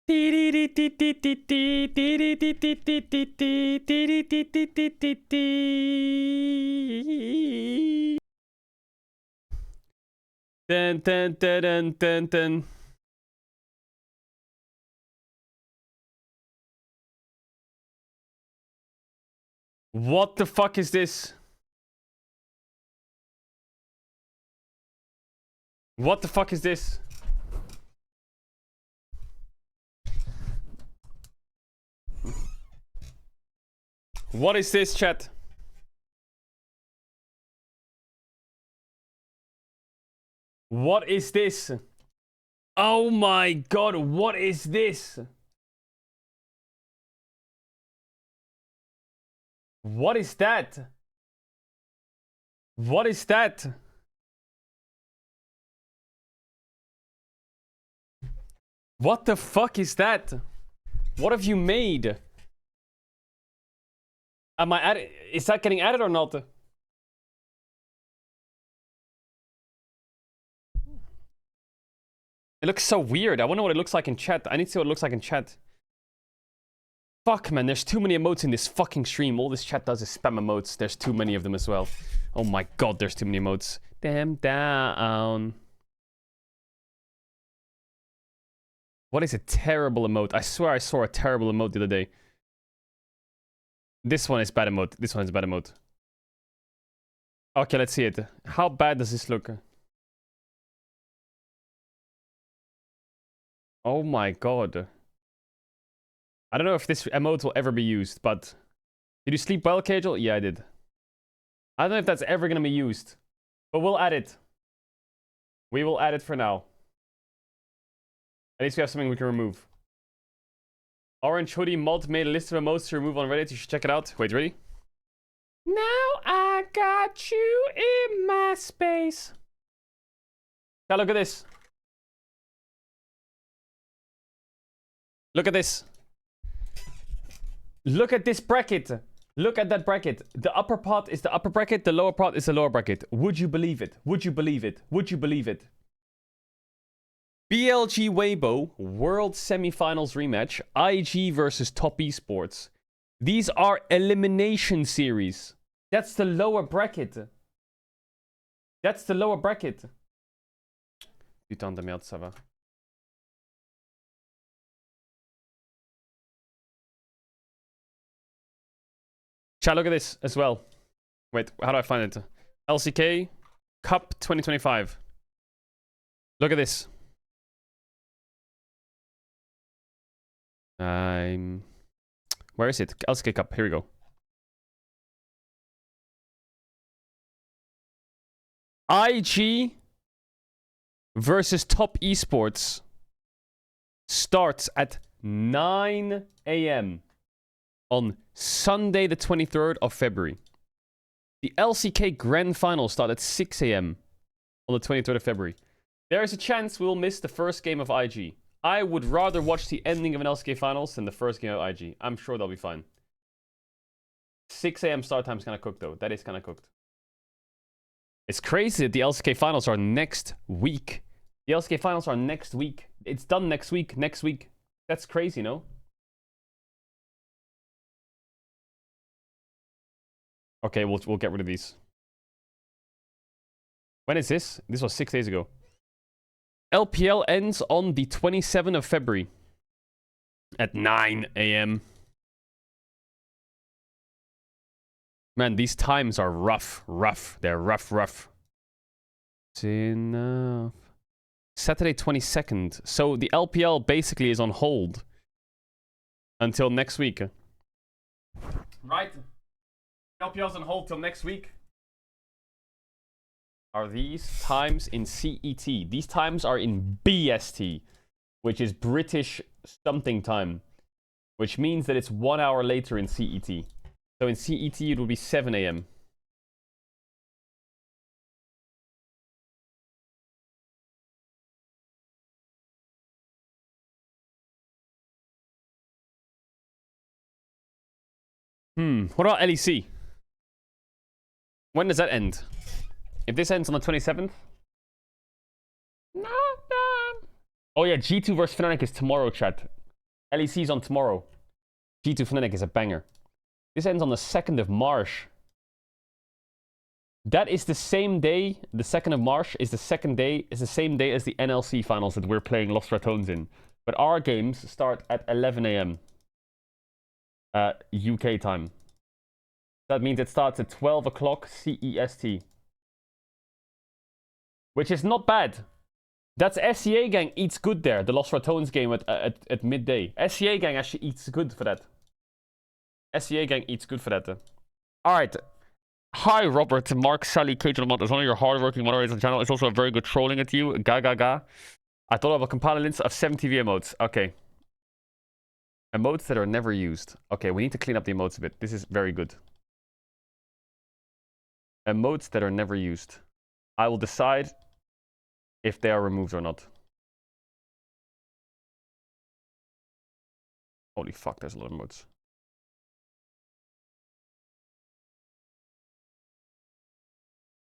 Dun, dun, dun, dun, dun, dun. What the fuck is this? What the fuck is this? What is this, chat? What is this? Oh my god, what is this? What is that? What is that? What the fuck is that? What have you made? Am I added? Is that getting added or not? It looks so weird. I wonder what it looks like in chat. I need to see what it looks like in chat. Fuck, man, there's too many emotes in this fucking stream. All this chat does is spam emotes. There's too many of them as well. Oh my god, there's too many emotes. Damn down. What is a terrible emote? I swear I saw a terrible emote the other day. This one is bad emote. This one is bad emote. Okay, let's see it. How bad does this look? Oh my god. I don't know if this emote will ever be used, but... Did you sleep well, Caedrel? Yeah, I did. I don't know if that's ever gonna be used. But we'll add it. We will add it for now. At least we have something we can remove. Orange Hoodie Mod made a list of emotes to remove on Reddit. You should check it out. Wait, ready? Now I got you in my space. Now look at this. Look at this. Look at this bracket. Look at that bracket. The upper part is the upper bracket. The lower part is the lower bracket. Would you believe it? Would you believe it? Would you believe it? BLG Weibo World Semifinals rematch. IG versus Top Esports. These are elimination series. That's the lower bracket. That's the lower bracket. Putain de merde, ça va. Chat, look at this as well. Wait, how do I find it? LCK Cup 2025. Look at this. Where is it? LCK Cup. Here we go. IG versus Top Esports starts at 9 a.m. on Sunday the 23rd of February. The LCK Grand Final starts at 6 a.m. on the 23rd of February. There is a chance we will miss the first game of IG. I would rather watch the ending of an LCK Finals than the first game of IG. I'm sure they'll be fine. 6 a.m. start time is kind of cooked, though. That is kind of cooked. It's crazy that the LCK Finals are next week. The LCK Finals are next week. It's done next week. Next week. That's crazy, no? Okay, we'll get rid of these. When is this? This was 6 days ago. LPL ends on the 27th of February at 9 a.m. Man, these times are rough. They're rough. It's enough. Saturday 22nd. So the LPL basically is on hold until next week. Right. LPL's on hold till next week. Are these times in CET? These times are in BST, which is British something time, which means that it's 1 hour later in CET. So in CET, it will be 7 a.m. What about LEC? When does that end? If this ends on the 27th? No. Oh yeah, G2 versus Fnatic is tomorrow, chat. LEC's on tomorrow. G2 Fnatic is a banger. This ends on the 2nd of March. That is the same day. The 2nd of March is the second day. Is the same day as the NLC finals that we're playing Lost Ratones in. But our games start at 11 a.m. UK time. That means it starts at 12 o'clock CEST. Which is not bad. That's SCA Gang eats good there. The Lost Ratones game at midday. SCA Gang actually eats good for that. SCA Gang eats good for that. Alright. Hi, Robert, Mark, Sally, Caedrel. It's one of your hardworking moderators on the channel. It's also a very good trolling at you. Ga ga ga. I thought of a compiler list of 7 TV emotes. Okay. Emotes that are never used. Okay, we need to clean up the emotes a bit. This is very good. Emotes that are never used. I will decide if they are removed or not. Holy fuck, there's a lot of emotes.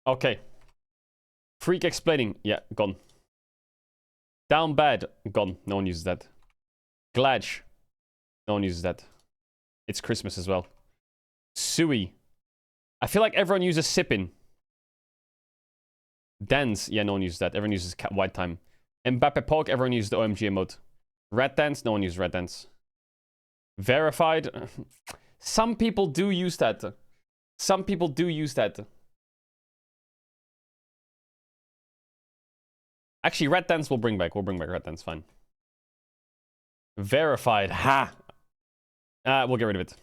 Okay. Freak explaining. Yeah, gone. Down bad. Gone. No one uses that. Gladge. No one uses that. It's Christmas as well. Sui. I feel like everyone uses sippin. Dance. Yeah, no one uses that. Everyone uses white time. Mbappe Pog. Everyone uses the OMG emote. Red Dance. No one uses Red Dance. Verified. Some people do use that. Some people do use that. Actually, Red Dance we'll bring back. We'll bring back Red Dance, fine. Verified. Ha! We'll get rid of it.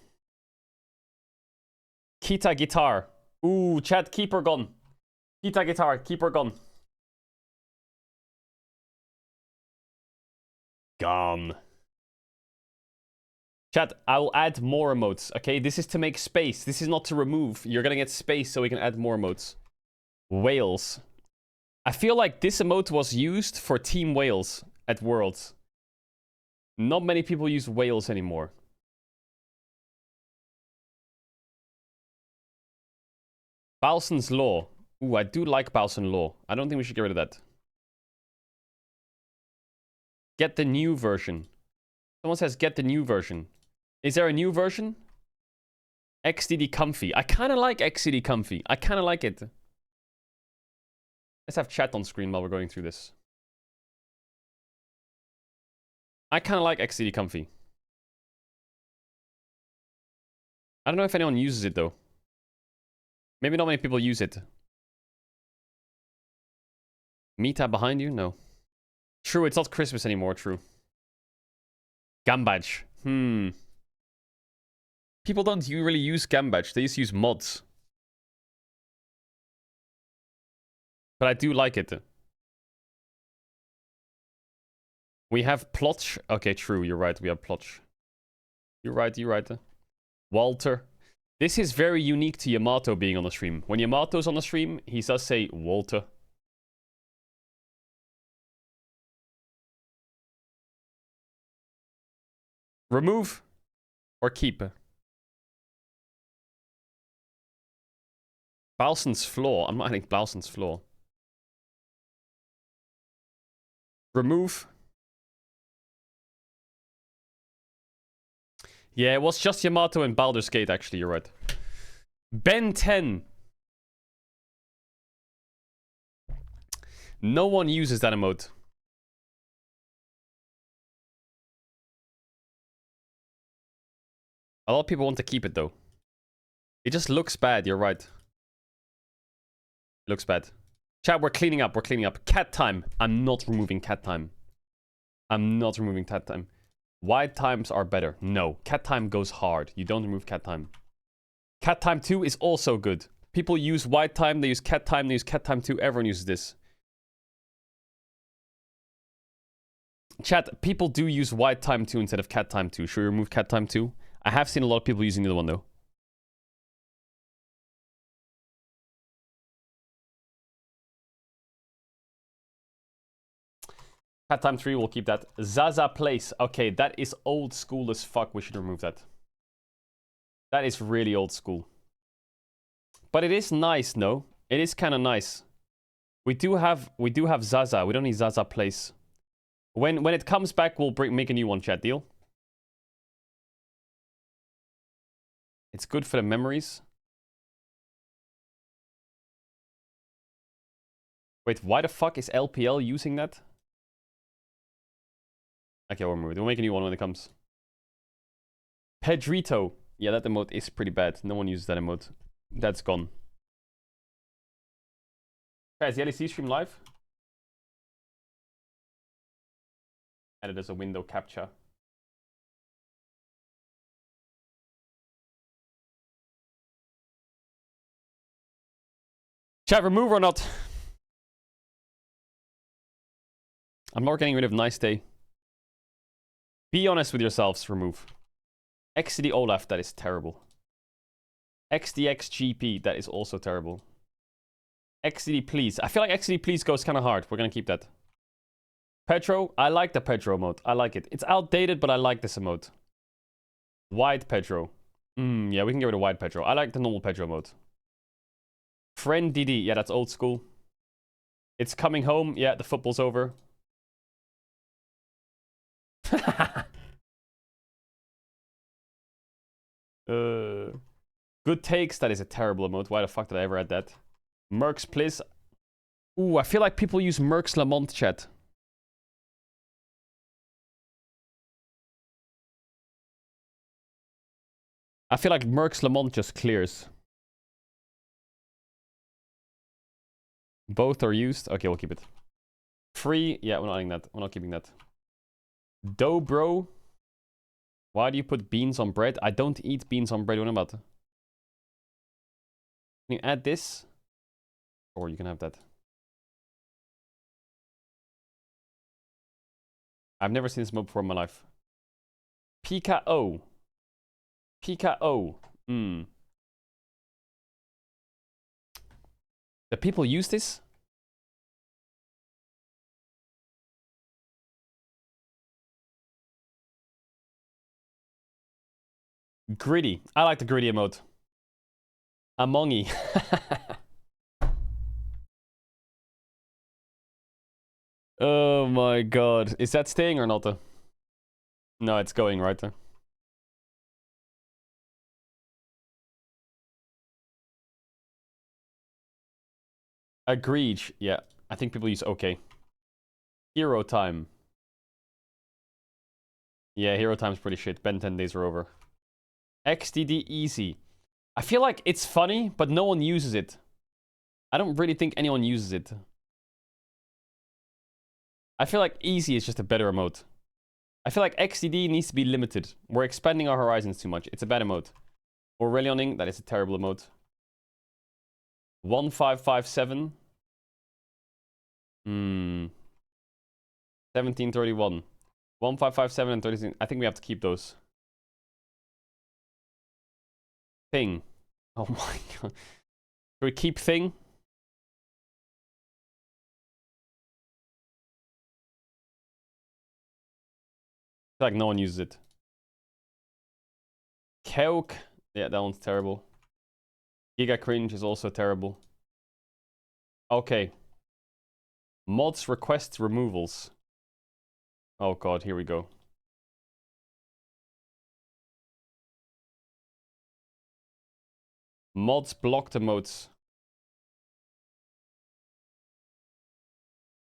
Kita Guitar. Ooh, chat, keep her gone. Kita Guitar, keep her gone. Gone. Chat, I will add more emotes, okay? This is to make space. This is not to remove. You're gonna get space so we can add more emotes. Wales. I feel like this emote was used for Team Wales at Worlds. Not many people use Wales anymore. Balson's Law. Ooh, I do like Balson Law. I don't think we should get rid of that. Get the new version. Someone says get the new version. Is there a new version? XDD Comfy. I kind of like XDD Comfy. I kind of like it. Let's have chat on screen while we're going through this. I kind of like XCD Comfy. I don't know if anyone uses it though. Maybe not many people use it. Mita behind you? No. True, it's not Christmas anymore, true. Gambadge. People don't really use Gambadge. They just use mods. But I do like it. We have Plotch. Okay, true. You're right. We have Plotch. You're right. You're right. Walter. This is very unique to Yamato being on the stream. When Yamato's on the stream, he does say Walter. Remove or keep? Balson's Flaw. I'm not adding Balson's Flaw. Remove. Yeah, it was just Yamato and Baldur's Gate, actually, you're right. Ben 10. No one uses that emote. A lot of people want to keep it, though. It just looks bad, you're right. It looks bad. Chat, we're cleaning up, we're cleaning up. Cat time. I'm not removing cat time. I'm not removing cat time. Wide times are better. No, cat time goes hard. You don't remove cat time. Cat time 2 is also good. People use wide time, they use cat time, they use cat time 2. Everyone uses this. Chat, people do use wide time 2 instead of cat time 2. Should we remove cat time 2? I have seen a lot of people using the other one, though. Cat time 3, we'll keep that. Zaza Place. Okay, that is old school as fuck. We should remove that. That is really old school. But it is nice, no? It is kind of nice. We do have Zaza. We don't need Zaza Place. When it comes back, we'll make a new one, chat. Deal? It's good for the memories. Wait, why the fuck is LPL using that? Okay, we'll move it. We'll make a new one when it comes. Pedrito. Yeah, that emote is pretty bad. No one uses that emote. That's gone. Guys, the LEC stream live? Added as a window capture. Chat, remove or not? I'm not getting rid of Nice Day. Be honest with yourselves, remove. XD Olaf, that is terrible. XDXGP, that is also terrible. XD Please. I feel like XD Please goes kind of hard. We're going to keep that. Petro, I like the Petro emote. I like it. It's outdated, but I like this emote. Wide Petro. Yeah, we can get rid of Wide Petro. I like the normal Petro emote. Friend DD. Yeah, that's old school. It's coming home. Yeah, the football's over. Good takes. That is a terrible emote. Why the fuck did I ever add that? Mercs, please. Ooh, I feel like people use Mercs Lamont chat. I feel like Mercs Lamont just clears. Both are used. Okay, we'll keep it. Free. Yeah, we're not adding that. We're not keeping that. Dough, bro. Why do you put beans on bread? I don't eat beans on bread. What about? Can you add this? Or you can have that. I've never seen this mode before in my life. PKO. PKO. Do people use this? Gritty. I like the gritty emote. Amongy. Oh my god. Is that staying or not? No, it's going right there. Agreed. Yeah. I think people use okay. Hero time. Yeah, hero time's pretty shit. Ben 10 days are over. XDD easy. I feel like it's funny, but no one uses it. I don't really think anyone uses it. I feel like easy is just a better emote. I feel like XDD needs to be limited. We're expanding our horizons too much. It's a bad emote. Aurelioning, that is a terrible emote. 1557. 1731. 1557 and 36. I think we have to keep those. Thing. Oh my god. Should we keep thing? I feel like no one uses it. Kelk. Yeah, that one's terrible. Giga Cringe is also terrible. Okay. Mods request removals. Oh god, here we go. Mods blocked emotes.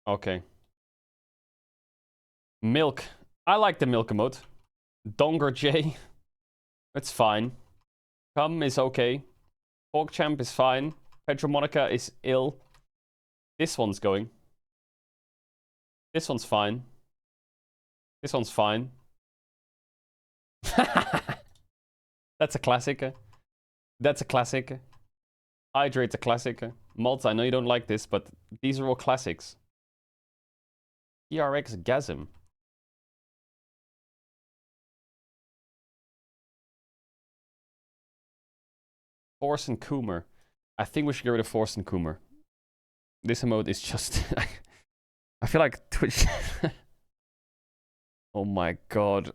Okay. Milk. I like the milk emote. Donger J. It's fine. Cum is okay. PogChamp is fine. Petromonica is ill. This one's going. This one's fine. This one's fine. That's a classic. That's a classic. Hydrate's a classic. Malta, I know you don't like this, but these are all classics. ERX Gasm. Force and Coomer. I think we should get rid of Force and Coomer. This emote is just... I feel like Twitch... Oh my god.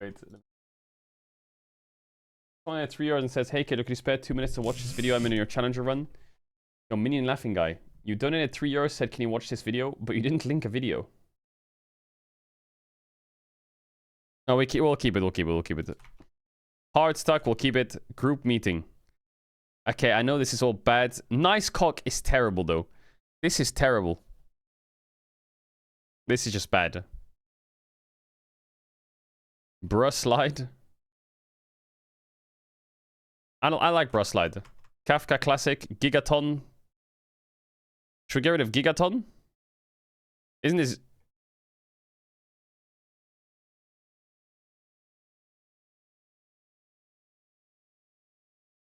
Wait. Someone at 3 hours and says, hey kid, could you spare 2 minutes to watch this video? I'm in your challenger run. Yo, Minion Laughing Guy. You donated 3 euros, said, can you watch this video? But you didn't link a video. No, we'll keep it. We'll keep it. Hard stuck. We'll keep it. Group meeting. Okay, I know this is all bad. Nice cock is terrible, though. This is terrible. This is just bad. Bruh slide. I like bruh slide. Kafka classic. Gigaton. Should we get rid of Gigaton? Isn't this...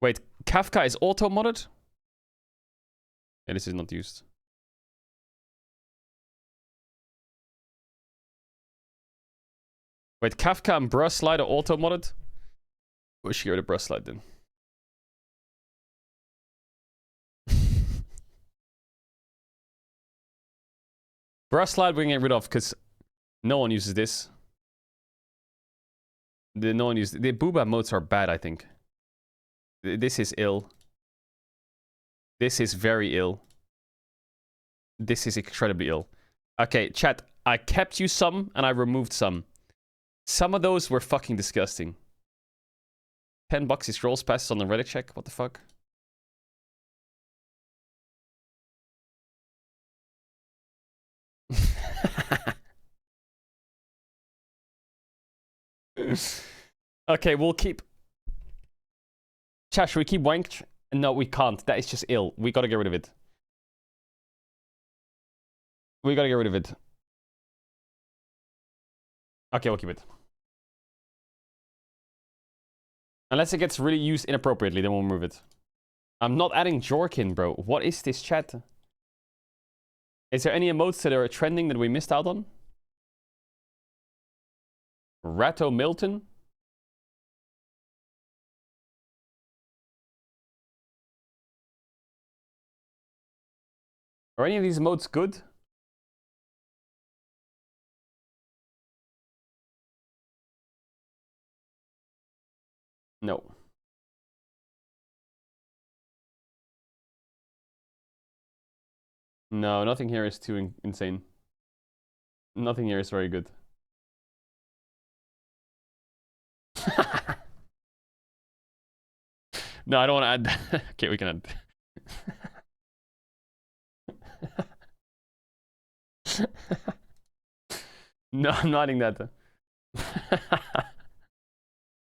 Wait, Kafka is auto-modded? Yeah, this is not used. Wait, Kafka and brush slide are auto-modded? We should get rid of brush slide then. Brush slide we're getting rid of because no one uses this. No one uses... The booba modes are bad, I think. This is ill. This is very ill. This is incredibly ill. Okay, chat. I kept you some and I removed some. Some of those were fucking disgusting. $10 he scrolls passes on the Reddit check. What the fuck? Okay, we'll keep... Chat, should we keep wank? No, we can't. That is just ill. We gotta get rid of it. We gotta get rid of it. Okay, we'll keep it. Unless it gets really used inappropriately, then we'll remove it. I'm not adding Jorkin, bro. What is this chat? Is there any emotes that are trending that we missed out on? Ratto Milton? Are any of these emotes good? No. No, nothing here is too insane. Nothing here is very good. No, I don't want to add... Okay, we can add... No, I'm not adding that.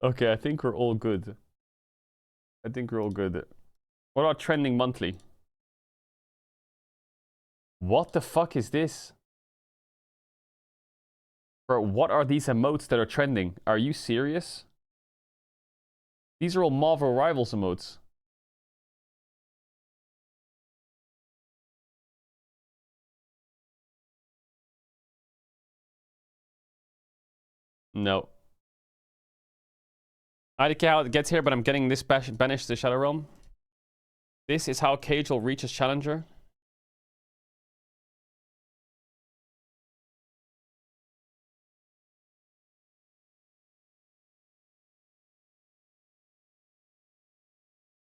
Okay, I think we're all good. I think we're all good. What about trending monthly? What the fuck is this? Bro, what are these emotes that are trending? Are you serious? These are all Marvel Rivals emotes. No. I don't care how it gets here, but I'm getting this banished to Shadow Realm. This is how Caedrel reaches Challenger.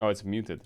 Oh, it's muted.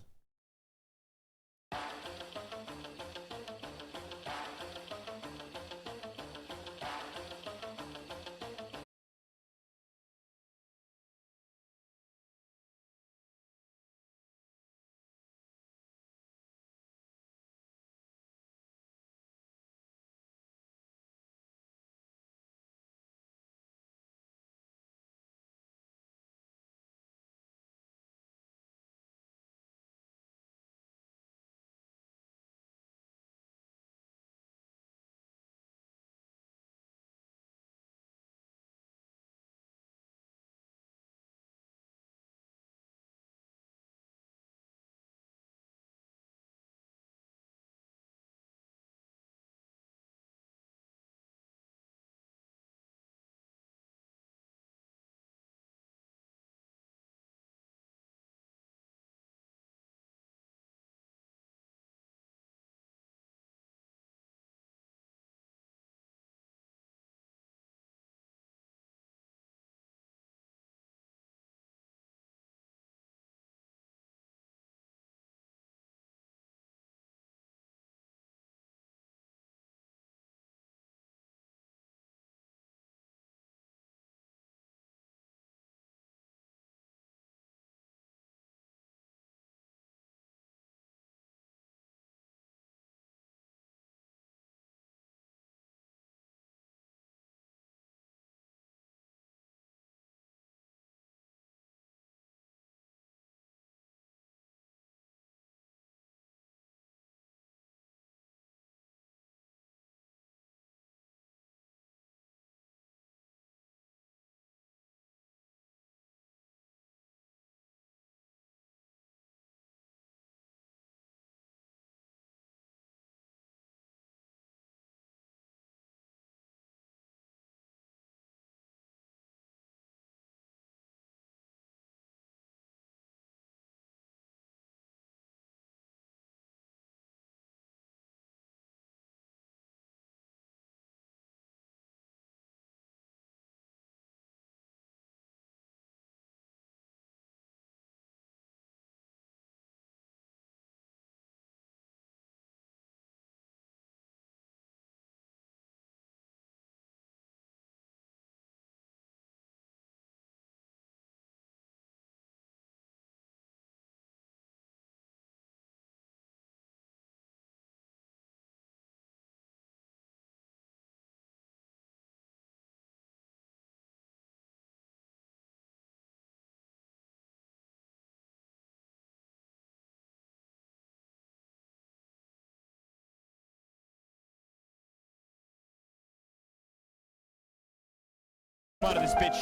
Out of this bitch.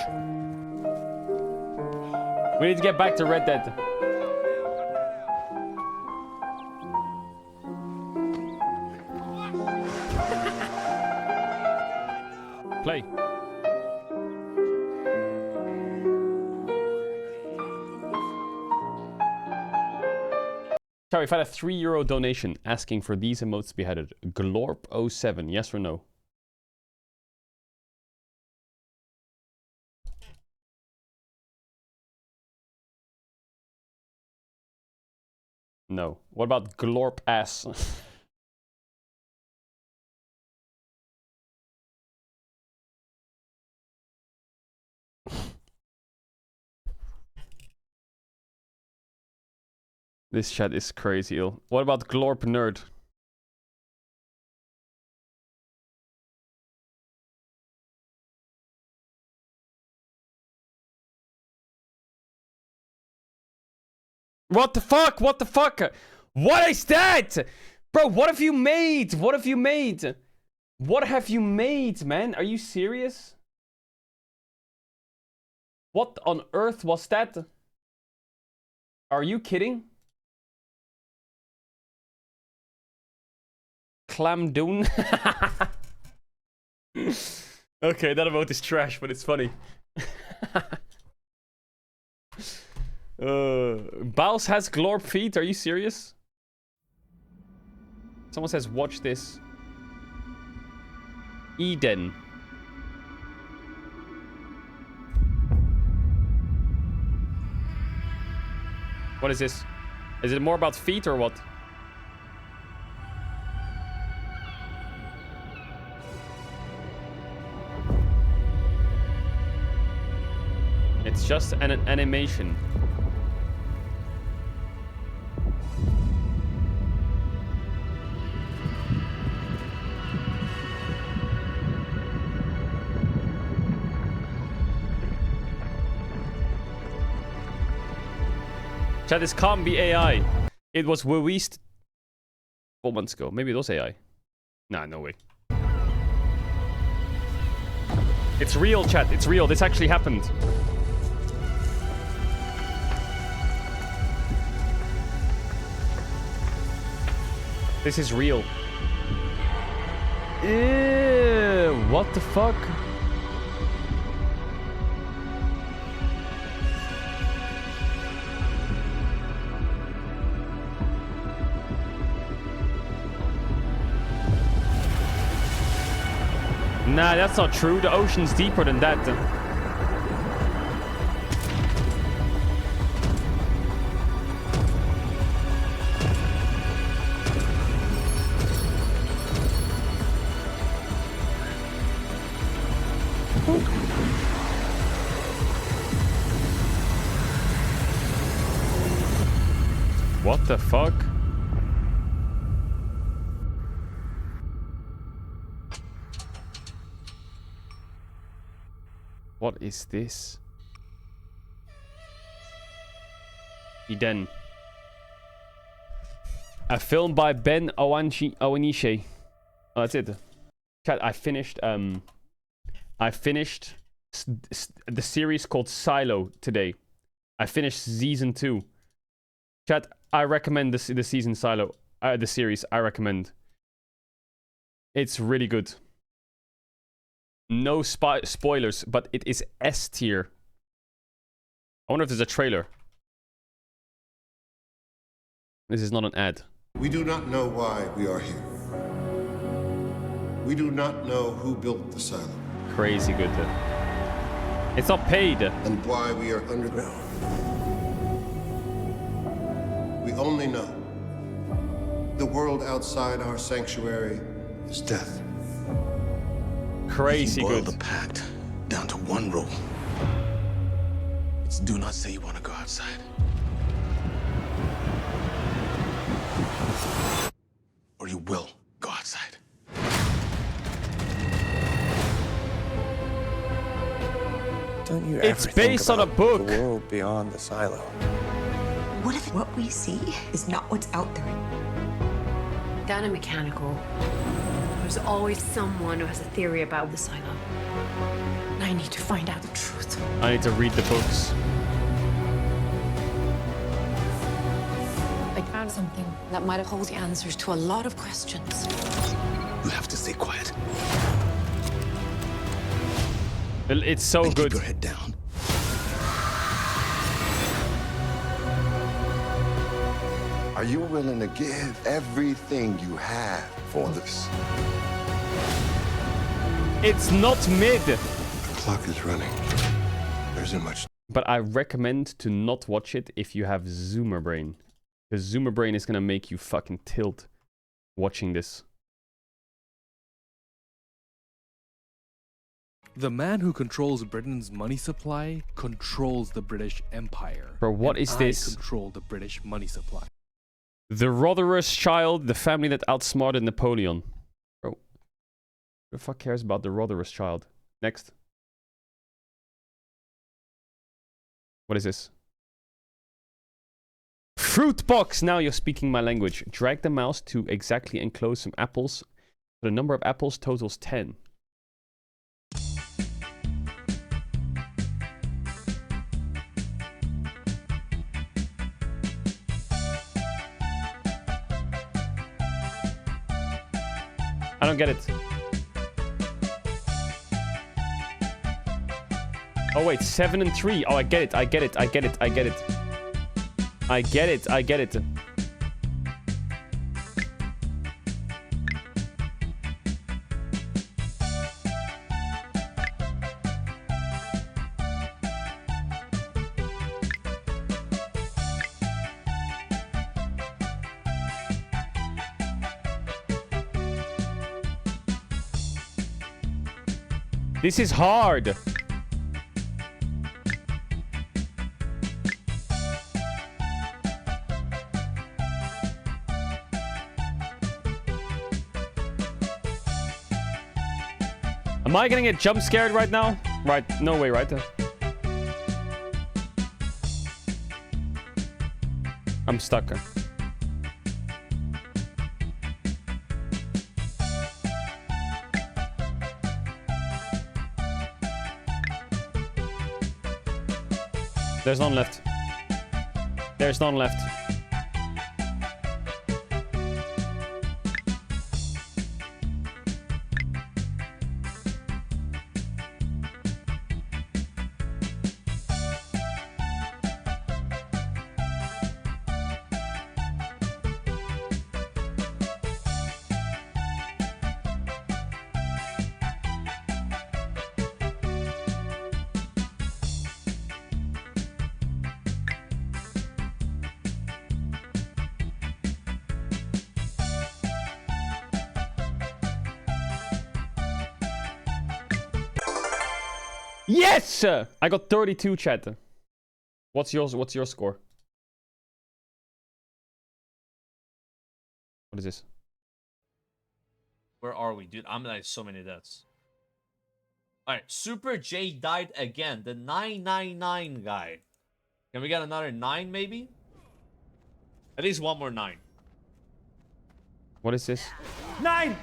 We need to get back to Red Dead. Play. Sorry, we've had a €3 donation asking for these emotes to be added. Glorp07, yes or no? No. What about Glorp ass? This chat is crazy ill. What about Glorp nerd? What the fuck? What the fuck? What is that? Bro, what have you made? What have you made? What have you made, man? Are you serious? What on earth was that? Are you kidding? Clamdoon? Okay, that emote is trash, but it's funny. Bowles has Glorp feet? Are you serious? Someone says, watch this. Eden. What is this? Is it more about feet or what? It's just an animation. Chat, this can't be AI. It was released 4 months ago. Maybe it was AI. Nah, no way. It's real, chat. It's real. This actually happened. This is real. Ew, what the fuck? Nah, that's not true. The ocean's deeper than that. What the fuck? What is this? Eden. A film by Ben Owanishi. Oh, that's it. Chat, I finished the series called Silo today. I finished season 2. Chat, I recommend the season Silo. The series, I recommend. It's really good. No spoilers, but it is S tier. I wonder if there's a trailer. This is not an ad. We do not know why we are here. We do not know who built the silo. Crazy good. It's not paid. And why we are underground. We only know the world outside our sanctuary is death. Crazy good. Boil the pact down to one rule. It's do not say you want to go outside. Or you will go outside. Don't you It's ever based think on a about book. The world beyond the silo. What if what we see is not what's out there? Down in Mechanical, there's always someone who has a theory about the silo. And I need need to find out the truth. I need to read the books. I found something that might hold the answers to a lot of questions. You have to stay quiet It's so and good. keep your head down. Are you willing to give everything you have for this? It's not mid. The clock is running. There isn't much. But I recommend to not watch it if you have Zoomer brain. Because Zoomer brain is gonna make you fucking tilt watching this. The man who controls Britain's money supply controls the British Empire. Bro, what And is this? I control the British money supply. The Rotherus child, the family that outsmarted Napoleon. Bro, who the fuck cares about the Rotherus child? Next. What is this? Fruit box! Now you're speaking my language. Drag the mouse to exactly enclose some apples. The number of apples totals 10. I don't get it. Oh wait, 7 and 3. Oh, I get it. I get it. I get it. I get it. I get it. I get it. This is hard. Am I gonna get jump scared right now? Right, no way, right? I'm stuck. There's none left. There's none left. Yes! I got 32, chat. What's yours? What's your score? What is this? Where are we, dude? I'm like so many deaths. Alright, Super J died again. The 999 guy. Can we get another 9 maybe? At least one more 9. What is this? 9!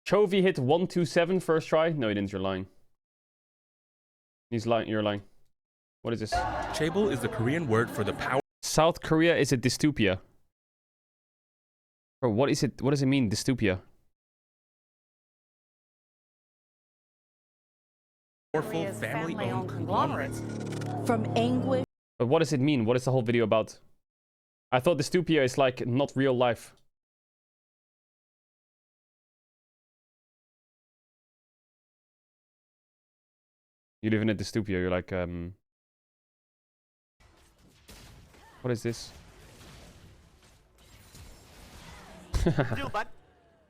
Chovy hit 127 first try. No, he didn't. You're lying. He's lying. You're lying. What is this? Chaebol is the Korean word for the power. South Korea is a dystopia. Bro, what is it? What does it mean, dystopia? Powerful family-owned conglomerate. From anguish. But what does it mean? What is the whole video about? I thought dystopia is like not real life. You live in a dystopia. You're like, what is this? Dude, bud,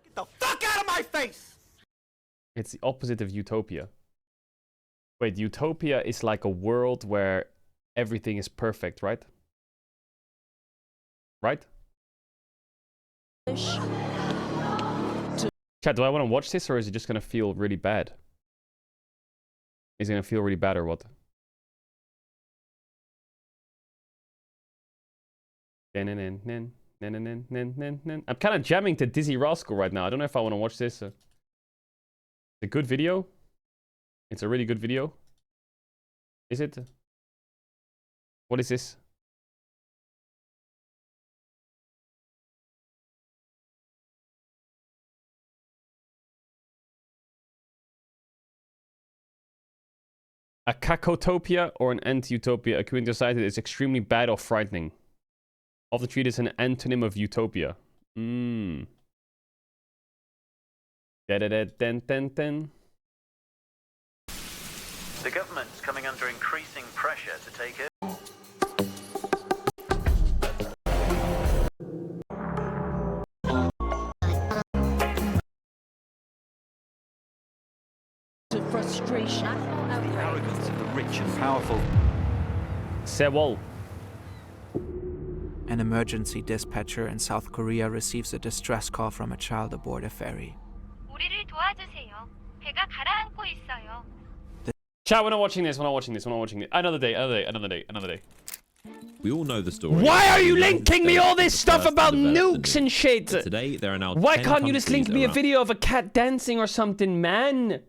get the fuck out of my face! It's the opposite of utopia. Wait, utopia is like a world where everything is perfect, right? Right? Chat, do I want to watch this or is it just going to feel really bad? Is it going to feel really bad or what? I'm kind of jamming to Dizzy Rascal right now. I don't know if I want to watch this. It's a good video. It's a really good video. Is it? What is this? A cacotopia or an anti-utopia? A queen decided is extremely bad or frightening. Often treated as an antonym of utopia. The government's coming under increasing pressure to take it. Frustration. The arrogance of the rich and powerful. Sewol. An emergency dispatcher in South Korea receives a distress call from a child aboard a ferry. Chat, we're not watching this. We're not watching this. We're not watching this. Another day. We all know the story. Why are you linking me all this stuff about nukes and shit? Today, there are now Why can't you just link me a video of a cat dancing or something, man?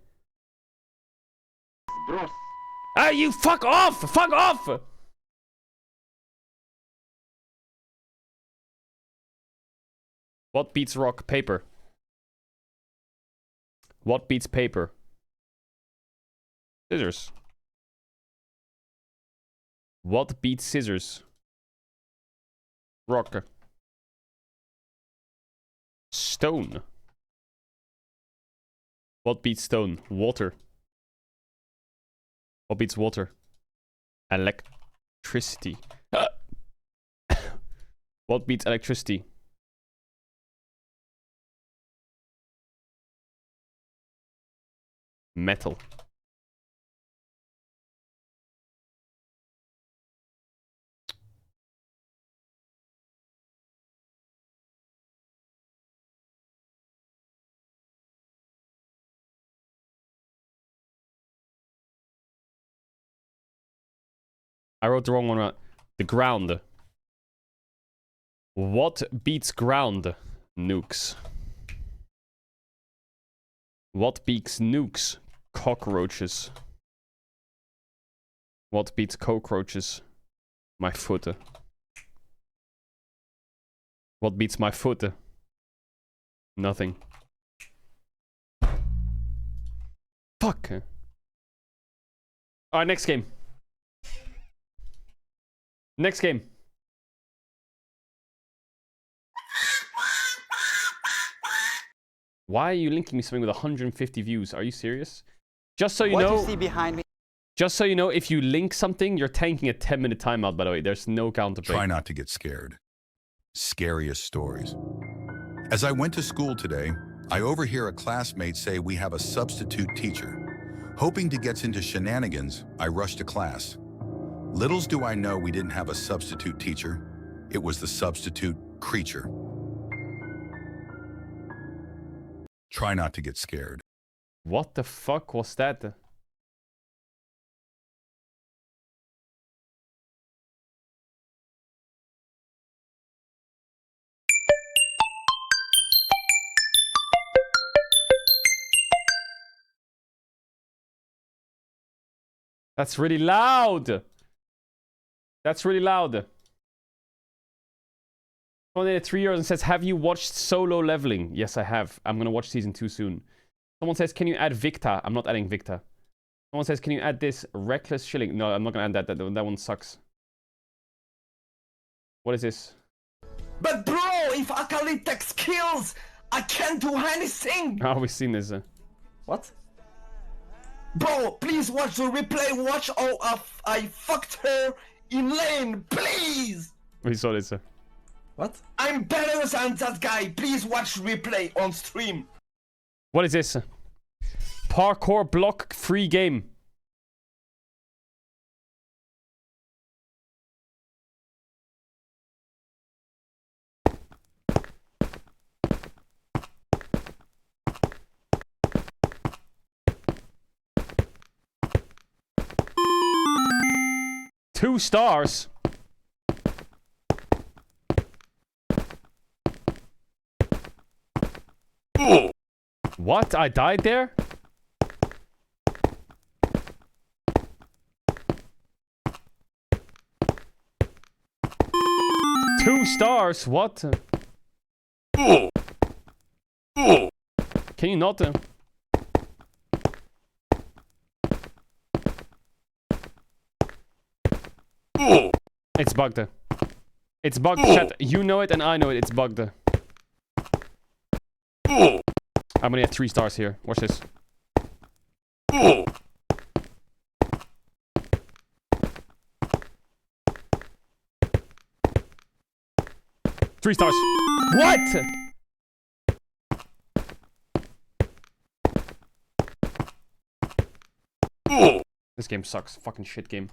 Ah, you fuck off! Fuck off! What beats rock? Paper. What beats paper? Scissors. What beats scissors? Rock. Stone. What beats stone? Water. What beats water? Electricity. What beats electricity? Metal. I wrote the wrong one out. The ground. What beats ground? Nukes. What beats nukes? Cockroaches. What beats cockroaches? My foot. What beats my foot? Nothing. Fuck. Alright, next game. Next game. Why are you linking me something with 150 views? Are you serious? Just so you know. What you see behind me? Just so you know, if you link something, you're tanking a 10-minute timeout, by the way. There's no counterplay. Try not to get scared. Scariest stories. As I went to school today, I overhear a classmate say we have a substitute teacher. Hoping to get into shenanigans, I rush to class. Littles do I know we didn't have a substitute teacher. It was the substitute creature. Try not to get scared. What the fuck was that? That's really loud. That's really loud. Someone in 3 years and says, have you watched Solo Leveling? Yes, I have. I'm going to watch season 2 soon. Someone says, can you add Victa? I'm not adding Victa. Someone says, can you add this Reckless Shilling? No, I'm not going to add that. That one sucks. What is this? But bro, if Akalytex kills, I can't do anything. Oh, we've seen this. What? Bro, please watch the replay. Watch how I fucked her in lane, please. We saw this. What? I'm better than that guy. Please watch replay on stream. What is this? Parkour block free game. Two stars. What? I died there? Two stars? What? Can you not? It's bugged. It's bugged, chat. You know it and I know it. It's bugged. I'm gonna get 3 stars here. Watch this. 3 stars. What? This game sucks. Fucking shit game.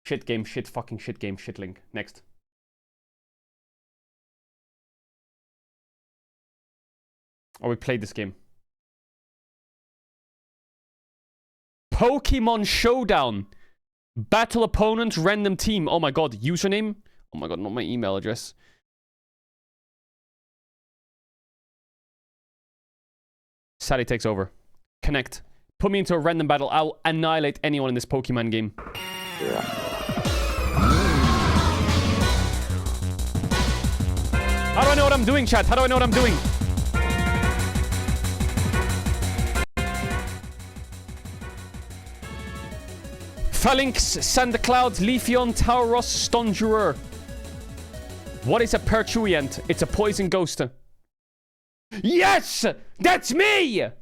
Shit game, shit fucking shit game, shit link. Next. Oh, we played this game. Pokemon Showdown. Battle opponent, random team. Oh my god, username? Oh my god, not my email address. Sally takes over. Connect. Put me into a random battle. I'll annihilate anyone in this Pokemon game. How do I know what I'm doing, chat? How do I know what I'm doing? Phalanx, Santa Cloud, Leafeon, Tauros, Stonjurer. What is a Perchuyant? It's a poison ghost. Yes! That's me! How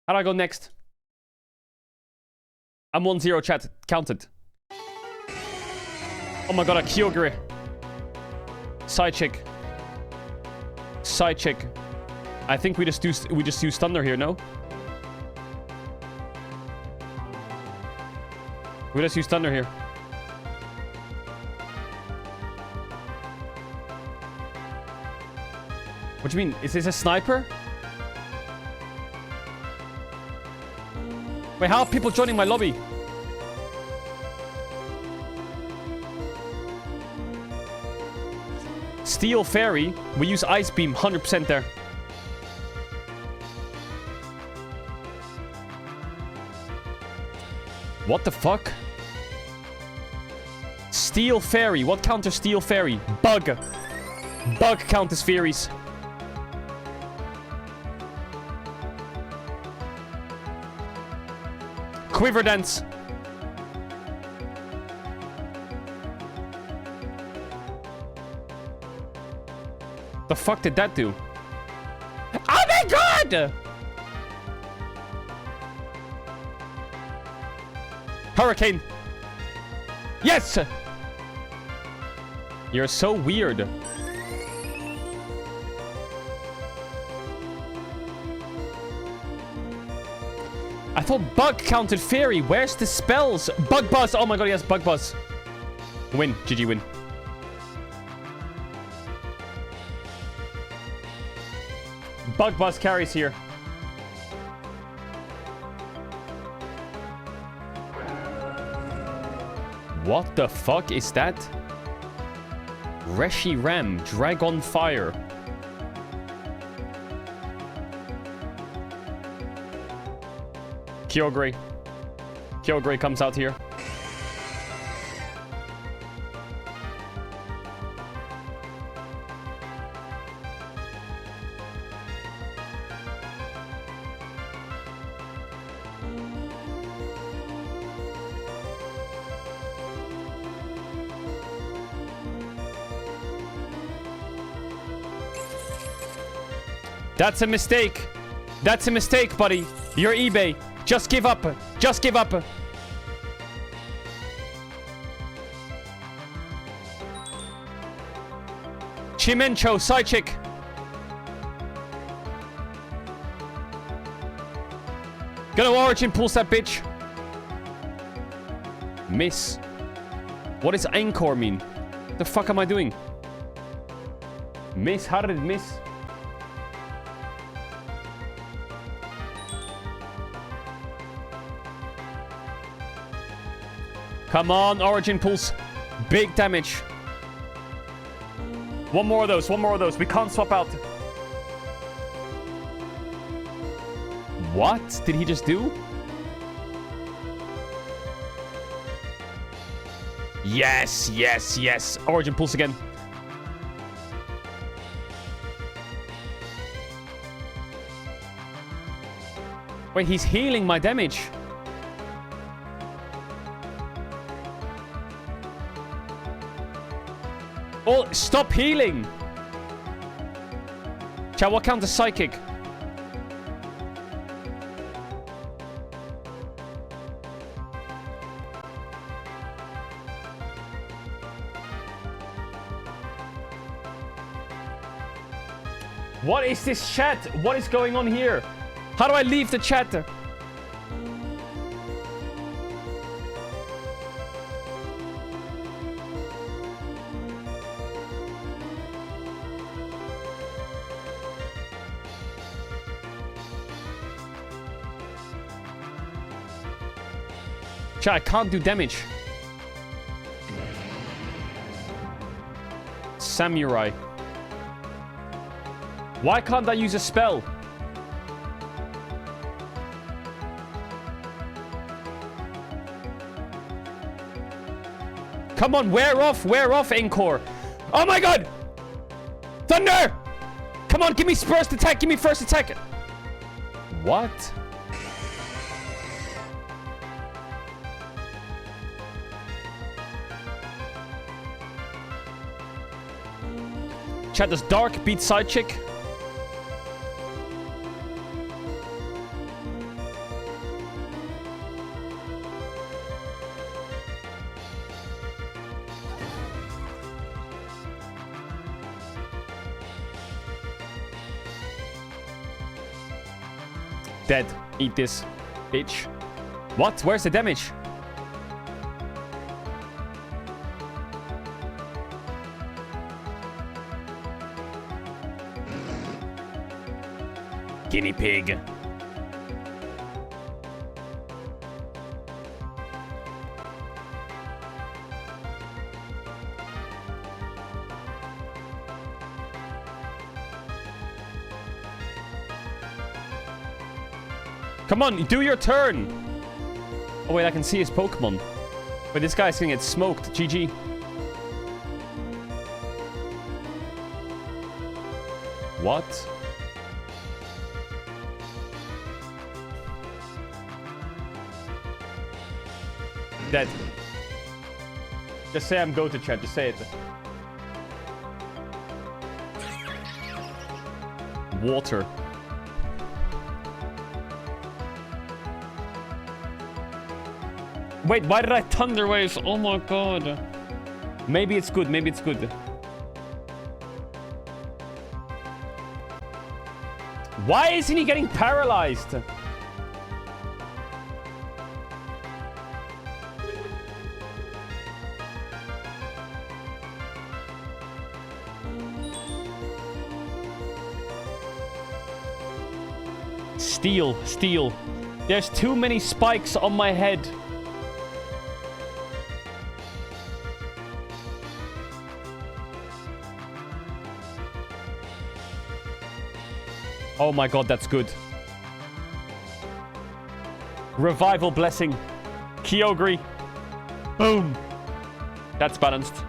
do I go next? I'm 1-0, chat. Counted. Oh my god, a Kyogre. Side chick. Side chick. I think we just use Thunder here, no? We just use Thunder here. What do you mean? Is this a sniper? Wait, how are people joining my lobby? Steel Fairy. We use Ice Beam. 100% there. What the fuck? Steel Fairy. What counters Steel Fairy? Bug. Bug counters Fairies. Quiver Dance. The fuck did that do? Oh my god! Hurricane. Yes! You're so weird. I thought Bug counted Fairy. Where's the spells? Bug Buzz. Oh my god, yes, Bug Buzz. Win. GG win. Bug Buzz carries here. What the fuck is that? Reshiram, Dragon Fire. Kyogre. Kyogre comes out here. That's a mistake. That's a mistake, buddy. You're eBay. Just give up. Just give up. Chimencho, side chick. Gonna origin pulse that bitch. Miss. What does Anchor mean? What the fuck am I doing? Miss? How did it miss? Come on, Origin Pulse. Big damage. One more of those. One more of those. We can't swap out. What did he just do? Yes, yes, yes. Origin pulse again. Wait, he's healing my damage. Oh, stop healing. Chat, what counts as psychic? What is this chat? What is going on here? How do I leave the chat? Chat, I can't do damage. Samurai. Why can't I use a spell? Come on, wear off, Encore. Oh my god! Thunder! Come on, give me first attack, give me first attack. What? Chat, does Dark beat Side Chick? Dead. Eat this, bitch. What? Where's the damage? Guinea pig. Come on, do your turn. Oh wait, I can see his Pokemon. Wait, this guy's gonna get smoked. GG. What? Dead. Just say I'm go to chat. Just say it. Water. Wait, why did I Thunder Wave? Oh my god. Maybe it's good. Maybe it's good. Why isn't he getting paralyzed? Steel, steel. There's too many spikes on my head. Oh my god, that's good. Revival Blessing. Kyogre. Boom. That's balanced.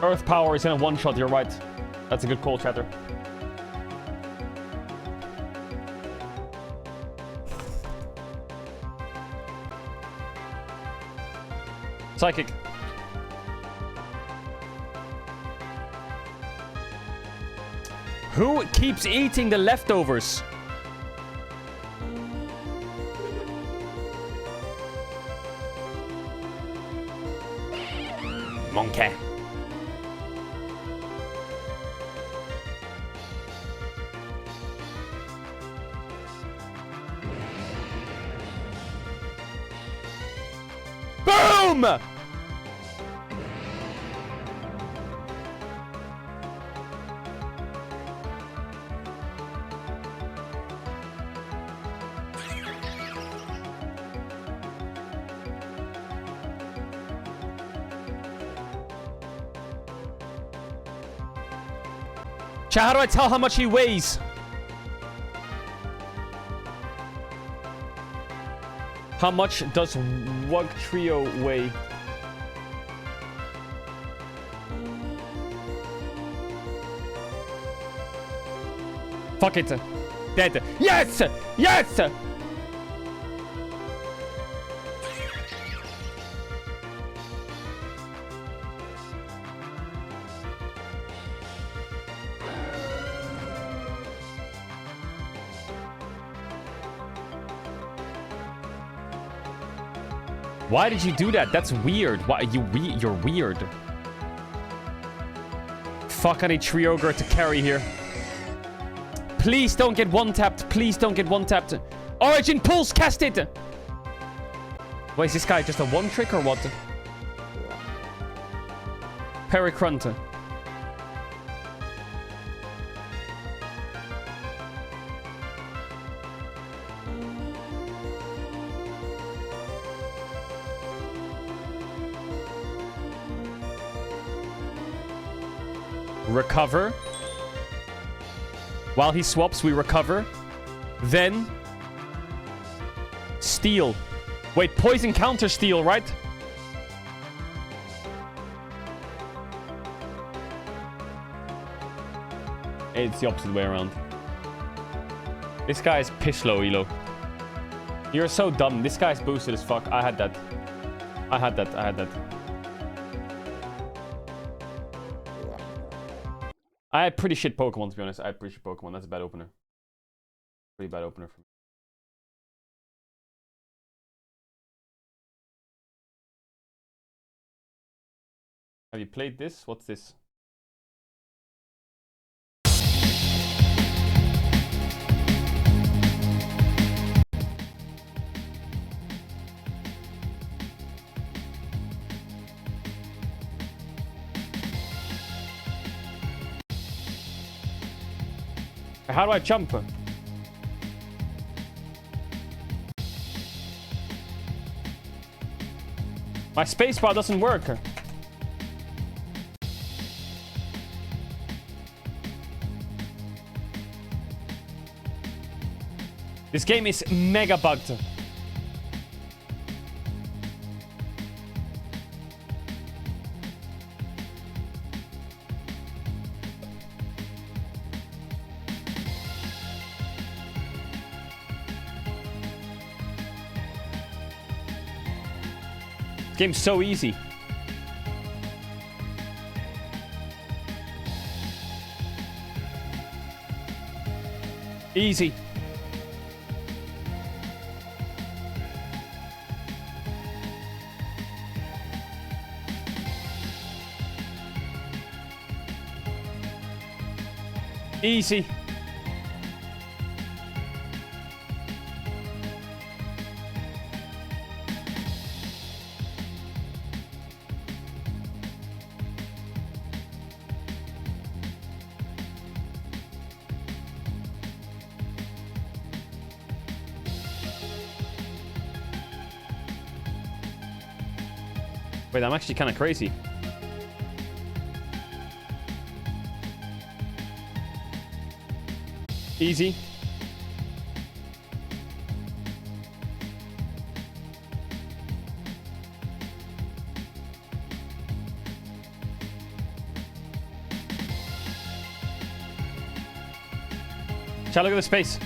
Earth Power is in a one-shot, you're right. That's a good call, chatter. Psychic. Who keeps eating the leftovers? Monkey. Boom! Chat, how do I tell how much he weighs? How much does Wug Trio weigh? Fuck it. Dead. Yes! Yes! Why did you do that? That's weird. Why you're weird. Fuck, I need Trioger to carry here. Please don't get one-tapped. Please don't get one-tapped. Origin Pulse, cast it! Wait, is this guy just a one-trick or what? Pericrunt. Recover. While he swaps, we recover. Then... steal. Wait, poison counter steal, right? It's the opposite way around. This guy is piss low, Elo. You're so dumb. This guy's boosted as fuck. I had that. I had that. I had that. I had pretty shit Pokemon, to be honest. I had pretty shit Pokemon. That's a bad opener. Pretty bad opener for me. Have you played this? What's this? How do I jump? My spacebar doesn't work. This game is mega bugged. This game's so easy. Easy. Easy. Wait, I'm actually kind of crazy. Easy. Shall I look at the space?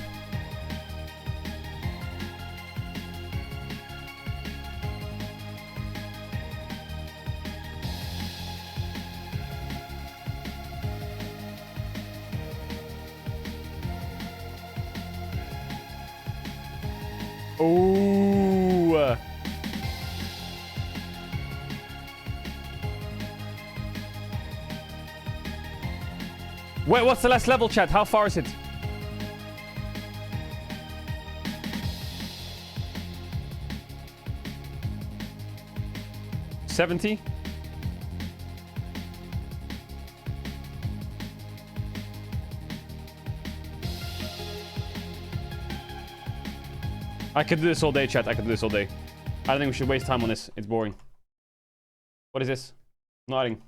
Ooh. Wait, what's the last level, chat? How far is it? $70? I could do this all day, chat. I could do this all day. I don't think we should waste time on this. It's boring. What is this? Nothing.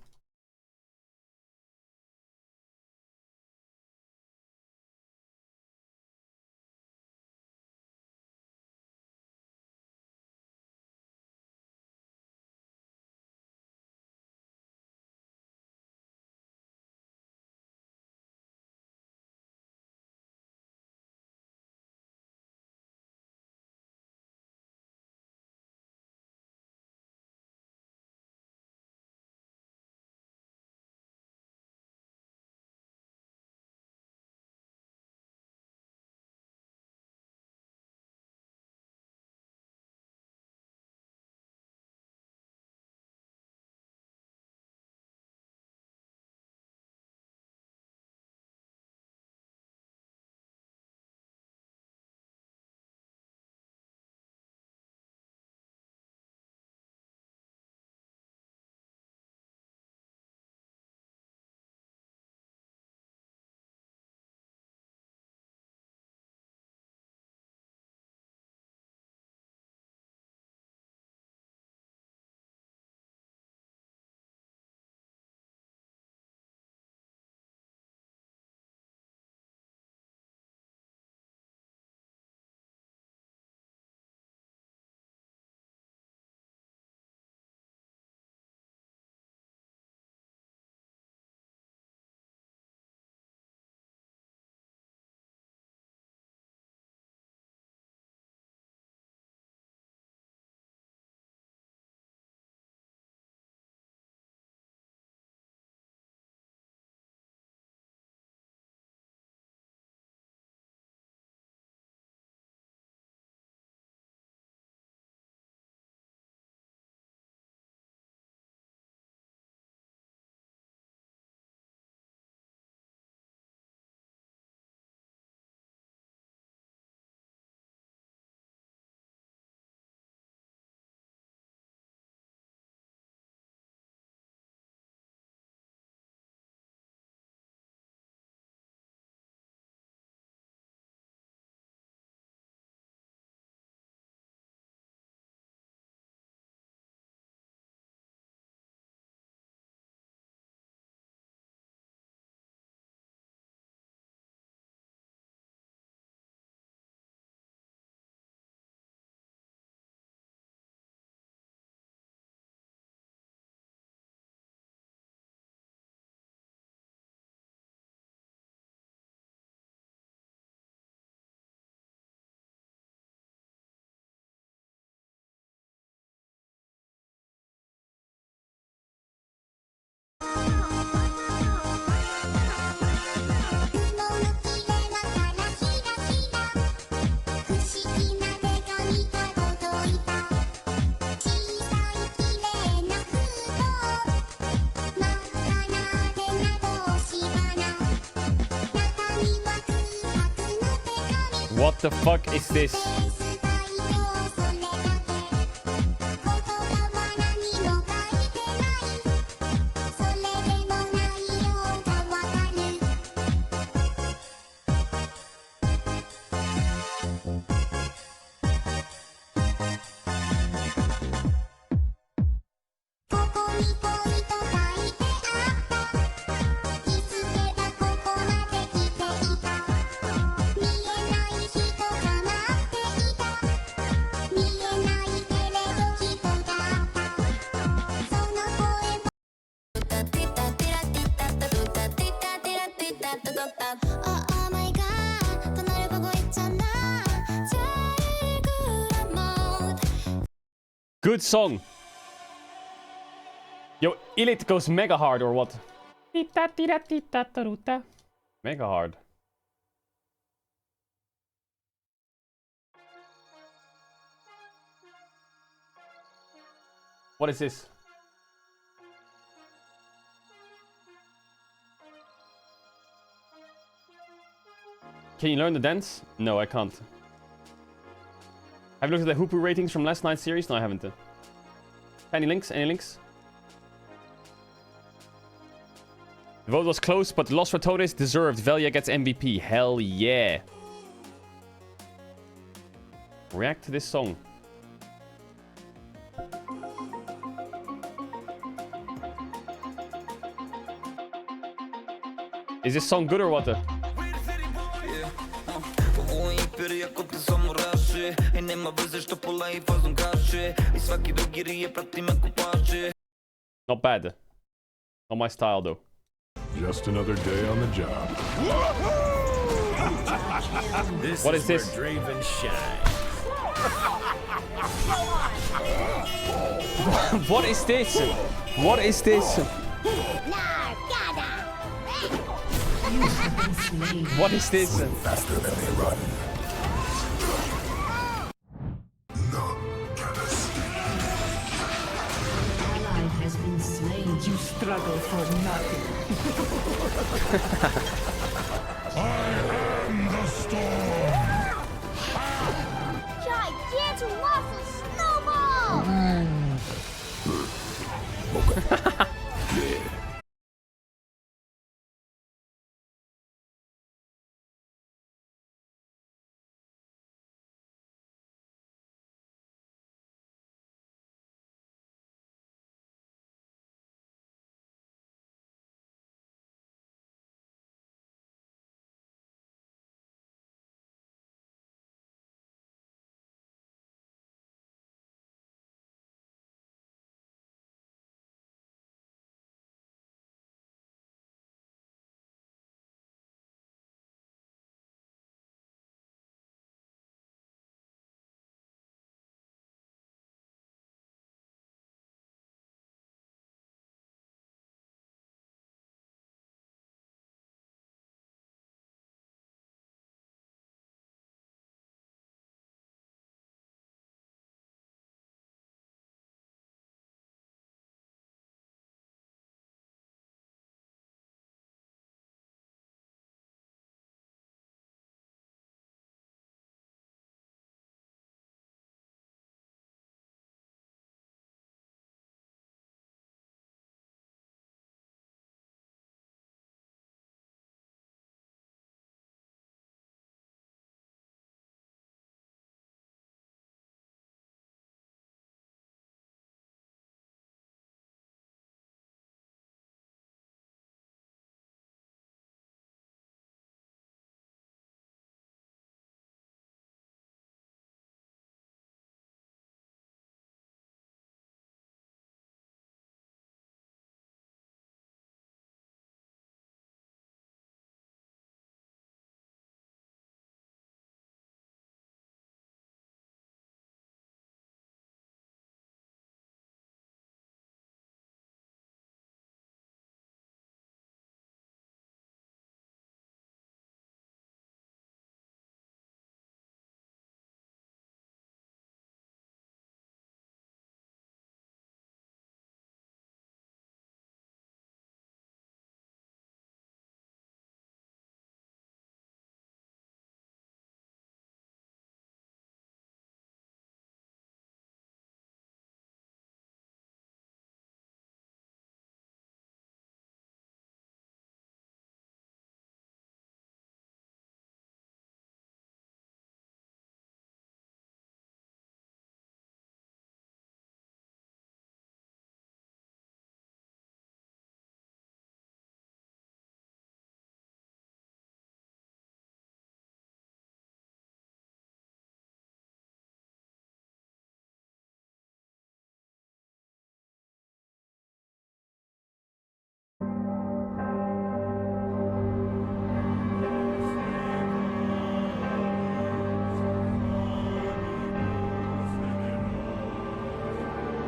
What the fuck is this? Good song. Yo, Elite goes mega hard or what? Mega hard. What is this? Can you learn the dance? No, I can't. Have you looked at the Hooper ratings from last night's series? No, I haven't. Any links? Any links? The vote was close, but Los Ratones deserved. Velia gets MVP. Hell yeah. React to this song. Is this song good or what? Not bad. Not my style though. Just another day on the job. What is this? Draven shine. What is this? What is this? What is this? Faster than they run. Ally has been slain. You struggle for nothing. I am the storm. Gigantic waffle snowball!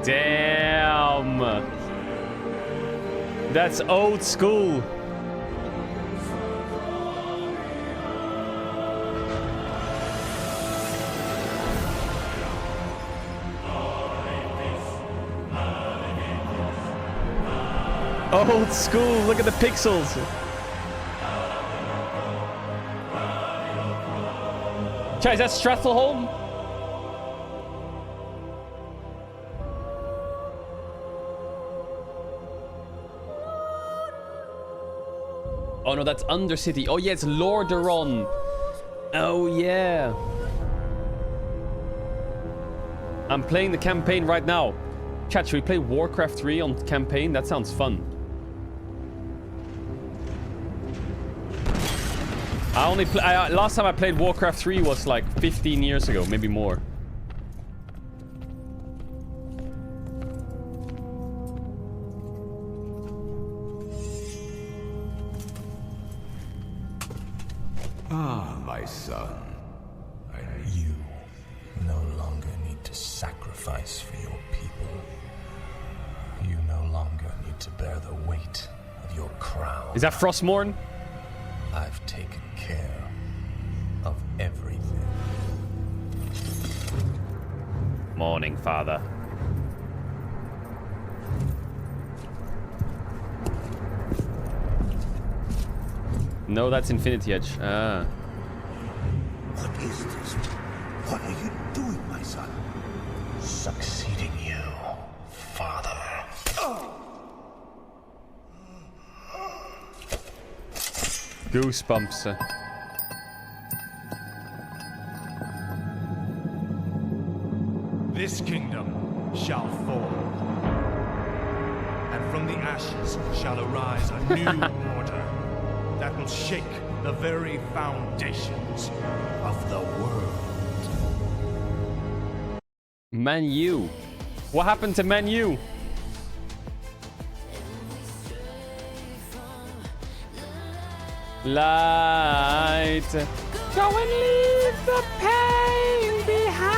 Damn. That's old school. Old school. Look at the pixels. Chat, is that Strathalholm? Oh no, that's Undercity. Oh yeah, it's Lordaeron. Oh yeah. I'm playing the campaign right now. Chat, should we play Warcraft 3 on campaign? That sounds fun. Last time I played Warcraft 3 was like 15 years ago, maybe more. Ah, my son. You no longer need to sacrifice for your people. You no longer need to bear the weight of your crown. Is that Frostmourne? I've taken care of everything. Morning, father. No, that's Infinity Edge. Ah. What is this? What are you doing, my son? Succeeding you, father. Goosebumps. This kingdom shall fall, and from the ashes shall arise a new order that will shake the very foundations of the world. Man U. What happened to Man U? Light. Go and leave the pain behind.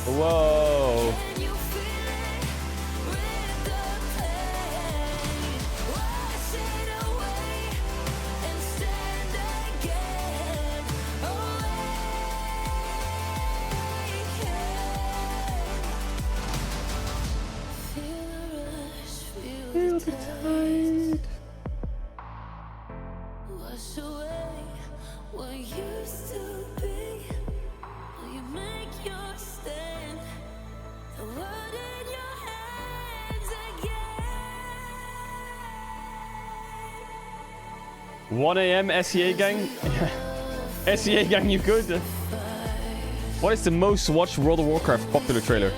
Whoa. Feel the tide. Wash away what used to be. Will you make your stand? The world in your hands again. 1 a.m. SEA gang. SEA gang, you good? What is the most watched World of Warcraft popular trailer?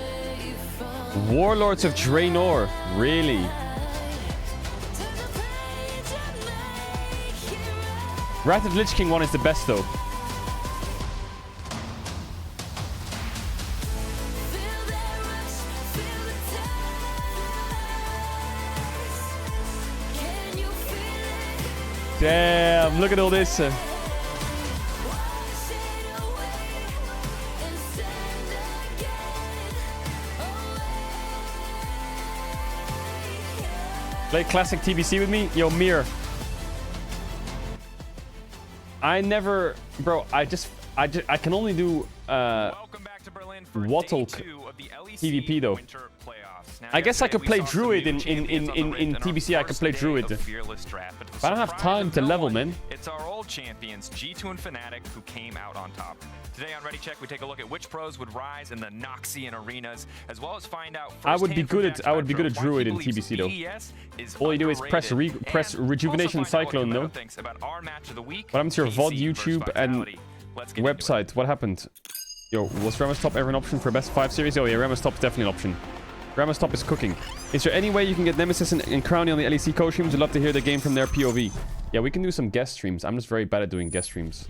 Warlords of Draenor. Really? Wrath of Lich King one is the best though. Damn, look at all this. Play classic TBC with me? Yo, Mir. I never... Bro, I can only do... Wattle PvP though. I guess I could play Druid in TBC. I could play Druid. But I don't have time to level, man. It's our old champions, G2 and Fnatic, who came out on top. Today on Ready Check, we take a look at which pros would rise in the Noxian arenas, as well as find out. I would be good at Druid in TBC though. All you do is press Rejuvenation Cyclone, no? What happened to your VOD, YouTube, and website? What happened? Yo, was Rammus Top ever an option for best 5 series? Oh yeah, Rammus Top is definitely an option. Rammus Top is cooking. Is there any way you can get Nemesis and Crowny on the LEC co-streams? I'd love to hear the game from their POV. Yeah, we can do some guest streams. I'm just very bad at doing guest streams.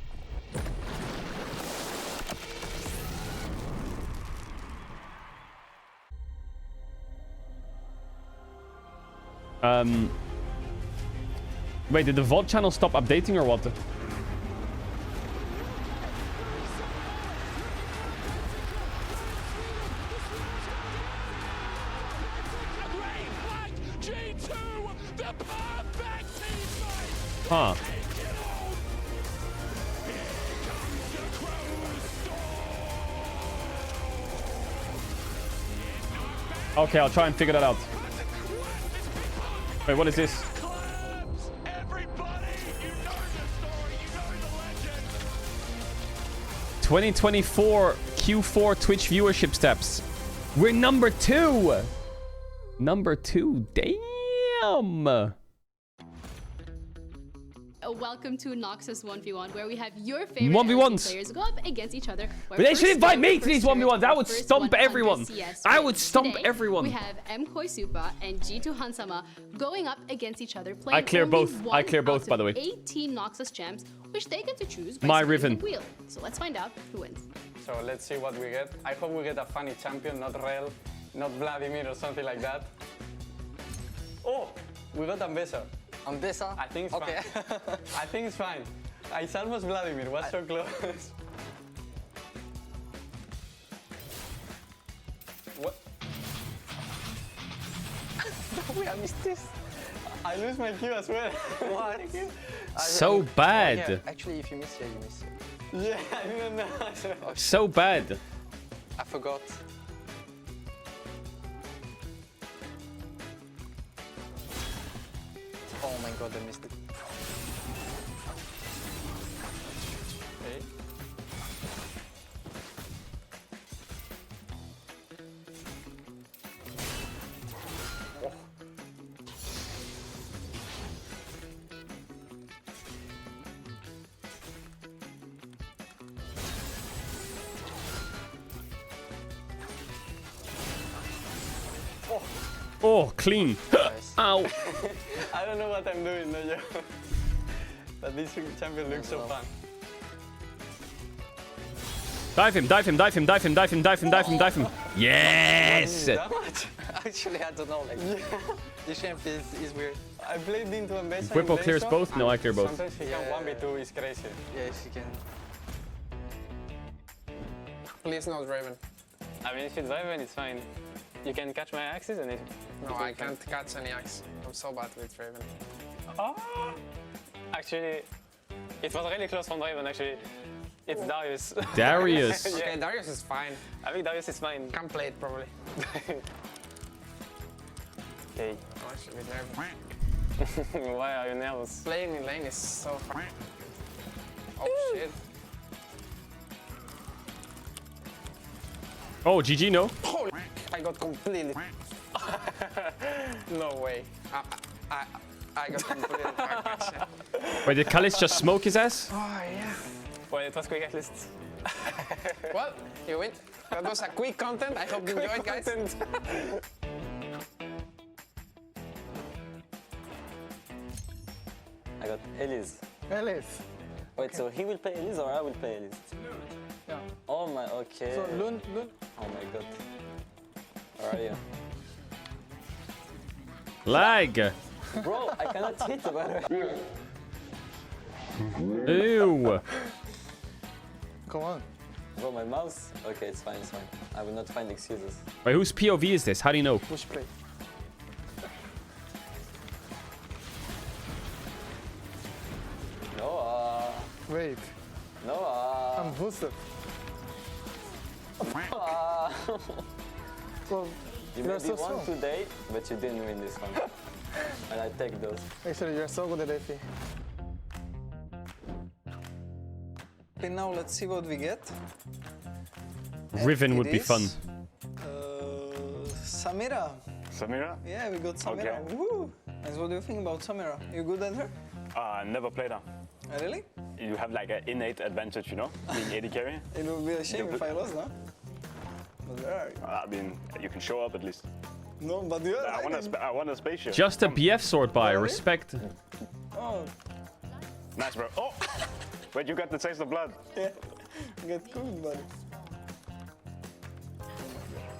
Wait, did the VOD channel stop updating or what? Huh. Okay, I'll try and figure that out. Wait, what is this? 2024 Q4 Twitch viewership stats. We're number 2. Number 2. Damn. Welcome to Noxus 1v1, where we have your favorite 1v1s. players go up against each other. But they should invite me to these 1v1s. I would stomp everyone. I would stomp everyone. We have Mkoi Supa and G2 Hansama going up against each other. Playing I clear both. I clear both, by the way. 18 Noxus gems, which they get to choose by My spinning Riven. the wheel. So let's find out who wins. So let's see what we get. I hope we get a funny champion, not Rel, not Vladimir or something like that. Oh, we got Ambessa. Ambessa? I think it's fine. I think it's fine. It's almost Vladimir. Was so close. What? We have missed this. I lose my Q as well. What? So bad. Yeah, actually, if you miss here, you miss here. Yeah, I didn't know. So bad. I forgot. Oh my god, I missed it. Okay. Oh, clean. Ow. I don't know what I'm doing, no joke. But this champion looks so fun. Dive him, dive him, dive him, dive him, dive him, dive him, dive him, dive him. Yes! Actually, I don't know. Like, this champion is weird. I played into Ambessa. Whippo clears both? No, I clear both. Sometimes he can 1v2, is crazy. Yes, you can. Please not Raven. I mean, if it's Raven, it's fine. You can catch my axes and it... No, I can't catch any axe. I'm so bad with Raven. Oh! Actually, it was really close from Raven, actually. It's Darius. Darius. Yeah. Okay, Darius is fine. I think Darius is fine. Can't play it, probably. Okay. I'm actually nervous. Why are you nervous? Playing in lane is so fun. Oh, shit. Oh, GG, no? Holy I got completely... No way. I got completely fucked. Wait, did Kalis just smoke his ass? Oh, yeah. Well, it was quick at least. Well, you win. That was a quick content. I hope you enjoyed, guys. I got Elise. Elise. Wait, okay. so he will play Elise or I will play Elise? Yeah. Oh my, okay. So, Lun. Oh my god. Where are you? Lag. Bro, I cannot hit the battery. Ew. Come on. Bro, my mouse? Okay, it's fine, it's fine. I will not find excuses. Wait, whose POV is this? How do you know? Push play. Noah. Wait. Noah. I'm boosted. Noah. So, you you're maybe so won strong. today, but you didn't win this one. And I take those. Actually, you're so good at AP. Okay, now let's see what we get. Riven would be fun. Samira. Samira? Yeah, we got Samira. Okay. Woo! And what do you think about Samira? You good at her? Never played her. Really? You have like an innate advantage, you know, being AD carry. It would be a shame if I lost, no? But where are you? I mean, you can show up at least. No, but you I want a spaceship. Just a BF sword buy. Respect. Oh. Nice, bro. Oh! Wait, you got the taste of blood. Yeah. Get cooked, buddy.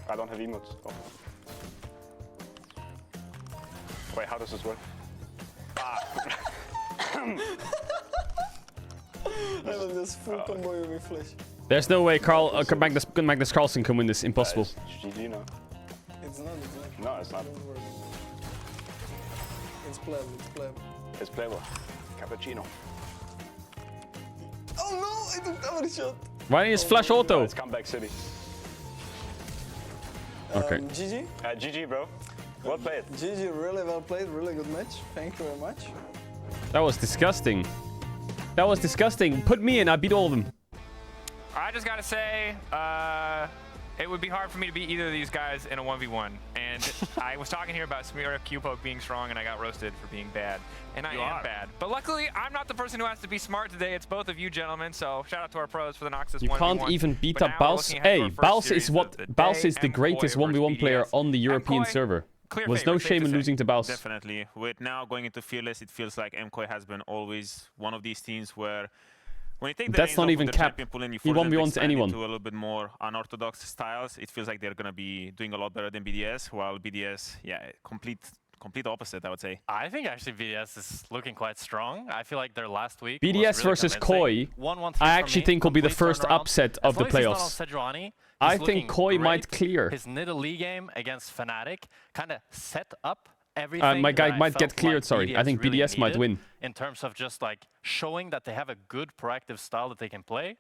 I don't have emotes. Oh. Wait, how does this work? Ah. I will just full combo you with flash. There's no way Magnus Carlsen can win this. Impossible. GG now. It's not. No, it's not. It's playable. It's playable. It's playable. Cappuccino. Oh no! I took cover shot. Why is flash auto? It's comeback city. Okay. GG. GG, bro. Well played. GG, really well played. Really good match. Thank you very much. That was disgusting. That was disgusting. Put me in. I beat all of them. I just gotta say, it would be hard for me to beat either of these guys in a 1v1. And I was talking here about Smear Q-Poke being strong, and I got roasted for being bad. And I am bad. But luckily, I'm not the person who has to be smart today. It's both of you gentlemen. So shout out to our pros for the Noxus 1v1. You can't even beat up Baus. Hey, Baus is the greatest 1v1 player on the European server. Was no shame in losing to Baus. Definitely. With now going into Fearless, it feels like MKOI has been always one of these teams where when you take the That's not even the cap. champion pool and you He force them to 1v1s expand anyone. into a little bit more unorthodox styles, it feels like they're going to be doing a lot better than BDS, while BDS, yeah, complete opposite, I would say. I think actually BDS is looking quite strong. I feel like their last week BDS was really versus convincing. Koi, 1-1-3 I actually think will be the first upset of the playoffs. I think Koi might clear. His Nidalee game against Fnatic kind of set up everything. My guy that I might felt get cleared, like sorry. I think really BDS might needed win. in terms of just like showing that they have a good proactive style that they can play.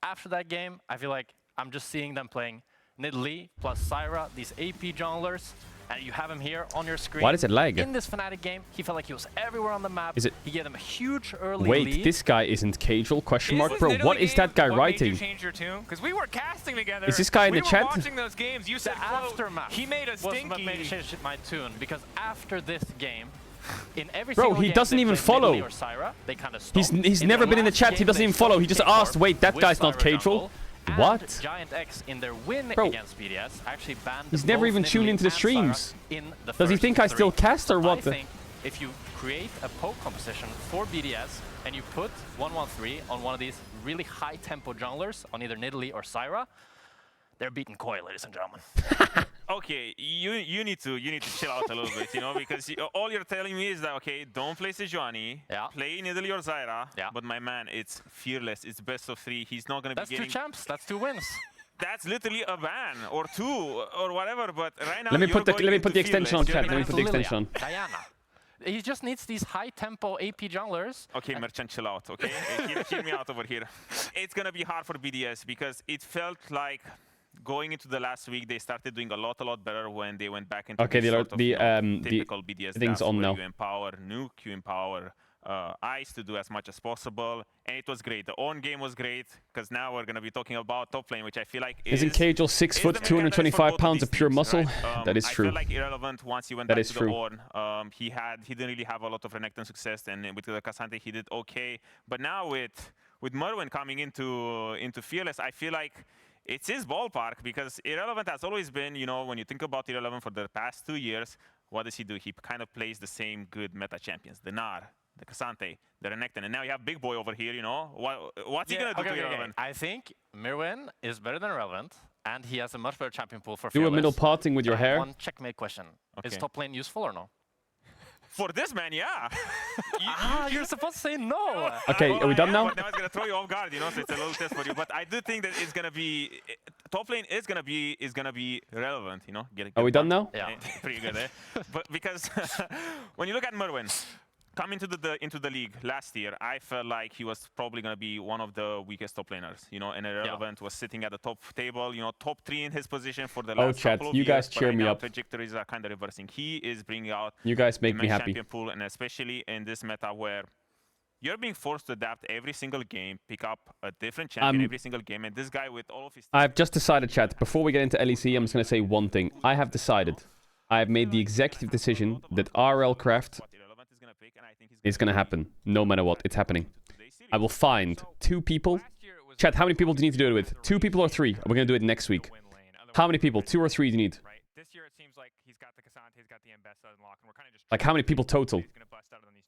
After that game, I feel like I'm just seeing them playing Nidalee plus Syra, these AP junglers, and you have him here on your screen. Why does it lag? In this Fnatic game, he felt like he was everywhere on the map. Is it? He gave them a huge early Wait, lead. this guy isn't Caedrel? Question mark, bro. What is that guy writing? Because we were casting together. Is this guy in the chat? We were watching those games. You said, aftermath. He made a stinky. What made me change my tune, because after this game, in every bro, single he game doesn't they even played follow. Nidalee or Syra, they kind of He's never been in the chat. He doesn't even follow. He just asked, wait, that guy's not Caedrel? What? Giant X in their win Bro, against BDS actually banned he's never even tuned into the streams. Does he think I still cast or what? I think if you create a poke composition for BDS and you put 1-1-3 on one of these really high tempo junglers on either Nidalee or Syra, they're beating Koi, ladies and gentlemen. Okay, you need to chill out a little bit, you know, because all you're telling me is that, okay, don't play Sejuani, play Nidalee or Zyra, but my man, it's Fearless, it's best of 3, he's not going to be getting... That's 2 champs, that's 2 wins. That's literally a ban, or 2, or whatever, but right now Let me put the extension on Fearless. chat, let me put the extension on. Diana. He just needs these high tempo AP junglers. Okay, Merchant, chill out, okay? Hear me out over here. It's going to be hard for BDS, because it felt like... Going into the last week, they started doing a lot better when they went back into typical BDS things on now. You empower Nuke, you empower Ice to do as much as possible, and it was great. The own game was great, because now we're going to be talking about top lane, which I feel like Isn't Caedrel 6 foot, 225 pounds of pure muscle? Right? That is true. I feel like Irrelevant, once he went back to the own, he didn't really have a lot of Renekton success, and with the Cassante he did okay. But now with Merwin coming into Fearless, I feel like it's his ballpark, because Irrelevant has always been, you know, when you think about Irrelevant for the past 2 years, what does he do? He kind of plays the same good meta champions, the Gnar, the Cassante, the Renekton, and now you have Big Boy over here, you know? What's he going to do to Irrelevant? I think Merwin is better than Irrelevant, and he has a much better champion pool for Do Fearless. a middle parting with your hair. One checkmate question. Is top lane useful or no? For this man, yeah. You're supposed to say no. Okay, are we done now? But now it's gonna throw you off guard, you know. So it's a little test for you. But I do think that it's gonna be top lane is gonna be relevant, you know. Are we done now? Yeah, pretty good, eh? But because when you look at Merwin, coming into the league last year, I felt like he was probably going to be one of the weakest top laners, you know, and Irrelevant was sitting at the top table, you know, top 3 in his position for the last couple of you years. Guys cheer me up. Trajectories are kind of reversing. He is bringing out you guys make me happy. Champion pool, and especially in this meta where you're being forced to adapt every single game, pick up a different champion every single game, and this guy with all of his... I've just decided, chat, before we get into LEC, I'm just going to say one thing. I have decided. I have made the executive decision that RL Craft is going to happen. No matter what, it's happening. I will find 2 people. Chat, how many people do you need to do it with? 2 people or 3? We're going to do it next week. How many people? 2 or 3 do you need? This year it seems like he's got the Cassante, he's got the Ambessa unlocked, and we're kind of just... Like, how many people total?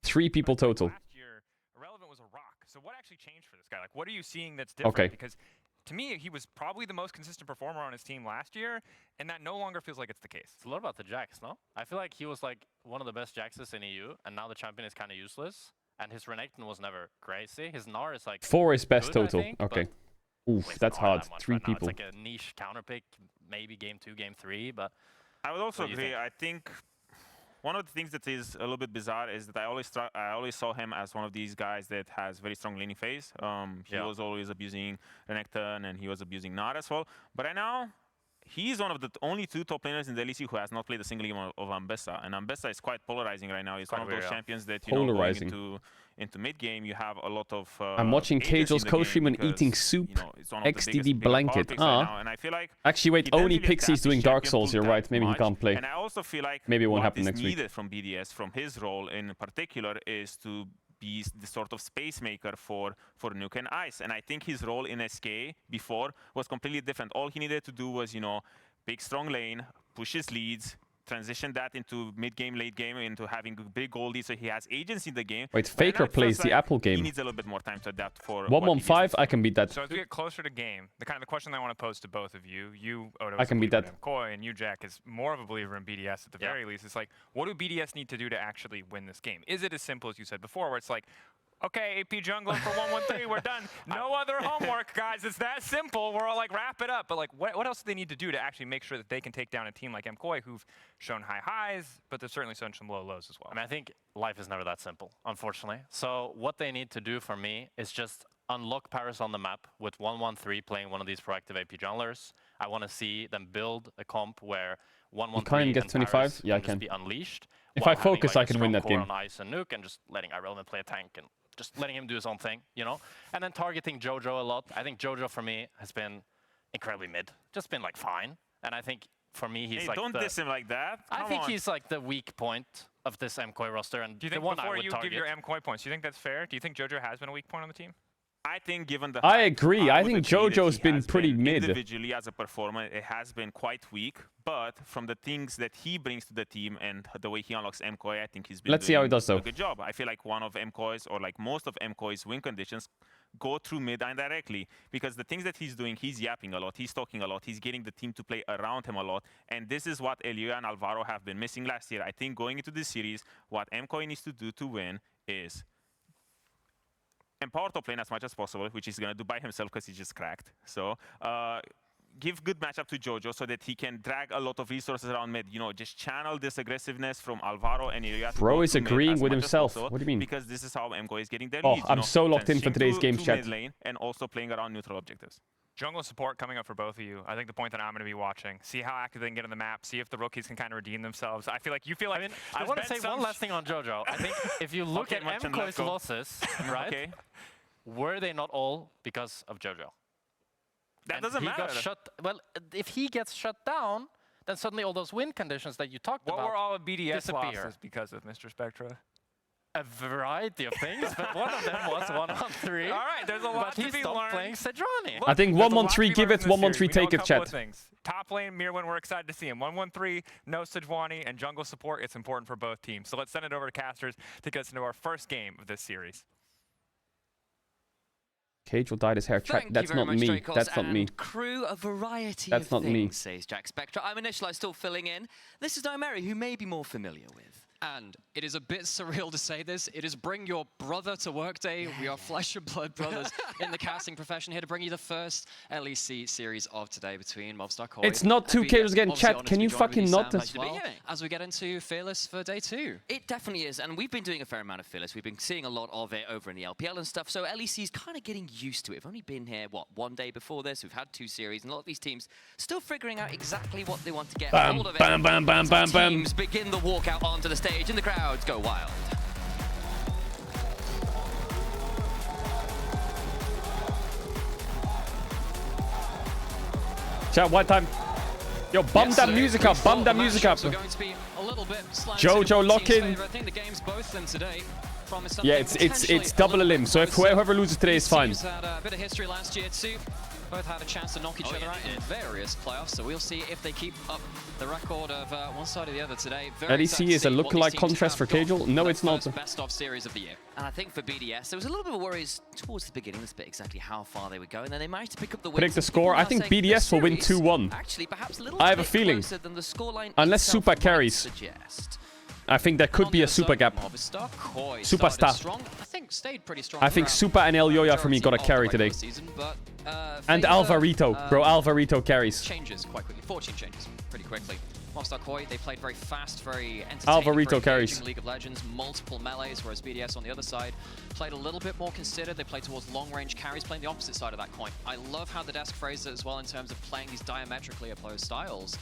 3 people total. Last year, Irrelevant was a rock. So what actually changed for this guy? Like, what are you seeing that's different? Okay. Because to me, he was probably the most consistent performer on his team last year, and that no longer feels like it's the case. It's a lot about the Jax, no? I feel like he was like one of the best Jaxes in EU, and now the champion is kind of useless. And his Renekton was never crazy. His Gnar is like 4 is best good, I total. think, Okay. but Oof, it's that's not hard. that much 3 right now. people. It's like a niche counter pick, maybe game 2, game 3, but I would also what do you agree. think? I think one of the things that is a little bit bizarre is that I always saw him as one of these guys that has very strong laning phase. He was always abusing Renekton and he was abusing Gnar as well. But right now, he's one of the only 2 top laners in the LEC who has not played a single game of Ambessa. And Ambessa is quite polarizing right now. He's one of those champions that, you know, going into mid-game, you have a lot of I'm watching Caedrel's co-stream and eating soup. You know, it's one of the XDD blanket. and I feel like actually, wait, only Pixie's doing Dark Souls. You're right. Maybe he can't play. And I also feel like maybe it won't what happen is next week. needed from BDS, from his role in particular, is to be the sort of space maker for Nuke and Ice. And I think his role in SK before was completely different. All he needed to do was, you know, big strong lane, push his leads, transition that into mid-game, late-game, into having big goal lead, so he has agency in the game. Wait, Faker plays the Apple game. He needs a little bit more time to adapt for 1-1-5, I can beat that. So as we get closer to game, the question I want to pose to both of you, Odo, I can beat that. Koi, and you, Jack, is more of a believer in BDS at the very least. It's like, what do BDS need to do to actually win this game? Is it as simple as you said before, where it's like, okay, AP jungling for 1-1-3, we're done. No other homework, guys. It's that simple. We're all like, wrap it up. But like, what else do they need to do to actually make sure that they can take down a team like MKOI, who've shown high highs, but they've certainly shown some low lows as well? I mean, I think life is never that simple, unfortunately. So what they need to do for me is just unlock Paris on the map with 1-1-3 playing one of these proactive AP junglers. I want to see them build a comp where 1-1-3 and get 25? Paris Yeah, I just can. be unleashed. If I focus, I can win that game. On Ice and Nuke and just letting Irrelevant play a tank and just letting him do his own thing, you know? And then targeting Jojo a lot. I think Jojo, for me, has been incredibly mid. Just been, like, fine. And I think, for me, he's like don't diss him like that. I think he's, like, the weak point of this MKOI roster. And do you think, the one before I would you target. give your MKOI points, do you think that's fair? Do you think Jojo has been a weak point on the team? I think given the I agree. I think Jojo's been pretty mid. Individually as a performer, it has been quite weak. But from the things that he brings to the team and the way he unlocks MKOI, I think he's been Let's see how he does, though. a good job. I feel like one of MKOI's, or like most of MKOI's win conditions go through mid indirectly. Because the things that he's doing, he's yapping a lot, he's talking a lot, he's getting the team to play around him a lot. And this is what Elio and Alvaro have been missing last year. I think going into this series, what MKOI needs to do to win is empower top lane as much as possible, which he's going to do by himself because he's just cracked. So give good matchup to Jojo so that he can drag a lot of resources around mid. You know, just channel this aggressiveness from Alvaro and Ilya. Bro is agreeing with himself. What do you mean? Because this is how MKOI is getting their Oh, leads. I'm so locked in for today's game chat. Mid lane and also playing around neutral objectives. Jungle support coming up for both of you. I think the point that I'm going to be watching. See how active they can get on the map. See if the rookies can kind of redeem themselves. I feel like you feel like. I want to say one last thing on Jojo. I think if you look at MKOI's losses, right? Okay. Were they not all because of Jojo? That doesn't matter. Well, if he gets shut down, then suddenly all those win conditions that you talked about What were all of BDS disappear. losses because of, Mr. Spectra? A variety of things, but one of them was 1-on-3. All right, there's a lot but to be he stopped learned. playing Sejuani. I think 1-1-3 give it, 1-1-3 take it, chat. Top lane, Mirwin, we're excited to see him. 1-1-3, no Sejuani, and jungle support, it's important for both teams. So let's send it over to Casters to get us into our first game of this series. Caedrel dyed his hair. That's not me. That's not me. Crew, a variety That's of not things, me. says Jack Spectra. I'm Initialized, still filling in. This is Dimeri, who may be more familiar with. And it is a bit surreal to say this. It is bring your brother to work day. We are flesh and blood brothers in the casting profession, here to bring you the first LEC series of today between Mobstar Koi. It's not 2 Caedrels again, chat. Can you fucking not as well, as we get into Fearless for day 2? It definitely is, and we've been doing a fair amount of Fearless. We've been seeing a lot of it over in the LPL and stuff, so LEC is kind of getting used to it. We've only been here, what, 1 day before this? We've had 2 series, and a lot of these teams still figuring out exactly what they want to get hold of it. Bam, bam, bam, bam, bam. Teams begin the walkout onto the stage, and the crowds go wild. Chat, what time? Yo, bum that music up, bum that music up. Jojo lock in. I think the games both them today. Yeah, it's double a limb. So if whoever loses today is fine. Had a bit of history last year too. Both had a chance to knock each other out in various playoffs, so we'll see if they keep up the record of one side or the other today. LEC is a lookalike contrast for Caedrel? No, it's not. Best of series of the year. And I think for BDS, there was a little bit of worries towards the beginning, this bit exactly how far they would go, and then they managed to pick up the win. Predict the score. I think BDS will win 2-1. Actually, perhaps a little I have a bit feeling. closer than the scoreline Unless itself Super might carries. suggest. I think there could be a super gap. Super star. I think stayed pretty strong. I think Super and El Yoya for me got a carry today. And Alvarito. Bro, Alvarito carries. Changes quite quickly. 14 changes pretty quickly. Mobstar Koi, they played very fast, very entertaining. Alvarito carries. League of Legends, multiple melees, whereas BDS on the other side played a little bit more considered. They played towards long-range carries, playing the opposite side of that coin. I love how the desk phrased it as well in terms of playing these diametrically opposed styles,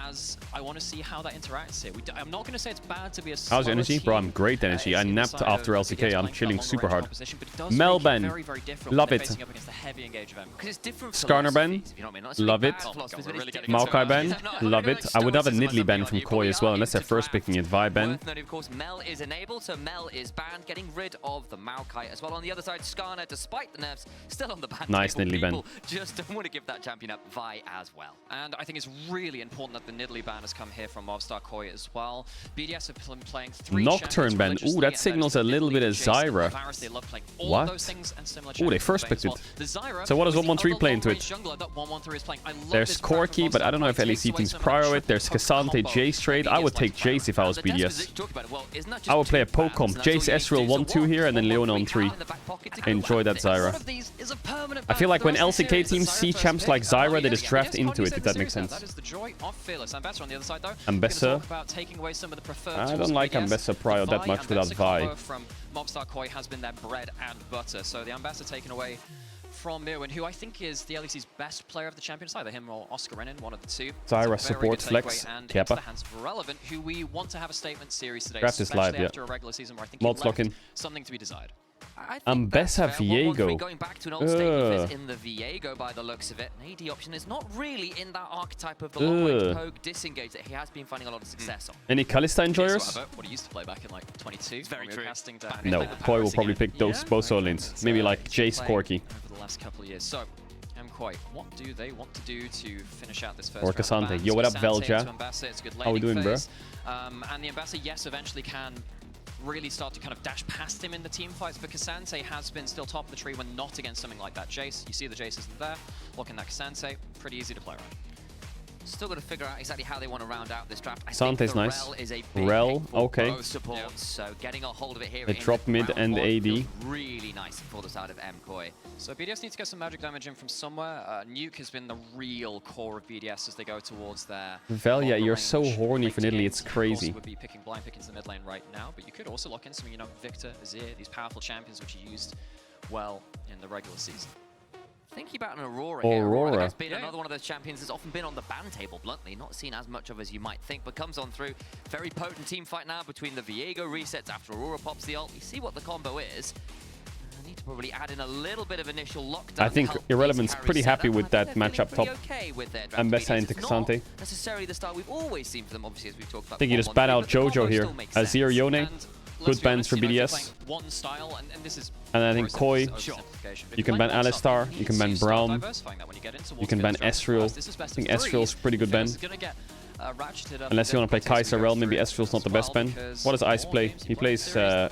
as I want to see how that interacts here. I'm not going to say it's bad to be a How's your energy? Bro, I'm great energy. I napped after LCK. I'm chilling super hard. Melban. Love it. Skarner ban. Love it. Maokai ban. Love it. I would have a Nidalee ban from Koi as well, unless they're first picking it. Vi ban. Of course, Mel is enabled, so Mel is banned, getting rid of the Maokai as well. On the other side, Skarner, despite the nerfs, still on the ban. Nice Nidalee ban. Just don't want to give that champion up. Vi as well. And I think it's really important that the Nidalee ban has come here from Mobstar Koi as well. BDS have been playing 3 Nocturne ban. Ooh, that signals a little bit of Zyra. What? Ooh, they first picked it. So what does 113 play into it? There's Corki, but I don't know if LEC teams prio it. There's Cassante, Jace trade. I would take Jace if I was BDS. I would play a poke comp. Jace, Ezreal 1-2 here, and then Leona on 3. Enjoy that Zyra. I feel like when LCK teams see champs like Zyra, they just draft into it, if that makes sense. That is the joy of Fearless. Ambessa on the other side, though. Ambessa. I don't like Ambessa prio that much without Vi. From Mobstar Koi has been their bread and butter. So the Ambessa taken away from Mirwin, who I think is the LEC's best player of the champion side, him or Oscar Renin, one of the two. Zyra support flex. Kepa. Relevant, who we want to have a statement series today, Draft is live, yeah. after a regular season where I think Mods lock in. Something to be desired. Ambessa Viego. Going back to an old state in the Viego by the looks of it. An AD option is not really in that archetype of the long-range poke disengage that he has been finding a lot of success on. Any Kalista enjoyers? What he used to play back in like 22. It's very true. No, Koi will probably pick those both solo lanes. Maybe like Jace, Corki. Over the last couple of years. So, Koi, what do they want to do to finish out this first or Cassante. Yo, what up, Velja? How we doing, bro? And the Ambassador, yes, eventually can really start to kind of dash past him in the team fights, but Cassante has been still top of the tree when not against something like that. Jace, you see the Jace isn't there. Looking at Cassante, pretty easy to play around. Still got to figure out exactly how they want to round out this draft. I Sante's think the nice. Rel is a big Rel, pick for okay. both supports, so getting a hold of it here. They drop mid and AD. Really nice for the side of Koi. So BDS needs to get some magic damage in from somewhere. Nuke has been the real core of BDS as they go towards their... Velia, you're so horny for Nidalee, it's crazy. Would be picking blind pick into the mid lane right now, but you could also lock in some, you know, Victor, Azir, these powerful champions which are used well in the regular season. Thinking about an Aurora here. Aurora has been another one of those champions that's often been on the ban table, bluntly. Not seen as much of as you might think, but comes on through. Very potent team fight now between the Viego resets after Aurora pops the ult. You see what the combo is. I need to probably add in a little bit of initial lockdown. I think Irrelevant's pretty happy with that matchup top. Okay with their Ambessa into Cassante. Not necessarily the style we've always seen for them, obviously, as we've talked about. I think you just ban out Jojo here. Azir, Yone. Good bans for BDS. One style, and this is and I think Koi, you can ban Alistar, you can ban Braum, you can ban Ezreal. I think Ezreal's pretty good ban. Unless you want to play Kai'Sa Rel, maybe Ezreal's not the best ban. What does Ice play? He plays, I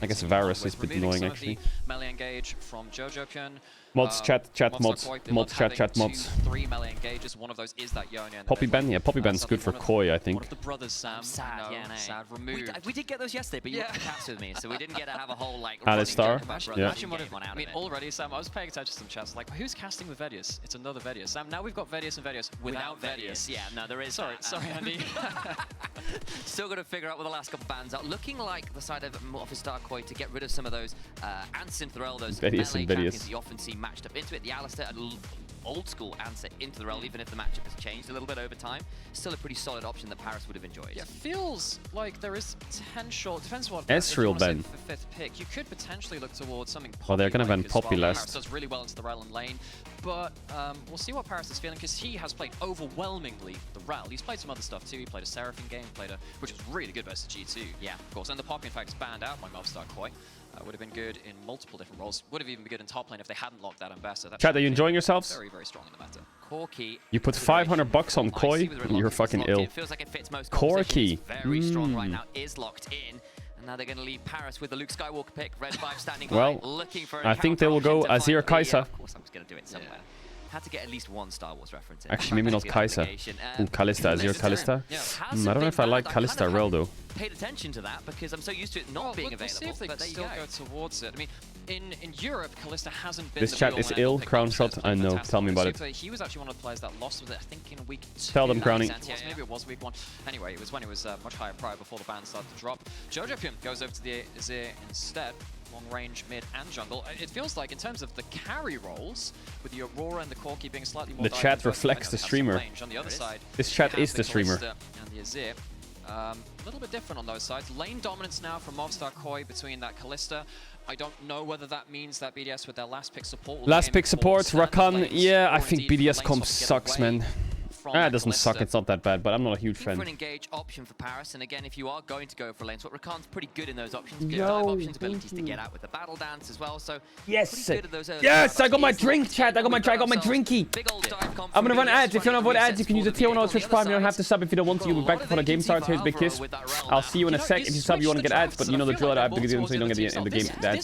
guess Varus is pretty annoying actually. Melee engage from Jojo-kun. Mods, chat, mods. Mods, chat, mods. 3 melee engages, one of those is that Yone. Poppy ban? Yeah, Poppy ban's good for Koi, I think. One of the brothers, Sam. Sad, no, sad, removed. We did get those yesterday, but you were cast with me, so we didn't get to have a whole, like, Alistar. Yeah. I mean, already, Sam, I was paying attention to some chats, like, who's casting with Vedius? It's another Vedius. Sam, now we've got Vedius and Vedius without Vedius. Yeah, no, there is. Sorry, Andy. Still got to figure out what the last couple bans are. Looking like the side of Mobstar Koi to get rid of some of those and Synthorel, those Vedius melee and champions you often see matched up into it. The Alistar, old school answer into the rel, even if the matchup has changed a little bit over time. Still a pretty solid option that Paris would have enjoyed. Yeah, feels like there is potential. Depends what Ezreal ban. For fifth pick, you could potentially look towards something. Well, they're gonna ban Poppy last. Paris does really well into the rel and lane, but we'll see what Paris is feeling because he has played overwhelmingly the rel. He's played some other stuff too. He played a Seraphine game, which was really good versus G2. Yeah, of course. And the Poppy, in fact, is banned out by Mobstar Koi. Would have been good in multiple different roles. Would have even been good in top lane if they hadn't locked that Ambassador. Chat, are you enjoying yourselves? Very, very strong in the meta. Corki. You put 500 bucks on Koi, you're fucking ill. It feels like it fits most Corki. Very strong right now, is locked in. And now they're going to leave Paris with the Luke Skywalker pick. Red 5 standing by, well, looking for I think they will go Azir Kai'Sa. Of course, I was going to do it somewhere. Had to get at least one Star Wars reference in. Actually, maybe not Kai'Sa. Ooh, Kalista. Is your Kalista? I don't know if I like Kalista Rel, though. Paid attention to that because I'm so used to it not being available. See if they can still go towards it. I mean, in Europe, Kalista hasn't been. This chat is ill. Crown shot. I know. Tell me about it. He was actually one of the players that lost with it, I think, in week 2. Tell them, Crowning. Maybe it was week 1. Anyway, it was when it was much higher prior before the ban started to drop. Jojo Pyun goes over to the Azir instead. Long range, mid, and jungle. It feels like in terms of the carry roles, with the Aurora and the Corki being slightly more. The chat reflects the streamer. On the other side, this chat is the streamer. And the Azir. A little bit different on those sides. Lane dominance now from Movstar Koi between that Kalista. I don't know whether that means that BDS with their last pick support. Last pick support, Rakan. Yeah, I think BDS comp sucks, man. It doesn't suck, it's not that bad, but I'm not a huge fan. For an engage option for Paris, and again, if you are going to go for lane swap, Rakan's pretty good in those options. Good dive options, abilities to get out with the battle dance as well. So yes, yes, I got my drink, chat. I got my drinky. I'm gonna run ads. If you don't avoid ads, you can use a tier 1 on Twitch Prime. You don't have to sub if you don't want to. You'll be back before the game starts. Here's a big kiss. I'll see you in a sec. If you sub, you want to get ads, but you know the drill. I have to get in so you don't get the ads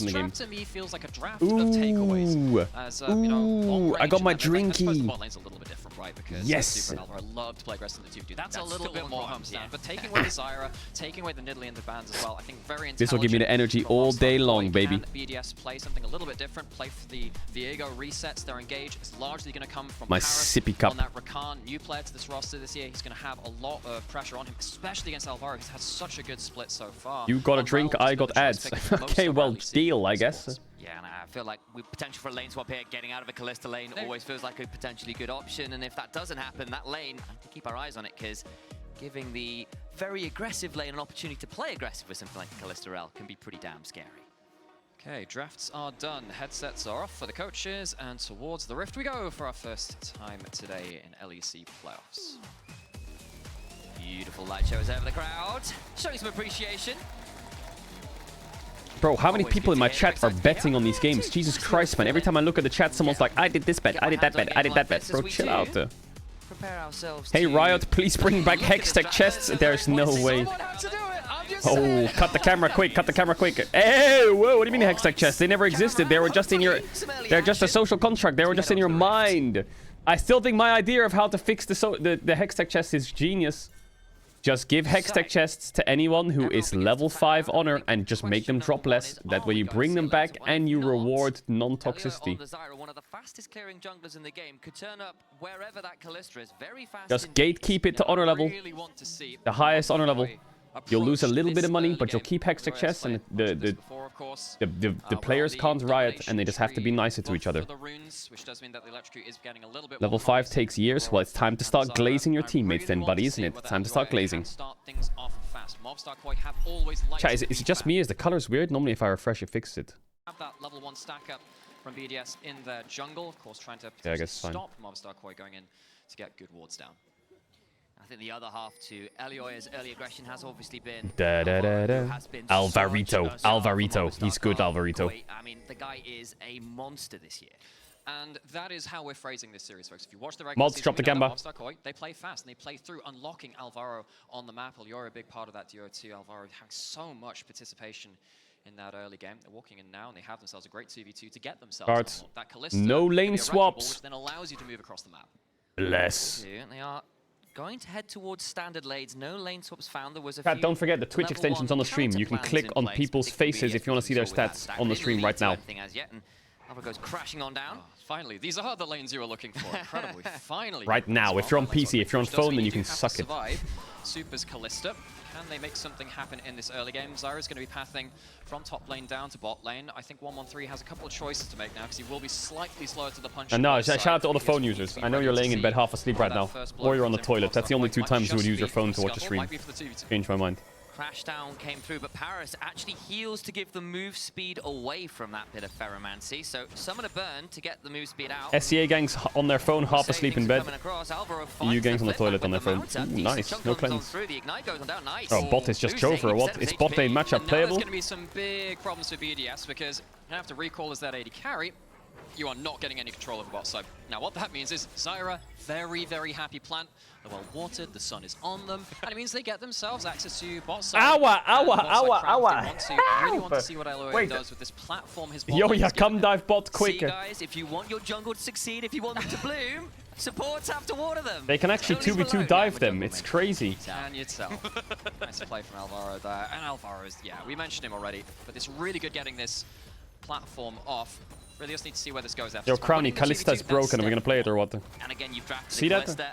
in the game. To me feels like a draft of takeaways. As, ooh, I got my drinky. Right, because yes. Super and Alvaro love to play aggressive in the 2v2. That's a little bit more homestand. But taking away the Zyra, taking away the Nidalee and the bans as well, I think very intelligent. This will give me the energy all day long, baby. BDS play something a little bit different, play for the Viego resets, their engage is largely going to come from my Paris sippy cup. On that Rakan, new player to this roster this year, he's going to have a lot of pressure on him, especially against Alvaro. He's had such a good split so far. You got a drink, I got ads. Okay, well, deal, I guess. Yeah, and I feel like with potential for a lane swap here, getting out of a Kalista lane always feels like a potentially good option. And if that doesn't happen, that lane, I have to keep our eyes on it because giving the very aggressive lane an opportunity to play aggressive with something like Kalista Rel can be pretty damn scary. Okay, drafts are done. Headsets are off for the coaches, and towards the Rift we go for our first time today in LEC playoffs. Beautiful light shows over the crowd, showing some appreciation. Bro, how many people in my chat are betting on these games? Jesus Christ, man. Every time I look at the chat, someone's like, I did this bet, I did that bet, I did that bet. Bro, chill out. Hey, Riot, please bring back Hextech chests. There's no way. Oh, cut the camera quick, cut the camera quick. Hey, whoa, what do you mean Hextech chests? They never existed. They were just in your... They're just a social construct. They were just in your mind. I still think my idea of how to fix the Hextech chest is genius. Just give Hextech chests to anyone who is level 5 honor and just make them drop less. That way you bring them back and you reward non-toxicity. One of the fastest clearing junglers in the game could turn up wherever that Kalista is very fast. Just gatekeep it to honor level. The highest honor level. You'll lose a little bit of money, but you'll keep Hextech chests, and the players can't riot, and they just have to be nicer to each other. Level 5 takes years. Well, it's time to start glazing your teammates then, buddy, isn't it? It's time to start glazing. Chat, is it just me? Is the colors weird? Normally, if I refresh, it fixes it. Have that level 1 stack up from BDS in their jungle, of course, trying to stop Movstar Koi going in to get good wards down. I think the other half to Elioya's early aggression has obviously been... Alvarito. Alvarito. He's good, Alvarito. I mean, the guy is a monster this year. And that is how we're phrasing this series, folks. If you watch the regular Mods, drop the Gamba. They play fast and they play through unlocking Alvaro on the map. Elioya a big part of that duo too. Alvaro has so much participation in that early game. They're walking in now and they have themselves a great 2v2 to get themselves that Kalista. No lane swaps. Which then allows you to move across the map. Bless. They are going to head towards standard lanes. No lane swaps found. There was a few. Don't forget the Twitch extensions on the stream. You can click on people's faces if you want to see their stats on the stream right now. Alvaro goes crashing on down. Finally, these are the lanes you were looking for. Incredibly, finally. Right now, if you're on PC, if you're on phone, then you can suck it. Super's Kalista. Can they make something happen in this early game? Zyra's going to be pathing from top lane down to bot lane. I think 113 has a couple of choices to make now because he will be slightly slower to the punch. And no, shout out to all the phone users. I know you're laying in bed half asleep right now. Or you're on the toilet. That's the only 2 times you would use your phone to watch a stream. Change my mind. Crashdown came through, but Paris actually heals to give the move speed away from that bit of Ferromancy. So summon a burn to get the move speed out. SCA gangs on their phone, half asleep in bed. EU gangs on the toilet on their phone. Ooh, nice. No cleanse. Oh, bot is just Jover or what? Is bot lane matchup playable? There's going to be some big problems for BDS because you have to recall as that AD carry. you are not getting any control of the bot side. Now, what that means is Zyra, very, very happy plant. They're well watered, the sun is on them, and it means they get themselves access to bot side. Really want to see what LOA does with this platform. His bot Yo, yeah, come dive bot quicker. See, guys, if you want your jungle to succeed, if you want them to bloom, supports have to water them. They can actually 2v2 dive them. It's crazy. And yourself. Nice play from Alvaro there. And Alvaro's, yeah, we mentioned him already, but it's really good getting this platform off. Really just need to see where this goes after. Yo, Crowny, Kalista is broken. Are we gonna play it or what? And again, you've drafted See that? Kalista.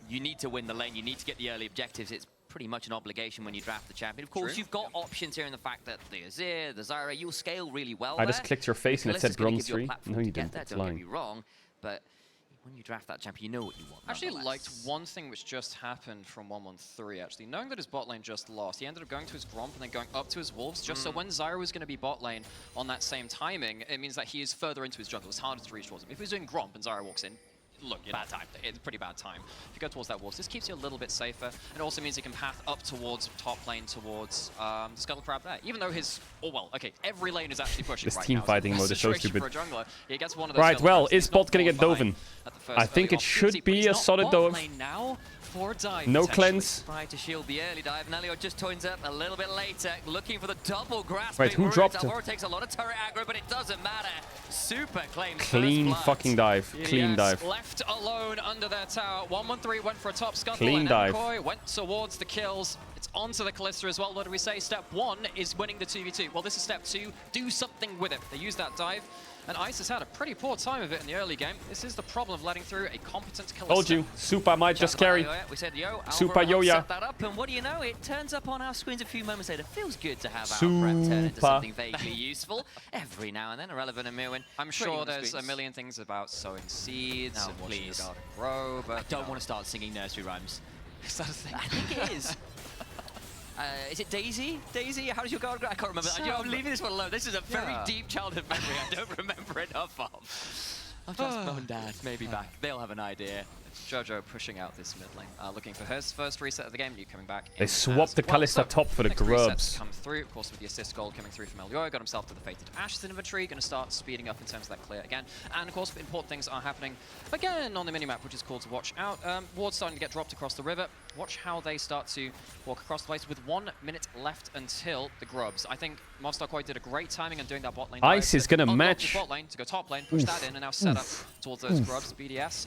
You need to win the lane. You need to get the early objectives. It's pretty much an obligation when you draft the champion. Of course, you've got options here in the fact that the Azir, the Zyra, you'll scale really well I just clicked your face and it said bronze 3. No, you didn't. Don't get me wrong, but when you draft that champion, you know what you want. I actually liked one thing which just happened from 113, actually. Knowing that his bot lane just lost, he ended up going to his Gromp and then going up to his Wolves, just so when Zyra was going to be bot lane on that same timing, it means that he is further into his jungle. It's harder to reach towards him. If he's doing Gromp and Zyra walks in, look, bad time. It's a pretty bad time. If you go towards that Wolves, this keeps you a little bit safer. It also means you can path up towards top lane, towards the Scuttle Crab there. Even though his... Oh, well, okay, every lane is actually pushing this right team now. fighting mode is so Situation stupid. for a jungler. He gets one of those Right, well, Scuttle is bot gonna get Doven? I think it should be a solid Dove. Now for a dive, no cleanse. Try to shield the early dive. Nelio just turns up a little bit later, looking for the double grasp. Wait, who dropped it? Alvaro takes a lot of turret aggro, but it doesn't matter. Super claims Clean fucking dive. Clean dive. Left alone under their tower. 113 went for a top scuttle. Clean and dive. McCoy went towards the kills. It's onto the Kalista as well. What do we say? Step 1 is winning the 2v2. Well, this is step 2. Do something with it. They use that dive. And Ice has had a pretty poor time of it in the early game. This is the problem of letting through a competent Kalista. Told you, Supa might just carry. We said, yo, Supa Yoya. Set that up, and what do you know? It turns up on our screens a few moments later. Feels good to have our prep turn into something vaguely useful every now and then. Irrelevant and Mirwin. I'm sure there's a million things about sowing seeds and watching your garden grow, but I don't want to start singing nursery rhymes. Is that a thing? I think it is. Is it Daisy? Daisy, how does your garden grow? I can't remember. You know, I'm leaving this one alone. This is a very deep childhood memory I don't remember enough of. I'll just mum and dad, maybe back. They'll have an idea. Jojo pushing out this mid lane, looking for his first reset of the game. Coming back. They swapped the Kalista top for the grubs. Come through, of course, with the assist goal coming through from Elioy. Got himself to the Fated Ashes inventory. Going to start speeding up in terms of that clear again. And of course, important things are happening again on the minimap, which is called to watch out. Wards starting to get dropped across the river. Watch how they start to walk across the place with 1 minute left until the grubs. I think Movstar Koi did a great timing on doing that bot lane. Ice is going to match. Bot lane to go top lane, push that in, and now set up towards those grubs. BDS.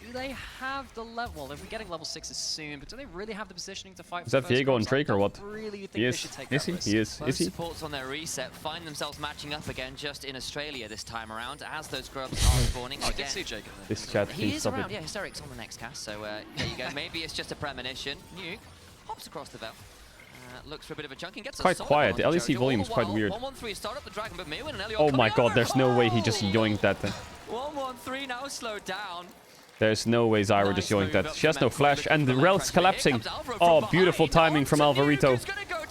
Do they have the level? Well, they'll be getting level 6s soon, but do they really have the positioning to fight? Is that Viego and Drake or what? Really think he is. Is he? He is. Both supports on their reset find themselves matching up again just in Australia this time around as those grubs are spawning. I did see Jacob. This chat, he is around. it. Yeah, Hysteric's on the next cast, so there you go. Maybe it's just a premonition. Nuke hops across the belt. Looks for a bit of a chunk and gets quite quiet. The LEC volume is quite weird. 113 start up the dragon, but Mirwin and Elio Oh my god, there's no way he just yoinked that. 113 now slowed down. There's no way Zyra just yoinked that. She has no flash, and the Rel's collapsing. Oh, beautiful timing from Alvarito.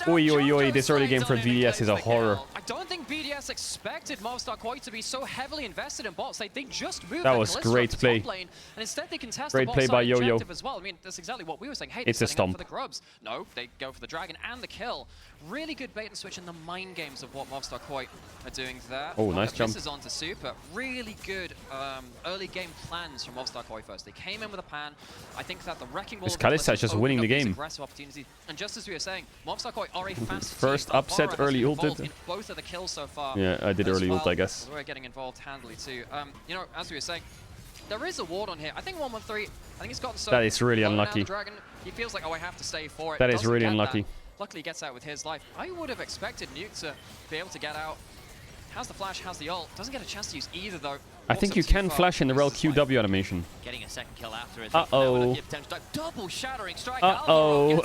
Oi, oi, oi, this early game for BDS is a horror. I don't think BDS expected Movstar Koi to be so heavily invested in bots. They just moved that was great play. Lane, and instead they contest great the play by Yo-Yo. as well. I mean, that's exactly what we were saying. Hey, it's a stomp. For the grubs. No, they go for the dragon and the kill. Really good bait and switch in the mind games of what Movstar Koi are doing there. Oh, nice jump. This is on to Super. Really good early game plans from Movstar Koi first. They came in with a pan. I think that the Wrecking Ball... This Kalista is just winning the game. Aggressive opportunity. And just as we were saying, Movstar Koi are a fast first upset early ulted. In both of the kills so far. Yeah, I did early ult, I guess. We're getting involved handily too. You know, as we were saying, there is a ward on here. I think 113, I think he's gotten so... That is really unlucky. Dragon, he feels like, oh, I have to stay for it. That is really unlucky. Luckily, he gets out with his life. I would have expected Nuke to be able to get out. Has the flash, has the ult. Doesn't get a chance to use either, though. I think you can flash in the Rel QW animation. Getting a second kill after it. Uh-oh. Double shattering strike. Uh-oh.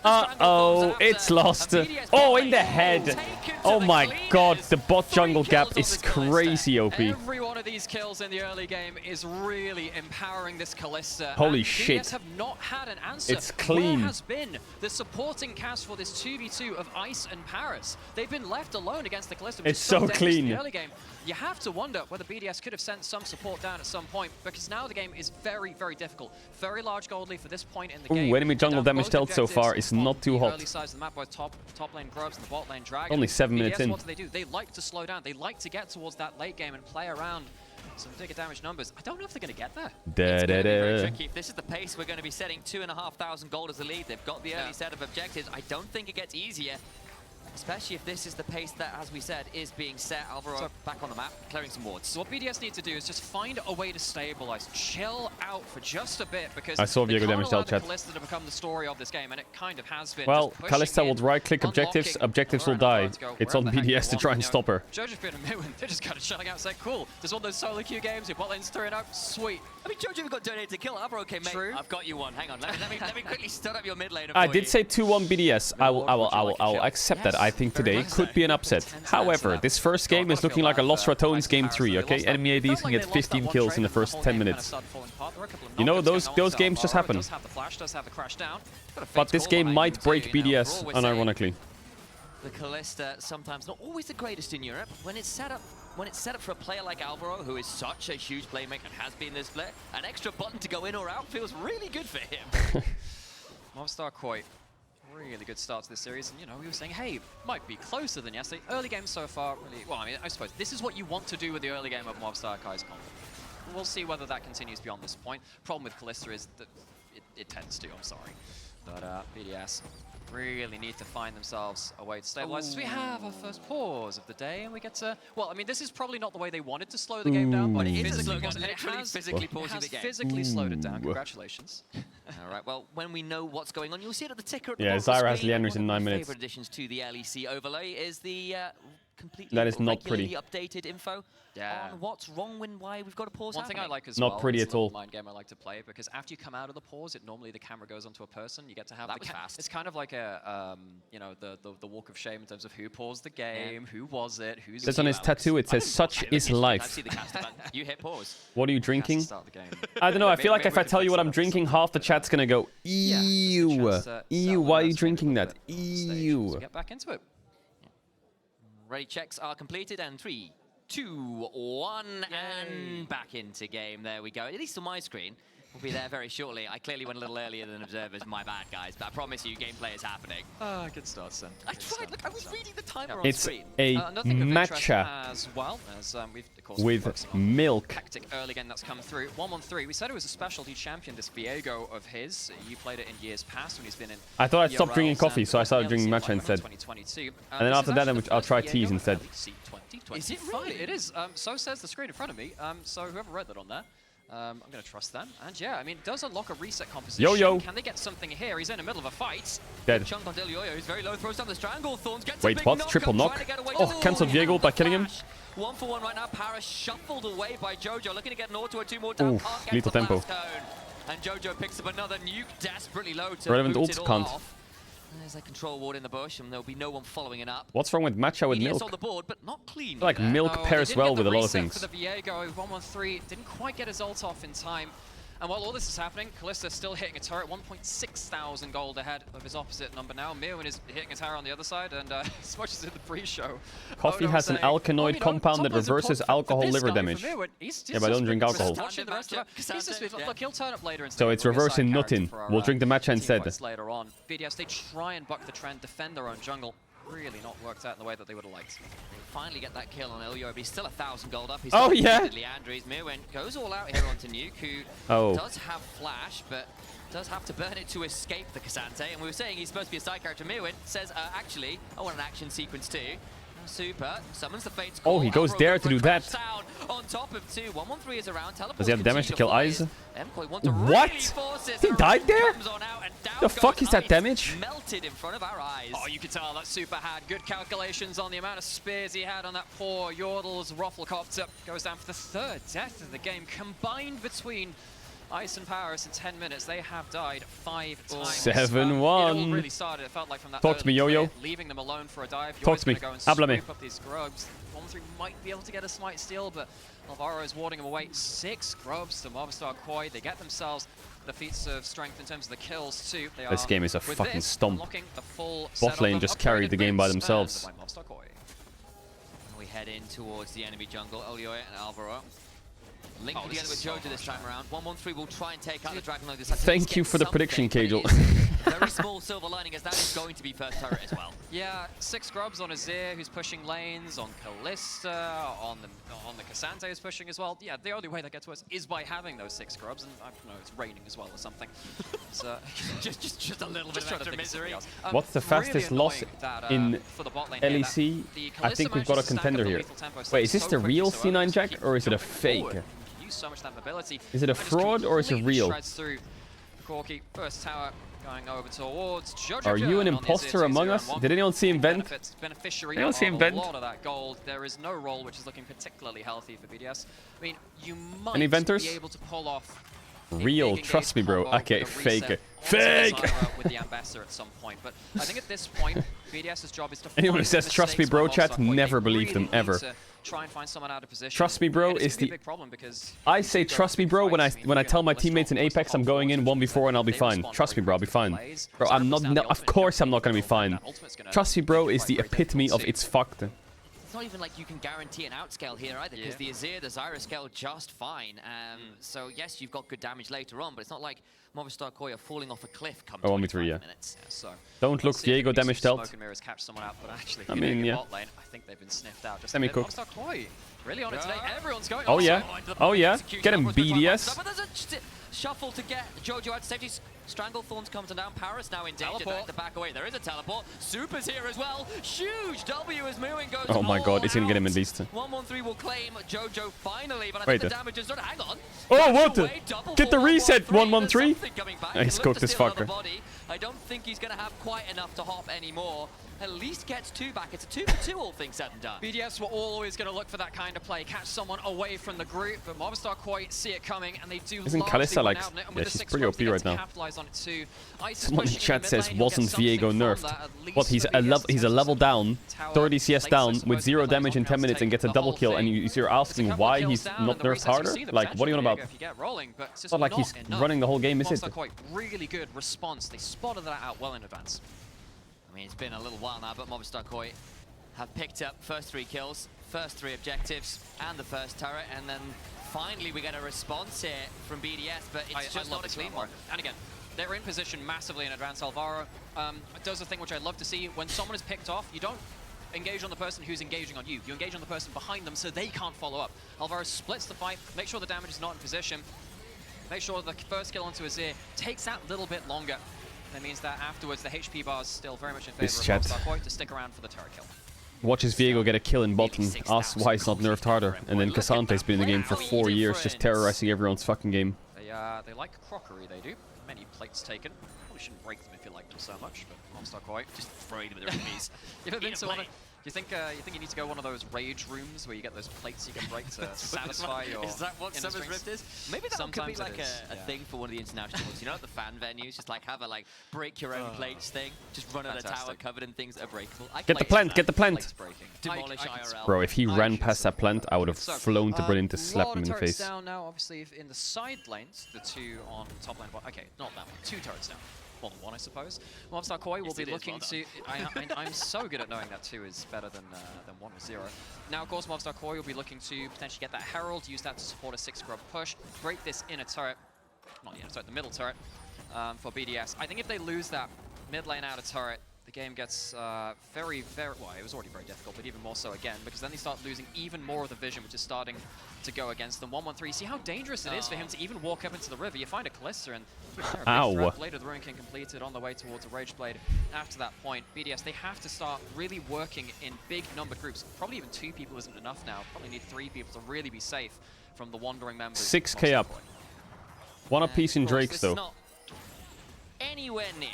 Uh-oh. It's lost. Oh, in the head. Oh my god, the bot jungle gap is crazy OP. Every one of these kills in the early game is really empowering this Kalista. Holy shit. BDS have not had an answer. It's clean. Where has been the supporting cast for this 2v2 of Ice and Paris? They've been left alone against the Kalista. It's so clean. In the early game. You have to wonder whether BDS BDS could have sent some support down at some point, because now the game is very, very difficult. Very large gold lead for this point in the game. Ooh, enemy jungle damage dealt so far is not too hot. Early sides of the map, both top lane Grubs and the bot lane Dragon. Only 7 minutes in. What do? They like to slow down. They like to get towards that late game and play around some bigger damage numbers. I don't know if they're going to get there. It's going to be very tricky. If this is the pace, we're going to be setting 2,500 gold as a lead. They've got the early set of objectives. I don't think it gets easier. Especially if this is the pace that, as we said, is being set. Alvaro back on the map, clearing some wards. So what BDS need to do is just find a way to stabilize, chill out for just a bit, because I saw Viego damage dealt, chat. Kalista to become the story of this game, and it kind of has been. Well, Kalista will right-click objectives, objectives will die. It's on BDS to try and stop her. Jojo's been a Midwin, they're just kind of shutting out, saying, cool, there's one of those solo queue games, your bot lane's 3-0, sweet. I mean, Jojo got donated to kill Alvaro. Okay, mate, True. I've got you one. Hang on, let me quickly stud up your mid lane. I did say 2-1 BDS. I will accept that. I think today could be an upset. However, this first game is looking like a Lost Ratones game 3, okay? Enemy ADs can get 15 kills in the first 10 minutes. You know, those games just happen. But this game might break BDS, unironically. The Kalista sometimes not always the greatest in Europe. When it's set up for a player like Alvaro, who is such a huge playmaker and has been this split, an extra button to go in or out feels really good for him. Mobstar Koi, really good start to this series, and you know, we were saying, hey, might be closer than yesterday. Early game so far, really, well, I mean, I suppose this is what you want to do with the early game of Mobstar Kai's comp. We'll see whether that continues beyond this point. Problem with Kalista is that it tends to, I'm sorry. But BDS really need to find themselves a way to stabilize. So we have our first pause of the day, and we get to, well, I mean, this is probably not the way they wanted to slow the game down, but it is physically pausing the game. Physically slowed it down. Congratulations. All right, well, when we know what's going on, you'll see it at the ticker at the yeah, bottom Zyra of the has Leandris in 9 One of my minutes. favorite additions to the LEC overlay is the completely That is not pretty. updated info on what's wrong and why we've got a pause. One thing I like as not well, pretty it's at a all. little mind game I like to play, because after you come out of the pause, normally the camera goes onto a person. You get to have that was fast. It's kind of like a you know, the walk of shame in terms of who paused the game, who was it, who's. It says on his tattoo, it says "Such is life." You hit pause. What are you drinking? I don't know. I feel like if I tell you what I'm drinking, half the chat's gonna go, ew, ew. Why are you drinking that? Ew. So get back into it. Ready checks are completed, and 3, 2, 1, and back into game. There we go. At least on my screen. We'll be there very shortly. I clearly went a little earlier than observers. My bad, guys. But I promise you, gameplay is happening. Good start, son. I tried. Look, I was reading the timer on It's screen. a matcha as well, as we've of course with milk. Hectic early game that's come through. 1-1-3. We said it was a specialty champion, this Viego of his. You played it in years past when he's been in. I thought I'd stop drinking coffee, so I started drinking matcha instead. 2022. And then after that, I'll try teas instead. Is it really? It is. So says the screen in front of me. So whoever read that on there. I'm going to trust them. And yeah, I mean, it does unlock a reset composition. Yo-yo. Can they get something here? He's in the middle of a fight. Dead. Chunk onto Yo-yo, who's very low, throws down the strangle thorns. Wait, what? Triple knock? Oh, cancelled Viego by killing him. 1 for 1 right now. Paris shuffled away by Jojo, looking to get an auto or 2 more down. Ooh, lethal tempo. And Jojo picks up another nuke, desperately low to Relevant boot ult, it all can't. off. There's a control ward in the bush, and there'll be no one following it up. What's wrong with matcha with milk? on the board, but not clean. Like milk pairs well with a lot of things. For the Viego, 1-1-3 didn't quite get his ult off in time. And while all this is happening, Kalista still hitting a turret, 1,600 gold ahead of his opposite number now. Mirwin is hitting a tower on the other side, and as much as in the pre-show, Coffee has an alkaloid compound that reverses alcohol liver damage. Yeah, but I don't drink alcohol. Look, he'll turn up later. So it's reversing nothing. We'll drink the matcha instead. Later on, BDS, they try and buck the trend, defend their own jungle. Really not worked out in the way that they would have liked. They finally get that kill on Ilyo, but he's still 1,000 gold up. He's oh, yeah. Leandris. Mirwin goes all out here onto Nuke, who does have flash, but does have to burn it to escape the Cassante. And we were saying he's supposed to be a side character. Mirwin says, actually, I want an action sequence too. Super, summons the Fate's Call. Oh, he goes there to do that. On top of 2, 1-1-3 is around. Does he have damage to kill Eyes? What? He died there? The fuck is that damage? Melted in front of our eyes. Oh, you can tell that Super had good calculations on the amount of spears he had on that poor Yordle's Rufflecopter. Goes down for the 3rd death of the game, combined between Ice and Paris in 10 minutes. They have died 5 times. 7-1. It all really started, it felt like, from that Talk to me, Yo-Yo. leaving them alone for a dive. Talk to me. Go and Háblame. scoop up these grubs. 1-3 might be able to get a smite steal, but Alvaro is warding him away. 6 grubs to Mobstar Koi. They get themselves the feats of strength in terms of the kills too. They This game is a with fucking this, stomp. the full Bot lane just carried the game by themselves. We head in towards the enemy jungle. Olioya and Alvaro linked together with Jojo this time around. 113 will try and take out the Dragon Lord. Thank you for the prediction, Caedrel. Very small silver lining, as that is going to be first turret as well. Yeah, 6 grubs on Azir, who's pushing lanes, on Kalista, on the Cassandra who's pushing as well. Yeah, the only way that gets to us is by having those 6 grubs, and I don't know, it's raining as well or something. So just a little bit of extra misery. What's the fastest really loss that, in for the bot lane LEC? I think we've got a contender here. Wait, is this the real C9 Jack or is it a fake? So much that mobility. Is it a fraud or is it real? Through Corki, first tower going over towards Jojo. Are you an imposter among us? Did anyone see him vent? Beneficiary Anyone see him vent? A lot of that gold. There is no roll, which is looking particularly healthy for BDS. I mean, you might Any venters? be able to pull off Real, trust me, bro. Okay, fake. Fake! With the ambassador at some point, but I think at this point, BDS's job is to anyone who says trust me, bro, chat, never believe them ever. Try and find someone out of position. Trust me, bro, is the. I say trust me, bro, when I tell my teammates in Apex I'm going in 1v4 and I'll be fine. Trust me, bro, I'll be fine. Bro, I'm not. No, of course I'm not gonna be fine. Trust me, bro, is the epitome of it's fucked. It's not even like you can guarantee an outscale here either, because the Azir, the Zyra scale just fine. So yes, you've got good damage later on, but it's not like Movistar Koi are falling off a cliff come 1v3, yeah. minutes. So don't look Viego damage dealt. I mean, yeah. I think they've been sniffed out. Semi cooked. Movistar Koi really on it today. Everyone's going. Oh yeah. Oh yeah. Get him, BDS. But there's a shuffle to get Jojo out of safety. Stranglethorn's coming down. Paris now in danger. They have to back away. There is a teleport. Super's here as well. Huge W is moving. Goes oh my god, it's gonna get him at least. 113 will claim Jojo finally, but I think the damage is done. Hang on. Oh, what? Get the reset, 113. He's cooked this fucker. I don't think he's gonna have quite enough to hop anymore. At least gets 2 back. It's a 2 for 2, all things said and done. BDS were always going to look for that kind of play, catch someone away from the group, but Movistar Koi see it coming, and they do. Isn't Kalista like? Yeah, she's pretty OP right now. Someone in chat says, wasn't Viego nerfed? What? He's a level down, 30 CS down, with 0 damage in 10 minutes and gets a double kill, and you're asking why he's not nerfed harder? Like, what are you on about? It's not like he's running the whole game, is it? Movistar Koi, really good response. They spotted that out well in advance. I mean, it's been a little while now, but Movistar Koi have picked up first 3 kills, first 3 objectives, and the first turret, and then finally we get a response here from BDS, but it's just not a clean one. And again, they're in position massively in advance. Alvaro does a thing which I love to see. When someone is picked off, you don't engage on the person who's engaging on you. You engage on the person behind them so they can't follow up. Alvaro splits the fight, make sure the damage is not in position, make sure the first kill onto Azir takes that little bit longer. That means that afterwards the HP bar is still very much in favor of Movistar Koi to stick around for the turret kill. Watches Viego get a kill in bottom, asks why it's not nerfed harder, and then Cassante's been in the game for 4 years, just terrorizing everyone's fucking game. They like crockery, they do. Many plates taken. Probably shouldn't break them if you like them so much, but Movistar Koi just throwing them at their enemies. You ever been to one? Do you think you need to go one of those rage rooms where you get those plates you can break to satisfy your? Is that what Summer's Rift is? Maybe that could be like a thing for one of the internationals. You know, at the fan venues, just like have a break your own plates thing. Just run at a tower covered in things that are breakable. Get the plant, get the plant. Demolish IRL. Bro, if he ran past that plant, I would have flown to Berlin to slap him in the face. Down now, obviously, in the side lanes, the 2 on top lane. Okay, not that one. 2 turrets down. More than 1, I suppose. Movistar Koi will be looking to. I'm so good at knowing that 2 is better than 1 or 0. Now, of course, Movistar Koi will be looking to potentially get that Herald, use that to support a 6 grub push, break this inner turret, not the inner turret, the middle turret for BDS. I think if they lose that mid lane outer turret, the game gets very, well, it was already very difficult, but even more so again, because then they start losing even more of the vision, which is starting to go against them. 113, see how dangerous it is for him to even walk up into the river. You find a Kalista, and ow. Blade of the Ruin King completed on the way towards a Rage Blade. After that point, BDS, they have to start really working in big numbered groups. Probably even 2 people isn't enough now. Probably need 3 people to really be safe from the wandering members. 6k up. 1 apiece in Drakes, though. Not anywhere near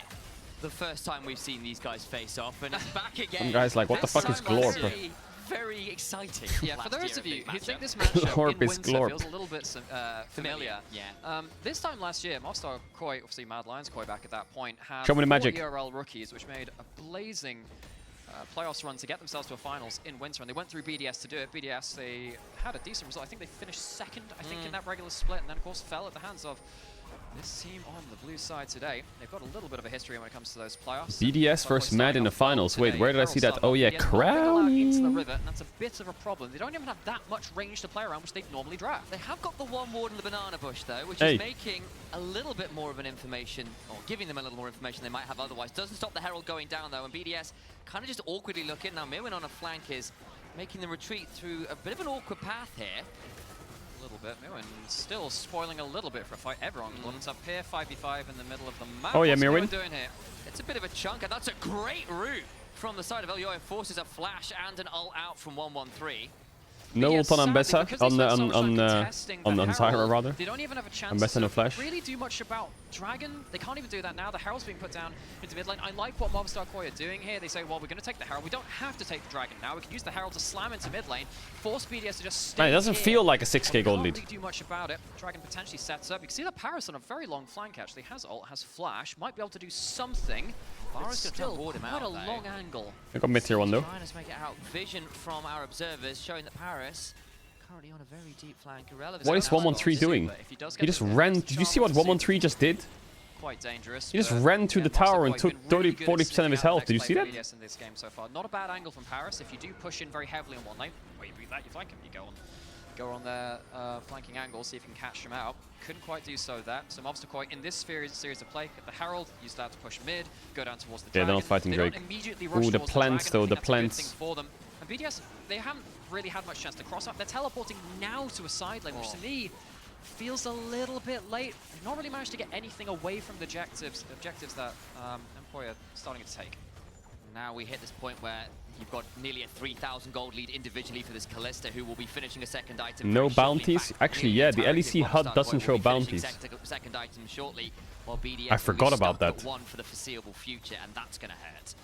the first time we've seen these guys face off, and it's back again. Some guys like, what the fuck is Glorp? Very exciting. Yeah, for those of you who think this matchup in Winter feels a little bit familiar. Yeah. This time last year, Movistar Koi, obviously Mad Lions Koi back at that point, had Show me the 4 magic. ERL rookies, which made a blazing playoffs run to get themselves to a finals in Winter, and they went through BDS to do it. BDS, they had a decent result. I think they finished 2nd, I think, in that regular split, and then of course fell at the hands of This team on the blue side today, they've got a little bit of a history when it comes to those playoffs. BDS versus Mad in the finals. Wait, where did I see that? Oh yeah, Crowley. Into the river, and that's a bit of a problem. They don't even have that much range to play around, which they normally draft. They have got the one ward in the banana bush though, which is making a little bit more of an information, or giving them a little more information they might have otherwise. Doesn't stop the Herald going down though, and BDS kind of just awkwardly looking. Now Mirwin on a flank is making them retreat through a bit of an awkward path here. A little bit. Mirwin still spoiling a little bit for a fight. Everyone wants up here, 5v5 in the middle of the map. Oh yeah, What's Mirwin doing here? It's a bit of a chunk, and that's a great route from the side of Elyoya. Forces a flash and an ult out from 113. No ult on Ambessa, on Zyra rather. They don't even have a chance Ambessa no to flash. really do much about Dragon. They can't even do that now. The Herald's being put down into mid lane. I like what Movistar Koi are doing here. They say, well, we're going to take the Herald. We don't have to take the Dragon now. We can use the Herald to slam into mid lane, force BDS to just stay Man, it doesn't here. feel like a 6k gold lead. Can't really do much about it. Dragon potentially sets up. You can see that Paris on a very long flank actually has ult, has flash, might be able to do something. It's still quite a long angle. I got mid tier 1 though. Trying to make it out. Vision from our observers showing that Paris currently on a very deep flank. What is 113 doing? He just ran. Did you see what 113 just did? Quite dangerous. He just ran through the tower and took 30-40% of his health. Did you see that? In this game so far. Not a bad angle from Paris. If you do push in very heavily on one lane, well, you beat that, you flank him, you go on their flanking angle, see if you can catch them out. Couldn't quite do so that. So Movistar Koi in this series of play, get the Herald, use that to push mid, go down towards the Dragon. Yeah, they're not fighting Drake. Ooh, the plants though, the plants. For them. And BDS, they haven't really had much chance to cross up. They're teleporting now to a side lane, which to me feels a little bit late. They've not really managed to get anything away from the objectives that Employer are starting to take. Now we hit this point where you've got nearly a 3,000 gold lead individually for this Kalista, who will be finishing a second item. No bounties? Actually, yeah, the LEC HUD doesn't show bounties. Second item shortly, while BDS I forgot about that. one for the foreseeable future, and that's going to hurt.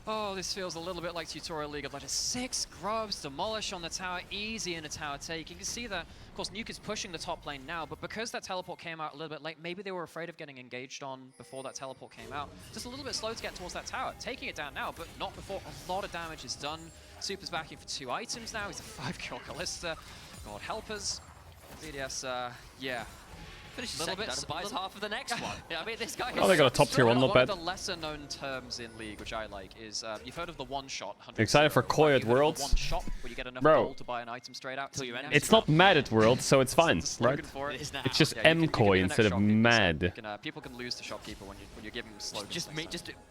Oh, this feels a little bit like Tutorial League of Legends. 6 grubs, demolish on the tower, easy in a tower take. You can see that, of course, Nuke is pushing the top lane now, but because that teleport came out a little bit late, maybe they were afraid of getting engaged on before that teleport came out. Just a little bit slow to get towards that tower. Taking it down now, but not before a lot of damage is done. Super's backing for 2 items now. He's a 5-kill Kalista. God help us. BDS, yeah. Finishes second and buys half of the next one. Yeah, I mean, this guy. Oh, they got a top tier 1, not bad. One of the lesser known terms in League, which I like, is you've heard of the one shot. Excited for Koi at Worlds. One shot where you get enough gold to buy an item straight out till you end. It's not mad at Worlds, so it's fine, right? It's just M-Koi instead of mad. People can lose to shopkeeper when you give them slow. Just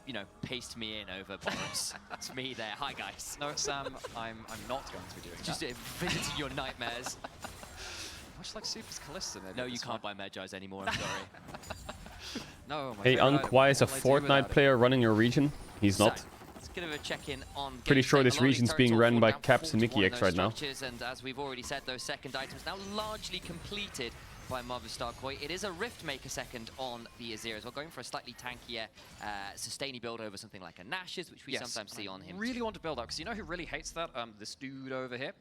you know, paste me in over Boris. That's me there. Hi guys. No, Sam, I'm not going to be doing that. Just visiting your nightmares. Much like Super's Kalista. No, you can't buy Magi's anymore, I'm sorry. No, hey, Unqui is a Fortnite player running your region? He's not. Let's get a check-in on pretty sure this region's being run by Caps and Mickey X right now. And as we've already said, those second items now largely completed by Movistar Koi. It is a Rift Maker second on the Azir as well, going for a slightly tankier, sustainy build over something like a Nash's, which we sometimes see on him. Really want to build up, because you know who really hates that? This dude over here.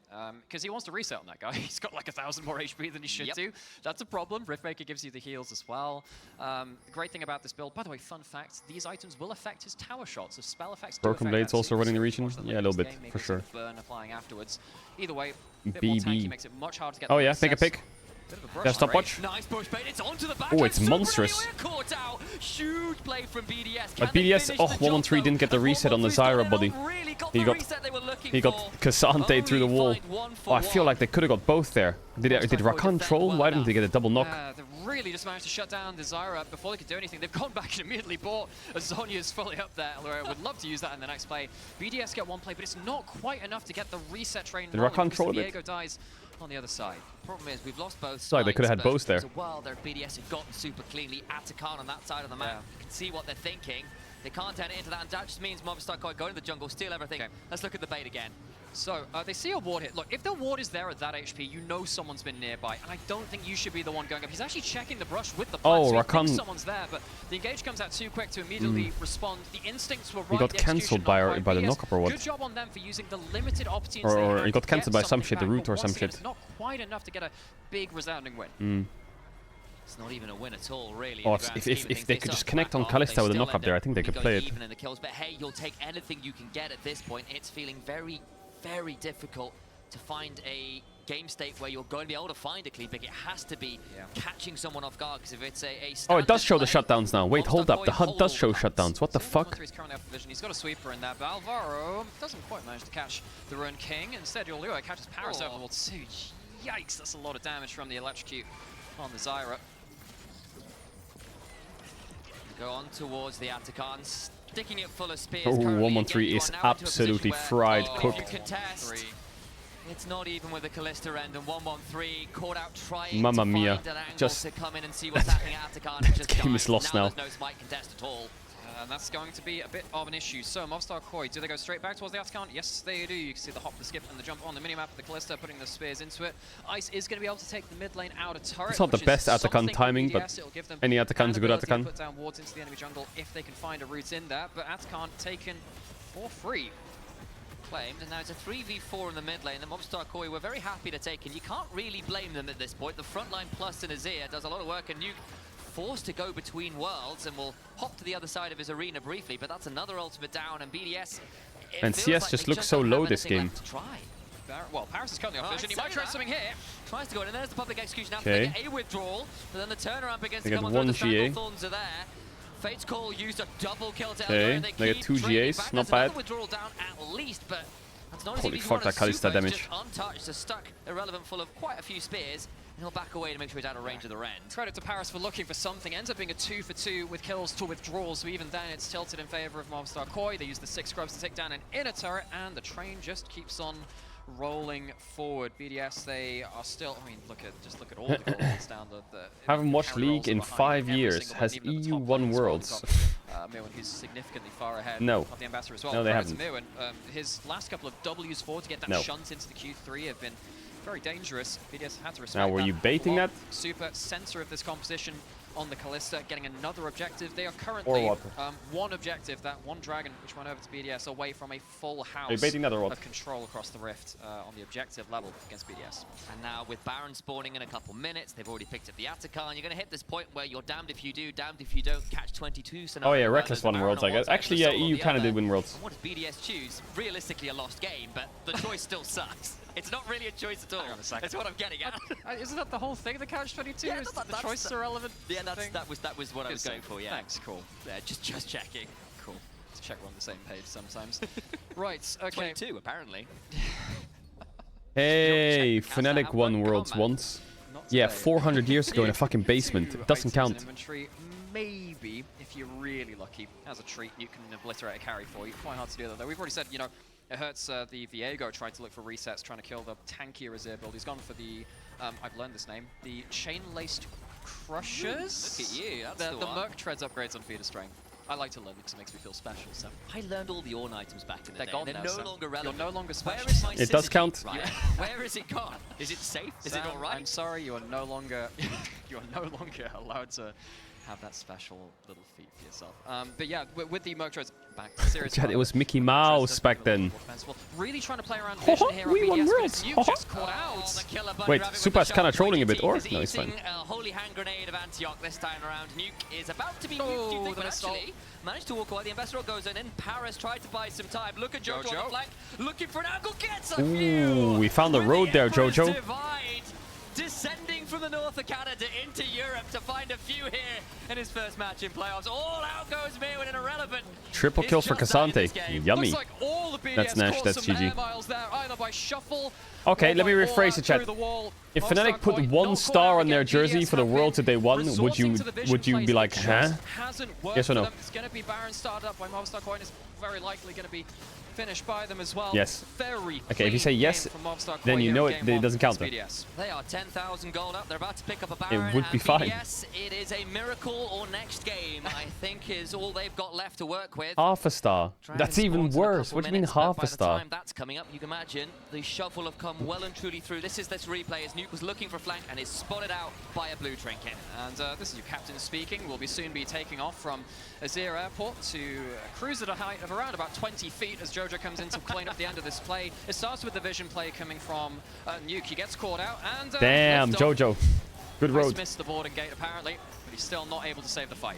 Because he wants to reset on that guy. He's got like 1,000 more HP than he should do. That's a problem. Rift Maker gives you the heals as well. The great thing about this build, by the way, fun fact, these items will affect his tower shots. So spell effects Broken Blade's also running the region? Yeah, a little bit, for sure. Burn applying afterwards. Either way, a bit more tanky makes it much harder to get oh yeah, take a pick. Yeah, stopwatch. Nice push, but it's onto the back. Oh, it's monstrous. Huge play from BDS. But BDS, oh, 113 didn't get the reset on the Zyra body. He got Cassante through the wall. Oh, I feel like they could have got both there. Did Rakan troll? Why didn't they get a double knock? They really just managed to shut down the Zyra before they could do anything. They've gone back and immediately bought Azonia's fully up there. I would love to use that in the next play. BDS get one play, but it's not quite enough to get the reset train. Did Rakan troll a bit? Diego dies on the other side. Problem is, we've lost both sides. Like they could have had both there. Well, their BDS have gotten super cleanly at Atakan on that side of the map. You can see what they're thinking. They can't turn it into that, and that just means Movistar Koi go to the jungle, steal everything. Let's look at the bait again. So, they see a ward hit. Look, if the ward is there at that HP, you know someone's been nearby, and I don't think you should be the one going up. He's actually checking the brush with the plant, so he thinks someone's there, but the engage comes out too quick to immediately respond. The instincts were right. He got cancelled by the knockup or what? Good job on them for using the limited opportunities or he got cancelled by some shit, the root or some shit. It's not quite enough to get a big resounding win. It's not even a win at all, really. Oh, if they could just connect on Kalista with a knock up there, I think they could play it. Even in the kills, but hey, you'll take anything you can get at this point. It's feeling very, very difficult to find a game state where you're going to be able to find a clean pick. It has to be catching someone off guard, because if it's a Oh, it does show the play, shutdowns now. Wait, hold up. The HUD does show shutdowns. What the fuck? He's currently off vision. He's got a sweeper in there, but Alvaro doesn't quite manage to catch the Ruin King. Instead, Yolua catches Paris over the wall too. Yikes, that's a lot of damage from the electrocute on the Zyra. Go on towards the Atakan, sticking it full of spears. Oh, 113 is absolutely fried, cooked. If you contest, it's not even with the Callista end, and 113 caught out trying Mamma to mia. find an angle Just to come in and see what's happening at Atakan. This game is lost now. There's no smite contest at all. And that's going to be a bit of an issue. So, Mobstar Koi, do they go straight back towards the Atakan? Yes, they do. You can see the hop, the skip, and the jump on the minimap of the Callista, putting the spears into it. Ice is going to be able to take the mid lane out of turret. It's not the best Atakan timing, but any Atakan's a good Atakan. Put down wards into the enemy jungle if they can find a route in there, but Atakan taken for free. Claimed, and now it's a 3v4 in the mid lane. The Mobstar Koi were very happy to take, and you can't really blame them at this point. The frontline plus in Azir does a lot of work, and Nuke forced to go between worlds and will hop to the other side of his arena briefly, but that's another ultimate down, and BDS... And CS just looks so low this game. Well, Paris is currently off vision. He might try something here. Tries to go in, and there's the public execution after Okay. they get a withdrawal, but then the turnaround begins They to get come on. one The GA. Thorns are there. Fate's Call used a double kill to Okay, Elder. they get 2 GAs, back. not There's bad. another withdrawal down at least, but that's not as Holy easy as fuck, you that want. Kalista Super is damage. just untouched, so stuck, irrelevant, full of quite a few spears. And he'll back away to make sure he's out of range of the rend. Credit to Paris for looking for something. Ends up being a 2 for 2 with kills to withdrawals, so even then it's tilted in favor of Mobstar Koi. They use the 6 scrubs to take down an inner turret, and the train just keeps on rolling forward. BDS, they are still, I mean, just look at all the goals down the Haven't watched carry League rolls in behind 5 every years. single one, Has even at the EU top won lane as well. Worlds? We've got, Mirwin, who's significantly far ahead No. of the Ambassador as well. No, they Credit to haven't. Mirwin, his last couple of Ws forward to get that No. shunt into the Q3 have been very dangerous. BDS had to respect Now, were that you a baiting lot. that? Super center of this composition on the Callista, getting another objective. They are currently what? one objective, that one dragon, which went over to BDS, away from a full house Are you baiting that or what? of control across the rift on the objective level against BDS. And now with Baron spawning in a couple minutes, they've already picked up the Atakan. You're going to hit this point where you're damned if you do, damned if you don't. Catch 22 scenario. Oh yeah, where Reckless there's a won Baron Worlds, on I one guess. side, Actually, the yeah, Soul on EU the kind of other. did win Worlds. And what does BDS choose? Realistically a lost game, but the choice still sucks. It's not really a choice at all. That's what I'm getting at. Isn't that the whole thing, the catch 22? Yeah, is that- the that's choice the- irrelevant? Yeah, that was what I Good was going save. for, yeah. Thanks, cool. Yeah, just checking. Cool. Let's check we're on the same page sometimes. Right, okay. 22, apparently. Hey, Fnatic won Worlds once. Yeah, 400 years ago in a fucking basement. It doesn't count. Inventory. Maybe, if you're really lucky, as a treat, you can obliterate a carry for you. Quite hard to do that, though. We've already said, you know, it hurts the Viego trying to look for resets, trying to kill the tankier Azir build. He's gone for the, I've learned this name, the Chain-Laced Crushers? Look at you, that's the the one. Merc Treads upgrades on Feeder Strength. I like to learn because it makes me feel special, so. I learned all the Ornn items back in the They're day. gone They're now, no so longer relevant. You're no longer special. Where is my It does synergy, count. Ryan? Where is it gone? Is it safe? Is it Sam, all right? I'm sorry, you are no longer you are no longer allowed to have that special little feat for yourself. But yeah, with the Merc Treads, back to serious. God, it was Mickey Mouse back then. Really trying to play around vision here on We won BDS, but Worlds. it's you just caught out. The killer bunny Wait, rabbit with Supa's the kind of shot. trolling a bit, or? Is No, he's fine. eating a holy hand grenade of Antioch this time around. Nuke is about to be nuked, you think, the but missile. actually managed to walk away. The Ambassador goes in. Paris tried to buy some time. Look at Jojo on the Jojo. flank, looking for an angle. Gets a Ooh, few. we found the With road there, Emperor's Jojo. Divide, descending from the north of Canada into Europe to find a few here in his first match in playoffs. All out goes Mirwin and irrelevant. Triple He's kill for just started this Cassante. game. Yummy. Looks like all the BDS That's Nash, caught that's some GG. air miles there, either by shuffle. Okay, or let me by rephrase all the chat. through the wall. If Mobstar Fnatic put Koi one not star caught out on their again. jersey BDS for the have Worlds been that they won, would resorting you to the vision would you plays, be but like, it huh? just hasn't worked Yes or for no? them. It's going to be Baron started up by Mobstar Koi, and it's very likely going to be finished by them as well. Yes. Very Okay, if you say clean yes, game from Mobstar Koi then you here know in it game one doesn't count then. against BDS. They are 10,000 gold up. They're about to pick up a Baron. would be and fine. BDS, it is a miracle or next game, I think, is all they've got left to work with. Half a star. That's even worse. What do you mean half a star? By the time that's coming up, you can imagine the shuffle have come well and truly through. This is this replay as Nuke was looking for a flank and is spotted out by a blue trinket. And this is your captain speaking. We'll be soon be taking off from Azir Airport to cruise at a height of around about 20 feet as Jojo comes in to clean up the end of this play. It starts with the vision play coming from Nuke. He gets caught out and Damn, left off. Jojo. Good Ice road. missed the boarding gate apparently, but he's still not able to save the fight.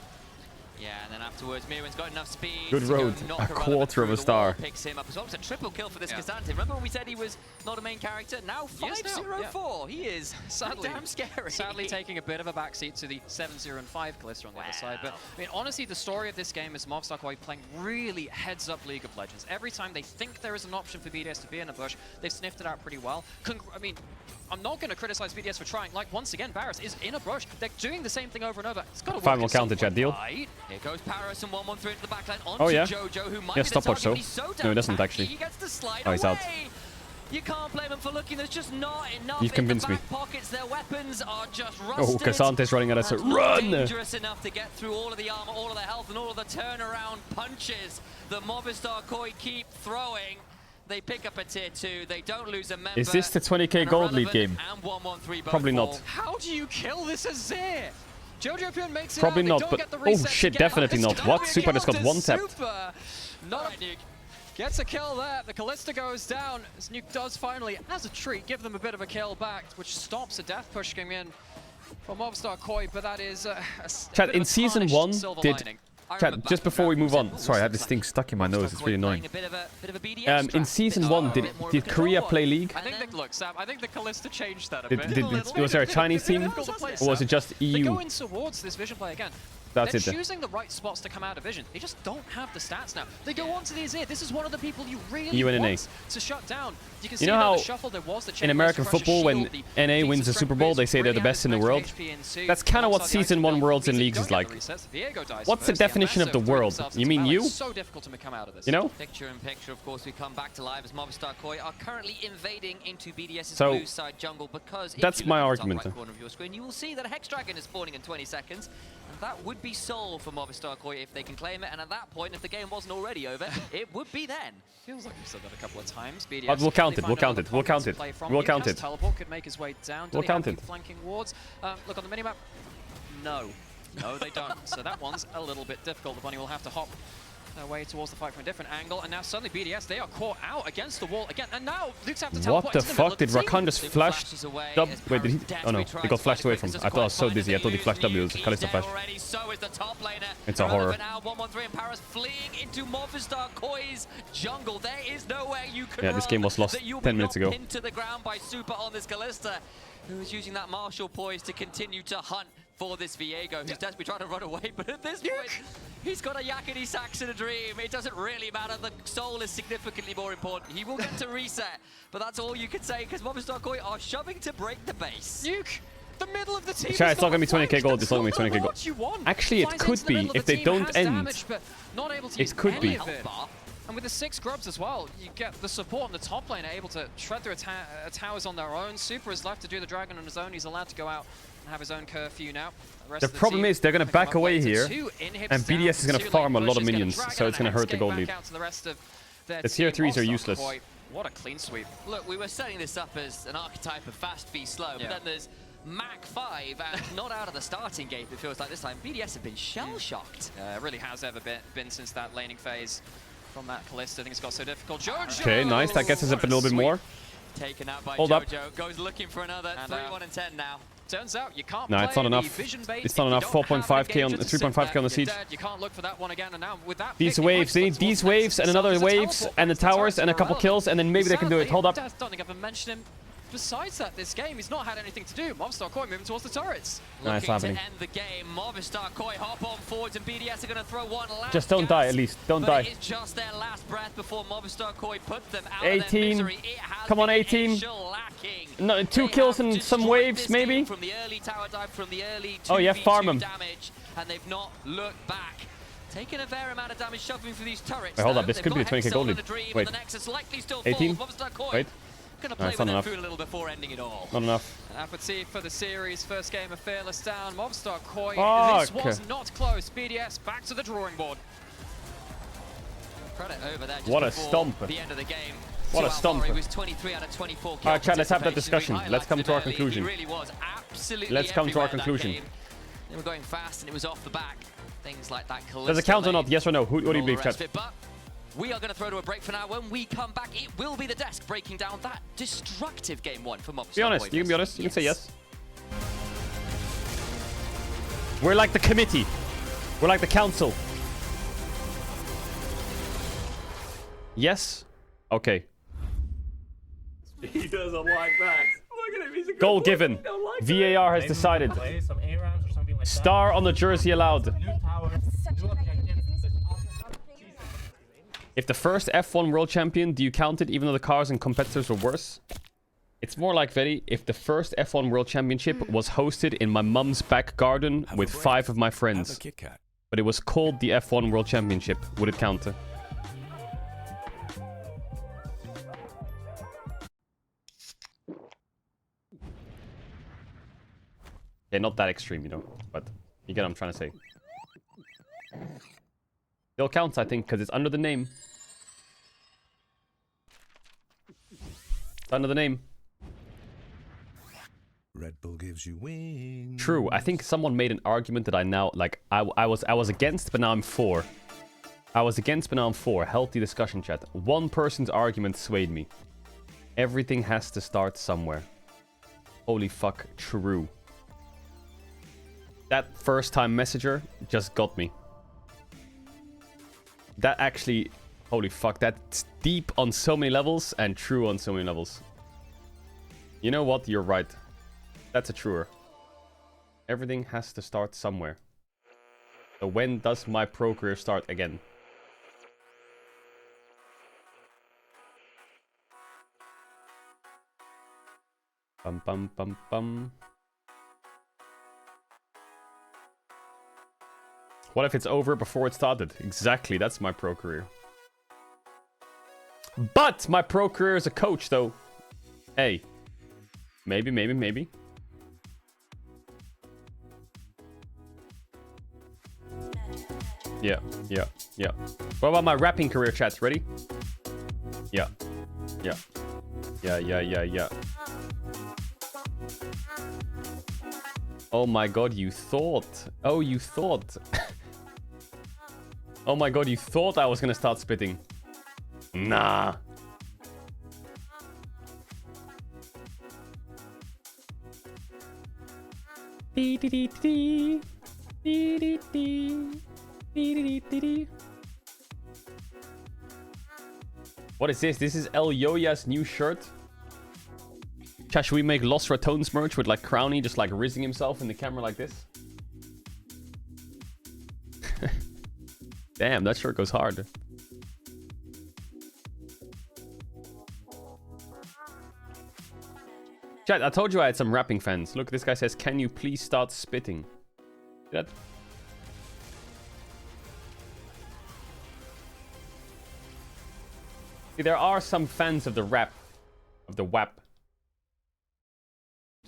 Yeah, and then afterwards, Mirwan's got enough speed. Good road. A quarter of a star. Picks him up as well. It's a triple kill for this Cassante. Remember when we said he was not a main character? Now 5-0-4. He is sadly damn scary. Sadly taking a bit of a backseat to the 7-0 and 5 Callisto on the other side. But I mean, honestly, the story of this game is Movistar Koi playing really heads-up League of Legends. Every time they think there is an option for BDS to be in a bush, they've sniffed it out pretty well. I mean, I'm not going to criticize BDS for trying. Like, once again, Barris is in a brush. They're doing the same thing over and over. It's got to work. Final counter chat deal. Here goes Paris and 1-1-3 into the backline onto Jojo, who might yeah, be the stopwatch target, so. but he's so No, he doesn't actually. He gets to slide he's away. out. You can't blame him for looking. There's just not enough You've convinced in the me. back pockets. Their weapons are just rusted. Oh, Cassante's running at us. Run! Dangerous enough to get through all of the armor, all of the health, and all of the turnaround punches that Movistar Koi keep throwing. They pick up a tier 2. They don't lose a member. Is this the 20k gold lead game? Probably not. How do you kill this Azir? Jojo Pion makes it Probably out. not, but oh shit, definitely not. What? Super just got one tapped. Not Nuke. Gets a kill there. The Callista goes down. As Nuke does finally, as a treat, give them a bit of a kill back, which stops a death push coming in from Movistar Koi, but that is Chat, in Season 1, Chat, just before we move on, sorry, I have this thing stuck in my nose, it's really annoying. In Season 1, did Korea play League? I think look, Sam, I think the Callista changed that a bit. Was there a Chinese team? Or was it just EU? They go in towards this Vision play again. That's They're it. choosing the right spots to come out of Vision. They just don't have the stats now. They go on to the Azir. This is one of the people you really want to shut down. You can see how the shuffle there was the in American football, when NA wins the Super Bowl, they say they're the best in the world? That's kind of what Season 1 Worlds and Leagues is like. What's the definition of the world? You mean you? You know? Picture in picture, of course, we come back to live as Movistar Koi are currently invading into BDS's So, blue side jungle because that's my argument. Right corner of your screen, you will see that a Hex Dragon is spawning in 20 seconds. And that would be soul for Movistar Koi if they can claim it. And at that point, if the game wasn't already over, it would be then. Feels like we've said that a couple of times. BDS We'll count it, we'll count it, we'll count it. We'll count it. Teleport could make his way down. We'll count it. Flanking wards. Look on the minimap. No. No, they don't. So that one's a little bit difficult. The bunny will have to hop their way towards the fight from a different angle, and now suddenly BDS, they are caught out against the wall again, and now Luke's have to teleport. What the fuck? Did Rakan just flash up? Wait, did he? Oh no, he got flashed away from. I thought I was so dizzy. I thought he flashed W. It was a Kalista flash. It's a horror. Now 1-1-3 and Paris fleeing into Movistar Koi's jungle. There is nowhere you can Yeah, this game was lost 10 minutes ago. Pinned to the ground by Super on this Kalista, who is using that Marshall poise to continue to hunt for this Viego, who's desperately trying to run away, but at this point, he's got a Yakety Sax in a dream. It doesn't really matter. The soul is significantly more important. He will get to reset, but that's all you can say, because Movistar Koi are shoving to break the base. Nuke! The middle of the team. Chat, it's not gonna be 20k gold. It's not gonna be 20k gold. Actually, it could be if they don't end. It could be. And with the 6 grubs as well, you get the support in the top lane able to shred through towers on their own. Super is left to do the dragon on his own. He's allowed to go out and have his own curfew now. The problem is they're gonna back away here, and BDS is gonna farm a lot of minions, so it's gonna hurt the gold lead. The tier 3s are useless. What a clean sweep. Look, we were setting this up as an archetype of fast v slow, but then there's Mach 5 and not out of the starting gate, it feels like this time. BDS have been shell-shocked. It really has ever been since that laning phase from that Kalista. I think it's got so difficult. Jojo! Okay, nice. That gets us up a little bit more. Taken out by Hold Jojo. Up. Goes looking for another 3-1-10 now. Turns out you can't No, it's not enough. It's not enough. 4.5k on 3.5k on the siege. You can't look for that one again, and now with that these waves, they need these waves and another waves and the towers and a couple kills, and then maybe they can do it. Hold up. I don't think I've ever mentioned him. Besides that, this game, he's not had anything to do. Movistar Koi moving towards the turrets. Nice happening. To end the game, Movistar Koi hop on forwards, and BDS are going to throw one last. Just don't die, at least. Don't die. It's just their last breath before Movistar Koi put them out 18. of their misery. Come on, 18. No, 2 kills and some waves, maybe. From the early tower dive, from the early oh yeah, farm them. Damage, and they've not looked back. Taking a fair amount of damage, shoving for these turrets. Wait, hold up. This could be a 20k gold lead. Wait. 18. Wait. Gonna play with them through a little before ending it all. Not enough. Apathy for the series. First game of Fearless down. Movistar Koi. This was not close. BDS back to the drawing board. Credit over there. What a stomp. The end of the game. What a stomp. It was 23 out of 24. Alright, chat, let's have that discussion. Let's come to our conclusion. He really was absolutely let's come to our conclusion. They were going fast and it was off the back. Things like that. Does it count or not? Yes or no? Who do you believe, chat? We are going to throw to a break for now. When we come back, it will be the desk breaking down that destructive game 1 for Movistar. Be honest. You can be honest. You can say yes. We're like the committee. We're like the council. Yes? Okay. He doesn't like that. Look at him. He's a good Goal player. given. He don't like VAR has that. decided. Play some A-rounds or something like that. Star on the jersey allowed. New tower. New objective. If the first F1 world champion, do you count it even though the cars and competitors were worse? It's more like, Vedi, if the first F1 world championship was hosted in my mum's back garden with 5 of my friends, but it was called the F1 world championship, would it count? Yeah, not that extreme, you know, but you get what I'm trying to say. Still counts, I think, because it's under the name. It's under the name. Red Bull gives you wings. True. I think someone made an argument that I now like. I was against, but now I'm for. I was against, but now I'm for. Healthy discussion chat. One person's argument swayed me. Everything has to start somewhere. Holy fuck, true. That first time messenger just got me. That actually, holy fuck, that's deep on so many levels and true on so many levels. You know what? You're right. That's a truer. Everything has to start somewhere. So when does my pro career start again? Bum bum bum bum. What if it's over before it started? Exactly, that's my pro career. But my pro career as a coach, though. Hey. Maybe, maybe, maybe. Yeah, yeah, yeah. What about my rapping career, chats? Ready? Yeah. Yeah. Yeah, yeah, yeah, yeah. Oh my god, you thought. Oh, you thought. Oh my god, you thought I was gonna start spitting. Nah. What is this? This is El Yoya's new shirt. Chat, should we make Los Ratones merch with like Crowny just like rizzing himself in the camera like this? Damn, that shirt goes hard. Chat, I told you I had some rapping fans. Look, this guy says, can you please start spitting? See that? See, there are some fans of the rap. Of the WAP.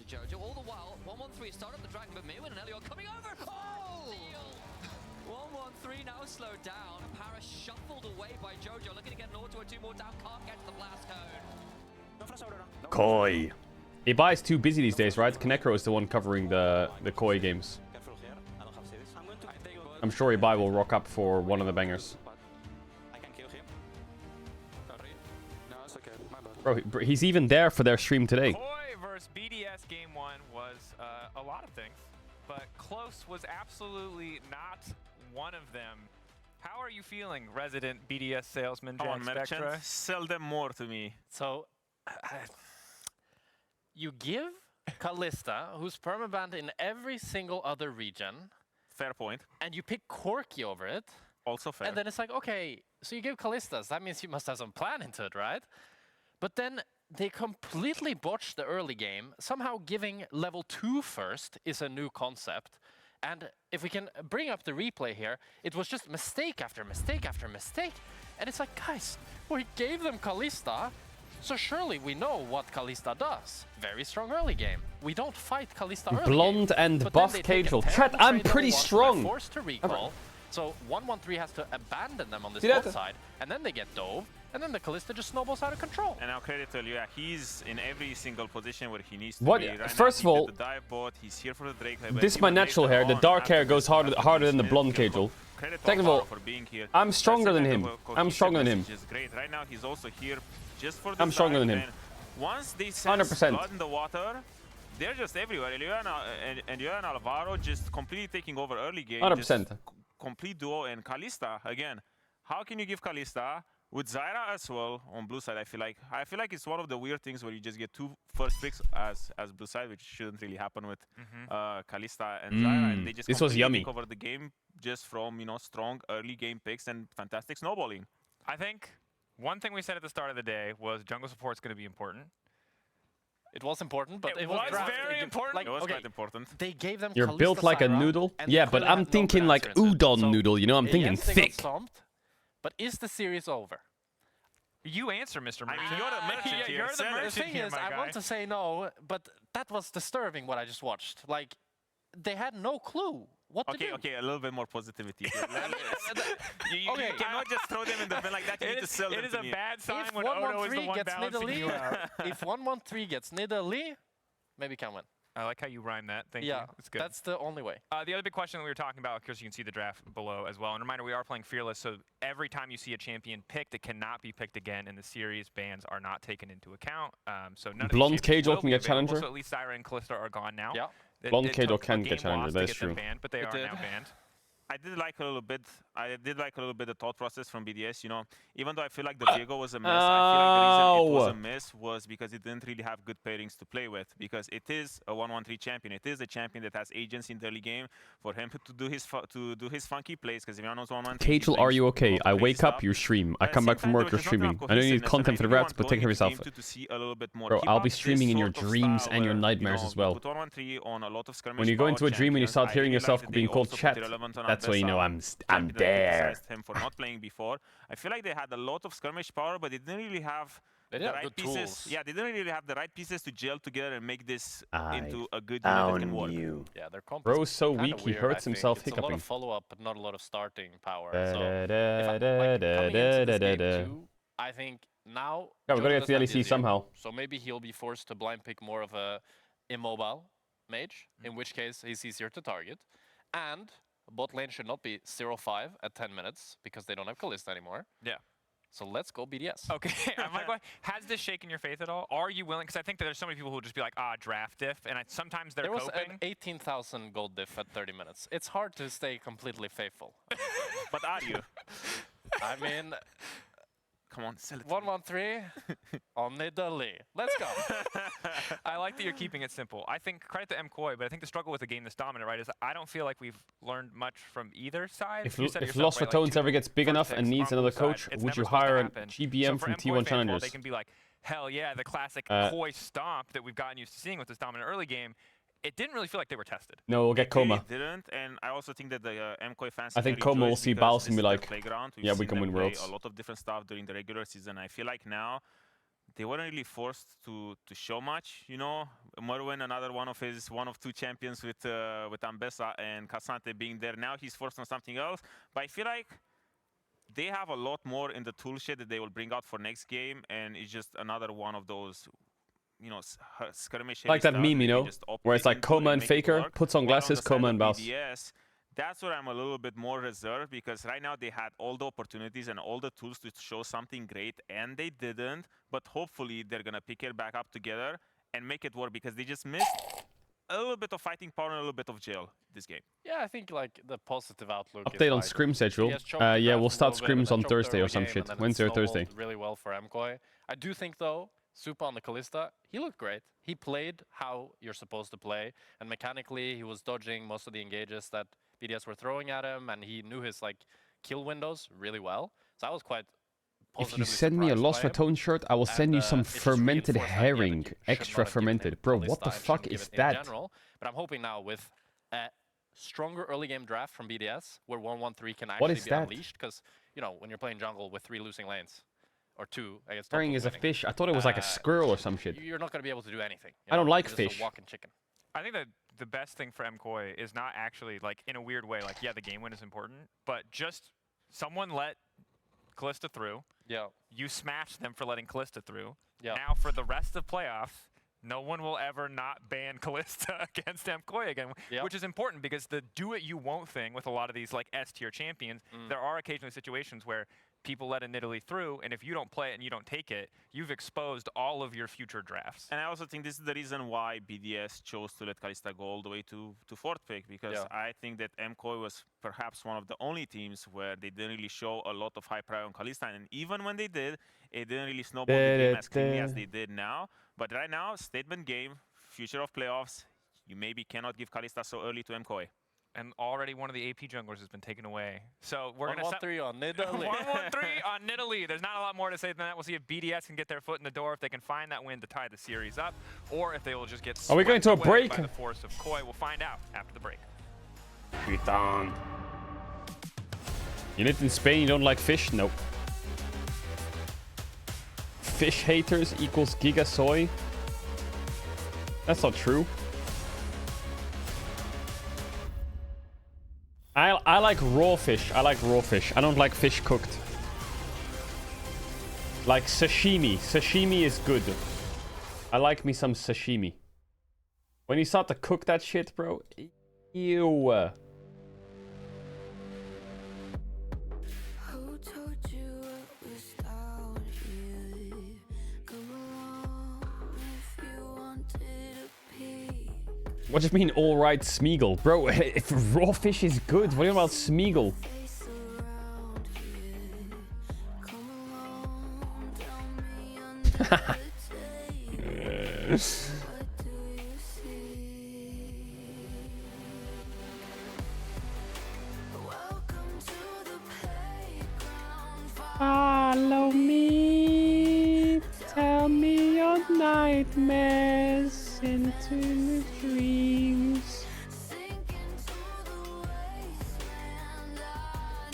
Jojo, all the while, 113 started the dragon, but Mewin and Elio coming over. Oh! 113 now slowed down. Paris shuffled away by Jojo, looking to get an auto or 2 more down. Can't get to the blast cone. Koi. Ibai is too busy these days, right? Kanekro is the one covering the Koi games. I'm sure Ibai will rock up for one of the bangers. Bro, he's even there for their stream today. Koi versus BDS game 1 was a lot of things, but close was absolutely not one of them. How are you feeling, resident BDS salesman Jack Spectra? Sell them more to me. So, you give Kalista, who's permabanned in every single other region. Fair point. And you pick Corki over it. Also fair. And then it's like, okay, so you give Kalistas. That means you must have some plan into it, right? But then they completely botched the early game. Somehow giving level 2 first is a new concept. And if we can bring up the replay here, it was just mistake after mistake after mistake. And it's like, guys, we gave them Kalista, so surely we know what Kalista does. Very strong early game. We don't fight Kalista early Blonde game, and but buff then they take a Caedrel. terrible Chat, I'm trade pretty number 1, so strong. they're forced to recall. So 113 has to abandon them on this See that? bot side, and then they get dove, and then the Kalista just snowballs out of control. And now credit to Lua, he's in every single position where he needs to What? be. Right First now, of all, the dive bot, he's here for the Drake. this is my natural hair. The dark hair goes harder than the blonde Caedrel. Second of all, I'm stronger than him. I'm stronger than him. Great. Right now, he's also here just for the I'm stronger than him. Once they 100%. got in the water, they're just everywhere. Elio and Alvaro just completely taking over early game. 100%. complete duo. And Kalista, again, how can you give Kalista with Zyra as well on blue side? I feel like it's one of the weird things where you just get 2 first picks as blue side, which shouldn't really happen with Kalista and Zyra. And they just this was yummy. Take over the game just from strong early game picks and fantastic snowballing. I think one thing we said at the start of the day was jungle support's going to be important. It was important, but it was draft, very important. Like, It was okay, quite important. They gave them. You're Kalista built like a Zyra, noodle. and Yeah, they but clearly I'm had no thinking good like answer in it. udon So, noodle. You know, I'm thinking yes, they got thick. stomped, but is the series over? You answer, Mr. Merchant. I mean, you're the merchant here. You're the Sell it. The merchant thing here, is, my I guy. want to say no, but that was disturbing what I just watched. Like, they had no clue what to do. Okay, a little bit more positivity here. You cannot just throw them in the bin like that. You need to sell them It is to a me. bad sign If when Odo is the 113 one gets balancing you out. if 113 gets Nidalee, maybe can win. I like how you rhyme that. Thank you. It's good. That's the only way. The other big question that we were talking about, of course, you can see the draft below as well. And reminder, we are playing Fearless, so every time you see a champion picked, it cannot be picked again in the series. Bans are not taken into account. So none Blonde of these champions Caedrel will can be get available, challenger. So at least Zyra and Kalista are gone now. Yeah. Blonde Caedrel took a can game get challenger. loss to That's get them true. Banned, but they are now banned. I did like a little bit. I did like a little bit of thought process from BDS. Even though I feel like the Viego was a miss, I feel like the reason it was a miss was because it didn't really have good pairings to play with. Because it is a 1-1-3 champion. It is a champion that has agency in the early game for him to do his funky plays. Because if you know 1-1-3, Caedrel, are you okay? I wake up, you stream. I come back from work, you're streaming. I know you need content for the rats, but take care of yourself. Bro, I'll be streaming in your dreams and your nightmares as well. When you go into a dream and you start hearing yourself being called chat, that's when you know I'm there. Him for not playing before. I feel like they had a lot of skirmish power, but they didn't really have the right pieces. Tools. Yeah, they didn't really have the right pieces to gel together and make this into a good unit that can work. Yeah, their comp Bro's is so kinda weak, he weird, hurts I think. himself It's a lot hiccuping. of follow-up, but not a lot of starting power. So, coming into this game too, I think now... Yeah, we're gonna Jojo get to the doesn't have LEC somehow. So maybe he'll be forced to blind pick more of a immobile mage, in which case he's easier to target. And bot lane should not be 0-5 at 10 minutes, because they don't have Kalista anymore. Yeah. So let's go BDS. Okay, I'm like, what? Has this shaken your faith at all? Are you willing? Because I think that there's so many people who will just be like, draft diff, and sometimes they're There was coping. an 18,000 gold diff at 30 minutes. It's hard to stay completely faithful. But are you? I mean... Come on, sell it. 1-1-3 on Nidalee. Let's go. I like that you're keeping it simple. I think credit to MKoi, but I think the struggle with a game that's dominant, right, is I don't feel like we've learned much from either side. If Lost Ratones ever gets big enough and needs another coach, would you hire a GBM from T1 Challengers? They can be like, hell yeah, the classic Koi stomp that we've gotten used to seeing with this dominant early game. It didn't really feel like they were tested. No, we'll get Coma. They didn't, and I also think that the MKoi fans. I think Coma will see Baus and be like, yeah, we can win play worlds. A lot of different stuff during the regular season. I feel like now they weren't really forced to show much. Merwin, another one of two champions with Ambessa and Cassante being there. Now he's forced on something else. But I feel like they have a lot more in the tool shed that they will bring out for next game, and it's just another one of those. Skirmish. Like that meme, where it's like Coma and Faker, puts on glasses, Coma and Baus. That's where I'm a little bit more reserved, because right now they had all the opportunities and all the tools to show something great, and they didn't. But hopefully they're gonna pick it back up together and make it work, because they just missed a little bit of fighting power and a little bit of jail this game. Yeah, I think like the positive outlook. Update on scrim schedule. Yeah, we'll start scrims on Thursday or some shit. Wednesday or Thursday. Really well for MKoi. I do think though, Supa on the Kalista, he looked great. He played how you're supposed to play, and mechanically he was dodging most of the engages that BDS were throwing at him, and he knew his kill windows really well. So I was quite If you send me a Lost Ratone shirt, I will send you some fermented herring, extra fermented. Bro, what the fuck is that? General, but I'm hoping now with a stronger early game draft from BDS, where 1-1-3 can actually be unleashed, because when you're playing jungle with 3 losing lanes. Or 2, I guess. Herring is a fish. I thought it was like a squirrel or some shit. You're not going to be able to do anything. I don't like You're fish. Just a walking chicken. I think that the best thing for MKoi is not actually, in a weird way, yeah, the game win is important, but just someone let Kalista through. Yeah. You smashed them for letting Kalista through. Yeah. Now, for the rest of playoffs, no one will ever not ban Kalista against MKoi again, which is important, because the do-it-you-won't thing with a lot of these, S-tier champions, there are occasionally situations where people let a Nidalee through, and if you don't play it and you don't take it, you've exposed all of your future drafts. And I also think this is the reason why BDS chose to let Kalista go all the way to fourth pick, because I think that MKOI was perhaps one of the only teams where they didn't really show a lot of high priority on Kalista, and even when they did, it didn't really snowball the game as cleanly as they did now. But right now, statement game, future of playoffs, you maybe cannot give Kalista so early to MKOI. And already one of the AP junglers has been taken away. So we're going to 1-1-3 on Nidalee. 1-1-3 on Nidalee. There's not a lot more to say than that. We'll see if BDS can get their foot in the door, if they can find that win to tie the series up, or if they will just get Are we going to a swept break? by the force of Koi. We'll find out after the break. Putain. You lived in Spain, you don't like fish? Nope. Fish haters equals Giga Soy? That's not true. I like raw fish. I like raw fish. I don't like fish cooked. Like sashimi. Sashimi is good. I like me some sashimi. When you start to cook that shit, bro. Ew. What do you mean, alright, Smeagol? Bro, if raw fish is good, what are you about Smeagol? Follow me, tell me your nightmares into the dreams.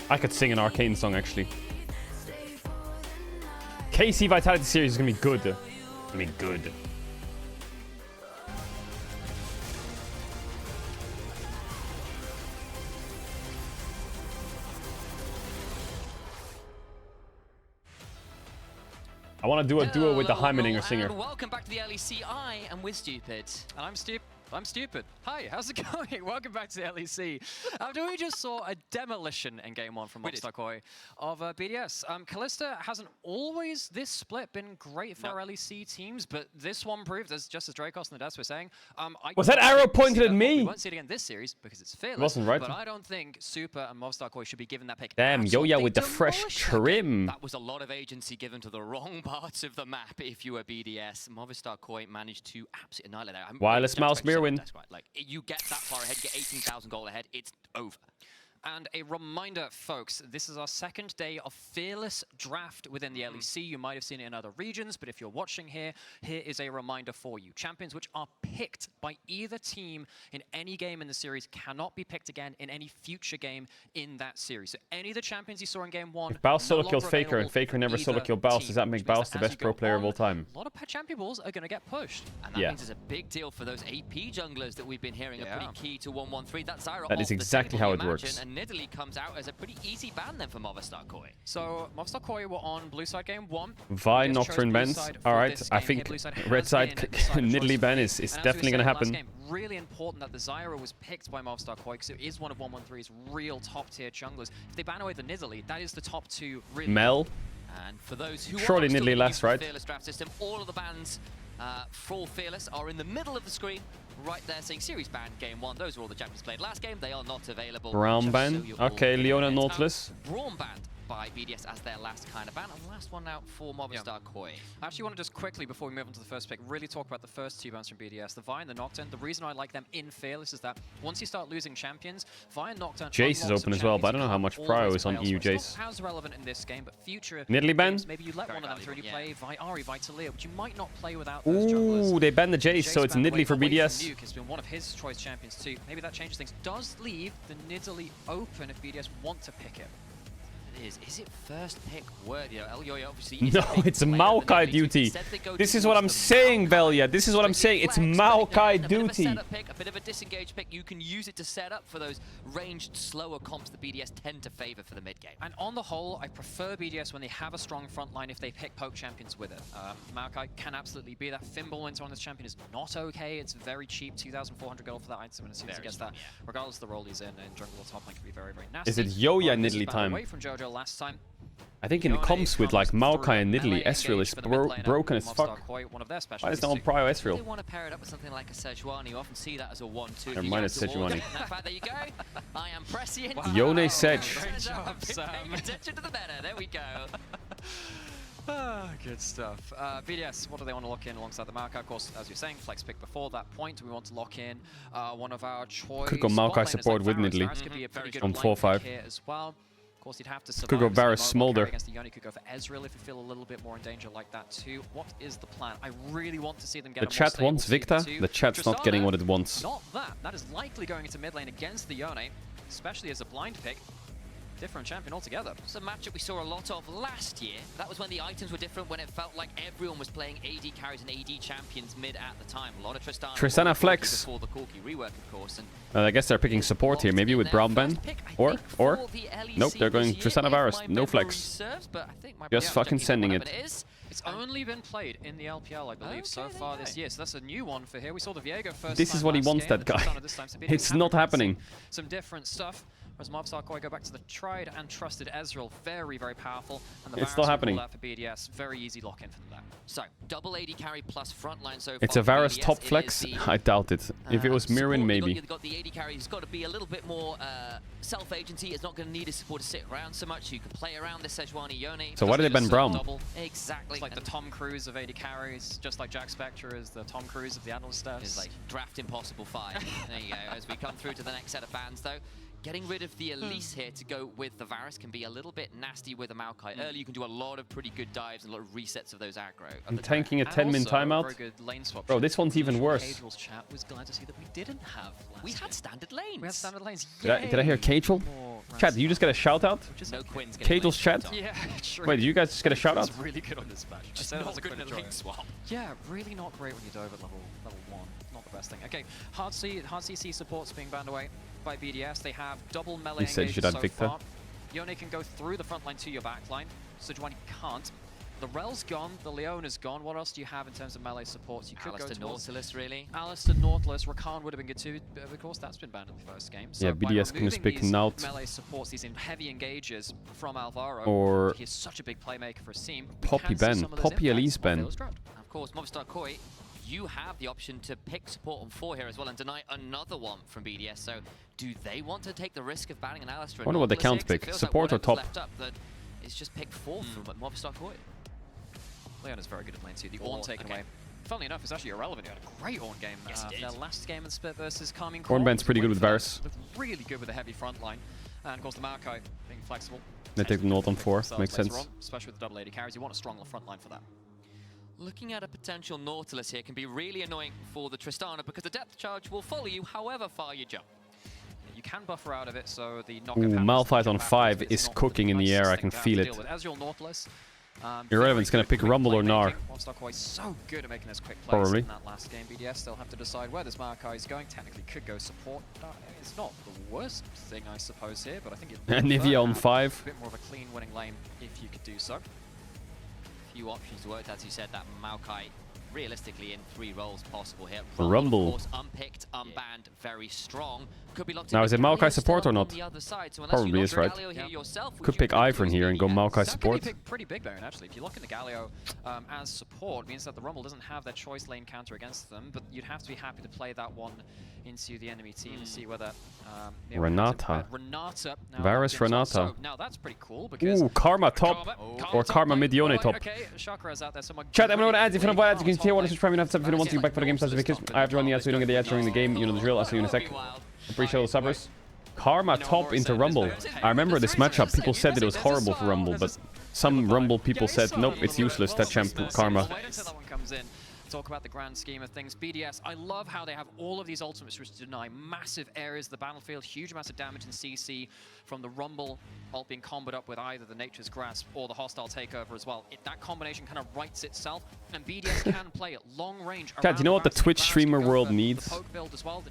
I could sing an Arcane song, actually. KC Vitality Series is gonna be good. It's gonna be good. I want to do a duo with the Heimerdinger singer. Welcome back to the LEC. I am with Stupid. And I'm Stupid. Hi, how's it going? Welcome back to the LEC. After we just saw a demolition in game one from Mobstar Koi of BDS. Kalista hasn't always, this split, been great for our LEC teams, but this one proved, as just as Dracos and the Deaths were saying, was that arrow pointed at me? We won't see it again this series because it's fearless. It wasn't, right? But I don't think Super and Mobstar Koi should be given that pick. Damn, Yo-Ya with the fresh trim. That was a lot of agency given to the wrong parts of the map if you were BDS. Mobstar Koi managed to absolutely annihilate that. Wireless mouse mirror win. That's right. Like, you get that far ahead, get 18,000 gold ahead, it's over. And a reminder, folks, this is our second day of Fearless Draft within the LEC. You might have seen it in other regions, but if you're watching here, here is a reminder for you. Champions which are picked by either team in any game in the series cannot be picked again in any future game in that series. So any of the champions you saw in game one... If Baus solo killed Faker and Faker never solo killed Baus, does that make Baus the best pro player of all time? A lot of champion balls are going to get pushed. And that means it's a big deal for those AP junglers that we've been hearing are pretty key to 1-1-3. That's Zyra. That is exactly how it works. And Nidalee comes out as a pretty easy ban then for Mobstar Koi. So Mobstar Koi were on blue side game one. Vi Nocturne bans. Alright, I think red side Nidalee ban is definitely going to happen. Really important that the Zyra was picked by Mobstar Koi because it is one of 1-1-3's real top tier junglers. If they ban away the Nidalee, that is the top two really. Mel. And for those who surely are Nidalee last, right? Fearless draft system, all of the bans for Fearless are in the middle of the screen. Right there saying series ban game one. Those are all the champions played last game. They are not available. Brown ban. Okay, Leona Nautilus. Braum banned by BDS as their last kind of ban. And last one out for Mobstar Koi. I actually want to just quickly, before we move on to the first pick, really talk about the first two bans from BDS. The Vi and the Nocturne. The reason I like them in Fearless is that once you start losing champions, Vi and Nocturne... Jace is open as well, but I don't know how much prio is on EU Jace. As relevant in this game, but future Nidalee ban? Maybe you let one of them through to play Vi Ahri, Vi Taliyah, which you might not play without those junglers. Ooh, they banned the Jace, so it's Nidalee for BDS. Nuke has been one of his choice champions too. Maybe that changes things. Does leave the Nidalee open if BDS want to pick it. Is it first pick word? You know, Elyoya obviously no, it's Maokai duty. This is what I'm saying, Velia. This is what I'm saying. It's Maokai duty. A bit of a disengaged pick. You can use it to set up for those ranged, slower comps that BDS tend to favor for the mid game. And on the whole, I prefer BDS when they have a strong front line if they pick poke champions with it. Maokai can absolutely be that. Thimble into on this champion is not okay. It's very cheap, 2,400 gold for that item, and as soon as he gets that, regardless of the role he's in jungle or top lane, can be very, very nasty. Is it Yo-Ya Nidalee time? Away from JoJo last time. I think it comes with like Maokai and Nidalee. Ezreal is broken as fuck. Why is no one prio Ezreal? They want to pair it up with something like a Sejuani. You often see that as a 1-2. Never mind, it's Sejuani. There you go. I am prescient. Wow. Yone Sedge. Great job, Sam. Paying attention to the meta. There we go. Good stuff. VDS, what do they want to lock in alongside the Maokai? Of course, as you're saying, flex pick before that point. We want to lock in one of our choice. Could go Maokai support with Nidalee on 4-5. As well. Of course, you'd have to survive. Could go Varus Smolder. Against the Yone, could go for Ezreal if you feel a little bit more in danger like that too. What is the plan? I really want to see them get the chat wants Victor. The chat's not getting what it wants. Not that. That is likely going into mid lane against the Yone, especially as a blind pick. Different champion altogether. It's a matchup we saw a lot of last year. That was when the items were different, when it felt like everyone was playing AD carries and AD champions mid at the time. A lot of Tristana flex. Before the Corki rework, of course. And I guess they're picking support here, maybe with Brown Ben. Or nope, they're going Tristana Varus. No flex. Just fucking sending it. It's only been played in the LPL, I believe, so far this year. So that's a new one for here. We saw the Viego first. This is what he wants, that guy. It's not happening. Some different stuff. Whereas Mobstar Koi go back to the tried and trusted Ezreal, very, very powerful. And the it's still happening. For BDS, very easy lock-in for them. So, double AD carry plus frontline so far. It's a Varus top flex? I doubt it. If it was Mirwin, maybe. You've got the AD carry who's got to be a little bit more self-agency. It's not going to need his support to sit around so much. You can play around this Sejuani Yone. So why did they ban Braum? Exactly. It's like the Tom Cruise of AD carries, just like Jack Spectre is the Tom Cruise of the Admiral stuff. It's like draft impossible 5. There you go. As we come through to the next set of bans, though. Getting rid of the Elise here to go with the Varus can be a little bit nasty with the Maokai. Early, you can do a lot of pretty good dives and a lot of resets of those aggro. I'm tanking a 10-min timeout. Bro, this one's even worse. Caedrel's chat was glad to see that we didn't have We had standard lanes. We had standard lanes. Did I hear Caedrel? Chat, did you just get a shout out? No Quinn's Caedrel's chat? Yeah, true. Wait, did you guys just get a shout out? It's really good on this match. Just not good in a link swap. Yeah, really not great when you dive at level 1. Not the best thing. Okay, hard CC support's being banned away by BDS. They have double melee engaged so far. Yone can go through the front line to your back line. Sejuani can't. The Rel's gone, the Leona's gone. What else do you have in terms of melee supports? You could Alistair go towards Nautilus, really. Alistair Nautilus, Rakan would have been good too, but of course that's been banned in the first game. So yeah, BDS can just pick Naut. Melee supports, these heavy engages from Alvaro. Or he's such a big playmaker for his team. Poppy Ben, Poppy Elise Ben. Of course, Mobstar Koi, you have the option to pick support on 4 here as well and deny another one from BDS. So do they want to take the risk of banning an Alistair? I wonder what they can't pick. Support or top? It's just pick 4 from Mobstar Koi. Leona's very good at lane 2. The Ornn taken away. Funnily enough, it's actually irrelevant. You had a great Ornn game. Yes, their last game in Split versus Carmine. Ornn Ben's pretty good with Varus. Really good with a heavy front line. And of course the Maokai being flexible. They take the Naut on 4. Makes sense. Especially with the double AD carries. You want a stronger front line for that. Looking at a potential Nautilus here can be really annoying for the Tristana because the depth charge will follow you however far you jump. You can buffer out of it, so the knockup Malphite on 5 is cooking in the air. I can feel it. Irrelevant's gonna pick Rumble or Gnar. Mobstar Koi so good at making those quick plays Probably. in that last game. BDS still have to decide where this Maokai is going. Technically could go support. It's not the worst thing, I suppose, here, but I think it Nivea on 5. A bit more of a clean winning lane if you could do so. Few options to work, as you said, that Maokai realistically in 3 roles possible here. Rumble. Of course, unpicked, unbanned, very strong. Could be locked now, in. is it Maokai support or not? Probably is, right? Could pick Ivern here and go Maokai support. Pretty big Baron, actually. If you lock in the Galio as support, means that the Rumble doesn't have their choice lane counter against them, but you'd have to be happy to play that one into the enemy team and see whether... Renata. Varus Renata. Now that's pretty cool because... Ooh, Karma top. Or Karma mid-Yone top. Okay, Chakra is out there. Chat, I'm going to ads. If you don't buy ads, you can tier 1 to subscribe. You don't have to if you don't want to. Back for the game slash because I have to run the ads so you don't get the ads during the game. You know the drill. I'll see you in a sec. Appreciate all the subbers. Karma top into Rumble. I remember this matchup. People said that it was horrible for Rumble, but some Rumble people said, nope, it's useless. That champ Karma. That one comes in. Talk about the grand scheme of things. BDS, I love how they have all of these ultimates which deny massive areas of the battlefield, huge amounts of damage in CC from the Rumble ult being comboed up with either the Nature's Grasp or the hostile takeover as well. That combination kind of writes itself, and BDS can play at long range. Chat, you know what the Twitch streamer world needs?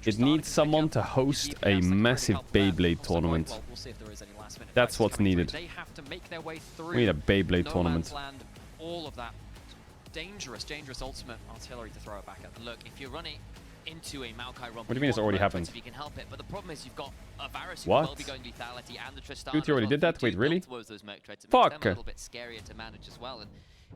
It needs someone to host a massive Beyblade tournament. That's what's needed. They have to make their way through. We need a Beyblade tournament. Land, all of that. Dangerous ultimate artillery to throw it back at them. Look, if you're running into a Maokai Rumble. What do you mean it's already happened? If you can help it, but the problem is you've got a Varus who What? will be going lethality and the Tristana. Dude, you already did that? Wait, really? Those Merc Treads. It Fuck. makes them a little bit scarier to manage as well, and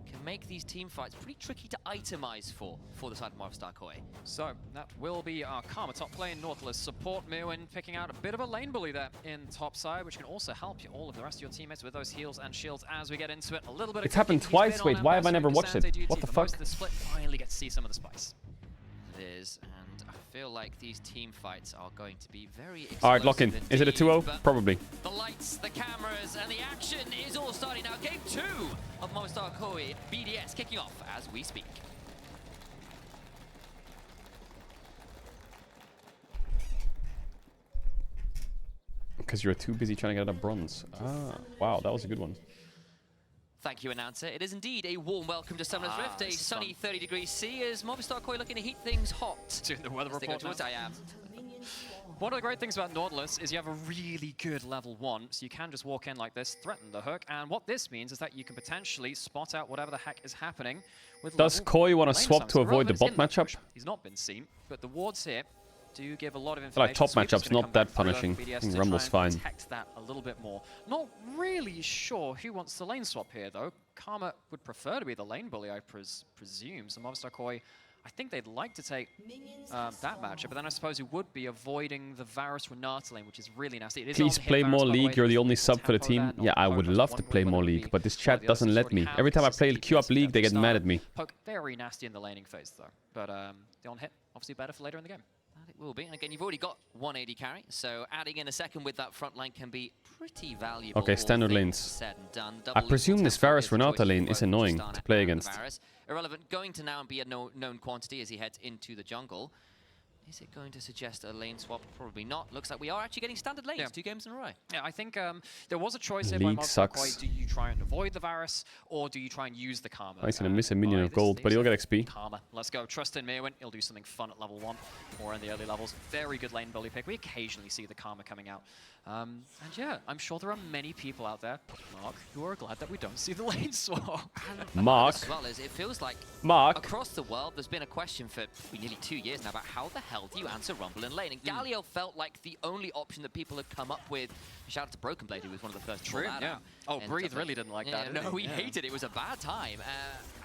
can make these team fights pretty tricky to itemize for the side of Movistar Koi. So that will be our Karma top lane. Nautilus support Mirwin picking out a bit of a lane bully there in top side, which can also help you, all of the rest of your teammates with those heals and shields as we get into it. A little bit. It's happened twice. Wait, why have I never watched it? What the fuck? The split finally get to see some of the spice. It is, and I feel like these team fights are going to be very explosive. All right, lock in. Is it a 2-0? Probably. The lights, the cameras, and the action is all starting now. Game 2 of Movistar Koi BDS kicking off as we speak. Because you're too busy trying to get out of bronze. Ah, wow, that was a good one. Thank you, announcer. It is indeed a warm welcome to Summoner's Rift. A sunny 30 degrees C as Movistar Koi looking to heat things hot. Doing the weather report now. I am. One of the great things about Nautilus is you have a really good level 1, so you can just walk in like this, threaten the hook, and what this means is that you can potentially spot out whatever the heck is happening with Does Koi want to swap to avoid the bot matchup? He's not been seen, but the wards here do give a lot of I information. like top Sweep is matchups, gonna not come that back through punishing. BDS I think to Rumble's try and fine. protect that a little bit more. Not really sure who wants the lane swap here, though. Karma would prefer to be the lane bully, I presume. So Movistar Koi, I think they'd like to take that matchup, but then I suppose it would be avoiding the Varus Renata lane, which is really nasty. It is Please play more League, you're the only sub for the team. Yeah, I would love to play more League, but this chat doesn't let me. Every time I play queue up League, they get mad at me. Poke very nasty in the laning phase, though. But the on-hit, obviously better for later in the game. It will be. And again, you've already got 180 carry, so adding in a second with that front line can be pretty valuable. Okay, standard lanes. I presume this Varus Renata lane is annoying to play against. Irrelevant, going to now be a known quantity as he heads into the jungle. Is it going to suggest a lane swap? Probably not. Looks like we are actually getting standard lanes 2 games in a row. Yeah, I think there was a choice here by Movistar Koi. Do you try and avoid the Varus, or do you try and use the Karma? He's going to miss a minion of gold, but he'll get XP. Karma. Let's go. Trust in Mirwin. He'll do something fun at level 1 or in the early levels. Very good lane bully pick. We occasionally see the Karma coming out. And yeah, I'm sure there are many people out there, Mark, who are glad that we don't see the lane swap. Mark. As well as it feels like across the world, there's been a question for nearly 2 years now about how the hell do you answer Rumble in lane? And Galio felt like the only option that people had come up with. Shout out to Broken Blade, who was one of the first to pull that out. Oh, Breathe really didn't like that. No, he hated it. It was a bad time.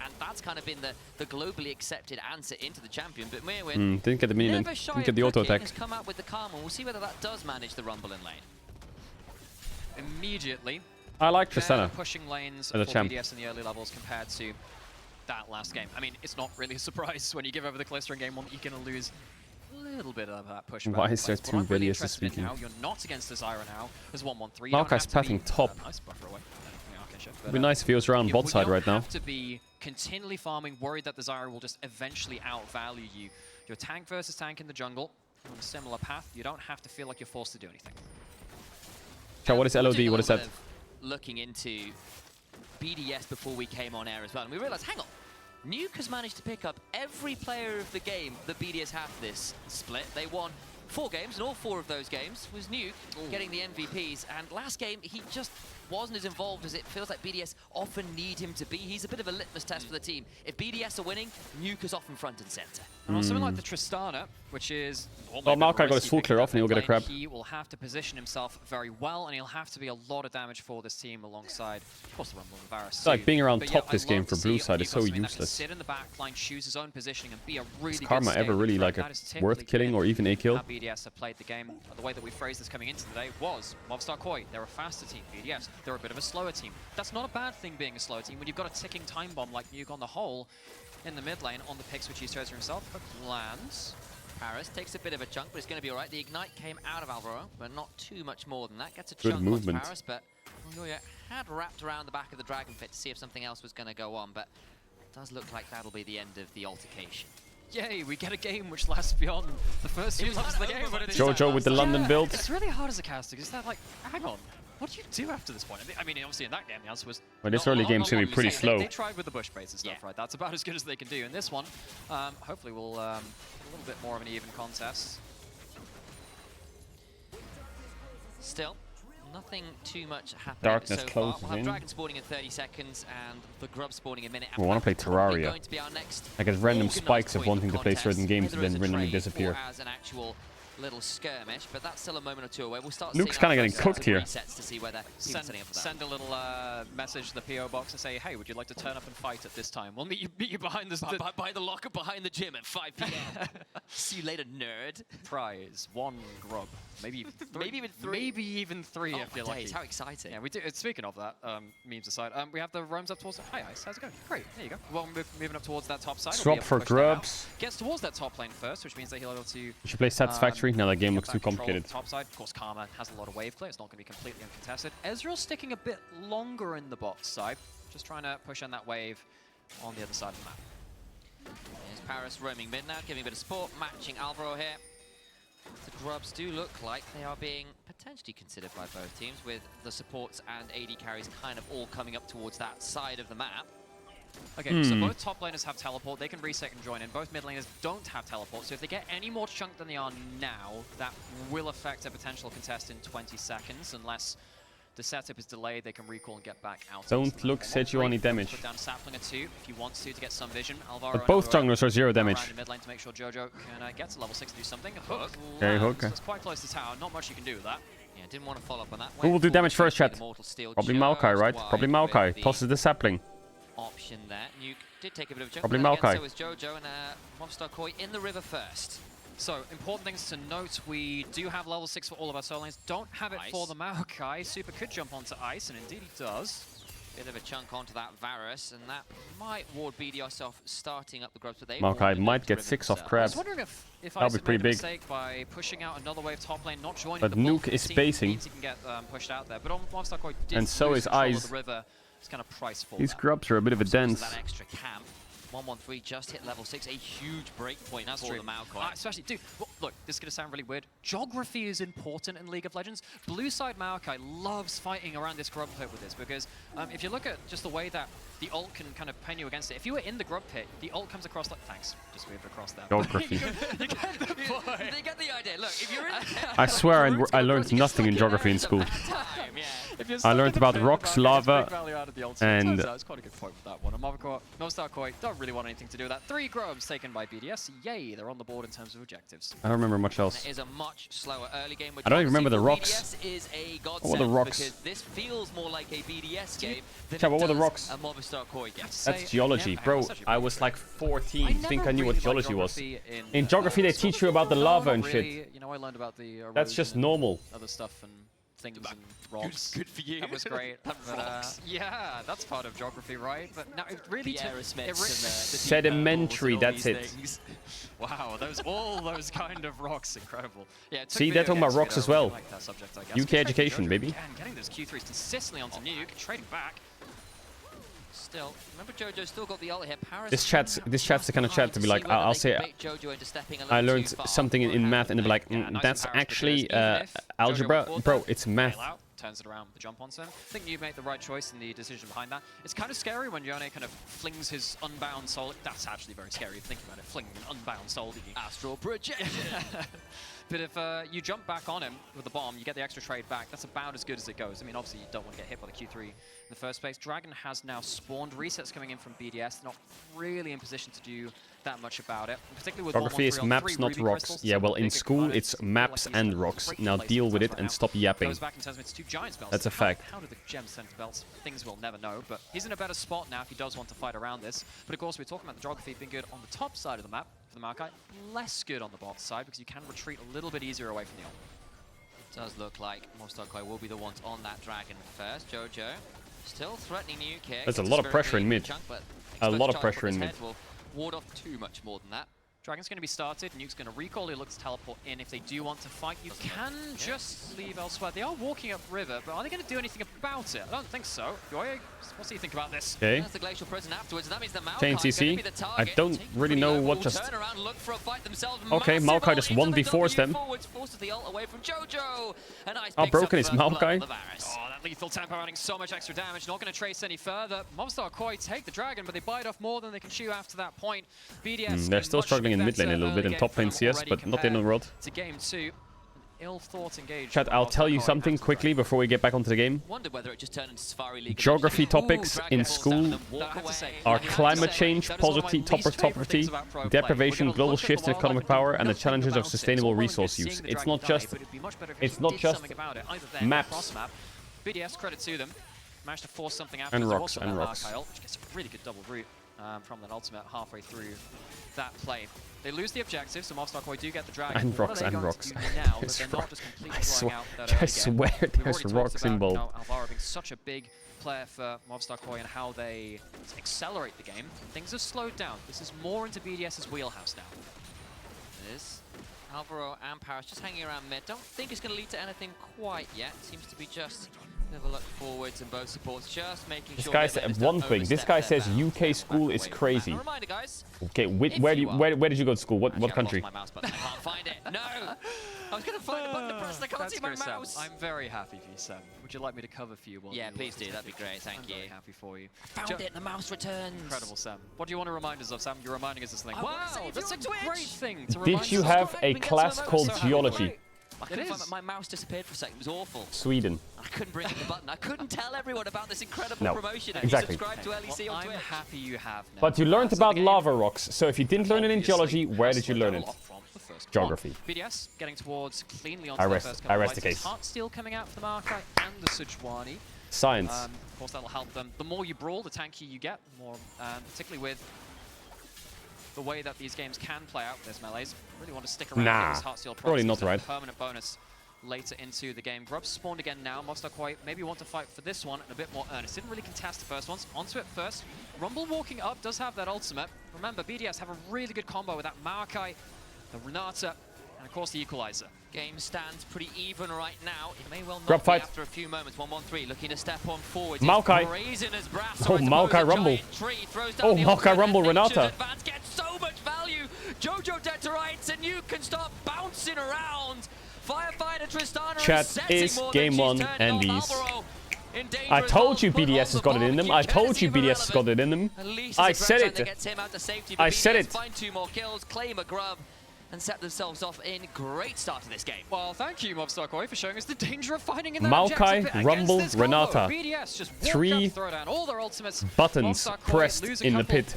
And that's kind of been the globally accepted answer into the champion. But Mirwin didn't get the minion, didn't get the auto attack. Has come out with the Karma. We'll see whether that does manage the Rumble in lane. Immediately, I like Tristana pushing lanes as a for champ. BDS in the early levels compared to that last game. I mean, it's not really a surprise when you give over the Callisto in game 1 that you're going to lose a little bit of that push. Why is there 2 Velius this speaking? weekend? You're not against the Zyra now. There's 1-1-3. Maokai's pathing top. Nice buffer away. It'd be nice if he was around bot side right now. You don't have to be continually farming, worried that the Zyra will just eventually outvalue you. You're tank versus tank in the jungle on a similar path. You don't have to feel like you're forced to do anything. So what is LOD? What is that? Looking into BDS before we came on air as well, and we realized, hang on, Nuke has managed to pick up every player of the game that BDS have this split. They won 4 games, and all 4 of those games was Nuke getting the MVPs. And last game, he just wasn't as involved as it feels like BDS often need him to be. He's a bit of a litmus test for the team. If BDS are winning, Nuke is often front and center. And something like the Tristana, which is... Well, Maokai got his full clear off and he'll get a crab. He will have to position himself very well, and he'll have to be a lot of damage for this team alongside, of course, the Rumble and Varus. It's like being around top this game for blue side is so useless. Sit in the back line, choose his own positioning, and be a really good Karma ever really like a worth killing or even a kill? How BDS have played the game, the way that we phrased this coming into today was Movistar Koi. They're a faster team. BDS, they're a bit of a slower team. That's not a bad thing being a slower team when you've got a ticking time bomb like Nuke on the whole in the mid lane on the picks which he shows for himself. Hook lands. Paris takes a bit of a chunk, but it's going to be alright. The Ignite came out of Alvaro, but not too much more than that. Gets a chunk on Paris, but Yoya had wrapped around the back of the Dragon Pit to see if something else was going to go on, but it does look like that'll be the end of the altercation. Yay, we get a game which lasts beyond the first few levels of the game. Jojo with the London build. It's really hard as a caster, because they're like, hang on, what do you do after this point? I mean, obviously in that game the answer was... Well, this early game's going to be pretty slow. They tried with the bush baits and stuff, right? That's about as good as they can do. In this one, hopefully we'll a little bit more of an even contest. Still, nothing too much happening Darkness so closes far. We'll have in. Dragon spawning in 30 seconds and the Grub spawning a minute. I want to play Terraria. Going to be our next I get random organised spikes of point wanting to play contest, certain games and either as then a randomly trade disappear. or as an actual little skirmish, but that's still a moment or two away. We'll start Nuke's seeing kind of our getting first cooked here. resets to see whether people are setting up for that. Send a little message to the PO box and say, hey, would you like to turn up and fight at this time? We'll meet you behind by the locker behind the gym at 5 p.m. See you later, nerd. Prize, 1 grub. Maybe even 3. Maybe even 3. Maybe even 3 if you're lucky. How exciting. Yeah, we do. Speaking of that, memes aside, we have the roams up towards... Hi, Ice. How's it going? Great. There you go. Well, moving up towards that top side. Swap for grubs. Gets towards that top lane first, which means that he'll be able to... You should play Satisfactory. Now that game looks too complicated. Top side, of course, Karma has a lot of wave clear. It's not going to be completely uncontested. Ezreal's sticking a bit longer in the box side, just trying to push on that wave on the other side of the map. Here's Paris roaming mid now, giving a bit of support, matching Alvaro here. The grubs do look like they are being potentially considered by both teams, with the supports and AD carries kind of all coming up towards that side of the map. Okay, so both top laners have teleport. They can reset and join in. Both mid laners don't have teleport. So if they get any more chunk than they are now, that will affect a potential contest in 20 seconds. Unless the setup is delayed, they can recall and get back out. Don't look Sejuani damage. Put down Sapling at 2 if he wants to get some vision. Alvaro But both junglers are 0 damage. around in mid lane to make sure Jojo can get to level 6 and do something. Hook. Okay, hook. So it's quite close to tower. Not much you can do with that. Yeah, didn't want to follow up on that. Who will do damage first, chat? Probably Maokai, right? Probably Maokai. Tosses the sapling. Option there. Nuke did take a bit of a jump. Probably Again, Maokai. so was Jojo and Mobstar Koi in the river first. So, important things to note, we do have level 6 for all of our solo lanes, don't have it for the Maokai. Super could jump onto Ice, and indeed he does. Bit of a chunk onto that Varus, and that might ward BDS off starting up the grubs, but they Maokai might get 6 off Crab. I was wondering if That'll Ice be had pretty made a big. mistake by pushing out another wave top lane, not joining But the bulk Nuke of is the team. spacing. Means he can get pushed out there, but on Mobstar Koi did And so lose is control of Ice. the river. It's kind of price for These that. grubs are a bit of a dance. That extra camp. 113 just hit level 6, a huge break point for the Maokai. Especially, dude, well, look, this is going to sound really weird. Geography is important in League of Legends. Blue side Maokai loves fighting around this grub pit with this, because if you look at just the way that the ult can kind of pen you against it, if you were in the grub pit, the ult comes across like, thanks, just moved across there. Geography. You get the point. They get the idea. Look, if you're in I swear I learned nothing in geography in school. I learned about rocks, lava, and... That's quite a good point with that one. Mobstar Koi don't really want anything to do with that. 3 grubs taken by BDS. Yay, they're on the board in terms of objectives. I don't remember much else. It is a much slower early game. I don't even remember the rocks. BDS is a What were the rocks? because this feels more like a BDS game than Chat, it what were the does rocks? a Mobstar Koi game. That's geology. Bro, I was like 14. I think I knew what geology was. In geography, they teach you about the lava and shit. You know, I learned about the That's just normal. other stuff and things and rocks. Good for you. That was great. But, yeah, that's part of geography, right? But no, it really... Sedimentary, that's it. Wow, all those kind of rocks, incredible. Yeah, it took See, me they're a talking bit about to rocks get as over well. like that subject, I guess. UK education, baby. Again, getting those Q3s consistently onto Nuke, trading back. Still, remember Jojo's still got the ult here. Paris This chat's the kind of chat to be like, I'll say I learned something in math, and they'll be like, that's actually algebra. Bro, it's math. Turns it around with the jump on him. I think you made the right choice in the decision behind that. It's kind of scary when Yone kind of flings his unbound soul. That's actually very scary if you think about it. Flinging an unbound soul. Astral projection. But if you jump back on him with the bomb, you get the extra trade back. That's about as good as it goes. I mean, obviously, you don't want to get hit by the Q3 in the first place. Dragon has now spawned. Resets coming in from BDS. Not really in position to do that much about it. Particularly with Geography is maps, not rocks. Yeah, well, in school, it's maps and rocks. Now deal with it and stop yapping. Goes back in terms of its 2 giant spells. That's a fact. How do the gems send to belts? Things we'll never know, but he's in a better spot now if he does want to fight around this. But of course, we're talking about the geography being good on the top side of the map for the Maokai, less good on the bot side because you can retreat a little bit easier away from the ult. Does look like Mobstar Koi will be the ones on that dragon first. Jojo still threatening Nuke here. There's a lot of pressure in mid. A lot of pressure in mid. Will ward off too much more than that. Dragon's going to be started, Nuke's going to recall, he looks to teleport in. If they do want to fight, you can just leave elsewhere. They are walking up river, but are they going to do anything about it? I don't think so. Yoye, what do you think about this? Okay. That's the glacial prison afterwards, and that means the Maokai Chain is going to be CC. the target. I don't really know what just... Turn around, look for a fight themselves. Okay, Maokai just 1v4s them. Forwards, forces the ult away from Jojo. And Ice How picks broken up is the first blood Maokai? on the Varus. Oh, that lethal tempo adding so much extra damage. Not going to trace any further. Mobstar Koi take the dragon, but they bite off more than they can chew after that point. BDS they're still struggling in mid lane a little bit, in top lane CS, but not in the world. To game 2. ill-thought engagement. Chat, I'll tell you something quickly before we get back onto the game. Wondered whether it just turned into Safari League. Geography topics in school are climate change, poverty, deprivation, global shifts in economic power, and the challenges of sustainable resource use. It's not just maps. BDS, credit to them. Managed to force something out. And rocks, and rocks. Which gets a really good double route from that ultimate halfway through that play. They lose the objective, so Mobstar Koi do get the dragon. And rocks, and rocks. I swear there's rocks involved. Alvaro being such a big player for Mobstar Koi and how they accelerate the game. Things have slowed down. This is more into BDS's wheelhouse now. It is. Alvaro and Paris just hanging around mid. Don't think it's going to lead to anything quite yet. Seems to be just a bit of a look forwards and both supports, just making sure. This guy said one thing. This guy says UK school is crazy. Reminder, guys. Okay, where did you go to school? What country? I lost my mouse button. I can't find it. No. I was going to find the button to press. I can't see my mouse. I'm very happy for you, Sam. Would you like me to cover for you? Yeah, please do. That'd be great. Thank you. I'm very happy for you. Found it. The mouse returns. Incredible, Sam. What do you want to remind us of, Sam? You're reminding us this thing. Wow, that's a great thing to Did you have a class called geology? I couldn't find my mouse disappeared for a second. It was awful. Sweden. I couldn't bring up the button. I couldn't tell everyone about this incredible promotion. Exactly. You subscribe to LEC on Twitch. I'm happy you have now. But you learned about lava rocks. So if you didn't learn it in geology, where did you learn it? Geography. BDS getting towards cleanly onto the first couple I rest the case. Heartsteel coming out for the Markai and the Sejuani. Science. Of course, that'll help them. The more you brawl, the tankier you get. More, particularly with the way that these games can play out. There's melees. Really want to stick around. Nah, This Heartsteel probably not right. Permanent bonus later into the game. Grubs spawned again now. Mobstar Koi maybe want to fight for this one in a bit more earnest. Didn't really contest the first ones. Onto it first. Rumble walking up does have that ultimate. Remember, BDS have a really good combo with that Markai, the Renata, and of course the Equalizer. Game stands pretty even right now. It may well not Grub be fight. after a few moments. 1-1-3 looking to step on forward. Maokai. Oh, Maokai Rumble. Oh, Maokai Rumble Renata. Gets so much value. Jojo deterites and you can start bouncing around. Firefighter Tristana Chat is game one and these. I told you BDS has got it in them. I told you BDS has got it in them. I said it. I said it. Find 2 more kills, claim a grub, and set themselves off in great start to this game. Well, thank you, Mobstar Koi, for showing us the danger of fighting in that Maokai, Rumble, Renata. BDS just 3 throw down all their ultimates. buttons pressed in the pit.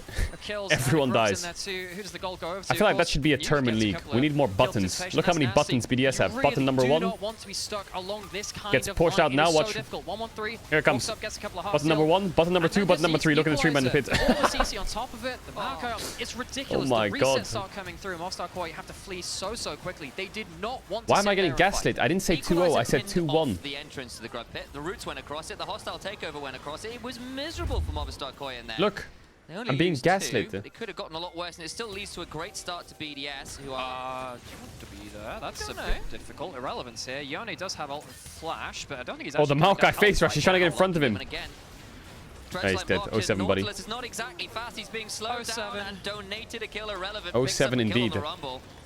Everyone dies. Who does the goal go over to? I feel like that should be a term in League. We need more buttons. Look how many buttons BDS have. Button number 1 gets pushed out now. Watch. Here it comes. Button number 1, button number 2, button number 3. Look at the 3 man in the pit. on top of it. The Marco, it's ridiculous. Oh my the God. resets are coming through. Mobstar Koi have to flee so quickly. They did not want to. Why am I getting gaslit? I didn't say 2-0. I said 2-1. The entrance to the grub pit. The roots went across it. The hostile takeover went across it. It was miserable for Mobstar Koi in there. Look, I'm being gaslit. It could have gotten a lot worse, and it still leads to a great start to BDS, who are... do you want to be there? That's a bit difficult. Irrelevance here. Yone does have ult flash, but I don't think he's Oh, the Maokai face rush. He's trying to get in front of him. Yeah, he's dead. 07, buddy. Is not exactly fast. He's being slowed down and donated a kill irrelevant. 07 indeed. The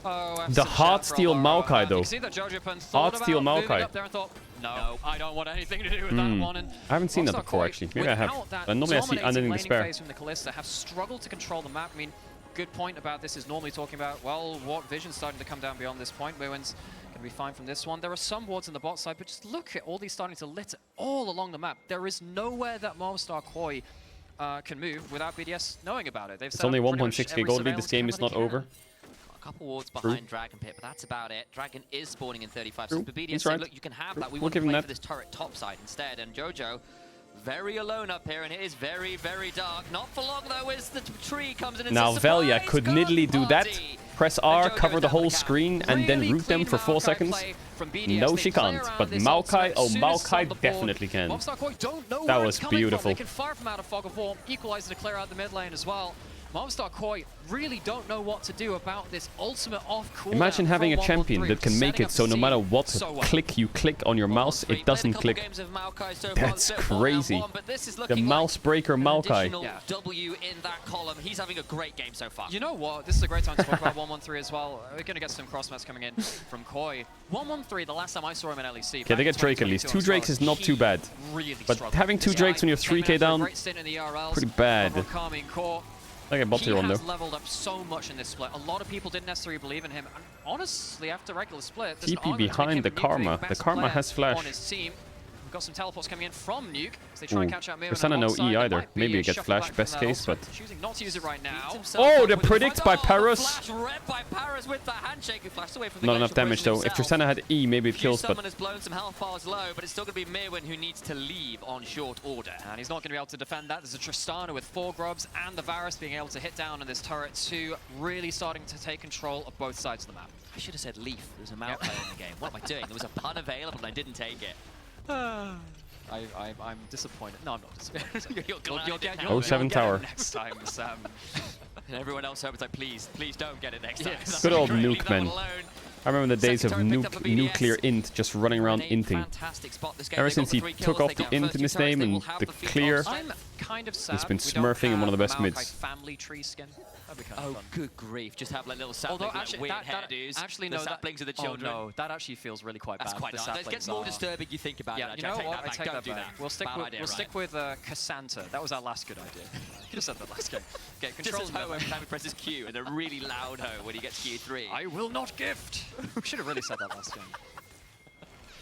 Heartsteel Maokai though. Heartsteel Maokai. No, I don't want anything to do with that one. And I haven't seen that before actually. Maybe I have. Normally I see Unending Despair. From the Kalista have struggled to control the map. I mean, good point about this is normally talking about, well, what vision's starting to come down beyond this point. Wewin's going to be fine from this one. There are some wards in the bot side, but just look at all these starting to litter all along the map. There is nowhere that Mobstar Koi can move without BDS knowing about it. It's only 1.6k gold lead. This game is not over. A couple wards behind Dragon Pit, but that's about it. Dragon is spawning in 35 seconds, but BDS said, look, you can have that. We want to play for this turret top side instead. And Jojo, very alone up here, and it is very, very dark. Not for long, though, as the tree comes in and now says, Velia could niddly do that. Press R, cover the whole screen, and then root them for 4 seconds. No, she can't. But Maokai, oh, Maokai definitely can. That was beautiful. They can fire from out of Fog of War, Equalizer to clear out the mid lane as well. Mobstar Koi really don't know what to do about this ultimate off cooldown. Imagine having a champion that can make it so no matter what click you click on your mouse, it doesn't click. That's crazy. The mouse breaker Maokai. W in that column. He's having a great game so far. You know what? This is a great time to talk about 1-1-3 as well. We're going to get some cross-mats coming in from Koi. 1-1-3, the last time I saw him in LEC. Yeah, they get Drake at least. 2 Drakes is not too bad. But having 2 Drakes when you're 3k down, pretty bad. Okay, bot He tier 1 has though. leveled up so much in this split. A lot of people didn't necessarily believe in him. And honestly, after regular split, there's an TP argument to make behind him the Nuke Karma. the The best Karma player has flash. on his team. We've got some teleports coming in from Nuke as they try and Ooh. catch out Mir. Persona no E either. Maybe you get flash best case, but... Choosing not to use it right now. Oh, the predict by Paris! Flash read by Paris with the handshake who flashed away from the Not glacial enough damage prison though. If himself. Tristana had E, maybe it kills, but... Someone has blown some health bars low, but it's still going to be Mirwin who needs to leave on short order. And he's not going to be able to defend that. There's a Tristana with 4 grubs and the Varus being able to hit down on this turret too, really starting to take control of both sides of the map. I should have said Leaf. There's a Maokai in the game. What am I doing? There was a pun available and I didn't take it. I'm disappointed. No, I'm not disappointed. You'll get it. Oh, 7 tower. Next time, Sam. And everyone else hopes like, please don't get it next time. Yes. Good old Leave nuke, that man. one alone. I remember the days of Second turret picked up for BDS. nuclear int, just running around inting. Fantastic spot this game. Ever They since got the he 3 took kills, off they the got int first in two his turrets, name they and will have the feet clear, on I'm kind of sad he's been we don't smurfing in one of the best have a mids. Maokai family tree skin. That'd be kind of Oh, fun. good grief. Just have like little saplings, Although like actually, weird that hairdos. actually the no, saplings that, of the children. Oh no, that actually feels really quite That's bad. quite The nice. It saplings gets more are- disturbing you think about Yeah, it. you know I take what? that I back. take Don't that do back. that. We'll stick Bad with idea, we'll right? stick with Cassandra. That was our last good idea. You could have said that last game. Okay, This control is Ho every time he presses Q, and a really loud Ho when he gets Q3. I will not gift. We should have really said that last game.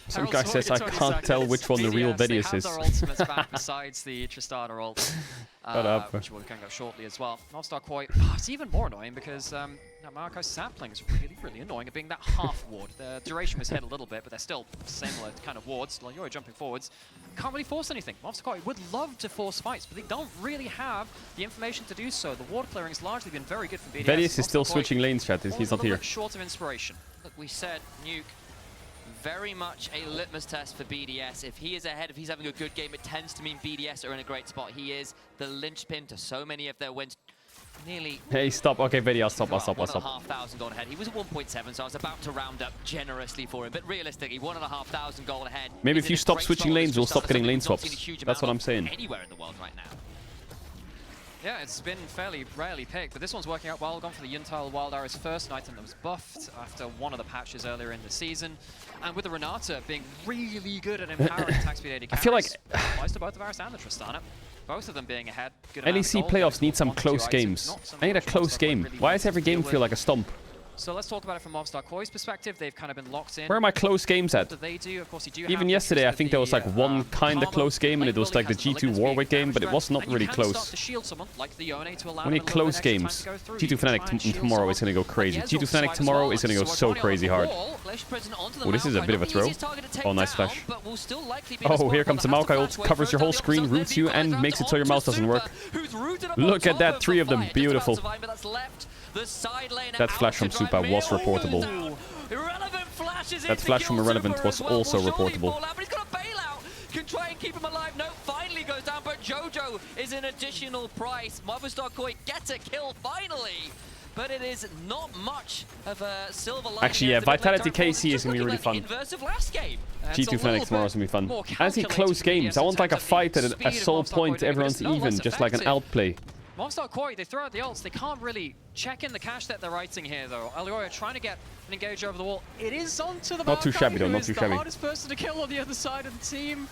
Some guy says I can't tell which one the real Vedius is. They have their ultimates back besides the Tristana ult, Shut up. which we'll coming up shortly as well. Mobstar Koi, it's even more annoying because now Maokai's sapling is really annoying at being that half ward. The duration was hit a little bit, but they're still similar kind of wards. Like you're jumping forwards, can't really force anything. Mobstar Koi would love to force fights, but they don't really have the information to do so. The ward clearing has largely been very good from BDS. Vedius is still Mobstar Koi, switching lanes, chat. He's a not little here. bit short of inspiration. Look, we said Nuke, very much a litmus test for BDS. If he is ahead, if he's having a good game, it tends to mean BDS are in a great spot. He is the linchpin to so many of their wins. Nearly Hey, stop. Okay, Vedi, I'll stop. 1,500 gold ahead. He was at 1.7, so I was about to round up generously for him. But realistically, 1,500 gold ahead. Maybe is if in you a stop great switching spot with lanes, we'll Tristana, stop getting something lane we've not swaps. seen a huge That's what amount I'm of saying. Anywhere in the world right now. Yeah, it's been fairly rarely picked, but this one's working out well. Gone for the Yuntal Wild Arrows first, an item that was buffed after one of the patches earlier in the season. And with the Renata being really good at empowering attack speed 80 I feel like applies to both the Varus and the Tristana. Both of them being ahead. Good amount of LEC gold, playoffs need some 1 to 2 close items, games. not some I need a which close Mobstar game. really Why wants does every to deal game with. feel like a stomp? So let's talk about it from Mobstar Koi's perspective. They've kind of been locked in. Where are my close games at? What do they do? Of course, you do have Even the yesterday, I interest think of there was like the, one kind of Karma. close game, and it was like the Lane Bully G2 has the Warwick malignant game, but it was not and really you can start close. to shield someone like the Yone to allow We need them a little close bit extra time games. to go through. G2 You can try Fnatic and shield tomorrow someone. is going to go crazy. Yes, G2 you'll Fnatic swipe as tomorrow well. is going to go So so Swatoni crazy on the hard. wall. Oh, this is a bit of a throw. Oh, nice flash. Oh, here comes the Maokai ult, covers your whole screen, roots you, and makes it so your mouse doesn't work. Look at that, 3 of them. Beautiful. That flash from Supa was reportable. That flash from Irrelevant was also reportable. But he's got a bailout. Can try and keep him alive. No, finally goes down, but Jojo is an additional price. Mobstar Koi gets a kill finally. But it is not much of a silver lining. Actually, yeah, Vitality KC is going to be really fun. Inverse of last game. G2 Fnatic tomorrow is going to be fun. I see close games. I want like a fight at a sole point, everyone's even, just like an outplay. Mobstar Koi, they throw out the ults. They can't really check in the cash that they're writing here, though. Alioya trying to get an engage over the wall. It is onto the Not too Maokai, shabby, though, who not is too the shabby. hardest person to kill on the other side of the team.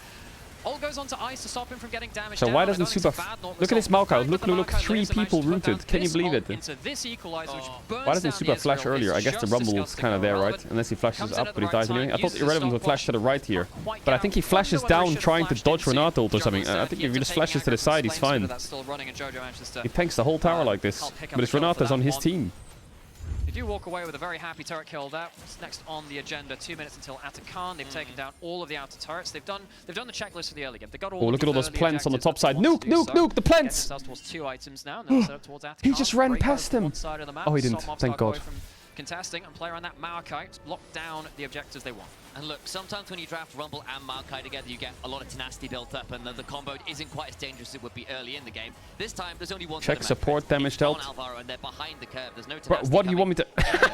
Ult goes onto Ice to stop him from getting damaged. So down. why I doesn't don't think Supa... it's a bad Nautilus Look at this ult. Maokai. Look, The look, Maokai 3 lives and people manages to put rooted. down Can you this believe ult it? into this equalizer, which burns Why doesn't down the Supa flash Ezreal. earlier? I It's guess the just Rumble was disgusting kind of there, overall, right? but Unless he flashes comes in up, at but the he right dies anyway. time, I thought uses the Irrelevant would flash to the right here. But I think he flashes down trying to dodge Renata ult or something. I think if he just flashes to the side, he's fine. He tanks the whole tower like this. But it's Renata's on his team. They do walk away with a very happy turret kill there. What's next on the agenda? 2 minutes until Atakan. They've taken down all of the outer turrets. They've done the checklist for the early game. They got all. Oh, look at all those early plants on the objectives top that side. they want Nuke, to do nuke, so. nuke, the Getting plants! themselves towards 2 items now. And then set up towards Atakan. He just ran Break past out him. one side of the map. Oh, he didn't. Stop Thank Mobstar God. Koi from contesting and play around that Maokai. Block down the objectives they want. And look, sometimes when you draft Rumble and Maokai together, you get a lot of tenacity built up, and the combo isn't quite as dangerous as it would be early in the game. This time, there's only one. Check support damage dealt. Alvaro, and they're behind the curve. There's no Bro, tenacity what do you want me to...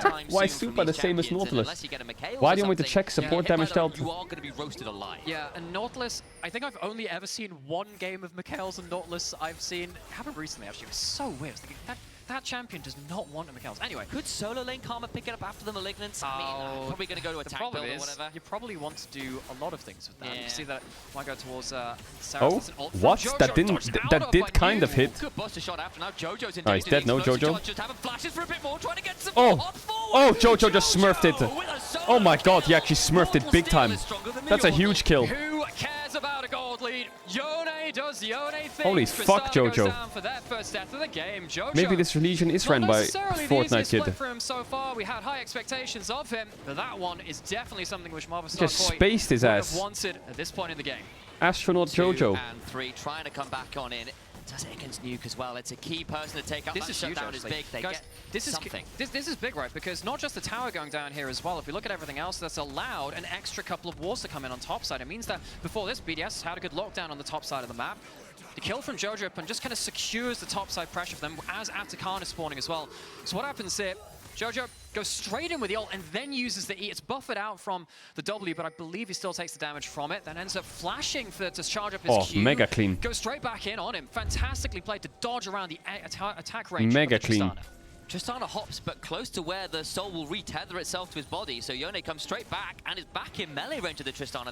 coming Why soon Supa from the these same as champions, and Nautilus? unless you get a Mikhail Why or do you want me to something, check support damage dealt? You are going to be roasted alive. Yeah, and Nautilus, I think I've only ever seen one game of Mikhail's and Nautilus I've seen. It happened recently, actually. It was so weird. I was thinking, that that champion does not want a Mikhail's. Anyway. Could solo lane Karma pick it up after the Malignance? I mean, probably going to go to attack build or whatever. You probably want to do a lot of things with that. Yeah. You can see that might go towards Sarah. Oh, what? That didn't. That did kind of hit. Good buster shot after now. Jojo's in he's dead. No, Jojo. Just having flashes for a bit more, trying to get some Oh, Jojo just smurfed it. Oh my god, he actually smurfed it big time. That's a huge kill. Who cares about a gold lead? Yone does Yone things. Holy fuck, Jojo. For that first death of the game. Jojo, Maybe this Legion is ran by Fortnite Kid. For him so far. We had high expectations of him, but that one is definitely something which Marvel Just spaced his ass. Wanted at this point in the game. Astronaut Jojo. 2 and 3 trying to come back on in. Does it against Nuke as well. It's a key person to take out. This is huge, shutdown is big. They Guys, get this is something. This is big, right? Because not just the tower going down here as well. If we look at everything else, that's allowed an extra couple of walls to come in on top side. It means that before this, BDS had a good lockdown on the top side of the map. The kill from Jojo and just kind of secures the top side pressure for them as Atakan is spawning as well. So what happens here? Jojo goes straight in with the ult and then uses the E. It's buffered out from the W, but I believe he still takes the damage from it. Then ends up flashing to charge up his Q. Mega clean. Goes straight back in on him. Fantastically played to dodge around the attack range. Mega clean. Tristana hops, but close to where the soul will retether itself to his body. So Yone comes straight back and is back in melee range of the Tristana.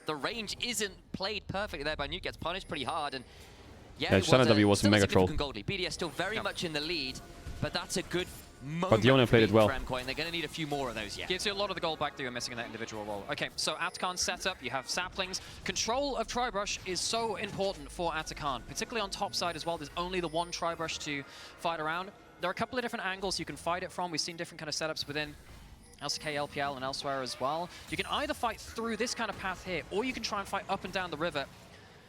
The range isn't played perfectly there, but Nuke gets punished pretty hard. And yeah, Tristana W was a mega troll. BDS still very much in the lead, but that's a good moment. But Yone played it well. And they're going to need a few more of those, yeah. Gives you a lot of the gold back that you're missing in that individual role. Okay, so Atakan's setup, you have saplings. Control of Tribrush is so important for Atakan, particularly on top side as well. There's only the one Tribrush to fight around. There are a couple of different angles you can fight it from. We've seen different kind of setups within LCK, LPL, and elsewhere as well. You can either fight through this kind of path here, or you can try and fight up and down the river.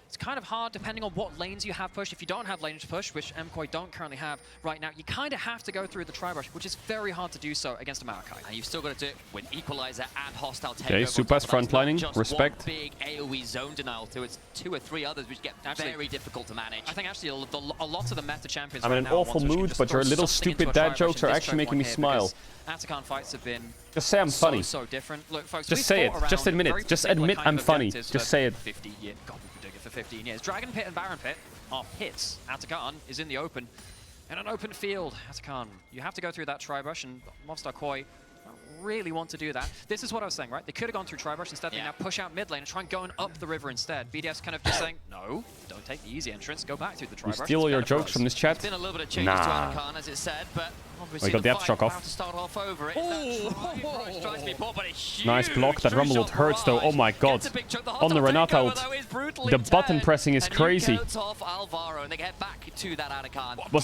It's kind of hard depending on what lanes you have pushed. If you don't have lanes to push, which MKOI don't currently have right now, you kind of have to go through the Tribrush, which is very hard to do so against a Maokai. And you've still got to do it with Equalizer and Hostile Takeover. Okay, Supa's frontlining, respect. Big AoE zone denial to it's 2 or 3 others which get very difficult to manage. I think actually a lot of the meta champions I'm in an awful mood, but your little stupid dad jokes are actually making me smile. Atakan fights have been just say I'm funny. So different. Look, folks, just say it. Just admit it. Just admit I'm funny. Just say it. 50 years. God, we've been doing it for 15 years. Dragon Pit and Baron Pit are hits. Atakan is in the open. In an open field, Atakan, you have to go through that Tribrush, and Mobstar Koi don't really want to do that. This is what I was saying, right? They could have gone through Tribrush. Instead, they now push out mid lane and try and going up the river instead. BDS kind of just saying, no, don't take the easy entrance. Go back through the Tribrush. You steal all your jokes from this chat? There's been a little bit of changes to Atakan, as it said, but we got the aftershock off. To start off over it. Nice block. That rumble ult hurts though. Oh my god. On the Renata ult. The button pressing is crazy. Was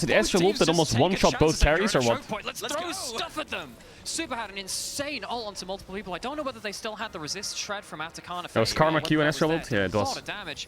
it Ezreal ult that almost one-shot both carries or what? Let's throw stuff at them. Super had an insane ult onto multiple people. I don't know whether they still had the resist shred from Atakan. That was Karma Q and Ezreal ult? Yeah, it was. A lot of damage.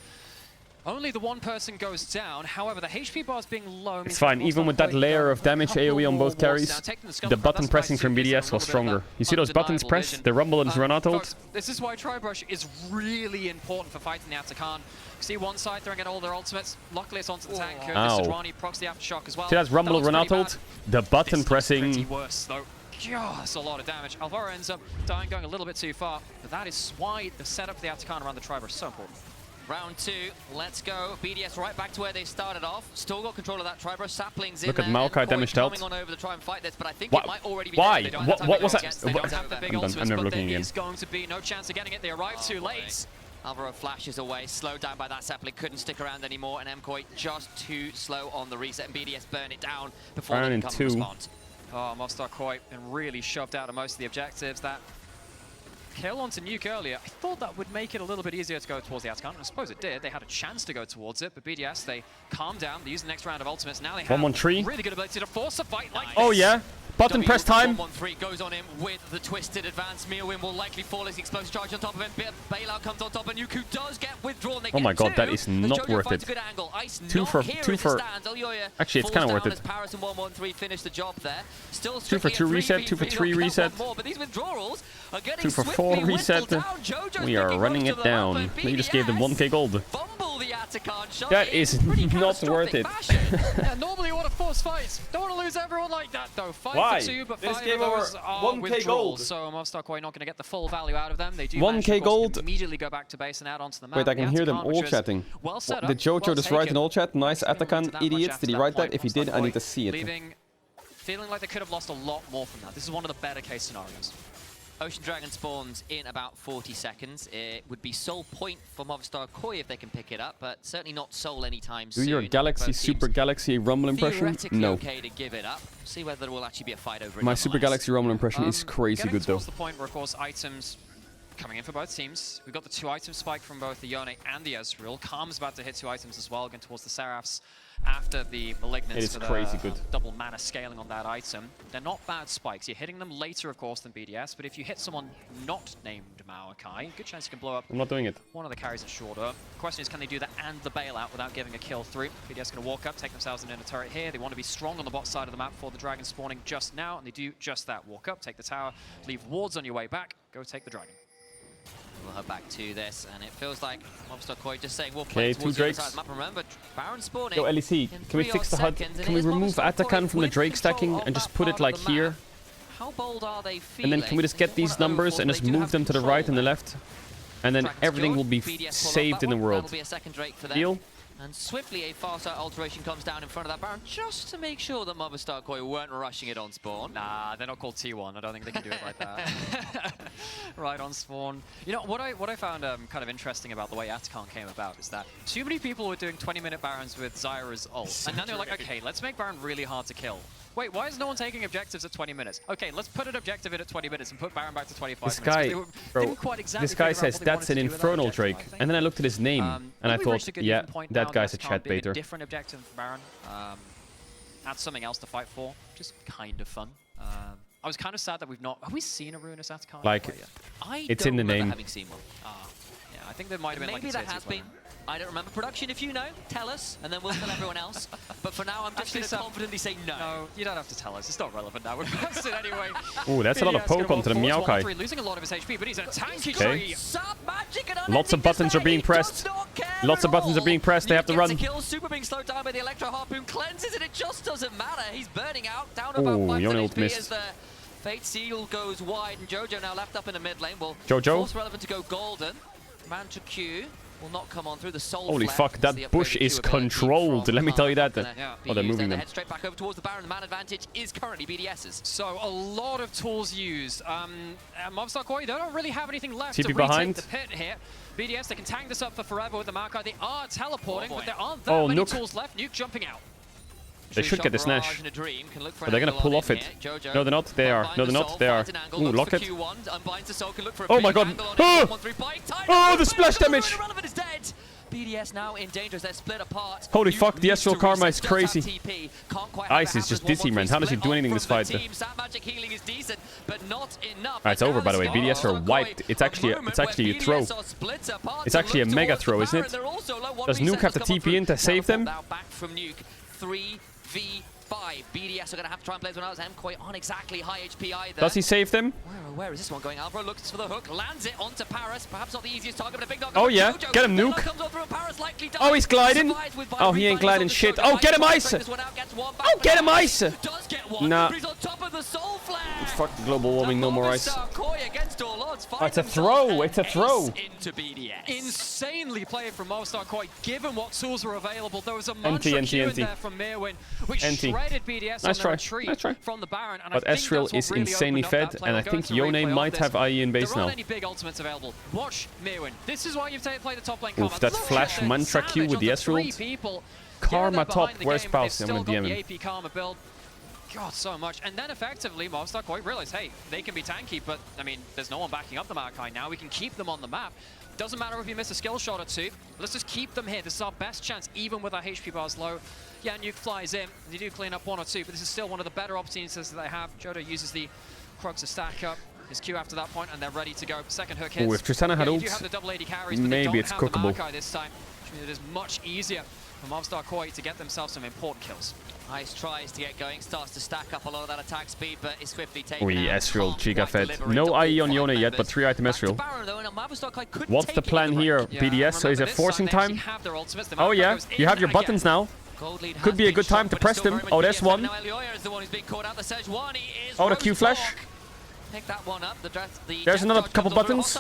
Only the one person goes down. However, the HP bars being low. It's fine. Even with that layer of damage AoE on both carries, the button pressing from BDS was stronger. You see those buttons press? The rumble and Renata ult? This is why Tribrush is really important for fighting the Atakan. See one side throwing out all their ultimates. Luckily, it's onto the tank. Sejuani procs the aftershock as well. See that rumble Renata ult? The button pressing. Worse though. God, that's a lot of damage. Alvaro ends up dying, going a little bit too far. But that is why the setup of the Atakan around the Tribrush is so important. Round 2, let's go. BDS right back to where they started off. Still got control of that Tribrush. Saplings in. Look at Maokai damaged out. Coming on over to try and fight this, but I think it might already be. Why? What was that? They don't have the big ultimates, I'm never but looking there again. is going to be no chance of getting it. They arrive too late. Alvaro flashes away, slowed down by that sapling, couldn't stick around anymore, and MKOI just too slow on the reset, and BDS burn it down before they can come and respond. Oh, Mobstar Koi and really shoved out of most of the objectives. That kill onto Nuke earlier, I thought that would make it a little bit easier to go towards the Atakan, and I suppose it did. They had a chance to go towards it, but BDS, they calmed down. They used the next round of ultimates. Now they have 1-1-3. really good ability to force a fight like this. Oh yeah. Button press time. 1-1-3 goes on him with the twisted advance. Meowin will likely fall as explosive charge on top of him. Bailout comes on top, and Yuku does get withdrawn. They oh my god, that is not Jojo worth it. Good angle. Ice two for actually, it's kind of worth it. Paris and 1-1-3 finish the job there. Still 2 for 2 reset, 2 for 3 reset. More, but these withdrawals are getting 2 for 4 reset. We are running it down. They just gave them 1k gold. Fumble the Atakan showing That is pretty not worth it. Yeah, normally you want to force fights. Don't want to lose everyone like that, though. 5 Why? for 2, but This 5 gave of those over are 1K withdrawals. gold. So Movistar Koi not going to get the full value out of them. They do 1K manage to, of course, gold. immediately go back to base and add onto the map. Wait, I can hear them Atakan, all which is chatting. well set up, Did Jojo well just write taken. in all chat? Nice Didn't Atakan, want to that much idiots. after Did he that write that? point. If he Movistar did, I Koi need to see it. leaving, feeling like they could have lost a lot more from that. This is one of the better case scenarios. Ocean Dragon spawns in about 40 seconds. It would be sole point for Movistar Koi if they can pick it up, but certainly not sole anytime soon. Do your Galaxy, Both Super teams Galaxy Rumble impression? theoretically No. okay to give it up. See whether there will actually be a fight over it. My Super Galaxy Rumble impression is crazy Getting good though. towards the point where, of course, items coming in for both teams. We've got the 2 item spike from both the Yone and the Ezreal. Calm's about to hit 2 items as well, going towards the Seraphs after the Malignance. It is for crazy the, good. double mana scaling on that item. They're not bad spikes. You're hitting them later, of course, than BDS, but if you hit someone not named Maokai, good chance you can blow up I'm not doing it. one of the carries in shorter. The question is, can they do that and the bailout without giving a kill through? BDS going to walk up, take themselves an inner turret here. They want to be strong on the bot side of the map for the dragon spawning just now, and they do just that. Walk up, take the tower, leave wards on your way back, go take the dragon. We'll head back to this, and it feels like Movistar Koi just saying we'll play Okay, 2 towards the other Drakes. side of the map. Remember, Baron spawning. Yo, LEC, can we fix the HUD? Can we remove Atakan from the Drake stacking and just put it like here? How bold are they And feeling? then can we just get these numbers and just move them to the right and the left? And then everything will be saved in the world. That'll be a second Drake for them. Deal? And swiftly a fast alteration comes down in front of that Baron just to make sure that Movistar Koi weren't rushing it on spawn. Nah, they're not called T1. I don't think they can do it like that. Right on spawn. You know, what I found kind of interesting about the way Atakan came about is that too many people were doing 20-minute Barons with Zyra's ult. And then they're like, okay, let's make Baron really hard to kill. Wait, why is no one taking objectives at 20 minutes? Okay, let's put an objective in at 20 minutes and put Baron back to 25 This minutes. guy, Didn't quite exactly this guy figure out says what they that's an wanted to do with that infernal objective, Drake. I think. And then I looked at his name and I We've thought, reached a good yeah, even point that now guy's a with Atakan chat being baiter. A different objective for Baron. Add something else to fight for. Just kind of fun. I was kind of sad that we've not... Have we seen a Ruinous Atakan? Like, it's in the name. Having seen one. Yeah, I think there might have been Maybe like a that has been. I don't remember. Production, if you know, tell us, and then we'll tell everyone else. But for now, I'm just going to confidently say no. No, you don't have to tell us. It's not relevant now. We're past it anyway. Ooh, that's a lot of poke onto the Maokai. Losing a lot of his HP, but he's in a tanky Okay. tree. Lots of buttons are being pressed. Lots of buttons are being pressed. They have to run. Kill. Super being slowed down by the Electro Harpoon. Cleanses it. It just doesn't matter. He's burning out. Down to about 5 Yone ult HP missed. as the Fate Seal goes wide, and Jojo now left up in the mid lane. Well, Jojo? force relevant to go golden. Man to Q will not come on through the soul. Holy flare. fuck, It's that the bush upgraded is Q ability controlled. from Let me tell you that. gonna Oh, they're be used, moving and they them. head straight back over towards the Baron. The man advantage is currently BDS's. So a lot of tools used. Movistar Koi, they don't really have anything left TP to retake behind. the pit here. BDS, they can tank this up for forever with the Maokai. They are teleporting, but there aren't that Oh, many Nuke. tools left. Nuke jumping out. They should get the Snash. But they're gonna pull off it. No, they're not. They are. No, they're not. They are. Ooh, lock it. Oh my god. Oh, the splash damage. BDS now in danger as they're split apart. Holy fuck, the Astral Karma is crazy. Ice is just dizzy, man. How does he do anything this fight? Magic healing is decent, but not enough. Alright, it's over by the way. BDS are wiped. It's actually a throw. It's actually a mega throw, isn't it? Does Nuke have to TP in to save them? Now back from Nuke. 3v5. BDS are going to have to try and play this one out. Quite on exactly high HP either. Does he save them? Where is this one going? Alvaro looks for the hook, lands it onto Paris. Perhaps not the easiest target, but a big knock. Oh yeah, get him, Nuke. Oh, he's gliding. Oh, he ain't gliding shit. Oh, get him, Ice. Oh, get him, Ice. Nah. Fuck the global warming, no more Ice. Oh, it's a throw. It's a throw. Insanely played from Movistar Koi, given what tools were available. There was a NT, mantra NT, Q in NT. there from Mirwin, which NT. shredded BDS Nice on try. the retreat Nice try. from the Baron. And But I think Ezreal that's what is really insanely opened up fed, that play. and I We'll go think into the replay Yone of might this. have IE in base There now. aren't any big ultimates available. Watch Mirwin. This is why you've played the top lane. Oof, that flash mantra Q with the Ezreal. Karma top. Where's Pulse? I'm gonna DM him. AP Karma build. God, so much. And then effectively, Movistar Koi realized, hey, they can be tanky, but I mean, there's no one backing up the Maokai now. We can keep them on the map. Doesn't matter if you miss a skill shot or two. Let's just keep them here. This is our best chance, even with our HP bars low. Yeah, Nuke flies in. They do clean up 1 or 2, but this is still one of the better opportunities that they have. Jodo uses the Krugs to stack up his Q after that point, and they're ready to go. Second hook hits. Ooh, if Tristana had You ult, do have the double AD carries, but maybe they it's don't have cookable. the Maokai this time, which means it is much easier for Mobstar Koi to get themselves some important kills. Ice tries to get going, starts to stack up a lot of that attack speed, but is swiftly taken Oi, out. Ezreal, Can't Giga quite fed. deliver No into IE all on five Yone yet, but members. 3-item Back to Ezreal. Baron, though, and Mobstar Koi couldn't What's take the it in plan the here, break. BDS? So is it forcing time? Oh yeah, you have your buttons now. Could be a good time to press them. Oh, there's one. Oh, the Q flash. Pick that one up. There's another couple buttons.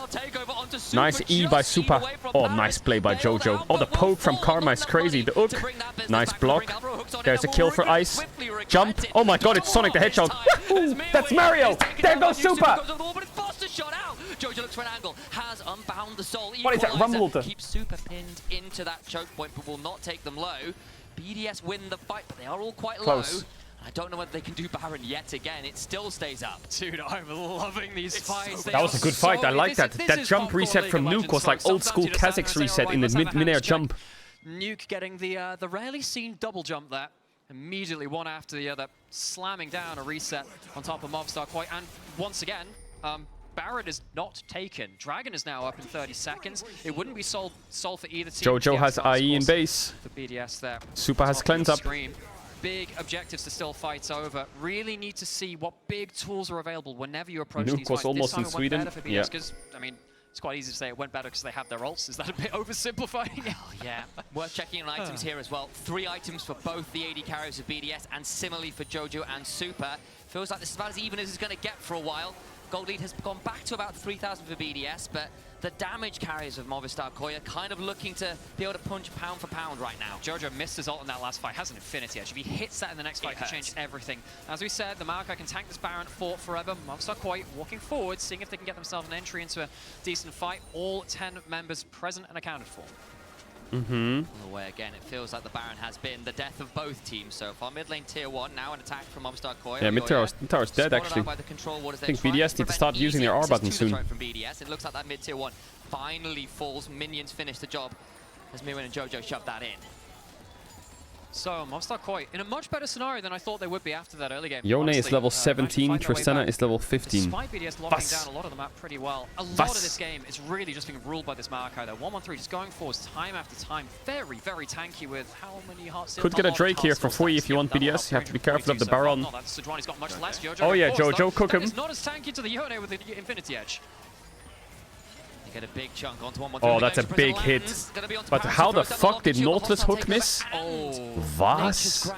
Nice E by Super. Oh, nice play by Jojo. Oh, the poke from Karma is crazy. The hook. Nice block. There's a kill for Ice. Jump. Oh my god, it's Sonic the Hedgehog. That's Mario. There goes Super. Jojo looks for an angle, has unbound the soul. What is that, Rumble? Keeps Super pinned into that choke point, but will not take them low. BDS win the fight, but they are all quite Close. low. I don't know whether they can do Baron yet again. It still stays up. Dude, I'm loving these fights. That was a good fight. I like that. That jump reset from Nuke was like old school Kha'Zix reset in the mid-air jump. Nuke getting the rarely seen double jump there. Immediately one after the other, slamming down a reset on top of Mobstar Koi. And once again, Baron is not taken. Dragon is now up in 30 seconds. It wouldn't be sold for either team. Jojo has IE in base. For BDS there. Super has cleanse up. Big objectives to still fight over. Really need to see what big tools are available whenever you approach Nuke these was fights. almost this time in Sweden. Went better for BDS, Yeah. Because, I mean, it's quite easy to say it went better because they have their ults. Is that a bit oversimplifying? Oh, yeah. Worth checking on items here as well. 3 items for both the AD carriers of BDS and similarly for Jojo and Super. Feels like this is about as even as it's going to get for a while. Gold lead has gone back to about 3,000 for BDS, but the damage carriers of Movistar Koi are kind of looking to be able to punch pound for pound right now. Jojo missed his ult in that last fight, has an Infinity Edge. If he hits that in the next fight, it can change everything. As we said, the Maokai can tank this Baron for forever. Movistar Koi walking forward, seeing if they can get themselves an entry into a decent fight. All 10 members present and accounted for. Mm-hmm. Away again, it feels like the Baron has been the death of both teams so far. Mid lane tier 1, now an attack from Movistar Koi. Yeah, mid tower's dead actually. I think BDS need to start using their R button soon. From BDS. It looks like that mid tier 1 finally falls. Minions finish the job as Mirwin and Jojo shove that in. So, Movistar Koi in a much better scenario than I thought they would be after that early game. Yone is level 17, Tristana is level 15. Despite BDS locking down a lot of the map pretty well, a lot of this game is really just being ruled by this Maokai though. 1-1-3 just going forwards time after time. Very, very tanky with how many hearts. Could get a Drake here for free if you want BDS. You have to be careful of the Baron. Oh yeah, Jojo, cook him. It's not as tanky to the Yone with the Infinity Edge. Get a big chunk onto 1-1-3. Oh, that's a big hit. But how the fuck did Nautilus hook miss? Was?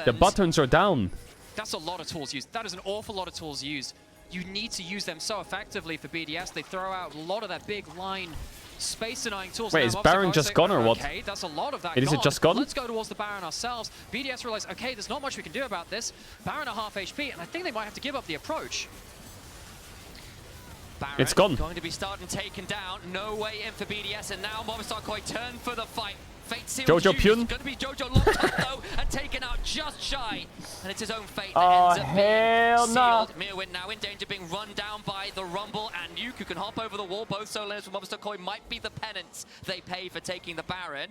The buttons are down. That's a lot of tools used. That is an awful lot of tools used. You need to use them so effectively for BDS. They throw out a lot of that big line space denying tools. Wait, is Baron just gone or what? Okay, that's a lot of that. Is it just gone? Let's go towards the Baron ourselves. BDS realize, okay, there's not much we can do about this. Baron are half HP, and I think they might have to give up the approach. Baron it's gone. Going to be starting taken down. No way in for BDS, and now Movistar Koi turn for the fight. Fate sealed. Jojo Pyun. Going to be Jojo locked up though and taken out just shy, and it's his own fate that ends up being sealed. Mirwin now in danger, being run down by the Rumble, and Nuke, who can hop over the wall. Both solo laners from Movistar Koi might be the penance they pay for taking the Baron.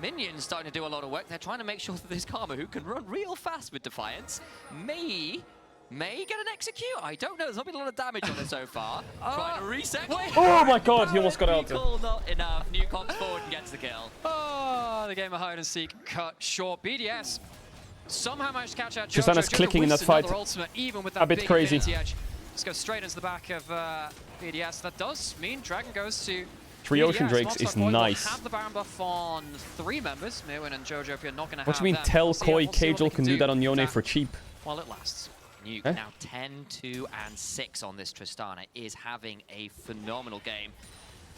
Minions starting to do a lot of work. They're trying to make sure that this Karma, who can run real fast with Defiance, may get an execute. I don't know. There's not been a lot of damage on it so far. Trying to reset. Oh my god, he almost got out. Not enough. Nuke hops forward and gets the kill. Oh, the game of hide and seek cut short. BDS somehow managed to catch out Jojo. Tristana's clicking in that fight. Ultimate, even with that a bit crazy. Edge. Just go straight into the back of BDS. That does mean Dragon goes to 3 Ocean Drakes is nice. Have the Baron buff on 3 members. Mirwin and Jojo, if you're not going to have What do you mean them. tell Koi Caedrel can do that on Yone for cheap? While it lasts. Nuke now 10, 2, and 6 on this Tristana, is having a phenomenal game.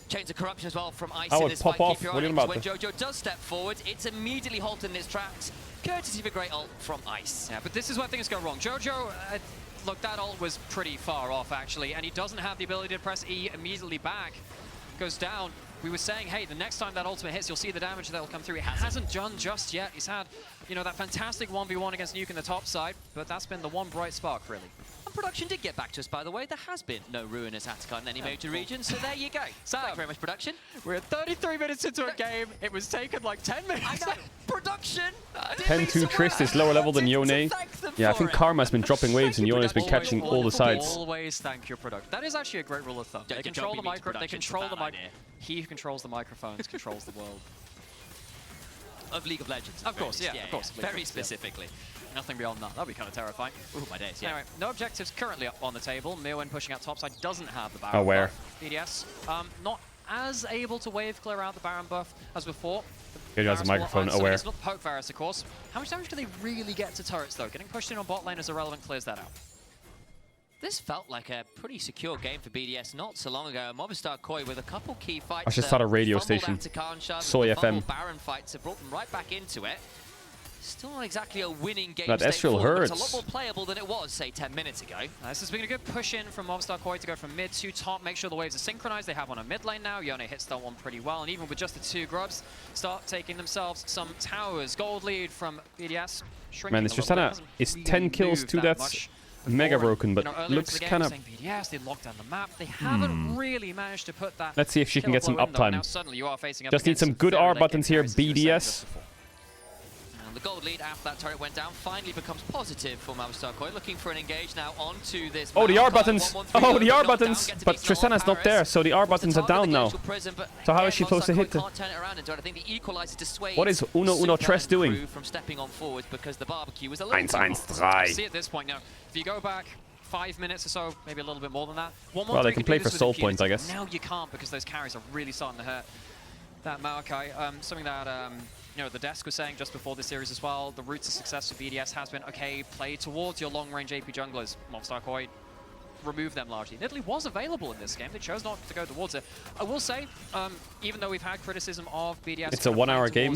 Chains of Corruption as well from Ice in this fight. Keep your eye on it. When Jojo does step forward, it's immediately halted in its tracks, courtesy of a great ult from Ice. Yeah, but this is where things go wrong. Jojo, look, that ult was pretty far off actually, and he doesn't have the ability to press E immediately back. Goes down. We were saying, hey, the next time that ultimate hits, you'll see the damage that will come through. It hasn't done just yet. He's had, you know, that fantastic 1v1 against Nuke in the top side, but that's been the one bright spark, really. And production did get back to us, by the way. There has been no Ruinous Atacon in any major region, so there you go. Thank you very much, production. We're at 33 minutes into a game. It was taken like 10 minutes. I know. Production! 10-2 Trist is lower level than Yone. Yeah, I think Karma's been dropping waves and Yone's been catching all the sides. Always thank your product. That is actually a great rule of thumb. They control the micro. They control the mic. He who controls the microphones controls the world. of League of Legends. Of course, yeah, of course. Very specifically. Nothing beyond that. That'd be kind of terrifying. Ooh, my days, yeah. Anyway, no objectives currently up on the table. Mirwin pushing out topside doesn't have the Baron Aware. buff. BDS, not as able to wave clear out the Baron buff as before. He has a microphone, aware. It's not poke Varus, of course. How much damage do they really get to turrets, though? Getting pushed in on bot lane as irrelevant clears that out. This felt like a pretty secure game for BDS not so long ago. Movistar Koi with a couple key fights. I just thought a radio station. Soy FM. Baron fights have brought them right back into it. Still not exactly a winning game. That state Ezreal forward, but hurts. it's a lot more playable than it was, say, 10 minutes ago. This has been a good push in from Movistar Koi to go from mid to top, make sure the waves are synchronized. They have one on mid lane now. Yone hits that one pretty well, and even with just the 2 grubs, start taking themselves some towers. Gold lead from BDS. Man, this Tristana is 10 kills, 2 deaths. Mega broken, but looks kind of... BDS, they locked down the map. They haven't really managed to put that... Let's see if she can get some uptime. Now suddenly you are facing up Just need some good R buttons here, BDS. And the gold lead after that turret went down finally becomes positive for Movistar Koi, looking for an engage now onto this. Oh, the R buttons! Oh, the R buttons! But Tristana's not there, so the R buttons are down now. So how is she supposed to hit it? What is Uno Tres doing? From stepping on forward because the barbecue was a 1-1-3. See at this point now, if you go back 5 minutes or so, maybe a little bit more than that. Well, they can play for soul points, I guess. Now you can't because those carries are really starting to hurt. That Maokai, something that you know, the desk was saying just before this series as well, the route to success for BDS has been, okay, play towards your long-range AP junglers. Movistar Koi remove them largely. Nidalee was available in this game. They chose not to go towards it. I will say, even though we've had criticism of BDS, it's a 1-hour game.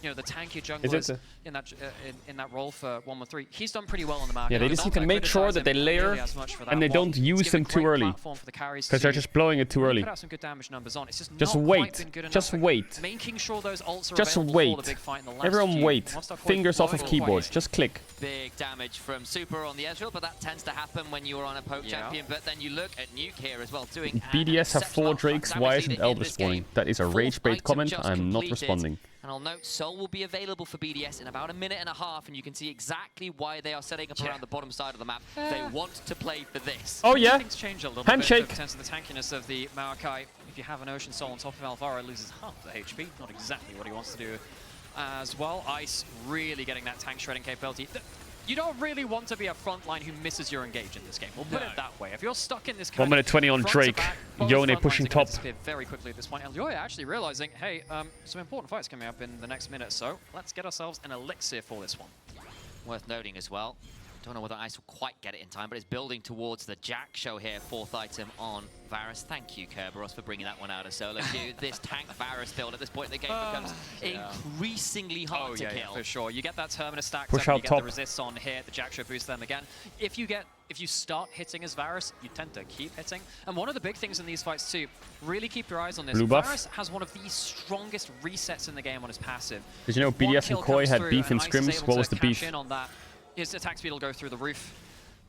You know, the tanky junglers in that role for 1-1-3. He's done pretty well on the market. Yeah, they just need to make sure that they layer and they don't use them too early, because they're just blowing it too early. Put out some good damage numbers on. It's just wait. Just wait. Making sure those ults are just available wait. for the big fight in the last Everyone few. wait. Fingers off of keyboards. Just click. Big damage from Super on the Ezreal, but that tends to happen when you are on a poke champion. But then you look at Nuke here as well, doing BDS have 4 Drakes. Why isn't Elder spawning? That is a rage bait comment. I'm not responding. And I'll note Soul will be available for BDS in about a minute and a half, and you can see exactly why they are setting up around the bottom side of the map. They want to play for this. Oh yeah. Things change a little Handshake. bit in terms of the tankiness of the Maokai. If you have an Ocean Soul on top of Alvaro, it loses half the HP. Not exactly what he wants to do as well. Ice really getting that tank shredding capability. You don't really want to be a frontline who misses your engage in this game. We'll put it that way. If you're stuck in this kind 1 minute 20 on Drake. Yone pushing top. Very quickly at this point. And Yoya actually realizing, hey, some important fights coming up in the next minute, so let's get ourselves an elixir for this one. Worth noting as well. Don't know whether Ice will quite get it in time, but it's building towards the Jack show here. 4th item on Varus. Thank you, Kerberos, for bringing that one out of solo queue. This tank Varus build at this point in the game becomes increasingly hard to kill. Yeah, for sure. You get that Terminus stacked Push up, out you get top. the resists on here, the Jack show boosts them again. If you start hitting as Varus, you tend to keep hitting. And one of the big things in these fights too, really keep your eyes on this. Blue buff. Varus has one of the strongest resets in the game on his passive. Because you know BDS and Koi had beef in scrims. What was the beef? His attack speed will go through the roof.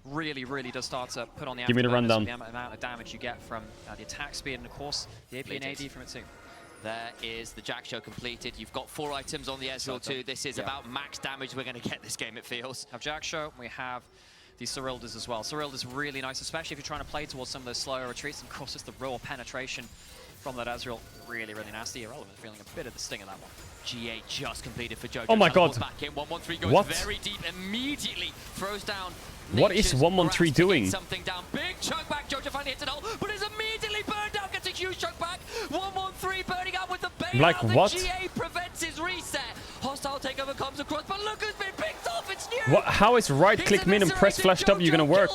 Really does start to put on the Give me the rundown. The amount of damage you get from the attack speed and of course the AP and AD from it too. There is the Jack show completed. You've got 4 items on the Ezreal too. This is about max damage we're going to get this game, it feels. Have Jack show, we have the Cyrildas as well. Cyrilda's really nice, especially if you're trying to play towards some of those slower retreats. And of course, it's the raw penetration from that Ezreal. Really nasty. Irrelevant, feeling a bit of the sting of that one. GA just completed for Jojo. Oh my god. Back in. 1-1-3 goes What? very deep, immediately throws down. What is 1-1-3 doing? Something down. Big choke back. Jojo finally hits it all, but is immediately burned down. Gets a huge choke back. 1-1-3 burning out with the bailout. Like what? The GA prevents his reset. Hostile takeover comes across, but look who's been picked off. It's New. What? How is right click min and press flash W gonna work?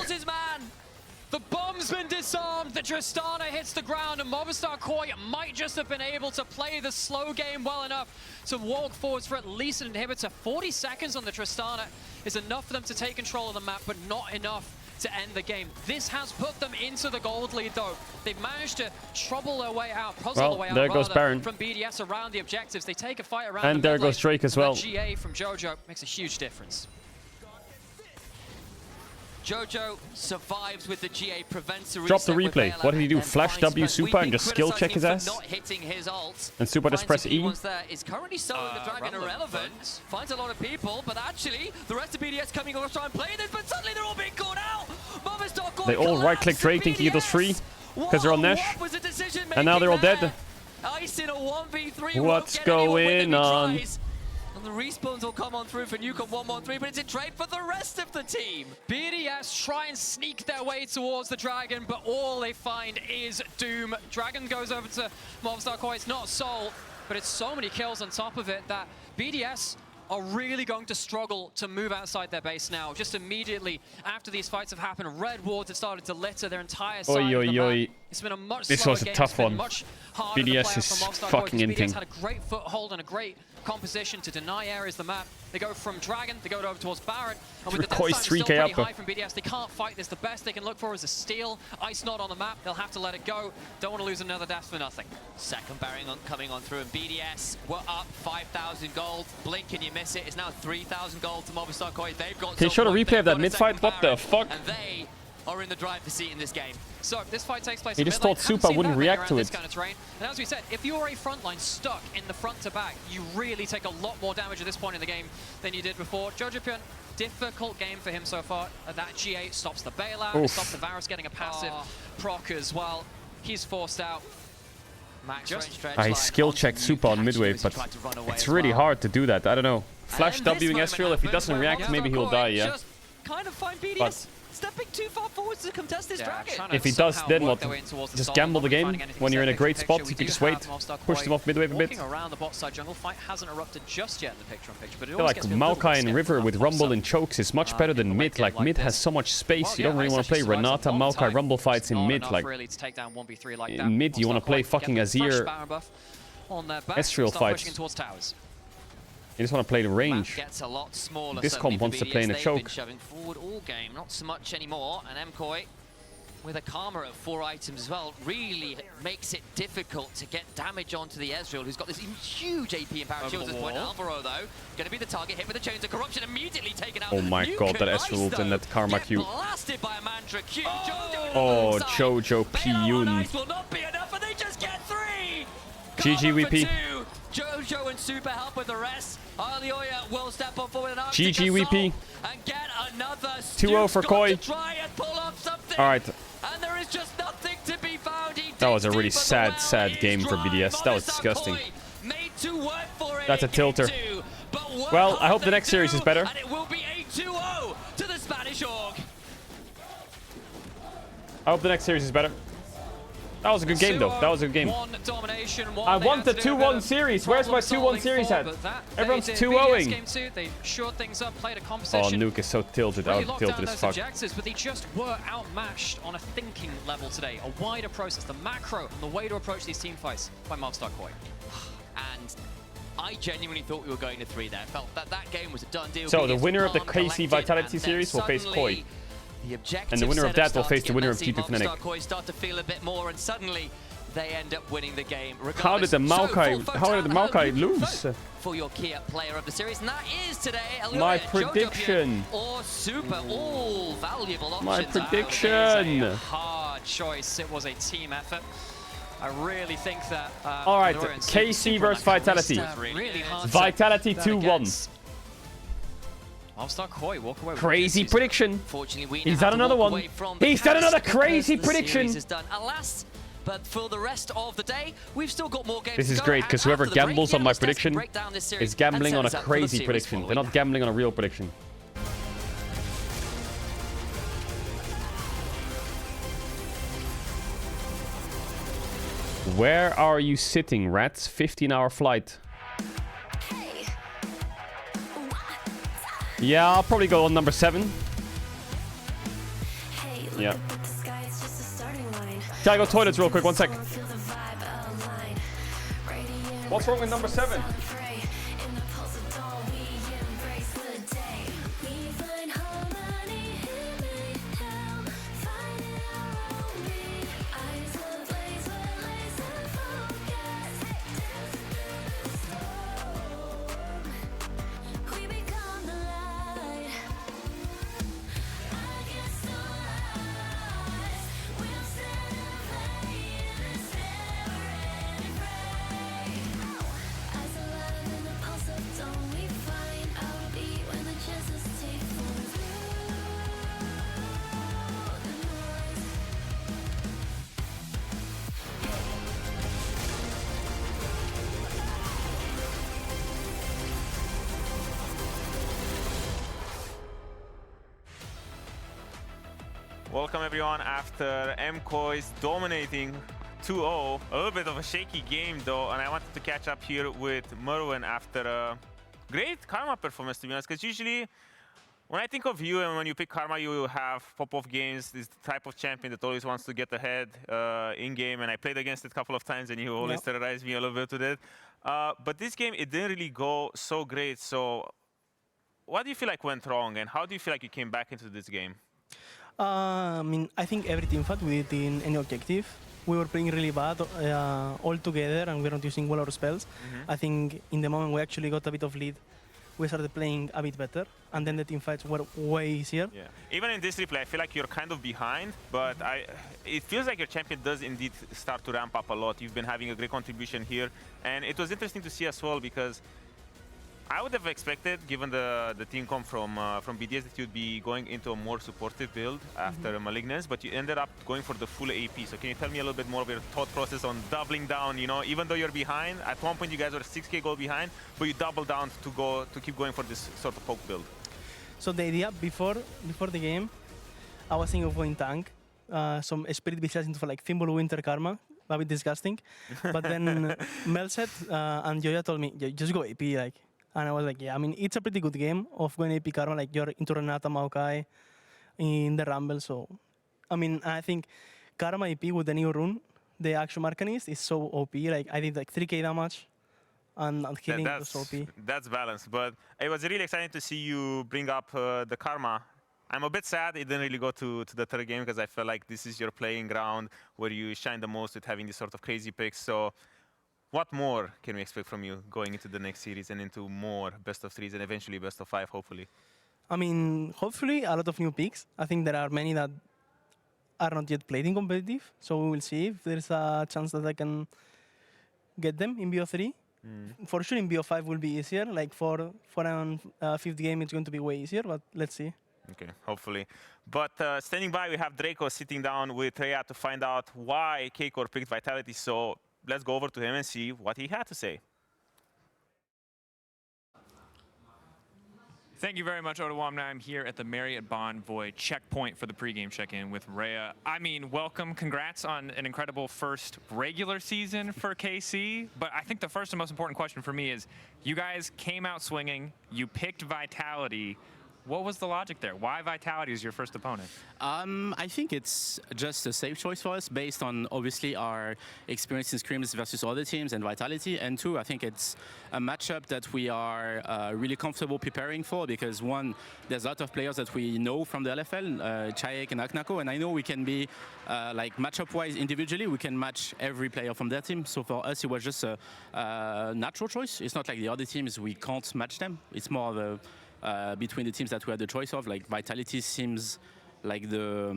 The bomb's been disarmed, the Tristana hits the ground, and Movistar Koi might just have been able to play the slow game well enough to walk forwards for at least an inhibitor. 40 seconds on the Tristana is enough for them to take control of the map, but not enough to end the game. This has put them into the gold lead, though. They've managed to trouble their way out, puzzle their way out there goes Baron. from BDS around the objectives. They take a fight around and there goes Drake as well. GA from Jojo makes a huge difference. Jojo survives with the GA, prevents the Drop the replay. bailout, What did he do? and Flash finds W Spurs. super We've and been just skill check his criticising ass? for not hitting his ult. And super just press E? Is currently soloing the Dragon irrelevant. Finds a lot of people, but actually the rest of BDS coming over to try and play this, but suddenly they're all being caught out. They all right click Drake thinking he does free because they're on Nash. And now they're all dead. Ice in a 1v3. What's going on? And the respawns will come on through for Newcomb 113, but it's a trade for the rest of the team. BDS try and sneak their way towards the Dragon, but all they find is Doom. Dragon goes over to Movistar Koi. It's not Soul, but it's so many kills on top of it that BDS are really going to struggle to move outside their base now. Just immediately after these fights have happened, red wards have started to litter their entire side of the map. It's been a much slower game. Tough one. Much harder BDS to is play out for Movistar fucking Koi, inting. BDS had a great foothold and a great composition to deny areas of the map. They go from Dragon, they go over towards Baron, and with the death time still pretty high from BDS, they can't fight this. The best they can look for is a steal. Ice not on the map, they'll have to let it go. Don't want to lose another death for nothing. Second Baron coming on through, and BDS were up 5,000 gold. Blink and you miss it. It's now 3,000 gold to Movistar Koi. They've got. Can you show the replay of that mid-fight? What the fuck? And they are in the driver's seat in this game. So this fight takes place. He just thought Super wouldn't react to it. Kind of terrain. And as we said, if you're a frontline stuck in the front to back, you really take a lot more damage at this point in the game than you did before. Jojo Pion, difficult game for him so far. That G8 stops the bailout, it stops the Varus getting a passive proc as well. He's forced out. I skill checked Super on midwave, but it's really hard to do that. I don't know. Flash Wing Ezreal, if he doesn't react, maybe he'll die, yeah. Just kind of find BDS stepping too far forwards to contest this Dragon. If he does, then what? Just gamble the game. When you're in a great spot, you can just wait. Push them off midwave a bit. Around the bot side jungle fight hasn't erupted just yet in the picture-on-picture, but it I feel like Maokai and River with Rumble and chokes is much better than mid. Like mid has so much space. You don't really want to play Renata, Maokai, Rumble fights in mid. Like in mid, you want to play fucking Azir, Ezreal fights. You just want to play the range. Gets a lot smaller, this comp wants to play in a choke. Shoving forward all game, not so much anymore. And MKoi, with a Karma at 4 items as well, really makes it difficult to get damage onto the Ezreal, who's got this huge AP and power shield at this point. Alvaro, though, going to be the target, hit with the Chains of Corruption, immediately taken out. Oh my god, that Ezreal and that Karma Q. Blasted by a Mantra Q. Oh, Jojo Piyun. Will not be enough, and they just get 3. GG VP. Jojo and Super help with the rest. Alioya will step up forward and GG VP. And get another 2-0 for Koi. Alright. And there is just nothing to be found. That was a really sad game for BDS. That was disgusting. That's a tilter. Well, I hope the next series is better. And it will be a 2-0 to the Spanish Org. I hope the next series is better. That was a good game, though. That was a good game. I want the 2-1 series. Where's my 2-1 series at? Everyone's 2-0ing. Oh, Nuke is so tilted. Out tilted as fuck. But they just were outmatched on a thinking level today. A wider process, the macro, and the way to approach these team fights by Movistar Koi. And I genuinely thought we were going to 3 there. Felt that that game was a done deal. So the winner of the KC Vitality series will face Koi. And the winner of that will face the winner of G2 Fnatic. Start to feel a bit more, and suddenly they end up winning the game. How did the Maokai lose? For your key player of the series, and that is today my prediction. Or Super, all valuable options. My prediction. Hard choice. It was a team effort. I really think that. All right, KC versus Vitality. Vitality 2-1. Movistar Koi walk away. Crazy prediction. He's done another one. He's done another crazy prediction. Alas, but for the rest of the day, we've still got more games. This is great because whoever gambles on my prediction is gambling on a crazy prediction. They're not gambling on a real prediction. Where are you sitting, rats? 15-hour flight. Yeah, I'll probably go on number 7. Yeah. Can I go toilets real quick? 1 sec. What's wrong with number 7? Welcome everyone after MCoys dominating 2-0. A little bit of a shaky game though, and I wanted to catch up here with Merwin after a great Karma performance, to be honest, because usually when I think of you and when you pick Karma, you have pop-off games, this type of champion that always wants to get ahead in-game, and I played against it a couple of times and you always terrorized me a little bit with it. But this game, it didn't really go so great, so what do you feel like went wrong, and how do you feel like you came back into this game? I mean, I think every team fight we did in any objective. We were playing really bad all together, and we were not using well our spells. I think in the moment we actually got a bit of lead, we started playing a bit better, and then the team fights were way easier. Yeah. Even in this replay, I feel like you're kind of behind, but it feels like your champion does indeed start to ramp up a lot. You've been having a great contribution here, and it was interesting to see as well because I would have expected, given the team come from BDS, that you'd be going into a more supportive build after Malignance, but you ended up going for the full AP. So can you tell me a little bit more of your thought process on doubling down? You know, even though you're behind, at one point you guys were 6k gold behind, but you doubled down to keep going for this sort of poke build. So the idea before the game, I was thinking of going tank, some Spirit Beast into like Thimble Winter Karma, a bit disgusting. But then Mel said and Joya told me, just go AP, like. And I was like, yeah, I mean, it's a pretty good game of going AP Karma, like you're into Renata Maokai in the Rumble. So, I mean, I think Karma AP with the new rune, the Action Arcanist, is so OP. Like, I did like 3k damage and healing was OP. That's balanced, but it was really exciting to see you bring up the Karma. I'm a bit sad it didn't really go to the third game because I felt like this is your playing ground where you shine the most with having these sort of crazy picks. So what more can we expect from you going into the next series and into more best of threes and eventually best of 5, hopefully? I mean, hopefully a lot of new picks. I think there are many that are not yet played in competitive, so we will see if there's a chance that I can get them in BO3. For sure in BO5 will be easier, like for and fifth game it's going to be way easier, but let's see. Okay, hopefully. But standing by, we have Draco sitting down with Rhea to find out why K-Core picked Vitality, so let's go over to him and see what he had to say. Thank you very much, Ottawamna. I'm here at the Marriott Bonvoy checkpoint for the pregame check-in with Rhea. I mean, welcome. Congrats on an incredible first regular season for KC. But I think the first and most important question for me is, you guys came out swinging. You picked Vitality. What was the logic there? Why Vitality is your first opponent? I think it's just a safe choice for us based on obviously our experience in scrims versus other teams and Vitality. And two, I think it's a matchup that we are really comfortable preparing for because one, there's a lot of players that we know from the LFL, Chayek and Aknako, and I know we can be like matchup-wise individually, we can match every player from their team. So for us, it was just a natural choice. It's not like the other teams, we can't match them. It's more of a between the teams that we had the choice of, like Vitality seems like the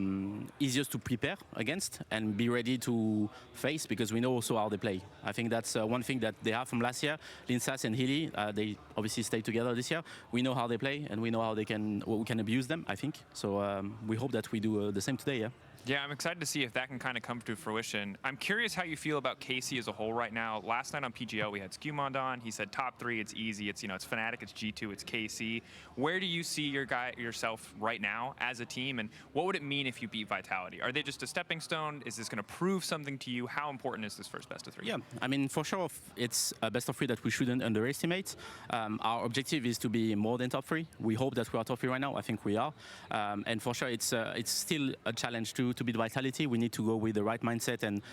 easiest to prepare against and be ready to face because we know also how they play. I think that's one thing that they have from last year. Linsas and Healy, they obviously stayed together this year. We know how they play and we know how we can abuse them, I think. So we hope that we do the same today, yeah. Yeah, I'm excited to see if that can kind of come to fruition. I'm curious how you feel about KC as a whole right now. Last night on PGL, we had Skewmond on. He said top 3, it's easy. It's, you know, it's Fnatic, it's G2, it's KC. Where do you see yourself right now as a team, and what would it mean if you beat Vitality? Are they just a stepping stone? Is this going to prove something to you? How important is this first best of 3? Yeah, I mean, for sure, it's a best of 3 that we shouldn't underestimate. Our objective is to be more than top 3. We hope that we are top 3 right now. I think we are. And for sure, it's still a challenge to beat Vitality. We need to go with the right mindset and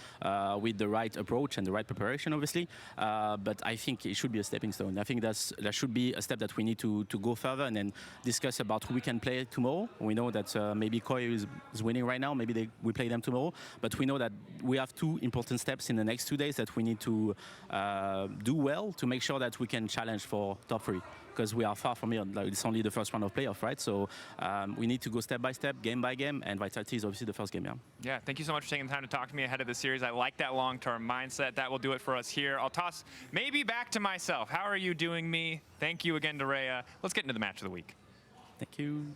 with the right approach and the right preparation, obviously. But I think it should be a stepping stone. I think that should be a step that we need to go further and then discuss about who we can play tomorrow. We know that maybe Koi is winning right now. Maybe we play them tomorrow. But we know that we have 2 important steps in the next 2 days that we need to do well to make sure that we can challenge for top 3. Because we are far from here. Like, it's only the first round of playoff, right? So we need to go step by step, game by game, and Vitality is obviously the first game, yeah. Yeah, thank you so much for taking the time to talk to me ahead of the series. I like that long-term mindset. That will do it for us here. I'll toss maybe back to myself. How are you doing, me? Thank you again to Rhea. Let's get into the match of the week. Thank you.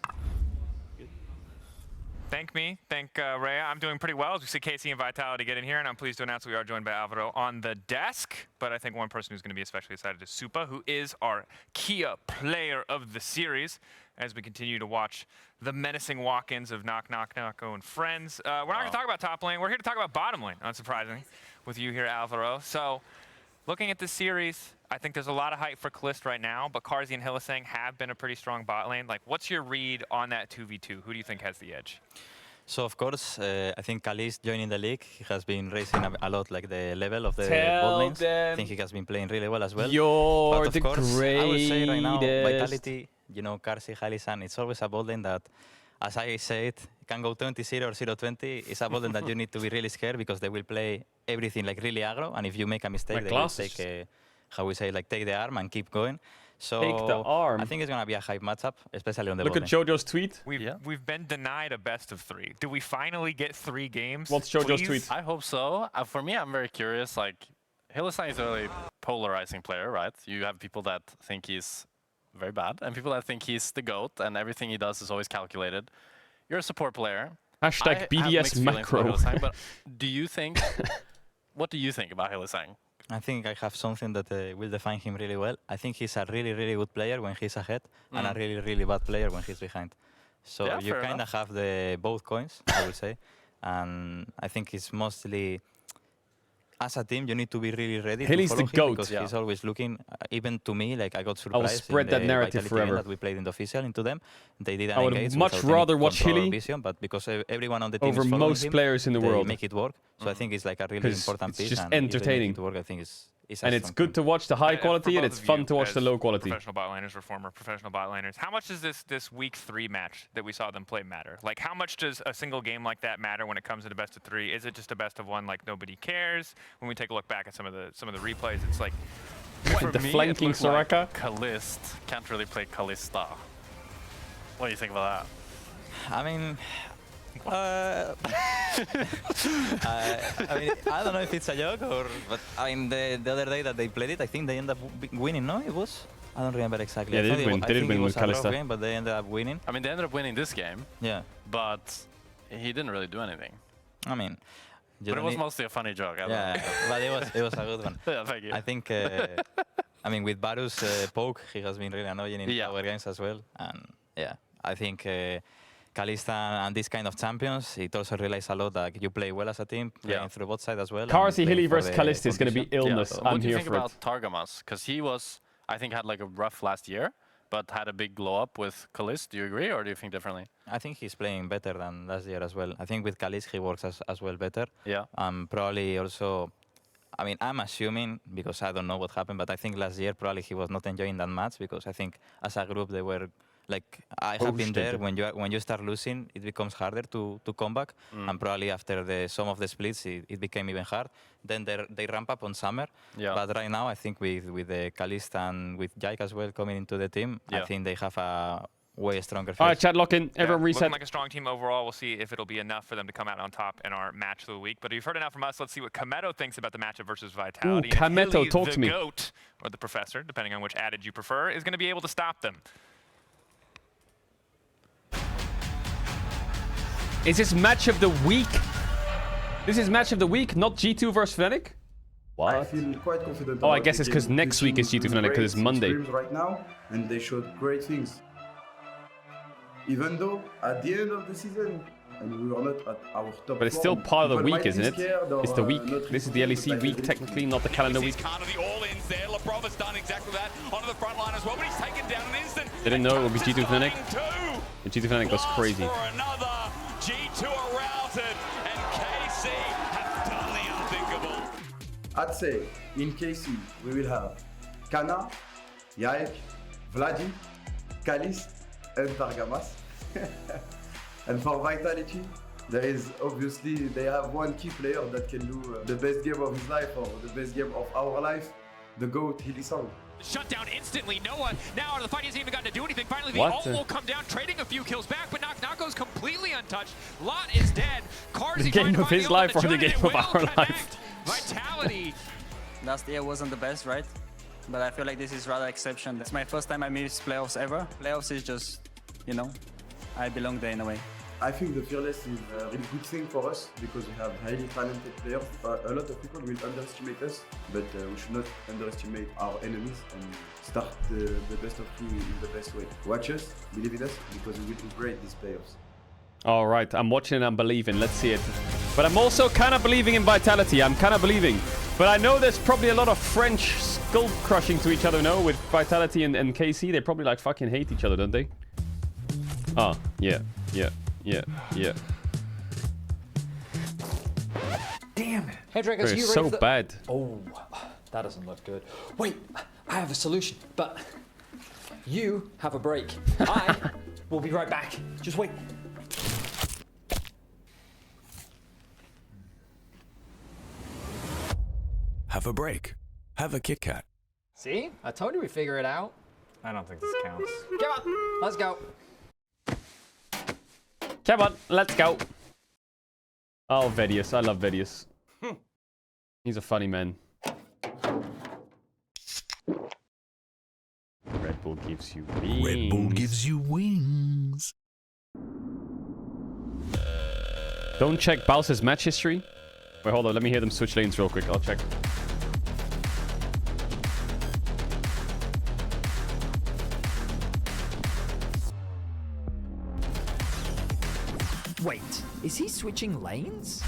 thank me. Thank Rhea. I'm doing pretty well. As we see Casey and Vitality get in here, and I'm pleased to announce we are joined by Alvaro on the desk. But I think one person who's going to be especially excited is Supa, who is our Kia player of the series, as we continue to watch the menacing walk-ins of Knock Knock Knocko and friends. We're not going to talk about top lane. We're here to talk about bottom lane, unsurprisingly, with you here, Alvaro. So, looking at this series, I think there's a lot of hype for Kalist right now, but Carzzy and Hylissang have been a pretty strong bot lane. Like, what's your read on that 2v2? Who do you think has the edge? So, of course, I think Kalist joining the league, he has been raising a lot, like, the level of the bot lanes. I think he has been playing really well as well. You're but of course, greatest. I would say right now, Vitality, you know, Carzzy, Hylissang, it's always a bot lane that, as I said, can go 20-0 or 0-20. It's a bot lane that you need to be really scared because they will play everything like really aggro, and if you make a mistake, they will take, how we say, like take the arm and keep going. So take the arm. I think it's gonna be a hype matchup, especially on the Look bot at lane. Jojo's tweet. We've been denied a best of 3. Do we finally get 3 games? What's Jojo's tweet? I hope so. For me, I'm very curious. Like, Hylissang is a really polarizing player, right? You have people that think he's very bad, and people that think he's the GOAT, and everything he does is always calculated. You're a support player. Hashtag BDS macro. But do you think? What do you think about Hylissang? I think I have something that will define him really well. I think he's a really, really good player when he's ahead and a really, really bad player when he's behind. So Yeah, you fair kind of have the both coins, I would say. And I think it's mostly, as a team, you need to be really ready Hilly's to follow the him GOAT. because he's always looking, even to me, like I got I will surprised spread in that the narrative Vitality game forever. that we played in the official into them. They didn't I would engage much without any rather watch control or Hilly vision, but because everyone on the team over is following most him, players in the they world. make it work. So I think it's like a really important it's piece. just and if they make entertaining. it work, I think it's a And it's strong good to watch the high quality, and it's fun to watch the low quality. Professional bot laners or former professional bot laners. How much does this week 3 match that we saw them play matter? Like, how much does a single game like that matter when it comes to the best of 3? Is it just a best of 1 like nobody cares? When we take a look back at some of the replays, it's like The flanking Soraka. Like Kalist can't really play Kalista. What do you think about that? I mean, I mean, I don't know if it's a joke or, but I mean, the other day that they played it, I think they ended up winning. No, it was. I don't remember exactly. Yeah, they did win. They did win with Kalista. Game, but they ended up winning. I mean, they ended up winning this game. Yeah. But he didn't really do anything. I mean, but it was mostly a funny joke. Yeah, but it was a good one. Yeah, thank you. I think. I mean, with Varus poke, he has been really annoying in our games as well. And yeah, I think. Kalista and these kind of champions, it also relies a lot that you play well as a team, playing through both sides as well. Carzzy, Hilly versus Kalista is going to be illness. Yeah. I'm what do you here think for about it. Targamas? Because he was, I think, had like a rough last year, but had a big glow up with Kalist. Do you agree, or do you think differently? I think he's playing better than last year as well. I think with Kalist he works as well better. Yeah. Probably also, I mean, I'm assuming, because I don't know what happened, but I think last year probably he was not enjoying that much because I think as a group they were, like, I have been there, when you start losing, it becomes harder to come back. And probably after some of the splits, it became even hard. Then they ramp up on summer. Yeah. But right now, I think with the Kalist and with Jake as well coming into the team, I think they have a way stronger face. All right, chat, lock in. Everyone reset. Looking like a strong team overall. We'll see if it'll be enough for them to come out on top in our match of the week. But if you've heard enough from us, let's see what Kameto thinks about the matchup versus Vitality. Ooh, Kameto, talk to me. The GOAT, or the Professor, depending on which adage you prefer, is going to be able to stop them. Is this match of the week? This is match of the week, not G2 versus Fnatic? What? I feel quite confident. Oh, I guess it's because next week is G2 Fnatic because it's Monday. Right now, and they showed great things. Even though at the end of the season, and we were not at our top. But it's still part of the week, isn't it? Or, It's the week. This is the LEC week, technically, not the calendar week. Kind of the all-ins there. Labrov has done exactly that onto the front line as well, but he's taken down an instant. Didn't know it would be G2 Fnatic. And G2 Fnatic goes crazy. For another, G2 are routed, and KC have done the unthinkable. I'd say in KC we will have Kana, Yaek, Vladi, Kalist, and Targamas. And for Vitality, there is obviously, they have one key player that can do the best game of his life or the best game of our life, the GOAT, Hylissang. Shut down instantly. Noah now out of the fight. He hasn't even gotten to do anything. Finally, the What? ult will come down, trading a few kills back, but Knocko's completely untouched. Lot is dead. Carzzy The game of his life or the game of our life? Vitality. Last year wasn't the best, right? But I feel like this is rather exception. It's my first time I missed playoffs ever. Playoffs is just, you know, I belong there in a way. I think the Fearless is a really good thing for us because we have highly talented players. A lot of people will underestimate us, but we should not underestimate our enemies and start the best of two in the best way. Watch us, believe in us, because we will upgrade these playoffs. All right, I'm watching and I'm believing. Let's see it. But I'm also kind of believing in Vitality. I'm kind of believing. But I know there's probably a lot of French skull crushing to each other, no? With Vitality and KC. They probably like fucking hate each other, don't they? Oh, yeah. Damn it. Hey, Drake, are you ready so for the... bad. Oh, that doesn't look good. Wait, I have a solution, but you have a break. I will be right back. Just wait. Have a break. Have a Kit Kat. See? I told you we'd figure it out. I don't think this counts. Come on, let's go. Come on, let's go. Oh, Vedius. I love Vedius. He's a funny man. Red Bull gives you wings. Red Bull gives you wings. Don't check Bowser's match history. Wait, hold on. Let me hear them switch lanes real quick. I'll check. Wait, is he switching lanes?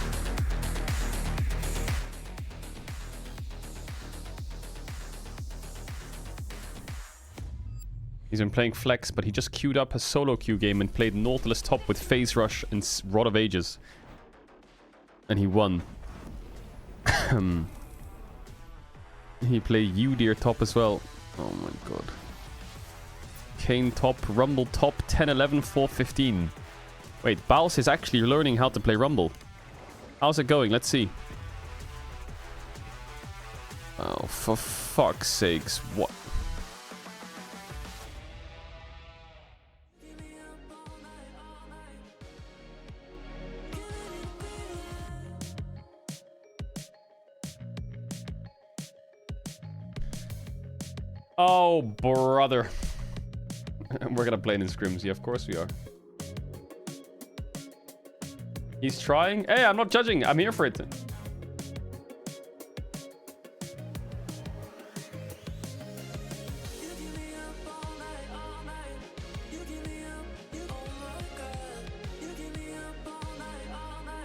He's been playing Flex, but he just queued up a solo queue game and played Nautilus top with Phase Rush and Rod of Ages. And he won. He played Udyr top as well. Oh my god. Kane top, Rumble top, 10, 11, 4, 15. Wait, Baus is actually learning how to play Rumble. How's it going? Let's see. Oh, for fuck's sakes. What? Oh, brother. We're gonna play in scrims. Yeah, of course we are. He's trying. Hey, I'm not judging. I'm here for it.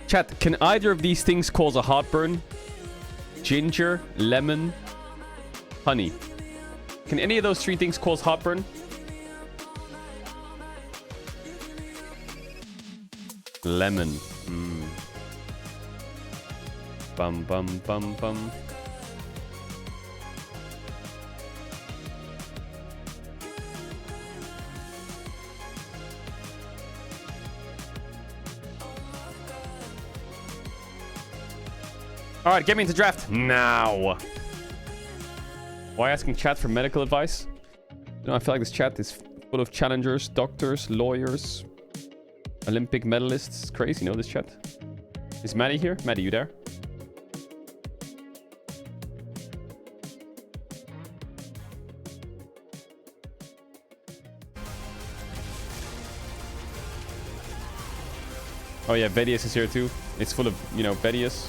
Chat, can either of these things cause a heartburn? Ginger, lemon, honey. Can any of those three things cause heartburn? Lemon. Bum bum bum bum. All right, get me into draft now. Why asking chat for medical advice? You know, I feel like this chat is full of challengers, doctors, lawyers, Olympic medalists. It's crazy, you know, this chat. Is Maddie here? Maddie, you there? Oh yeah, Vedius is here too. It's full of, you know, Vedius.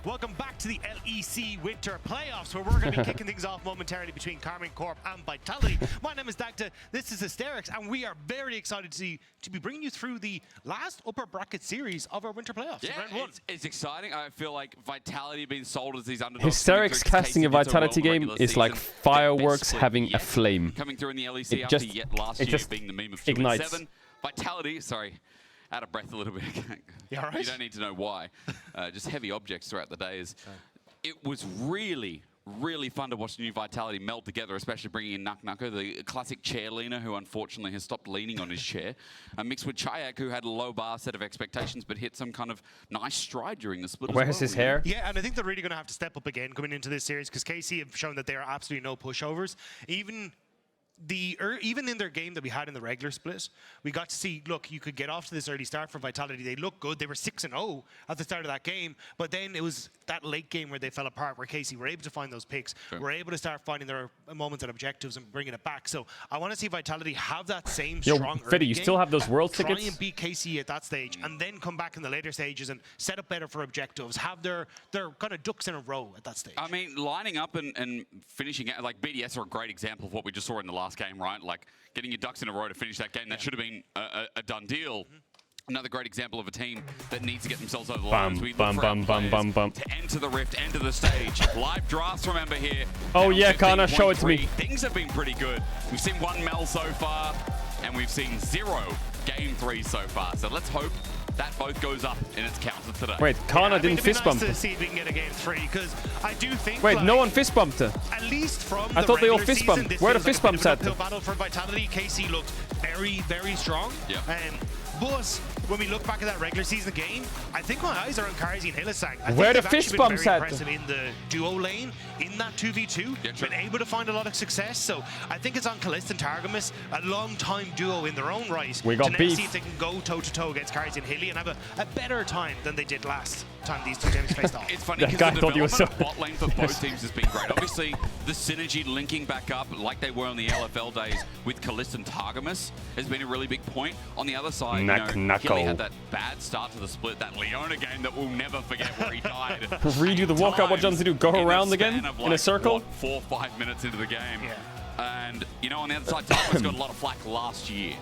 Welcome back to the LEC Winter Playoffs, where we're going to be kicking things off momentarily between Karmine Corp and Vitality. My name is Dagda, this is Hysterics, and we are very excited to be bringing you through the last upper bracket series of our Winter Playoffs. Yeah, round one. it's exciting. I feel like Vitality being sold as these underdogs. Hysterics casting a Vitality game is like fireworks having a flame. Coming through in the LEC It after just- yet last it year just being the meme of ignites. 2-7. Vitality, sorry, out of breath a little bit. You all right? You don't need to know why. Just heavy objects throughout the days. It was really, really fun to watch the new Vitality meld together, especially bringing in Nuko, the classic chair leaner who unfortunately has stopped leaning on his chair, mixed with Chayak, who had a low bar set of expectations but hit some kind of nice stride during the split. Where's his hair? Yeah, and I think they're really going to have to step up again coming into this series because KC have shown that they are absolutely no pushovers. Even in their game that we had in the regular split, we got to see, look, you could get off to this early start for Vitality. They looked good. They were 6-0 at the start of that game, but then it was that late game where they fell apart, where KC were able to find those picks, were able to start finding their moments and objectives and bringing it back. So I want to see Vitality have that same strong Fetty, you still have those world tickets? Try and beat KC at that stage, and then come back in the later stages and set up better for objectives. Have their kind of ducks in a row at that stage. I mean, lining up and finishing out, like BDS are a great example of what we just saw in the last game, right? Like getting your ducks in a row to finish that game. That should have been a done deal. Another great example of a team that needs to get themselves over the line. To enter the rift, enter the stage. Live drafts, remember here. Oh yeah, Kana, show it to me. Things have been pretty good. We've seen 1 Mel so far, and we've seen 0 Game 3 so far. So let's hope that both goes up in its counter today. Wait, Kana didn't fist bump. Nice to see if we can get a Game 3, because I do think. Wait, no one fist bumped her. At least from I thought they all fist bumped. Where are the fist bumps at? Uphill battle for Vitality. KC looked very, very strong. Yeah. But when we look back at that regular season game, I think my eyes are on Karzi and Hylissang. Where the fist bumps at? Impressive in the duo lane, in that 2v2, been able to find a lot of success. So I think it's on Kalista and Targamas, a long-time duo in their own right. We got to beef. see if they can go toe-to-toe against Karzi and Hilly and have a better time than they did last time these two teams faced off. It's funny because the development of bot lane for both teams has been great. Obviously, the synergy linking back up like they were in the LFL days with Kalista and Targamas has been a really big point. On the other side, Hilly had that bad start to the split, that Leona game that we'll never forget where he died. Redo the walkout, what John's to do? Go around again in a circle? What, 4 or 5 minutes into the game. And, on the other side, Targamas got a lot of flack last year.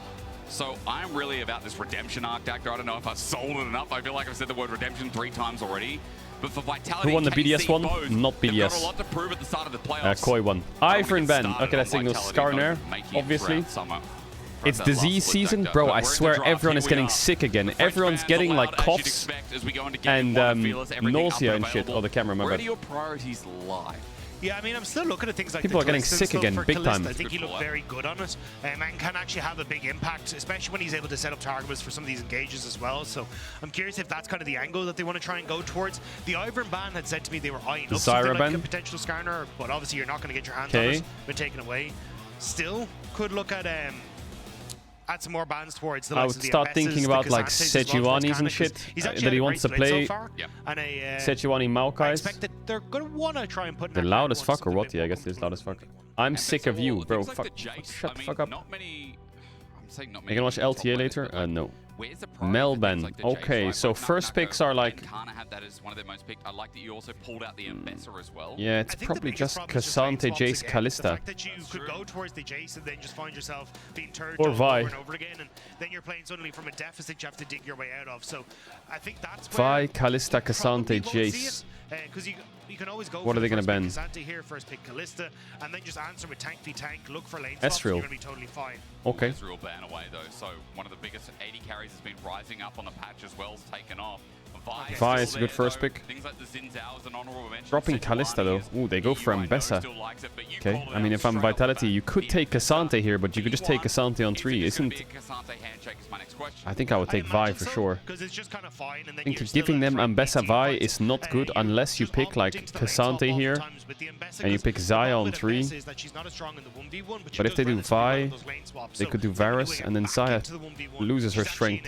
So I'm really about this redemption arc, Dactor. I don't know if I've sold it enough. I feel like I've said the word redemption 3 times already. But for Vitality, who won the BDS KC one? both, Not they've got a BDS. lot to prove at the start of the playoffs. Koi won. Ifrin Ben. Okay, that signals Skarner, obviously. It's disease season, bro. I swear everyone is getting sick again. Everyone's getting like coughs and nausea and shit. Oh, the camera, my Where bad. do your priorities lie? Yeah, I mean, I'm still looking at things like People the are getting Kalista sick stuff again, for big Kalista. time. I think he looked very good on it and can actually have a big impact, especially when he's able to set up targets for some of these engages as well. So I'm curious if that's kind of the angle that they want to try and go towards. The Ivern ban had said to me they were eyeing up something like a potential Skarner, but obviously you're not going to get your hands on it, been taken away. Still could look at add some more bans towards the I likes would of the start Ambesses, thinking the about like Kazantes as well Sejuani's and shit that he wants to play. And Sejuani I Maokai's. expect that they're going to want to try and put The loud as fuck or what? Yeah, I guess it's loud as fuck. I'm sick of you, bro. Fuck. Shut the fuck up. You gonna watch LTA later? No. Melbourne. Okay, so first picks are like. Kana had that as one of their most picked. I like that you also pulled out the Ambassador as well. Yeah, it's probably just Cassante, Jace, Kalista. The fact that you could go towards the Jace and then just find yourself being turned Or over Vi. and over again, and then you're playing suddenly from a deficit you have to dig your way out of. So I think that's Vi, Kalista, Cassante, Jace. Because you can always go What for are they the gonna first ban? pick Cassante here, first pick Kalista, and then just answer with tank v tank, look for lane swaps, Ezreal. you're going to be totally fine. Okay. Ezreal ban away though, so one of the biggest 80 carries has been rising up on the patch as well, it's taken off. Vi is a good first pick. Things like the Xin is an honorable mention. Dropping Kalista though. Ooh, they go for Ambessa. Okay, I mean if I'm Vitality, you could take Cassante here, but you could just take Cassante on 3, isn't? I think I would take Vi for sure. I think giving them Ambessa Vi is not good unless you pick like Cassante here and you pick Xayah on 3. But if they do Vi, they could do Varus and then Xayah loses her strength.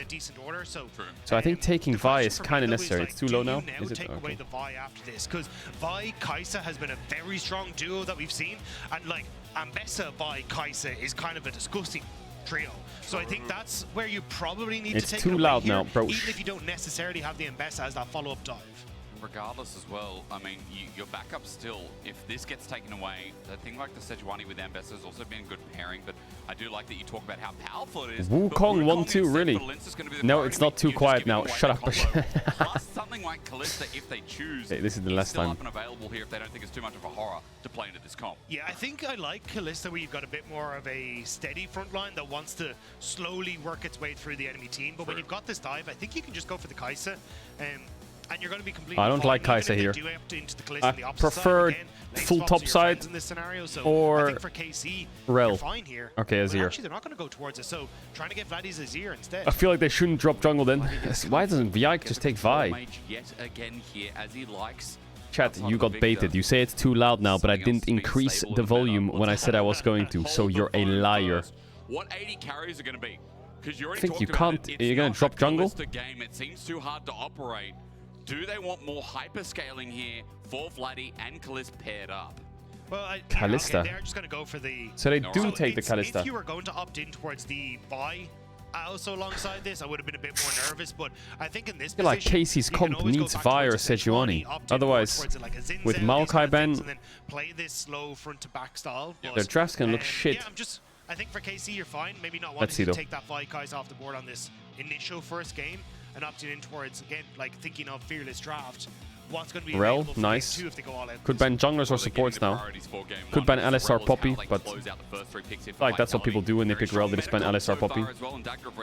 So I think taking Vi is kind of necessary. It's too low now, is it? Okay. The Vi after this, because Vi Kai'Sa has been a very strong duo that we've seen, and like Ambessa Vi Kai'Sa is kind of a disgusting trio. So I think that's where you probably need to take it away. It's too loud here, now, bro. Even if you don't necessarily have the Ambessa as that follow-up dive. Regardless as well, I mean, your backup still, if this gets taken away, the thing like the Sejuani with Ambessa has also been a good pairing, but I do like that you talk about how powerful it is. Wukong 1-2, really? No, it's not too quiet now. Shut up. Plus something like Kalista, if they choose, Hey, this is the last still time. up and available here if they don't think it's too much of a horror to play into this comp. Yeah, I think I like Kalista where you've got a bit more of a steady front line that wants to slowly work its way through the enemy team. But when you've got this dive, I think you can just go for the Kai'Sa. And you're going to be completely I don't fine, like even Kai'Sa if they here. do have to into the Kalista I on the opposite prefer side. Again, lane full swaps top are your side friends in this scenario, so or I think for KC, Rel. you're fine here. Okay, But Azir. actually, they're not going to go towards it, so trying to get Vladdy's Azir instead. I feel like they shouldn't drop jungle then. Why doesn't Vyke just take Vi? Mage yet again here as he likes. Chat, you got baited. You say it's too loud now, but I didn't increase the volume when I said I was going to, so you're a liar. What 80 carries are going to be? Because you already I think talked you about can't. it. You're going to drop jungle? Game. It seems too hard to operate do they want more hyperscaling here for Vladdy and Kalist paired up? Well, Kalista. Okay, they're just going to go for the... So they do take the Kalista. If you were going to opt in towards the buy, also alongside this, I would have been a bit more nervous, but I think in this I feel like Casey's comp needs Vi or Sejuani. Otherwise, with Maokai Ben, play this slow front to back style. their drafts can look shit. Yeah, I think for KC you're fine. Maybe not wanting to take that Vikais off the board on this initial first game and opting in towards, again, like thinking of Fearless Draft. What's going to be Rel, nice. if they go all out. Could ban junglers or supports now. Could ban LSR Poppy, but like that's what people do when they pick Rel, they just ban LSR Poppy.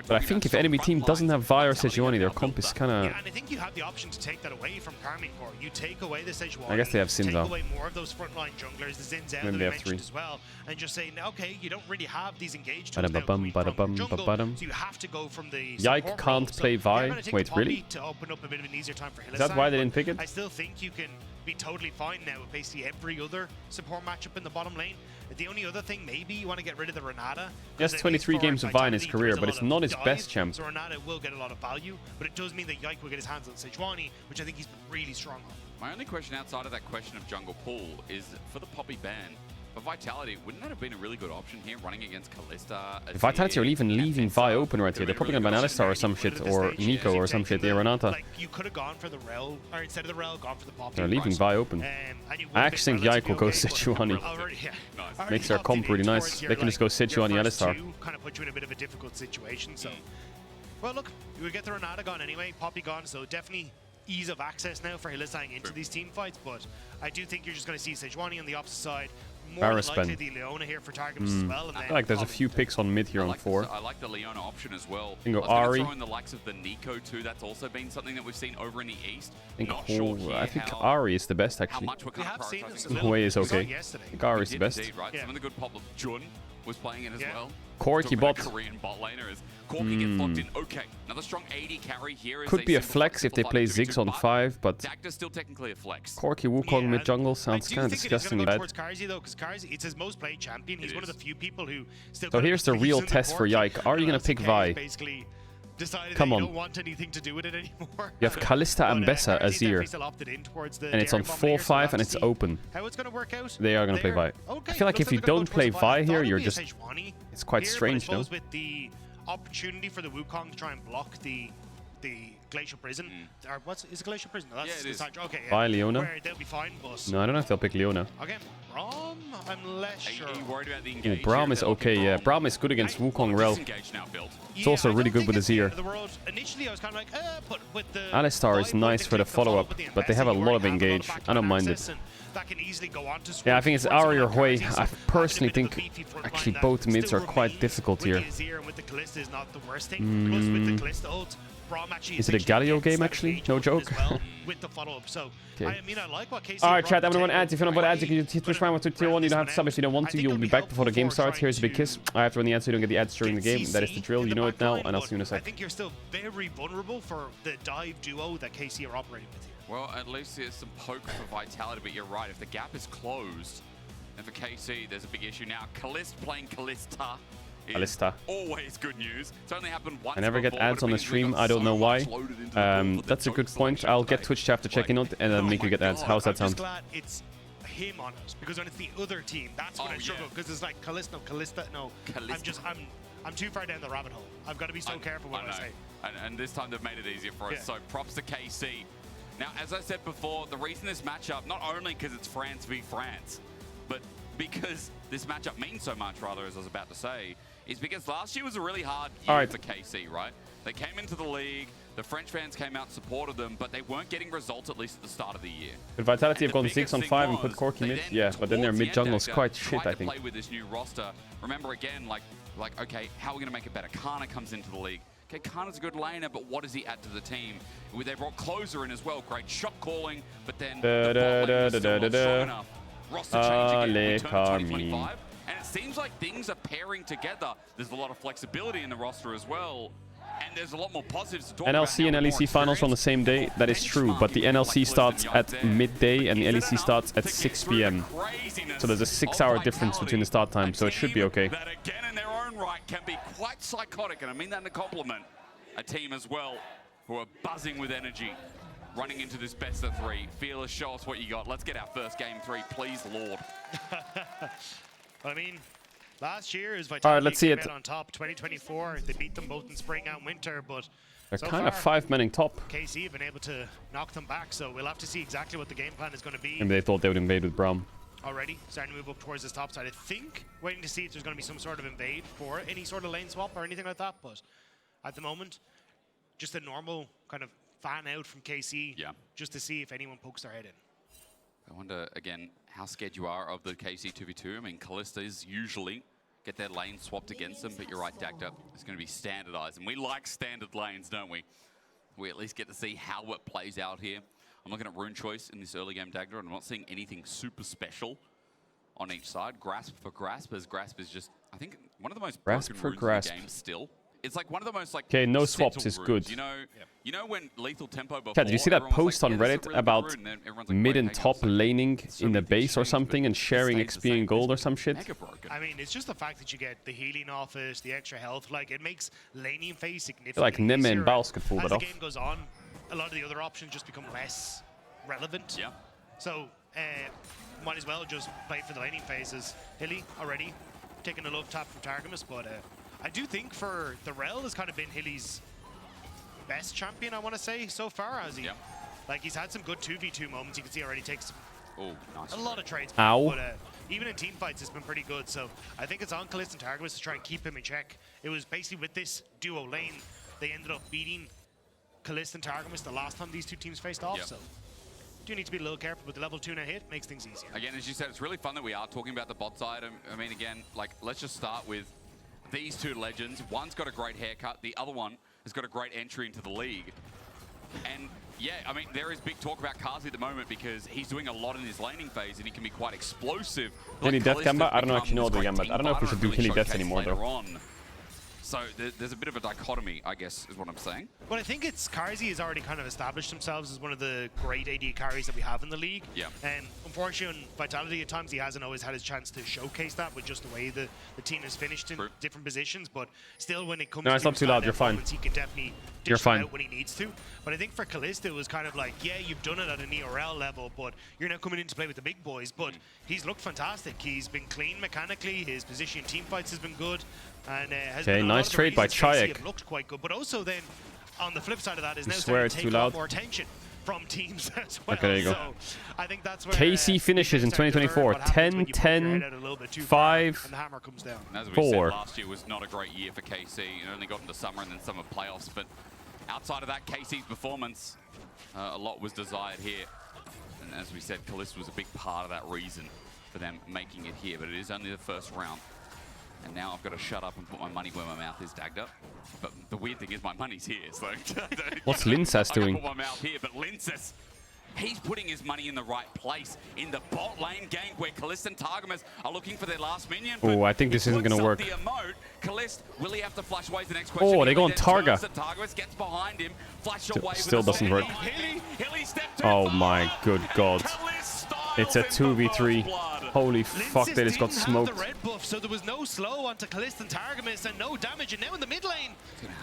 But I think if enemy team doesn't have Vi or Sejuani, their comp is kind of... Yeah, and I think you have the option to take that away from Karmine Core. You take away the Sejuani, I guess they have Sinza. take away more of those frontline junglers, the Zinzel that you mentioned as well, and just say, okay, you don't really have these engaged tools now coming from jungle, so you have to go from the Yike can't play Vi. Wait, really? To open up a bit of an easier time for Is that why they didn't pick it? I still think you can be totally fine now with basically every other support matchup in the bottom lane. The only other thing, maybe you want to get rid of the Renata. He has 23 games of Vi in his career, but it's not his best champ. So Renata will get a lot of value, but it does mean that Yike will get his hands on Sejuani, which I think he's been really strong on. My only question outside of that question of jungle pool is for the Poppy ban. For Vitality, wouldn't that have been a really good option here, running against Kalista? Vitality are even leaving Vi open right here. They're probably gonna ban Alistar or some shit, or Nico or some shit. Yeah, Renata. Like, you could have gone for the Rel, or instead of the Rel, gone for the Poppy. They're leaving Vi open. I actually think Yike will go Sejuani. Makes their comp really nice. They can just go Sejuani Alistar. Kind of put you in a bit of a difficult situation, so... Well, look, you would get the Renata gone anyway, Poppy gone, so definitely ease of access now for Hylissang into these team fights, but I do think you're just going to see Sejuani on the opposite side. More likely the Leona here for targets as well. And I feel like there's a few picks on mid here on 4. I like the Leona option as well. I think Ari. Throw in the likes of the Nico too. That's also been something that we've seen over in the east. I think Ari is the best actually. Hui is okay. I think Ari is the best. Right? Some of the good pop of Jun was playing it as well. Corki bot. Korean bot laner as Corki gets locked in. Okay, another strong 80 carry here. Could be a flex if they play Ziggs on 5, but Dagda's still technically a flex. Corki Wukong mid jungle sounds kind of disgustingly bad. Though, because Karzi, it's his most played champion. He's one of the few people who still. So here's the real test for Yike. Are you gonna pick Vi? Come on. Don't want anything to do with it anymore. You have Kalista and Bessa Azir, and it's on 4-5 and it's open. How it's gonna work out? They are gonna play Vi. I feel like if you don't play Vi here, you're just... It's quite strange, no? With the opportunity for the Wukong to try and block the Glacial Prison. Or is it Glacial Prison? No, that's okay. Yeah. Vi Leona? Where they'll be fine, but... No, I don't know if they'll pick Leona. Again, Braum, I'm less sure. Are you worried about the engage? Ooh, Braum is okay, yeah. Braum is good against Wukong Rel. It's also really good with Azir. Initially, I was kind of like, but with the Alistar is nice for the follow-up, but they have a lot of engage. I don't mind it. Yeah, I think it's Ari or Hui. I personally think actually both mids are quite difficult here. Is it a Galio game actually? No joke. Okay. Alright chat, everyone ads. If you don't want ads, you can hit Twitch Prime to tier 1. You don't have to sub if you don't want to. You'll be back before the game starts. Here's a big kiss. I have to run the ads so you don't get the ads during the game. That is the drill. You know it now, and I'll see you in a sec. I think you're still very vulnerable for the dive duo that KC are operating with here. Well, at least there's some poke for Vitality, but you're right. If the gap is closed, and for KC, there's a big issue now. Kalist playing Kalista. Kalista. Always good news. It's only happened once. I never get ads on the stream. I don't know why. That's a good point. I'll get Twitch to have to check in on it and then make you get ads. How's that sound? I'm just glad it's him on it, because when it's the other team, that's when I struggle, because it's like Kalista. I'm too far down the rabbit hole. I've got to be so careful what I say. And this time they've made it easier for us. So props to KC. Now, as I said before, the reason this matchup, not only because it's France v France, but because this matchup means so much, rather, as I was about to say, is because last year was a really hard year for KC, right? They came into the league, the French fans came out and supported them, but they weren't getting results, at least at the start of the year. But Vitality have gone 6 on 5 and put Corki mid. Yeah, but then their mid jungle is quite shit, I think. Play with this new roster. Remember again, like, okay, how are we going to make it better? Kana comes into the league. Okay, Kana's a good laner, but what does he add to the team? They brought Closer in as well. Great shot calling, but then the bot lane was still not strong enough. Roster change again, return to 2025. And it seems like things are pairing together. There's a lot of flexibility in the roster as well. And there's a lot more positives to talk about. NLC and LEC finals on the same day. That is true, but the NLC starts at midday and the LEC starts at 6 p.m. So there's a 6-hour difference between the start time, so it should be okay. That again in their own right can be quite psychotic, and I mean that in a compliment. A team as well who are buzzing with energy. running into this best of 3. Fearless, show us what you got. Let's get our first game 3, please, Lord. I mean, last year is Vitality. All right, let's see came it. out on top. 2024, they beat them both in spring and winter, but They're so kind of far, 5-manning top. KC have been able to knock them back, so we'll have to see exactly what the game plan is going to be. Maybe they thought they would invade with Braum. Already starting to move up towards this top side. I think waiting to see if there's going to be some sort of invade for any sort of lane swap or anything like that, but at the moment, just a normal kind of fan out from KC, just to see if anyone pokes their head in. I wonder, again, how scared you are of the KC 2v2. I mean, Callistas usually get their lane swapped against them, but you're right, Dagda, it's going to be standardized. And we like standard lanes, don't we? We at least get to see how it plays out here. I'm looking at rune choice in this early game Dagda, and I'm not seeing anything super special on each side. Grasp for Grasp, as Grasp is just, I think, one of the most Grasp broken for runes Grasp. in the game still. It's like one of the most like. Okay, no settled swaps is runes. good. You know when lethal tempo before. Kat, did you see that everyone was post like, on yeah, this is a Reddit really good about rune, and then everyone's like, mid wait, and hang on a top second. laning So in the many things base or changed, something but and sharing it stays the XP and same. gold or some shit? Mega broken. I mean, it's just the fact that you get the healing off it, the extra health. Like, it makes laning phase I significantly feel like Nemme and easier. Baus could pull As that the off. game goes on, a lot of the other options just become less relevant. Yeah. So, might as well just play for the laning phases. Hilly already taking a love tap from Targamas, but I do think for the Rel has kind of been Hilly's best champion, I want to say, so far. As he, like, he's had some good 2v2 moments. You can see already takes a lot of trades. Ow. But even in team fights, it's been pretty good. So I think it's on Kalist and Targamas to try and keep him in check. It was basically with this duo lane, they ended up beating Kalist and Targamas the last time these two teams faced off. So do need to be a little careful, but the level 2 net hit makes things easier. Again, as you said, it's really fun that we are talking about the bot side. I mean, again, like, let's just start with these two legends. One's got a great haircut. The other one has got a great entry into the league. And yeah, I mean, there is big talk about Kazi at the moment because he's doing a lot in his laning phase and he can be quite explosive. Hilly Like Death Kalista Gamba? I don't becomes actually know this the great Gamba. team I don't know if we fighter should do and really Hilly Deaths showcase anymore, later though. on. So there's a bit of a dichotomy, I guess, is what I'm saying. Well, I think it's Karzi has already kind of established themselves as one of the great AD carries that we have in the league. Yeah. And unfortunately, on Vitality, at times he hasn't always had his chance to showcase that with just the way the team has finished in different positions. But still, when it comes No, to it's not too loud. You're fine. moments, he can definitely You're dish them fine. out when he needs to. But I think for Kalista, it was kind of like, yeah, you've done it at an ERL level, but you're now coming in to play with the big boys. But he's looked fantastic. He's been clean mechanically. His position in team fights has been good. And has Okay, been a lot nice of the trade by reasons KC Chayek. have looked quite good. But also then, on the flip side of that, is You now swear starting it's to too take a lot loud? more attention from teams as well. Okay, there you go. So I think that's where KC finishes in 2024. 10, 10, 5, and the hammer comes down. As we 4. said, last year was not a great year for KC. It only got into summer and then summer playoffs. But outside of that, KC's performance, a lot was desired here. And as we said, Kalista was a big part of that reason for them making it here. But it is only the first round. And now I've got to shut up and put my money where my mouth is, Dagda. But the weird thing is my money's here. So What's Lincest I doing? can put my mouth here, but Lincest, he's putting his money in the right place in the bot lane gank where Kalista and Targamas are looking for their last minion. Oh, I think this isn't going to work. The emote, Kalist, will he have to flash away? The next question. Oh, they go on Targa. Targamas gets behind him, flash Still- away. still with a doesn't work. Hilly stepped too Oh far. my good god. It's a 2v3. Holy fuck, they just got Didn't have smoked. the red buff, so there was no slow onto Kalista and Targamas and no damage. And now in the mid lane,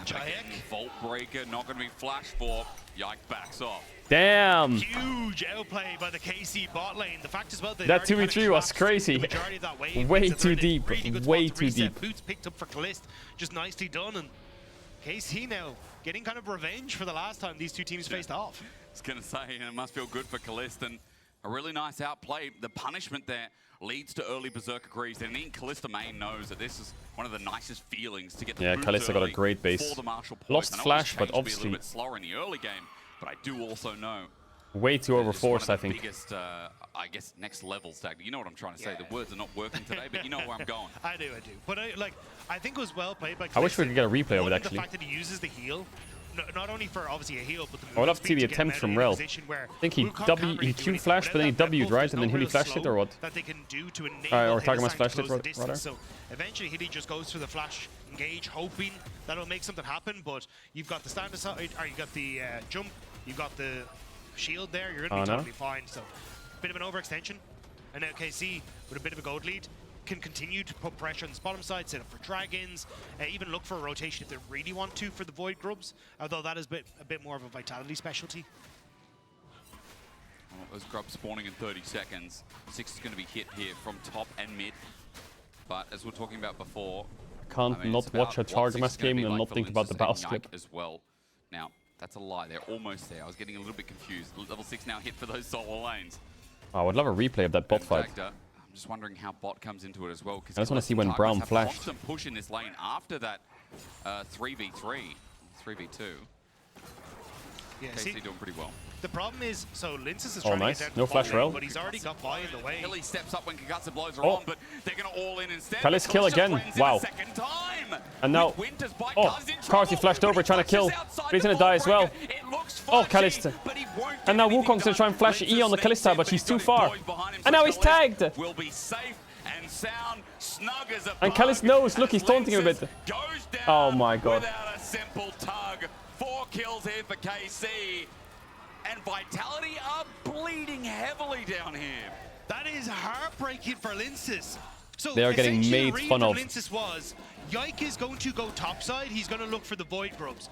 Chayek. Vault breaker, not going to be flash for. Yike backs off. Damn. Huge outplay by the KC bot lane. The fact as well that That 2v3 was crazy. majority of that wave Way makes it too really deep. good Way spot to too reset. deep. Boots picked up for Kalist, just nicely done. And KC now getting kind of revenge for the last time these two teams faced off. I was going to say, and it must feel good for Kalista. And a really nice outplay. The punishment there leads to early Berserker Greaves. And I think Kalista main knows that this is one of the nicest feelings to get the Yeah, boots Kalista got a early great base. for the Marshall Poise. Lost I know flash, it's but changed to be a obviously little bit slower in the early game, but I do also know way too that it's one of overforced, the I think. biggest, I guess, next level stack. You know what I'm trying to say. The words are not working today, but you know where I'm going. I do. But I think it was well played by Kalista. I wish we could get a replay of it, The actually. fact that he uses the heal, not only for obviously a heal, but the I would love to see the movement speed attempt get from him out Rel. of a position where I think he Wukong W, can't really he do Q anything. flashed, but then he Without that W'd, buff, right? there's And then no Hilly real flashed it, slow or what? that they can do to enable or Hilly Targamas to flashed it, close the rather. distance. So eventually Hilly just goes for the flash engage, hoping that'll make something happen. But you've got the stand aside, or you got the jump, you've got the shield there. You're going to be totally fine. So bit of an overextension, and now KC with a bit of a gold lead can continue to put pressure on this bottom side, set up for dragons, even look for a rotation if they really want to for the Void Grubs, although that is a bit more of a Vitality specialty. those grubs spawning in 30 seconds. 6 is going to be hit here from top and mid. But as we were talking about before, Can't not watch a Targamas game and not think about the battle clip. As well. Now, that's a lie. They're almost there. I was getting a little bit confused. Level 6 now hit for those solo lanes. Oh, I would love a replay of that bot fight. I'm just wondering how bot comes into it as well. I just want to see when Brown flashed. Constant push in this lane after that 3v3, 3v2. Yeah, KC see, doing pretty well. The problem is, so Linces is trying nice. to get down No to flash the ball rel. lane, but he's already got by in the way. Hilly steps up when Kagasa blows are on, but they're going to all in instead. Kalis kill again. Wow. And now, Karsi flashed over trying to kill. But he's going to die as well. Oh, Kalista. And now Wukong's going to try and flash E on the Kalista, but she's too far. And now he's tagged. Will be safe and sound, snug as a And Kalis knows. Look, he's taunting him a bit. Oh my god. Without a simple tug. 4 kills here for KC. And Vitality are bleeding heavily down here. That is heartbreaking for Linces. So they are getting made fun of. Linces was, Yike is going to go topside. He's going to look for the Void Grubs.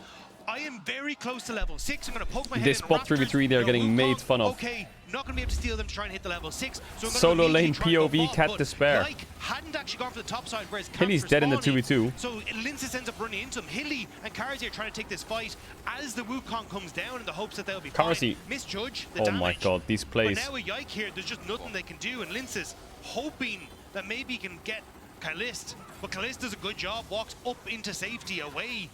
I am very close to level 6. I'm going to poke my head This in bot 3v3, they're getting made fun of. Okay, not going to be able to steal them to try and hit the level 6. So Solo lane POV, Cat Despair. Yike hadn't actually gone for the top side, whereas Hilly's dead in the 2v2. So Linces ends up running into him. Hilly and Karsi are trying to take this fight as the Wukong comes down in the hopes that they'll be Karsi. fine. Misjudge the Oh damage. my god, these plays. But now with Yike here, there's just nothing they can do, and Linces hoping that maybe he can get Kalist. But Kalist does a good job, walks up into safety away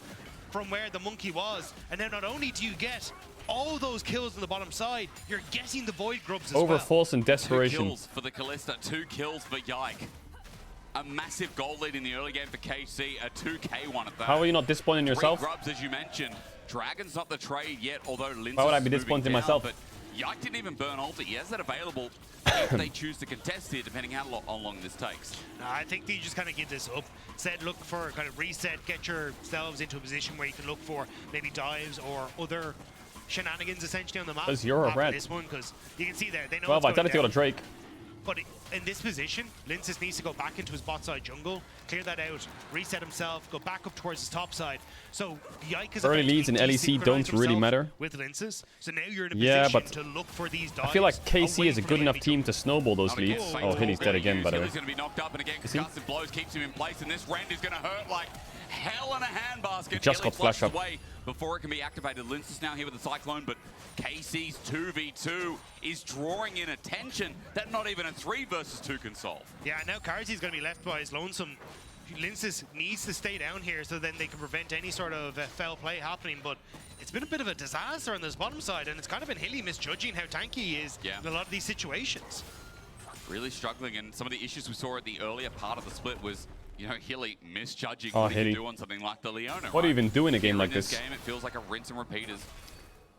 from where the monkey was. And then not only do you get all those kills on the bottom side, you're getting the Void Grubs as well. Overfalls and desperation. 2 kills for the Kalista, 2 kills for Yike. A massive goal lead in the early game for KC, a 2K one at that. How are you not disappointed in yourself? 3 grubs, as you mentioned. Dragon's not the trade yet, although Linces Why would I be disappointed in myself? But Yike didn't even burn ulti. He has that available if they choose to contest here, depending how long this takes. No, I think they just kind of give this up. Said look for kind of reset, get yourselves into a position where you can look for maybe dives or other shenanigans essentially on the map. Because you're a red. This one, because you can see there, they know Well, what's going Vitality down. on a Drake. But in this position, Linces needs to go back into his bot side jungle, clear that out, reset himself, go back up towards his top side. So Yike is Early leads in LEC don't really matter. with Linces. So now you're in a Yeah, position but to look for these dives. I feel like KC away is a from good the enough enemy team to snowball those leads. Oh, Hilly's dead again, by the way. Hilly's going to be knocked up, and again, concussive blows keeps him in place, and this rend is going to hurt like hell in a handbasket. Just got flash up. Away before it can be activated. Linces now here with the Cyclone, but KC's 2v2 is drawing in attention that not even a 3 versus 2 can solve. Yeah, now Karsi's going to be left by his lonesome. Linces needs to stay down here so then they can prevent any sort of foul play happening, but it's been a bit of a disaster on this bottom side, and it's kind of been Hilly misjudging how tanky he is in a lot of these situations. Really struggling, and some of the issues we saw at the earlier part of the split was, you know, Hilly misjudging Oh, what he Hilly. can do on something like the Leona. What do you even do in a game Here like in this this? game, it feels like a rinse and repeat as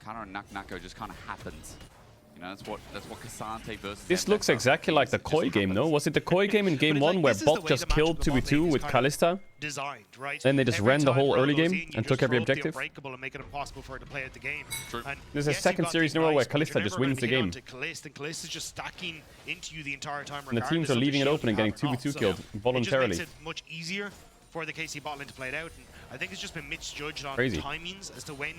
kind of Nako just kind of happens. You know, that's what Cassante versus. This looks exactly like the Koi game, no? Was it the Koi game in game 1 where bot just killed 2v2 with Kalista? Designed, right? Then they just Every ran the time whole Rolo early goes game in, you and just took every throw up the objective? Unbreakable and make it impossible for her to play out the game. And There's a yes, second you've got series the in a row where ignite, but Kalista you're just never wins the gonna game. get onto Kalista, and Kalista is just stacking into you the entire time. And the teams are leaving it open and getting 2v2 killed voluntarily. It just makes it much easier for the KC bot lane to play it out. And I think it's just been misjudged on Crazy. timings as to when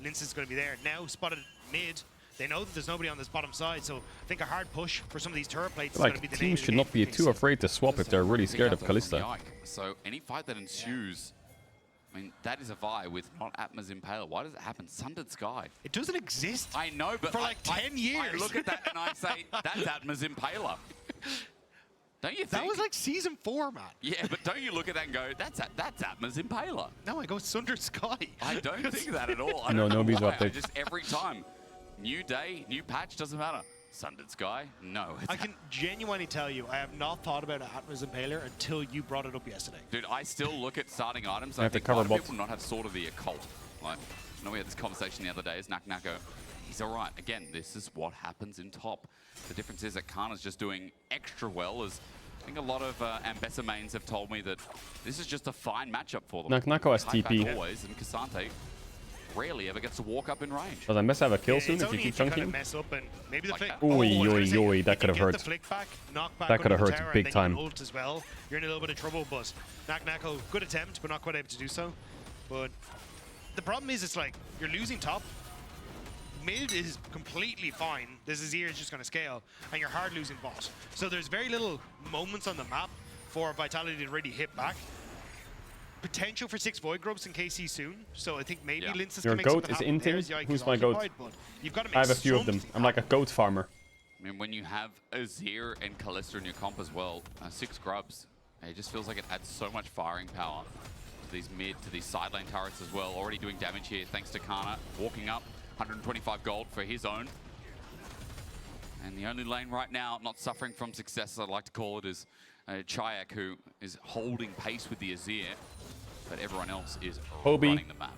Linces is going to be there. Now spotted mid. They know that there's nobody on this bottom side, so I think a hard push for some of these turret plates is going to be Like, the name teams of should the not be too afraid to swap if they're really scared of Kalista. So any fight that ensues, I mean, that is a Vi with not Atma's Impaler. Why does it happen? Sundered Sky. It doesn't exist. I know, but for like 10 years. I look at that and I say, that's Atma's Impaler. Don't you think? That was like season 4, man. Yeah, but don't you look at that and go, that's Atma's Impaler? No, I go Sundered Sky. I don't think that at all. I No, don't know nobody's why. up there. I just every time, new day, new patch, doesn't matter. Sundered Sky? No. I can genuinely tell you, I have not thought about Atma's Impaler until you brought it up yesterday. Dude, I still look at starting items. I I have to think cover a lot of bots. people not have Sword of the Occult. Like, I know we had this conversation the other day. Is Nako? He's all right. Again, this is what happens in top. The difference is that Kana's just doing extra well. As I think a lot of Ambessa mains have told me that this is just a fine matchup for them. Nako has Tight back TP. always, and Cassante rarely ever gets to walk up in range. Does Ambessa have a kill soon It's if you only keep if you kind chunking? of mess up and maybe the flick. Oi, oi, oi, that if could you have get hurt. the flick back, knock back That could have under the hurt tower, big and then you time. ult as well. You're in a little bit of trouble, but Nako, good attempt, but not quite able to do so. But the problem is, it's like you're losing top. mid is completely fine. This Azir is just going to scale, and you're hard losing bot. So there's very little moments on the map for Vitality to really hit back. Potential for 6 Void Grubs in KC soon, so I think maybe Linces Your can make goat something is happen there. Inting? Yike Who's is my goat? occupied, but you've got to make I have a few of them. something I'm like a goat farmer. I mean, when you have Azir and Kalista in your comp as well, 6 grubs, it just feels like it adds so much firing power to these mid, to these side lane turrets as well. Already doing damage here thanks to Kana, walking up, 125 gold for his own. And the only lane right now not suffering from success, as I'd like to call it, is Chayak, who is holding pace with the Azir, but everyone else is running the map.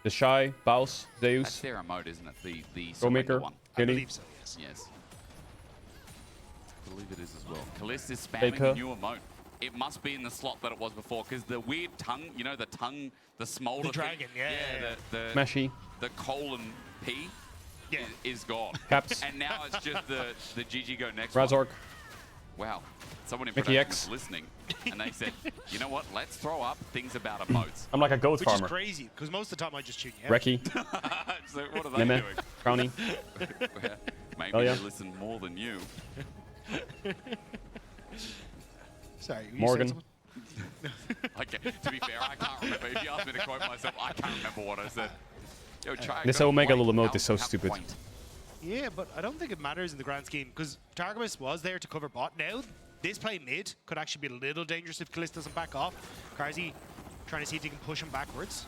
The Shy, Baus, Zeus. That's their emote, isn't it? The Maker, one. I believe so, yes. Yes. I believe it is as well. Kalista is spamming the new emote. It must be in the slot that it was before, because the weird tongue, you know, the tongue, the smolder The dragon, thing, the Smashy. the colon P is gone. Caps. And now it's just the GG go next Razork. one. Wow. Someone in Mickey production X. was listening, and they said, you know what, let's throw up things about emotes. I'm like a goat Which farmer. is crazy, because most of the time I just tune you out. Reki. So what are they Neme. doing? Brownie. Maybe Oh, yeah. they listen more than you. Sorry, you Morgan. said Okay, to be fair, I can't remember. If you asked me to quote myself, I can't remember what I said. Yo, try This go Omega quaint. little emote is so How stupid. quaint. Yeah, but I don't think it matters in the grand scheme, because Targamas was there to cover bot. Now, this play mid could actually be a little dangerous if Kalista doesn't back off. Karzi trying to see if he can push him backwards.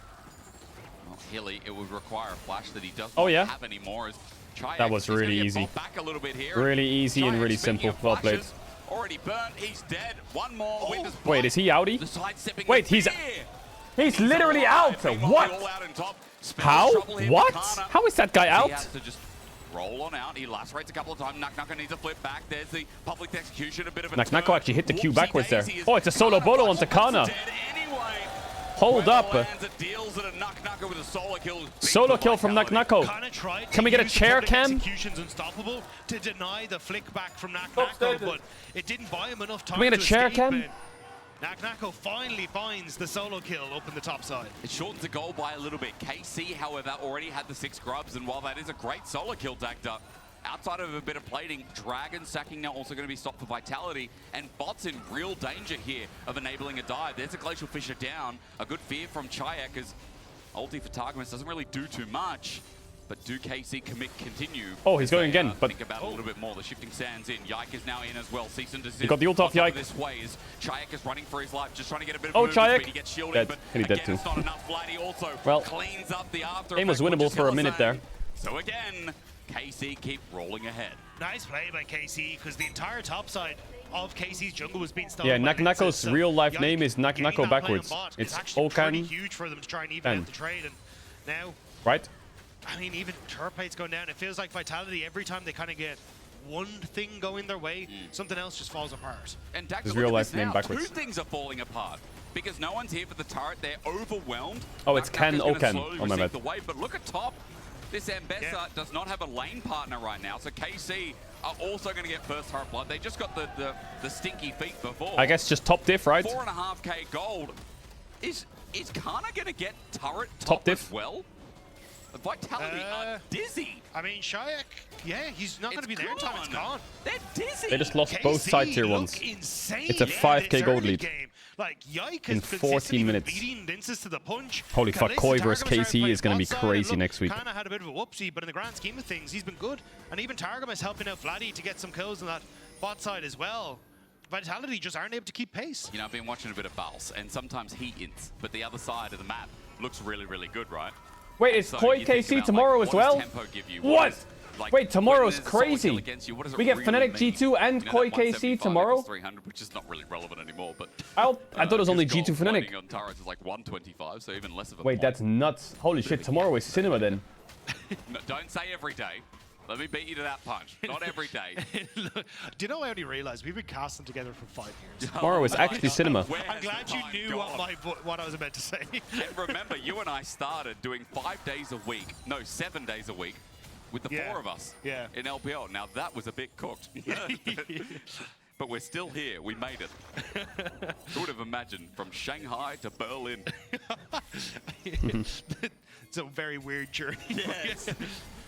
Well, Hilly, it would require a flash that he doesn't have anymore. As Chayak That was is gonna really get easy. bought back a little bit here. Really easy and Chayak, really speaking simple. of Well played. flashes, already burnt. He's dead. One more. Witness Wait, is he outie? The sidestepping Wait, the he's fear. he's literally out. Meanwhile, What? all out in top. Spells How? trouble here for What? Kana. How is that guy He out? has to just roll on out. He lacerates a couple of times. Naknaka needs a flip back. There's the public execution. A bit of a Naknako actually hit the Q Whoopsie backwards there. daisy as Oh, it's a solo bolo onto Kana. dead anyway. Hold up. Lands it, deals it, and Naknaka with a solo kill. Solo kill from Naknako. Kana tried Can we to get a use the chair public cam? Execution's unstoppable to deny the flick back from Naknako, but it didn't buy him enough time Can we get a to chair escape, cam? and Naknako finally finds the solo kill up in the top side. It shortens the goal by a little bit. KC, however, already had the 6 grubs, and while that is a great solo kill, Dagda, outside of a bit of plating, Dragon sacking now also going to be stopped for Vitality, and Bot's in real danger here of enabling a dive. There's a Glacial Fissure down. A good fear from Chayak as ulti for Targamas doesn't really do too much. But do KC continue? Oh, he's going again, but think about it a little bit more. The shifting sands in. Yike is now in as well. Cease and desist. He got the ult off Yike. This way is Chayak is running for his life, just trying to get a bit of Oh, movement Chayak. speed. He gets shielded, Dead. but And he dead again, too. it's not enough. Vladdy also Well, cleans up the after. game was effect, winnable which is for a Hellsang. minute there. So again, KC keep rolling ahead. Nice play by KC, because the entire top side of KC's jungle was being stolen. Yeah, by Linces, Naknako's so real life Yike name is getting Naknako that play on backwards. bot It's is actually pretty Okan. huge for them to try and even out the trade, and now, Right? I mean, even turret plate's going down. It feels like Vitality, every time they kind of get one thing going their way, something else just falls apart. And Dagda, His look real at life this name now. backwards. 2 things are falling apart. Because no one's here for the turret. They're overwhelmed. Oh, it's Ken Naknaka's gonna Okan. slowly Oh, my receive bad. the wave, but look at top. This Ambessa does not have a lane partner right now, so KC are also going to get first turret blood. They just got the stinky feet before. I guess just top diff, right? 4.5k gold. Is Kana going to get turret Top diff? as well? Vitality are dizzy. I mean, Shayak, yeah, he's not going to be there in time. It's gone. They're dizzy. They just lost both side tier ones. Insane. It's a 5k gold lead. Game. Like, Yike In has 14 minutes. beating Linces to the punch. Holy fuck, Kalista, Koi versus Targamas are KC playing is going to be bot side, crazy and next week. Kana had a bit of a whoopsie, but in the grand scheme of things, he's been good. And even Targamas helping out Vladdy to get some kills on that bot side as well. Vitality just aren't able to keep pace. You know, I've been watching a bit of Bals, and sometimes he ints, but the other side of the map looks really, really good, right? Wait, it's So Koi you think KC about, tomorrow like, as what does well? tempo give you? What? Is, like, Wait, tomorrow's when there's a solo kill crazy. against you, what does it We get really Fnatic mean? G2 and You know, Koi that KC 175 tomorrow? against 300, which is not really relevant anymore, but I thought it was only his G2 goal Fnatic. fighting on turrets is like 125, so even less of a Wait, point. that's nuts. Holy shit, tomorrow is cinema then. No, don't say every day. Let me beat you to that punch. Not every day. Do you know, I only realized we've been casting together for 5 years. Tomorrow is actually cinema. I'm glad you knew what I was about to say. And remember, you and I started doing 5 days a week, no, 7 days a week, with the 4 of us in LPL. Now that was a bit cooked. But we're still here. We made it. Who would have imagined from Shanghai to Berlin? It's a very weird journey. Yes.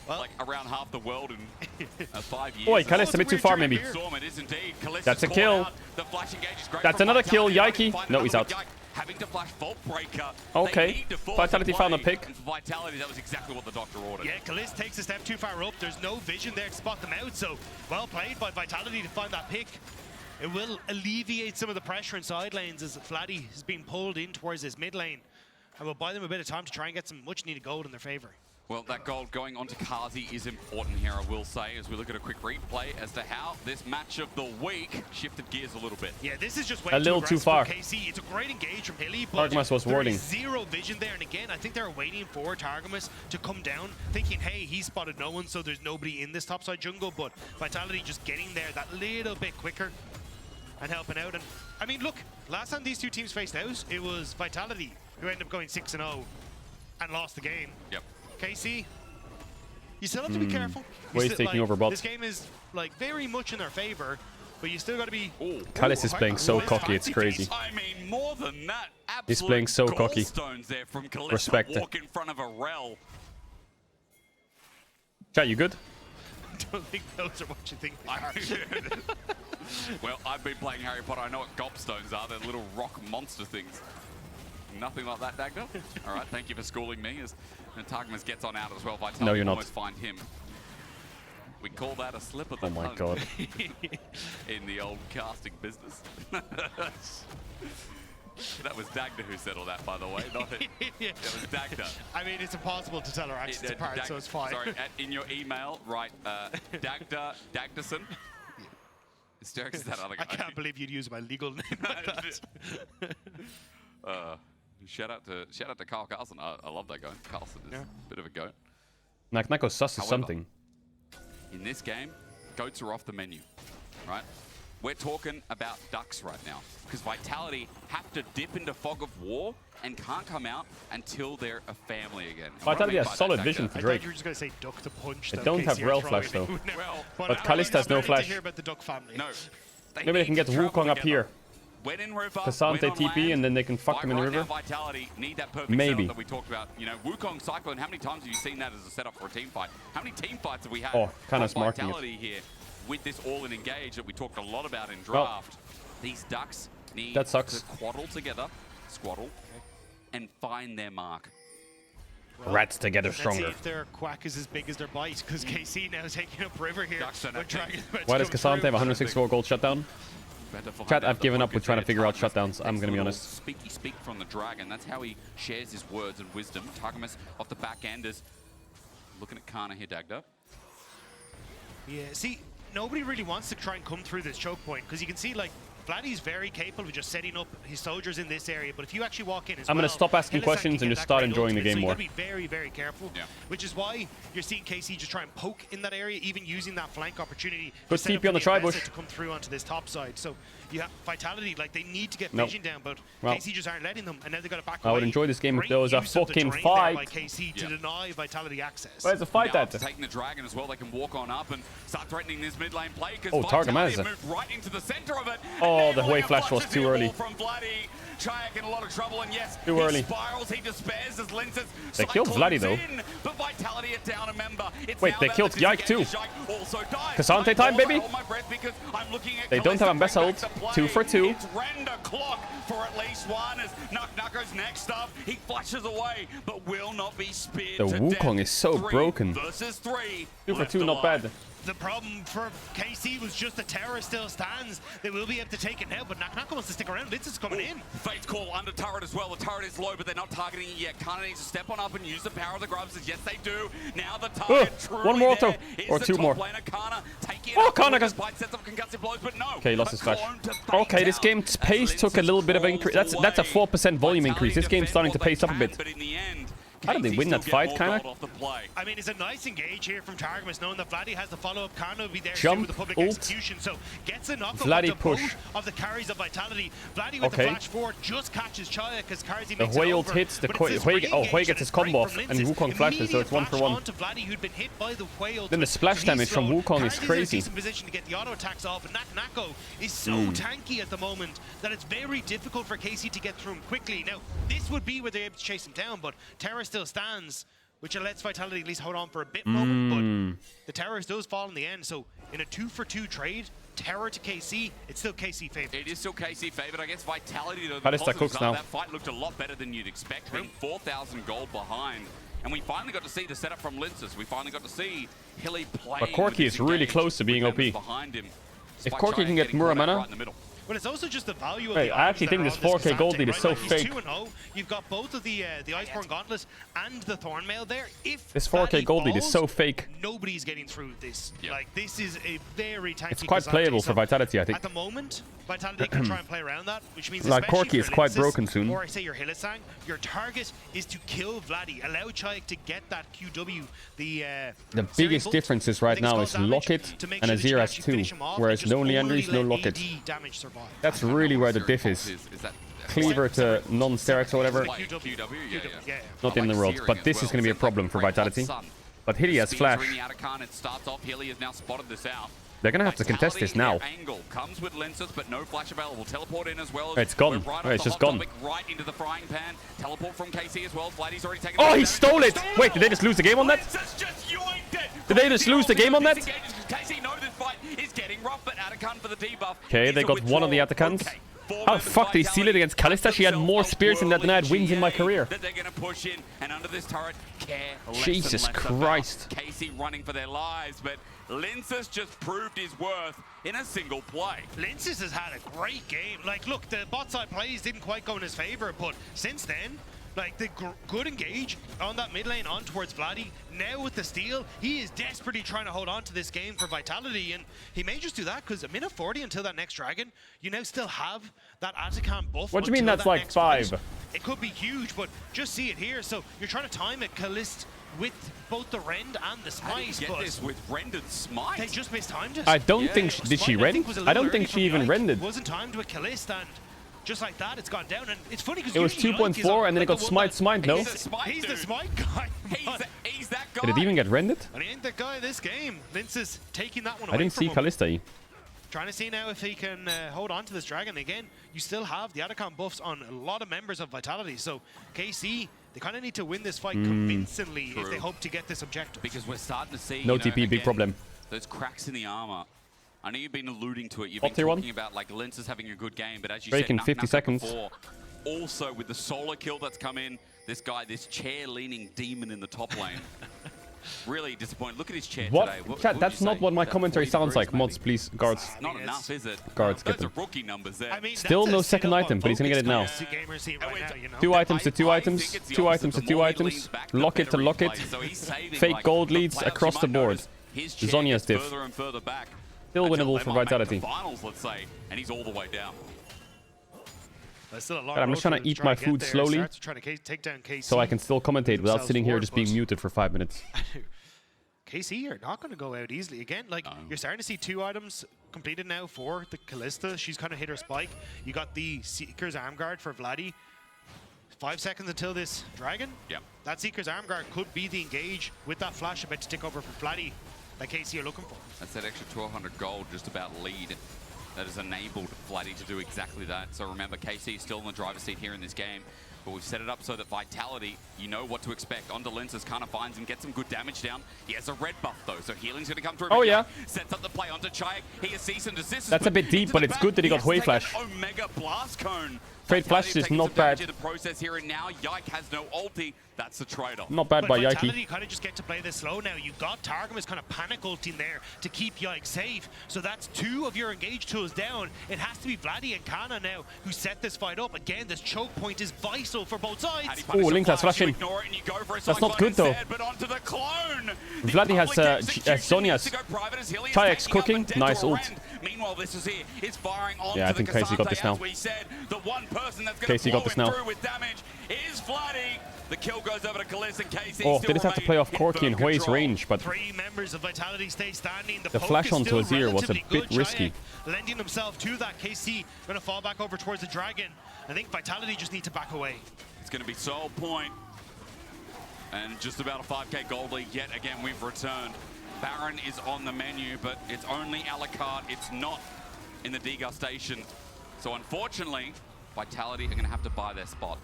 like around half the world in 5 years. Boy, Kalis a bit too far, maybe. That's a kill. That's another kill. Yikey. No, he's out. Having to flash Vault Breaker. Okay. Vitality found a pick. And for Vitality, that was exactly what the doctor ordered. Yeah, Kalis takes a step too far up. There's no vision there to spot them out, so well played by Vitality to find that pick. It will alleviate some of the pressure in side lanes as Vladdy is being pulled in towards this mid lane. And will buy them a bit of time to try and get some much-needed gold in their favor. Well, that gold going onto Kazi is important here, I will say, as we look at a quick replay as to how this match of the week shifted gears a little bit. Yeah, this is just way a little too far. KC. It's a great engage from Hilly, but Targamas was warding. Zero vision there. And again, I think they're waiting for Targamas to come down, thinking, hey, he spotted no one, so there's nobody in this topside jungle. But Vitality just getting there that little bit quicker and helping out. And I mean, look, last time these two teams faced out, it was Vitality who ended up going 6-0 and lost the game. Yep. KC, you still have to be careful. Wade's taking over bot. This game is like very much in their favor, but you still got to be. Kalis is playing so cocky, it's crazy. I mean, more than that, he's playing so cocky. There from Respect it. walk in front of a rel. Chat, you good? I don't think those are what you think they are. Well, I've been playing Harry Potter. I know what gobstones are. They're little rock monster things. Nothing like that, Dagda. All right, thank you for schooling me. As Targamas gets on out as well, Vitality no, you're not. almost find him. We call that a slip of the tongue. Oh my god. In the old casting business. That was Dagda who said all that, by the way. Not it. It was Dagda. I mean, it's impossible to tell our accents apart, so it's fine. Sorry, in your email, write Dagda Dagdason. Hysterics is that other guy. I can't believe you'd use my legal name like that. Shout out to Kyle Carlson. I love that guy. Carlson is a bit of a goat. Nako sus is something. In this game, goats are off the menu, right? We're talking about ducks right now because Vitality have to dip into fog of war and can't come out until they're a family again. Vitality has solid vision for Drake. I thought you were just going to say duck to punch. They don't have rel flash though. But Kalista has no flash. To hear about the duck family. No. Maybe they can get Wukong up here. When in river, Kasante TP and then they can fuck them in the river. Vitality need that perfect Maybe. setup that we talked about. You know, Wukong Cyclone, how many times have you seen that as a setup for a team fight? How many team fights have we had kind of for marking Vitality here with this all-in engage that we talked a lot about in draft? These ducks need that sucks. to squaddle, and find their mark. Well, rats together stronger. Let's see if their quack is as big as their bite, because KC now is taking up river here. Why does Kasante have 164 gold shutdown? Chat, I've given up with trying to figure out shutdowns. I'm going to be honest. Speak from the dragon. That's how he shares his words and wisdom. Targamas off the back end is looking at Kana here, Dagda. Yeah, see, nobody really wants to try and come through this choke point, because you can see, like, Vladdy's very capable of just setting up his soldiers in this area, but if you actually walk in as I'm going to stop asking questions and just start enjoying the game more. So you got to be very, very careful, which is why you're seeing KC just try and poke in that area, even using that flank opportunity. Good TP on the tri-bush. To come through onto this top side. So you have Vitality, like, they need to get vision down, but KC just aren't letting them, and now they got to back away. I would enjoy this game if there was a fucking fight. By KC to deny Vitality access. Where's the fight at? Taking the dragon as well, they can walk on up and start threatening this mid lane play, because Targamas moved right into the center of it. Oh, the wave flash was too early. From Vladdy. Chayak in a lot of trouble, and yes, too early. He spirals, he despairs as Linces. They killed Vladdy though. But Vitality are down a member. Wait, they killed Yike too. Kasante time, baby. They don't have Ambessa ult. 2 for 2. It's render clock for at least one as Nucko's next up. He flashes away, but will not be speared. The Wukong is so broken. 3 2 for 2, not bad. The problem for KC was just the Terror still stands. They will be able to take it now, but Nako wants to stick around. Litz is coming in. Faith call under turret as well. The turret is low, but they're not targeting it yet. Kana needs to step on up and use the power of the grubs. Yes, they do. Now the target one more auto. Or 2 more. Kana got... Okay, lost his flash. Okay, this game's pace took a little bit of an increase. That's a 4% volume increase. This game's starting to pace up a bit. How did they win that fight, kinda? I mean, it's a nice engage here from Targamas, knowing that Vladdy has the follow-up. Kana will be there Jump, with the public ult. execution, so gets a knock Vladdy push. Of the carries of Vitality. Vladdy with the flash forward just catches Chaya because Karzi makes the ult hits, the Hui gets his combo off, and Wukong flashes, so it's 1 for 1. Vladdy, who'd been hit by the whale, then the splash damage from Wukong is crazy. In position to get the auto attacks off, and Nako is so tanky at the moment that it's very difficult for KC to get through him quickly. Now, this would be where they're able to chase him down, but Terra still stands. which lets Vitality at least hold on for a bit moment, but the towers does fall in the end. So in a 2-for-2 trade, Terror to KC, it's still KC favored. It is still KC favored. I guess Vitality, though, How does that cook now? that fight looked a lot better than you'd expect. Being 4,000 gold behind. And we finally got to see the setup from Linces. We finally got to see Hilly playing. But Corki is really close to being OP. Behind him. If Corki can get Muramana, right but it's also just the value of wait, the I actually think this 4K gold lead is so fake. He's 2-0. You've got both of the Iceborne Gauntlet and the Thornmail there. If this 4K gold lead is so fake. Nobody's getting through this. Like, this is a very tanky It's quite Kazante. playable So for Vitality, I think. At the moment, Vitality can try and play around that, which means like especially Corki is for quite Linces, broken soon. Or I say your Hylissang, your target is to kill Vladdy. Allow Chayek to get that QW. The biggest difference is right now is Locket and Azir has 2, whereas no Leandries, no Locket. That's really where the diff is. Cleaver to non-Sterex or whatever. Not in the world, but this is going to be a problem for Vitality. But Hilly has Flash. It starts off. Hilly has now spotted this out. They're going to have to contest this now. Angle comes with Linces, but no flash available. Teleport in as well. It's gone. Right It's just gone. Right into the frying pan. Teleport from KC as well. Vladdy's already taken. Oh, he stole it! Wait, did they just lose the game on that? Did they just lose the game on that? KC know this fight is getting rough, but Atakan for the debuff. Okay, they got one of the Atakans. How the fuck did he steal it against Kalista? She had more spears in that than I had wins in my career. That they're going to push in, and under this turret, care less Jesus and less Christ. about KC running for their lives, but Linces just proved his worth in a single play. Linces has had a great game. Like, look, the bot side plays didn't quite go in his favor, but since then, like, the good engage on that mid lane on towards Vladdy. Now with the steal, he is desperately trying to hold on to this game for Vitality, and he may just do that because a minute 40 until that next dragon, you now still have that Atakan buff. What do you mean that's like 5? Fight. It could be huge, but just see it here. So you're trying to time it, Kalist, with both the Rend and the Smite. How do you get this with Rend and Smite? They just mistimed it. I don't think did she rend? I don't think she even rended. Wasn't timed with Kalist, and just like that, it's gone down. And it's funny because it was 2.4 and then it got smite, no? He's the Smite guy. He's that guy. Did it even get rendered? And he ain't that guy this game. Lince is taking that one away. I didn't see Kalista. Trying to see now if he can hold on to this dragon. Again, you still have the Atakan buffs on a lot of members of Vitality. So KC, they kind of need to win this fight convincingly if they hope to get this objective. Because we're starting to see no TP, big problem. Those cracks in the armor. I know you've been alluding to it. You've been talking about like Linces having a good game, but as you said, 50 seconds. Before, also with the solar kill that's come in, this guy, this chair-leaning demon in the top lane. Really disappointed. Look at his chair today. Chat, that's not what my commentary sounds like. Mods, please, guards. Not enough, is it? Guards, get Those them. are rookie numbers there. Still no second item, but he's gonna get it now. 2 items to 2 items. 2 items to 2 items. Locket to Locket. Fake gold leads across the board. Zonya's diff. Still winnable for Vitality. Finals, let's say, and he's all the way down. I'm just trying to eat my food slowly so I can still commentate without sitting here just being muted for 5 minutes. KC are not going to go out easily. Again, like, you're starting to see 2 items completed now for the Kalista. She's kind of hit her spike. You got the Seeker's Armguard for Vladdy. 5 seconds until this dragon. Yeah. That Seeker's Armguard could be the engage with that flash about to tick over for Vladdy that KC are looking for. That's that extra 1,200 gold just about lead that has enabled Vladdy to do exactly that. So remember, KC is still in the driver's seat here in this game, but we've set it up so that Vitality, you know what to expect. Onto Linces, kind of finds him, gets some good damage down. He has a red buff though, so healing's going to come through. Oh yeah. Sets up the play onto Chayek. He has cease and desist. That's a bit deep, but it's good that he got Wave Flash. Omega Blast Cone. Trade Flash is not bad. The process here and now, Yike has no ulti. That's the trade-off. Not bad by Yike. Vitality kind of just get to play this slow now. You got Targamas kind of panic ulting there to keep Yike safe. So that's 2 of your engage tools down. It has to be Vladdy and Kana now who set this fight up. Again, this choke point is vital for both sides. Oh, Link has flashing. That's not good though. Vladdy has Zonya's. Chayek's cooking. Nice ult. Meanwhile, this is here. It's firing on yeah, I think KC got this now. KC got this now. With damage is Vladdy. The kill goes over to Kalist and KC. Oh, they just have to play off Corki and Hui's range, but 3 members of Vitality stay standing. The flash onto Azir was a bit risky. Lending himself to that. KC going to fall back over towards the dragon. I think Vitality just need to back away. It's going to be Soul Point. And just about a 5k gold lead yet again we've returned. Baron is on the menu, but it's only a la carte. It's not in the degustation. So unfortunately, Vitality are going to have to buy their spot.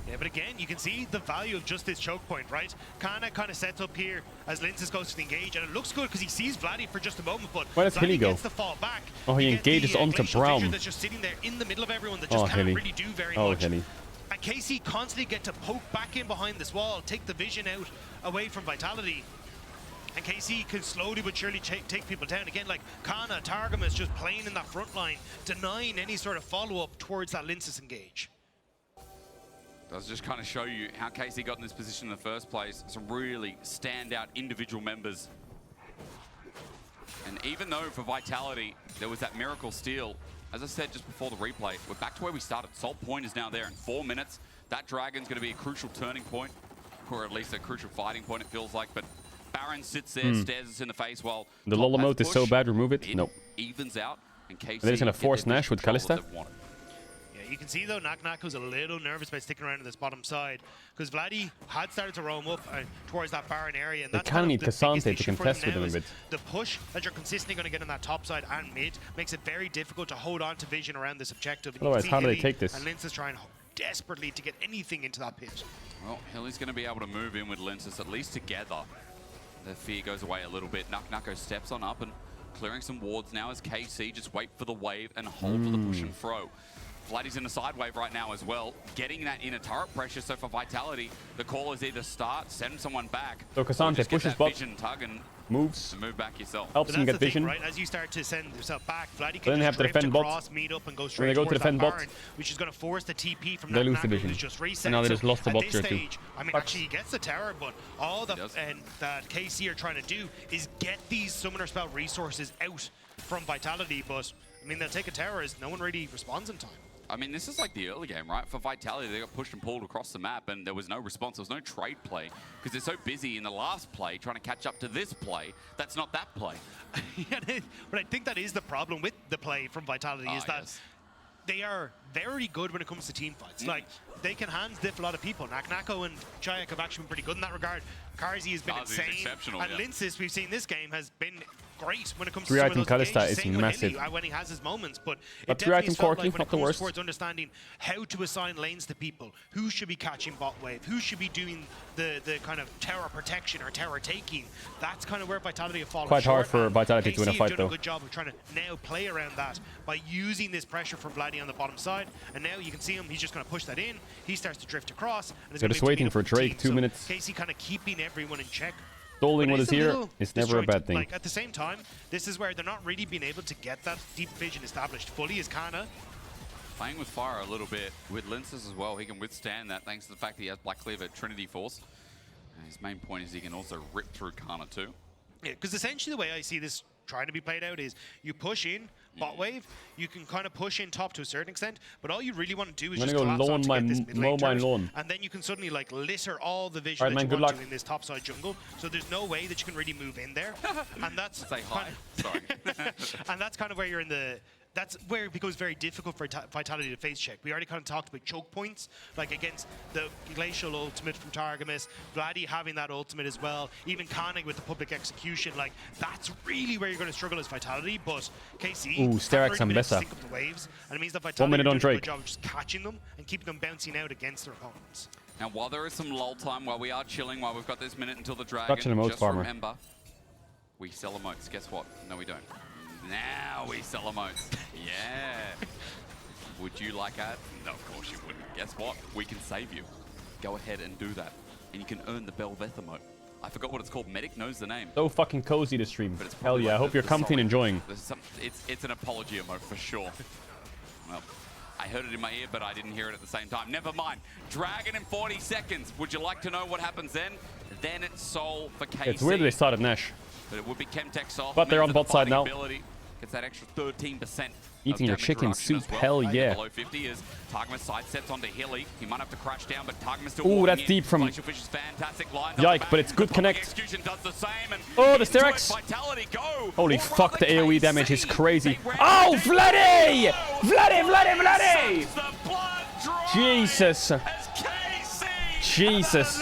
Yeah, but again, you can see the value of just this choke point, right? Kana kind of sets up here as Linces goes to the engage, and it looks good because he sees Vladdy for just a moment, but where does Hilly go? gets the fall back. Oh, he engages onto Brown. That's just sitting there in the middle of everyone that just can't really do very much. Hilly. And KC constantly get to poke back in behind this wall, take the vision out away from Vitality. And KC can slowly but surely take people down. Again, like Kana, Targum is just playing in that front line, denying any sort of follow-up towards that Linces engage. Does just kind of show you how KC got in this position in the first place. Some really standout individual members. And even though for Vitality, there was that miracle steal, as I said just before the replay, we're back to where we started. Salt Point is now there in 4 minutes. That Dragon's going to be a crucial turning point, or at least a crucial fighting point, it feels like. But Baron sits there, stares us in the face while the Lola mode is so bad, remove it. Nope. Evens out, and KC They're just going to force Nash with Kalista. You can see though, Nako's a little nervous about sticking around in this bottom side because Vladdy had started to roam up towards that Baron area. And they kind of need Cassante to contest with him a bit. The push that you're consistently going to get on that top side and mid makes it very difficult to hold on to vision around this objective. And otherwise, how do they take this? And Lince is trying desperately to get anything into that pit. Well, Hilly's going to be able to move in with Linces at least together. The fear goes away a little bit. Nako steps on up and clearing some wards now as KC just wait for the wave and hold for the push and throw. Vladdy's in a side wave right now as well, getting that inner turret pressure. So for Vitality, the call is either start, send someone back, so Cassante pushes bot, vision tug and moves, move back yourself. Helps him get vision. Right, as you start to send yourself back, Vladdy then can they have to defend across, bot. meet up and go When straight they go to defend bot, Baron, which is going to force the TP from they lose the Nako, vision. who's just reset. And now they just lost the bot at here this too. stage, I mean, actually he gets the tower, but all that KC are trying to do is get these summoner spell resources out from Vitality. But I mean, they'll take a tower as no one really responds in time. I mean, this is like the early game, right? For Vitality, they got pushed and pulled across the map, and there was no response. There was no trade play, because they're so busy in the last play trying to catch up to this play. That's not that play. But I think that is the problem with the play from Vitality, is that they are very good when it comes to team fights. Like, they can hands diff a lot of people. Nako and Chayak have actually been pretty good in that regard. Karzi has been insane. And Linces, we've seen this game, has been great when it comes to some of those Kalista is Same massive. Hilly, when he has his moments, but But it definitely felt Corki, like when not it the comes worst. towards understanding how to assign lanes to people, who should be catching bot wave, who should be doing the kind of tower protection or tower taking, that's kind of where Vitality have fallen Quite hard short. for Vitality to win a KC fight have done though. a good job of trying to now play around that by using this pressure from Vladdy on the bottom side, and now you can see him, he's just going to push that in, he starts to drift across, and it's They're gonna just be waiting for Drake, 2 minutes. KC kind of keeping everyone in check. Stalling But what it's is a here little is never a bad thing. Like, at the same time, this is where they're not really being able to get that deep vision established fully as Kana. Playing with fire a little bit with Linces as well. He can withstand that thanks to the fact that he has Black Cleaver Trinity Force. And his main point is he can also rip through Kana too. Yeah, because essentially the way I see this trying to be played out is you push in bot wave, you can kind of push in top to a certain extent, but all you really want to do is I'm just gonna go collapse low on on to my get this mid low lane my turret, lawn. and then you can suddenly like litter all the vision Alright, that man, you good want luck. to in this top side jungle. So there's no way that you can really move in there, and that's Say hi. Sorry. and that's kind of where you're in the. That's where it becomes very difficult for Vitality to face check. We already kind of talked about choke points, like against the Glacial ultimate from Targamas, Vladdy having that ultimate as well, even Conning with the public execution. Like, that's really where you're going to struggle as Vitality, but KC Ooh, Sterak's haven't really been able to Ambessa. sync up the waves, and it means that 1 Vitality minute are on doing a Drake. good job of just catching them and keeping them bouncing out against their opponents. Now, while there is some lull time, while we are chilling, while we've got this minute until the Such Dragon, an emote just farmer. remember, we sell emotes. Guess what? No, we don't. Now we sell emotes. Yeah. Would you like that? No, of course you wouldn't. Guess what? We can save you. Go ahead and do that. And you can earn the Belveth emote. I forgot what it's called. Medic knows the name. So fucking cozy to stream. But it's Hell probably yeah, I like hope the you're comfy and solid- enjoying. there's some, it's an apology emote for sure. Well, I heard it in my ear, but I didn't hear it at the same time. Never mind. Dragon in 40 seconds. Would you like to know what happens then? Then it's Soul for KC. It's weird they started Nash. But it would be Chemtech Soul. But they're on bot side now. Gets that extra 13%. Eating your chicken soup, hell yeah. Below 50 is Targamas side sets onto Hilly. He might have to crash down, but Targamas still Ooh, walking that's in. deep from Glacial Fish is fantastic line. Yike, but it's good connect. Execution does the same, and Oh, the into it, Sterak's. Vitality go. Holy fuck, the AoE damage is crazy. Oh, Vladdy! Vladdy! Jesus. Jesus.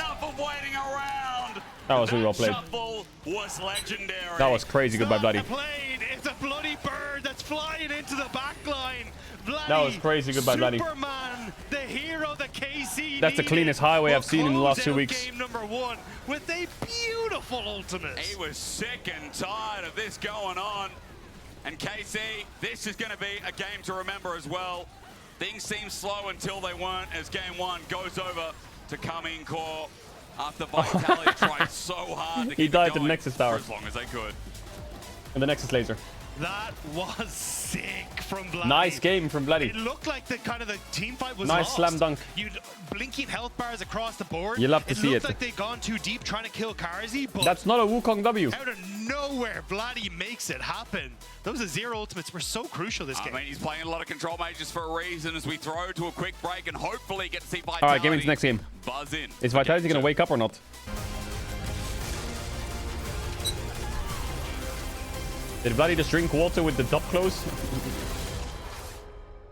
That was really well played. Was legendary. That was crazy good by Vladdy. It's a bloody bird that's flying into the back line. Vladdy, That was crazy good by Vladdy. Superman, the hero that KC That's the cleanest highway I've seen in the last 2 weeks. Game number 1 with a beautiful ultimate. He was sick and tired of this going on. And KC, this is going to be a game to remember as well. Things seem slow until they weren't, as game 1 goes over to Coming Core after Vitality tried so hard to keep He died it to the going Nexus Tower. for as long as they could. And the Nexus laser. That was sick from Bloody. Nice game from Bloody. It looked like the team fight was Nice lost. slam dunk. You'd blinking health bars across the board. You love to see looked it. like they'd gone too deep trying to kill Karzi, but That's not a Wukong W. out of nowhere, Bloody makes it happen. Those zero ultimates were so crucial this game. I mean, he's playing a lot of control mages for a reason as we throw to a quick break and hopefully get to see Vitality. All right, game into next game. Buzz in. Is Vitality going to wake up or not? Did Bloody just drink water with the top closed?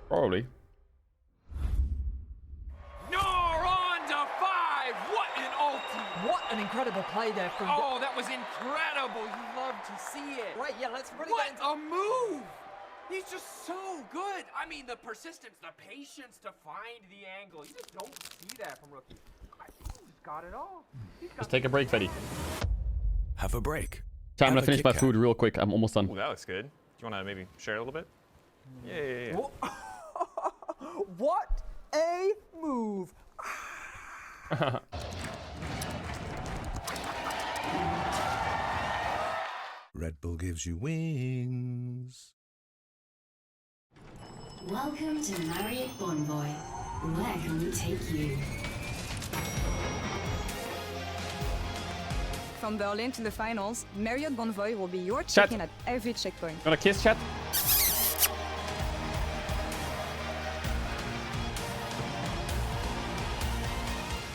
Probably. No, on to 5! What an ulti! What an incredible play there from... Oh, that was incredible! You love to see it. Right, yeah, let's really What get into... a move! He's just so good. I mean, the persistence, the patience to find the angle. You just don't see that from rookies. I think he's got it all. Just take a break, Fetty. Have a break. So I'm going to finish my food real quick. I'm almost done. Ooh, that looks good. Do you want to maybe share a little bit? Yeah. What a move! Red Bull gives you wings. Welcome to Marriott Bonvoy. Where can we take you? From Berlin to the finals, Marriott Bonvoy will be your check-in at every checkpoint. Wanna kiss, chat?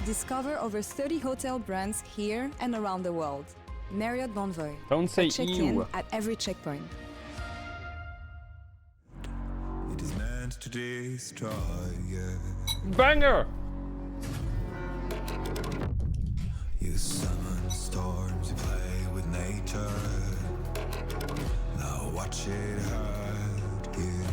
Discover over 30 hotel brands here and around the world. Marriott Bonvoy. Don't say check-in ew. at every checkpoint. It is meant to destroy you. Banger! You summon storms, you play with nature. Now watch it hurt you.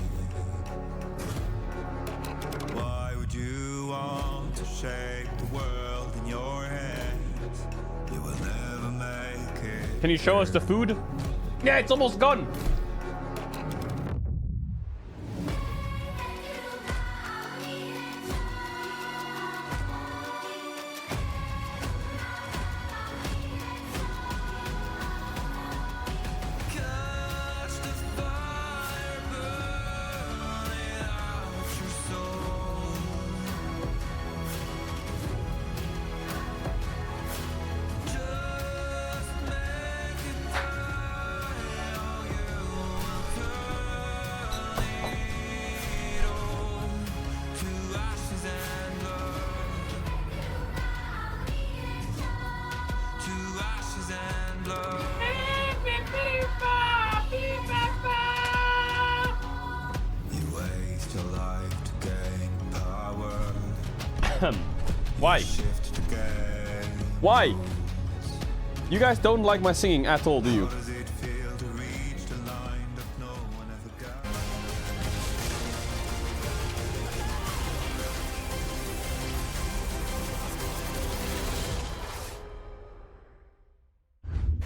Why would you want to shape the world in your hands? You will never make it. Can you show us the food? Yeah, it's almost gone. Why? Why? You guys don't like my singing at all, do you?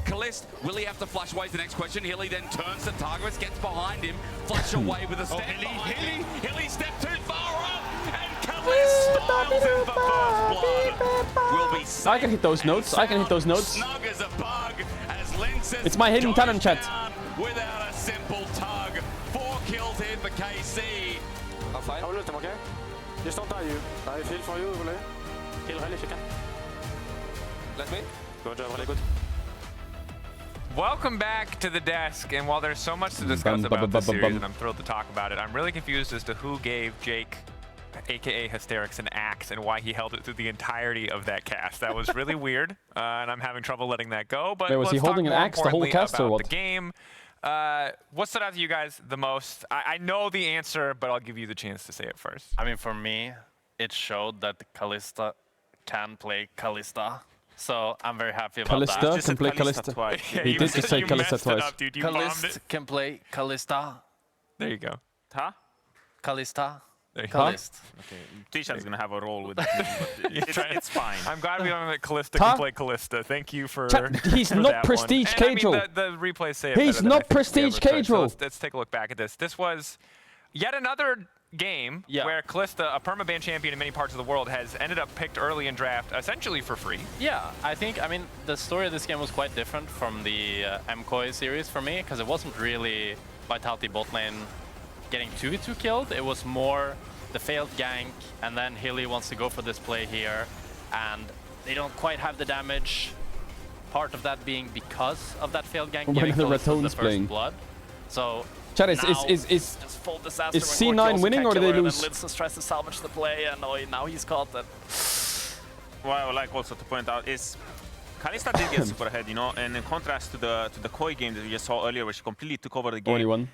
Kalist, will he have to flush away? The next question. Hilly then turns to Targus, gets behind him, flush away with a step behind him. Hilly step too far up, and Kalist styles him for first blood. Will be I can hit those notes. I can hit those notes. snug as a bug as Linces It's my hidden talent, chat. without a simple tug. 4 kills here for KC. How will you okay? Just don't die you. I feel for you, will you? Kill Rally if you can. Let me. Good job, really good. Welcome back to the desk, and while there's so much to discuss about this series, and I'm thrilled to talk about it, I'm really confused as to who gave Jake, aka Hysterix, an axe and why he held it through the entirety of that cast. That was really weird, and I'm having trouble letting that go. But Wait, was he let's holding talk an more axe the whole importantly cast or about what? the game. What stood out to you guys the most? I know the answer, but I'll give you the chance to say it first. I mean, for me, it showed that Kalista can play Kalista. So I'm very happy about that. Kalista can play Kalista. He did just say Kalista twice. Up, dude. You bombed Kalist it. can play Kalista. There you go. Huh? Kalista. Calist. Okay, Tishan's gonna have a role with it. It's fine. I'm glad we don't have Callista can play Callista. Thank you for. He's for not that Prestige one. And, Caedrel. I mean, the replays say it He's better than not I think we Prestige ever could. So Caedrel. let's take a look back at this. This was yet another game where Callista, a permaban champion in many parts of the world, has ended up picked early in draft, essentially for free. Yeah, I mean, the story of this game was quite different from the MKOI series for me, because it wasn't really Vitality bot lane getting 2v2 killed. It was more the failed gank, and then Hilly wants to go for this play here, and they don't quite have the damage. Part of that being because of that failed gank giving the Callista the Ratone's first playing. blood. So Chat, is full disaster is when C9 Corki winning or do they and lose? then Lindsens tries to salvage the play, and now he's caught it. What I would like also to point out is Kalista did get super ahead, you know, and in contrast to the Koi game that we just saw earlier, where she completely took over the game. Only one.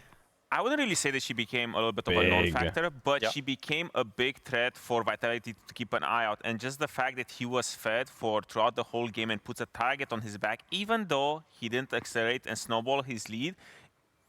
I wouldn't really say that she became a little bit of a non-factor, but she became a big threat for Vitality to keep an eye out. And just the fact that he was fed for throughout the whole game and puts a target on his back, even though he didn't accelerate and snowball his lead,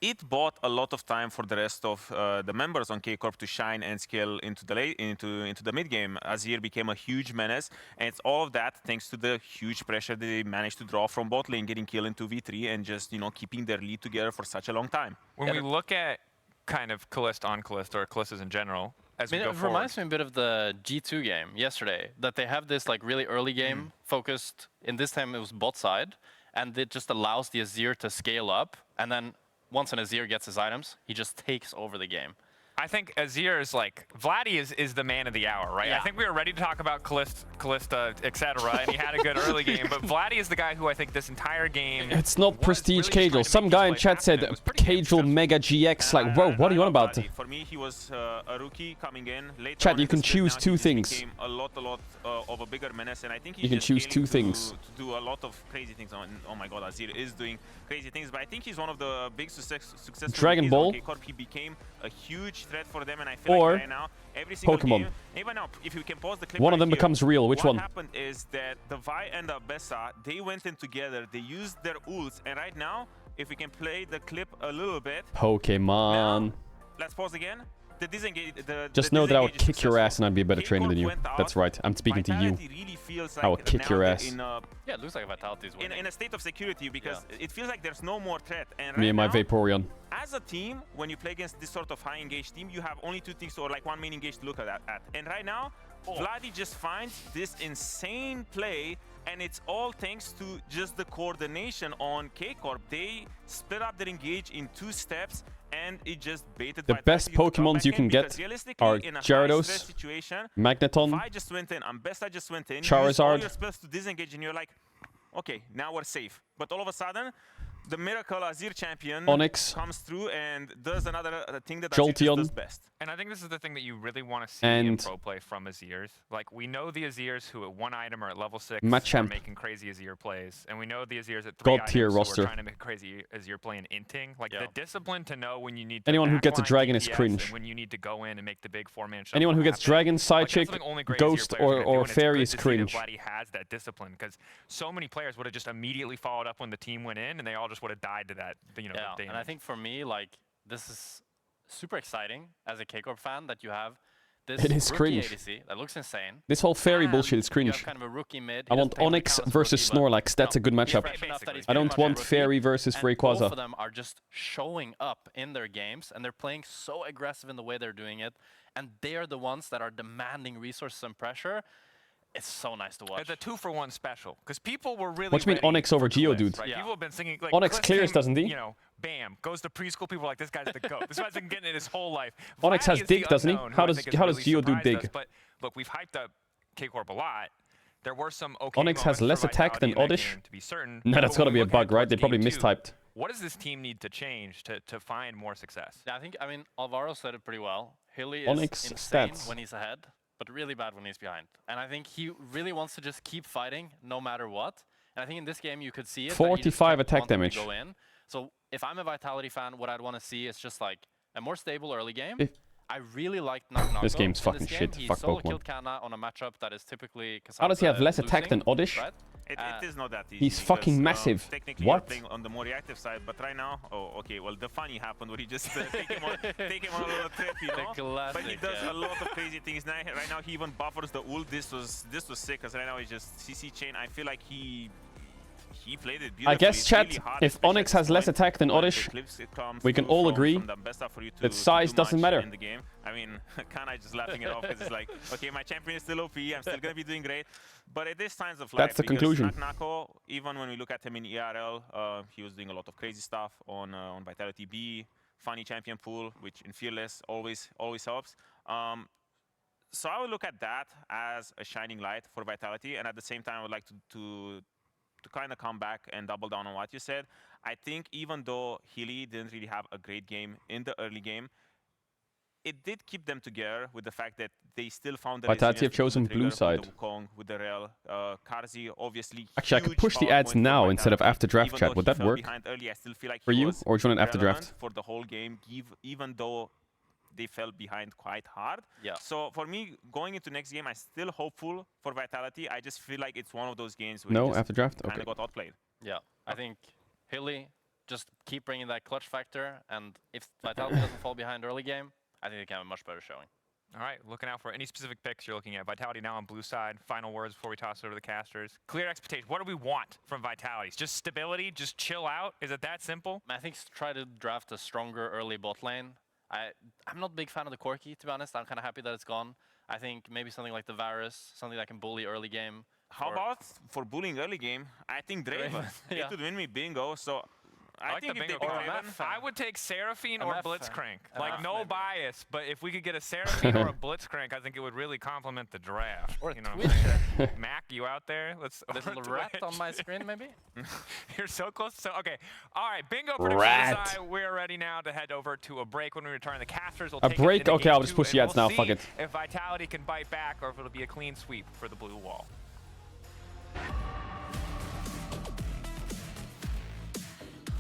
it bought a lot of time for the rest of the members on K-Corp to shine and scale into the mid game. Azir became a huge menace, and it's all of that thanks to the huge pressure they managed to draw from bot lane, getting killed into V3 and just keeping their lead together for such a long time. When we look at kind of Callista on Callista, or Callistas in general, as we go forward. It reminds me a bit of the G2 game yesterday, that they have this like really early game focused, in this time it was bot side, and it just allows the Azir to scale up, and then once an Azir gets his items, he just takes over the game. I think Azir is like, Vladdy is the man of the hour, right? Yeah. I think we were ready to talk about Callista, etc., and he had a good early game, but Vladdy is the guy who I think this entire game... It's not Prestige Caedrel. Some guy in chat said Caedrel Mega GX. Like, whoa, what are you on about? For me, he was a rookie coming in. Later Chat, you can choose two things. Became a lot of a bigger menace, and I think you can choose two things. To do a lot of crazy things. Oh my God, Azir is doing crazy things, but I think he's one of the big successful Dragon Ball. He became a huge threat for them, and I feel like right now, every single Pokemon. game, even now, if you can pause the clip one of them here, becomes real. Which one? What happened is that the Vi and the Bessa, they went in together, they used their ults, and right now, if we can play the clip a little bit. Pokemon. Now, let's pause again. The disengage, just know that I would kick your ass and I'd be a better trainer than you. That's right. I'm speaking to you. Really feels like I will kick your ass. Yeah, it looks like Vitality is winning. In a state of security, because it feels like there's no more threat. And Me and my Vaporeon. As a team, when you play against this sort of high engaged team, you have only two things, or like one main engage to look at. And right now, Vladdy just finds this insane play, and it's all thanks to just the coordination on K-Corp. They split up their engage in 2 steps, and it just baited the best Pokemons you can get are Gyarados, Magneton, Vi just went in, Ambessa just went in, Charizard. You use all your spells to disengage, and you're like, okay, now we're safe. But all of a sudden, the Miracle Azir champion Onyx comes through and does another thing that Jolteon. Azir does best. And I think this is the thing that you really want to see in pro play from Azirs. Like, we know the Azirs who at 1 item are at level 6 are making crazy Azir plays. And we know the Azirs at 3 God items tier who roster. are trying to make crazy Azir play and inting. Like, the discipline to know when you need to Anyone who gets a backline dragon is DPS cringe. and when you need to go in and make the big 4-man shot. Anyone who gets dragon, side Like, chick, that's something only great ghost, Azir players can do, or and it's fairy good is to see that cringe. Vladdy has that discipline, because so many players would have just immediately followed up when the team went in, and they all just would have died to that. And I think for me, like, this is super exciting as a K-Corp fan that you have this It is rookie cringe. ADC that looks insane. This whole fairy And bullshit is you cringe. have kind of a rookie mid. I want Onyx versus Snorlax. That's a good matchup. I don't want Fairy versus Both Rayquaza. of them are just showing up in their games, and they're playing so aggressive in the way they're doing it, and they're the ones that are demanding resources and pressure. It's so nice to watch. It's a 2-for-1 special, because people were really What do you mean ready Onyx over for Geodude? Right? People have been singing like Onyx Cliff clears, came, doesn't he? You know, bam, goes to preschool. People are like, this guy's the GOAT. This guy's been getting it his whole life. Onyx Vladdy has is dig, the doesn't he? unknown, How who I does think has Geodude really surprised dig? us. But look, we've hyped up K-Corp a lot. There were some okay Onyx has moments less for attack than Vitality in that Oddish. game, to be certain. No, that's But got to when be we a look bug, at right? They towards probably game two, mistyped. What does this team need to change to find more success? Yeah, I mean, Alvaro said it pretty well. Hilly is Onyx insane stats. when he's ahead, but really bad when he's behind. And I think he really wants to just keep fighting no matter what. And I think in this game you could see it. 45 attack want him to damage. Go in. So if I'm a Vitality fan, what I'd want to see is just like a more stable early game. I really liked Naknako. This game's in fucking game. shit. He Fuck solo Pokemon. killed Kana on a matchup that is typically How does he have less attack losing, than Oddish? right? It is not that easy. He's fucking massive. Technically, What? you're playing on the more reactive side, but right now, oh, okay. Well, the funny happened where he just take him on a little trip, you know. But he does a lot of crazy things. Now, right now, he even buffers the ult. This was sick, because right now he's just CC chain. I feel like he played it beautifully. I guess, chat, really hard, if Onyx has less attack than Oddish, we can all agree that size doesn't matter. In the game. I mean, Kana just laughing it off because it's like, okay, my champion is still OP, I'm still going to be doing great. But it is signs of life. That's the conclusion. Nako, even when we look at him in ERL, he was doing a lot of crazy stuff on Vitality B, funny champion pool, which in Fearless always helps. So I would look at that as a shining light for Vitality, and at the same time, I would like to kind of come back and double down on what you said. I think even though Healy didn't really have a great game in the early game, it did keep them together with the fact that they still found the Vitality have chosen blue side. With the Wukong, with the Rel, Karzi, obviously. Actually, I could push the ads now instead of after draft, chat. Would that work early, I still feel like for you, or do you want it after relevant draft? For the whole game, even though they fell behind quite hard. Yeah. So for me, going into next game, I'm still hopeful for Vitality. I just feel like it's one of those games where No, after draft? kind Okay. of got outplayed. Yeah, I think Hilly just keep bringing that clutch factor, and if Vitality doesn't fall behind early game, I think they can have a much better showing. All right, looking out for any specific picks you're looking at. Vitality now on blue side. Final words before we toss it over to the casters. Clear expectations. What do we want from Vitality? Just stability? Just chill out? Is it that simple? I think try to draft a stronger early bot lane. I'm not a big fan of the Corki, to be honest. I'm kind of happy that it's gone. I think maybe something like the Varus, something that can bully early game. How about for bullying early game? I think Draven. Yeah. It would win me bingo. So I like think the if they bingo. pick Draven, I would take Seraphine or MF, Blitzcrank. MF Like, no maybe. bias, but if we could get a Seraphine or a Blitzcrank, I think it would really complement the draft. Or you know Twitch. what I'm saying? Mac, you out there? Let's Little or rat Twitch. on my screen, maybe? You're so close. So, okay. All right, bingo prediction Rat. aside, we're ready now to head over to a break. When we return, the casters will A take it break? into Okay, game I'll just 2, push the and ads we'll now, fuck see it. if Vitality can bite back or if it'll be a clean sweep for the blue wall.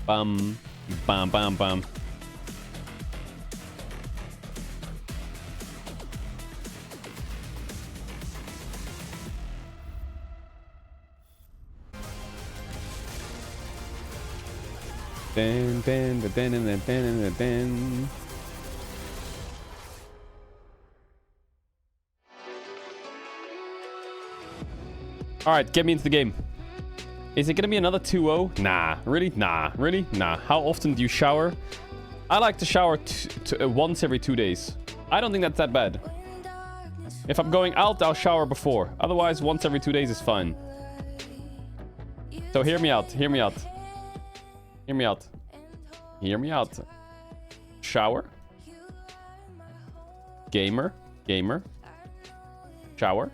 Bum, bam, bam, bam. Ben, ben, ben, ben, ben, ben, ben, ben. All right, get me into the game. Is it going to be another 2-0? Nah. Really? Nah. Really? Nah. How often do you shower? I like to shower once every 2 days. I don't think that's that bad. If I'm going out, I'll shower before. Otherwise, once every 2 days is fine. So hear me out. Hear me out. Hear me out. Hear me out. Shower. Gamer. Gamer. Shower.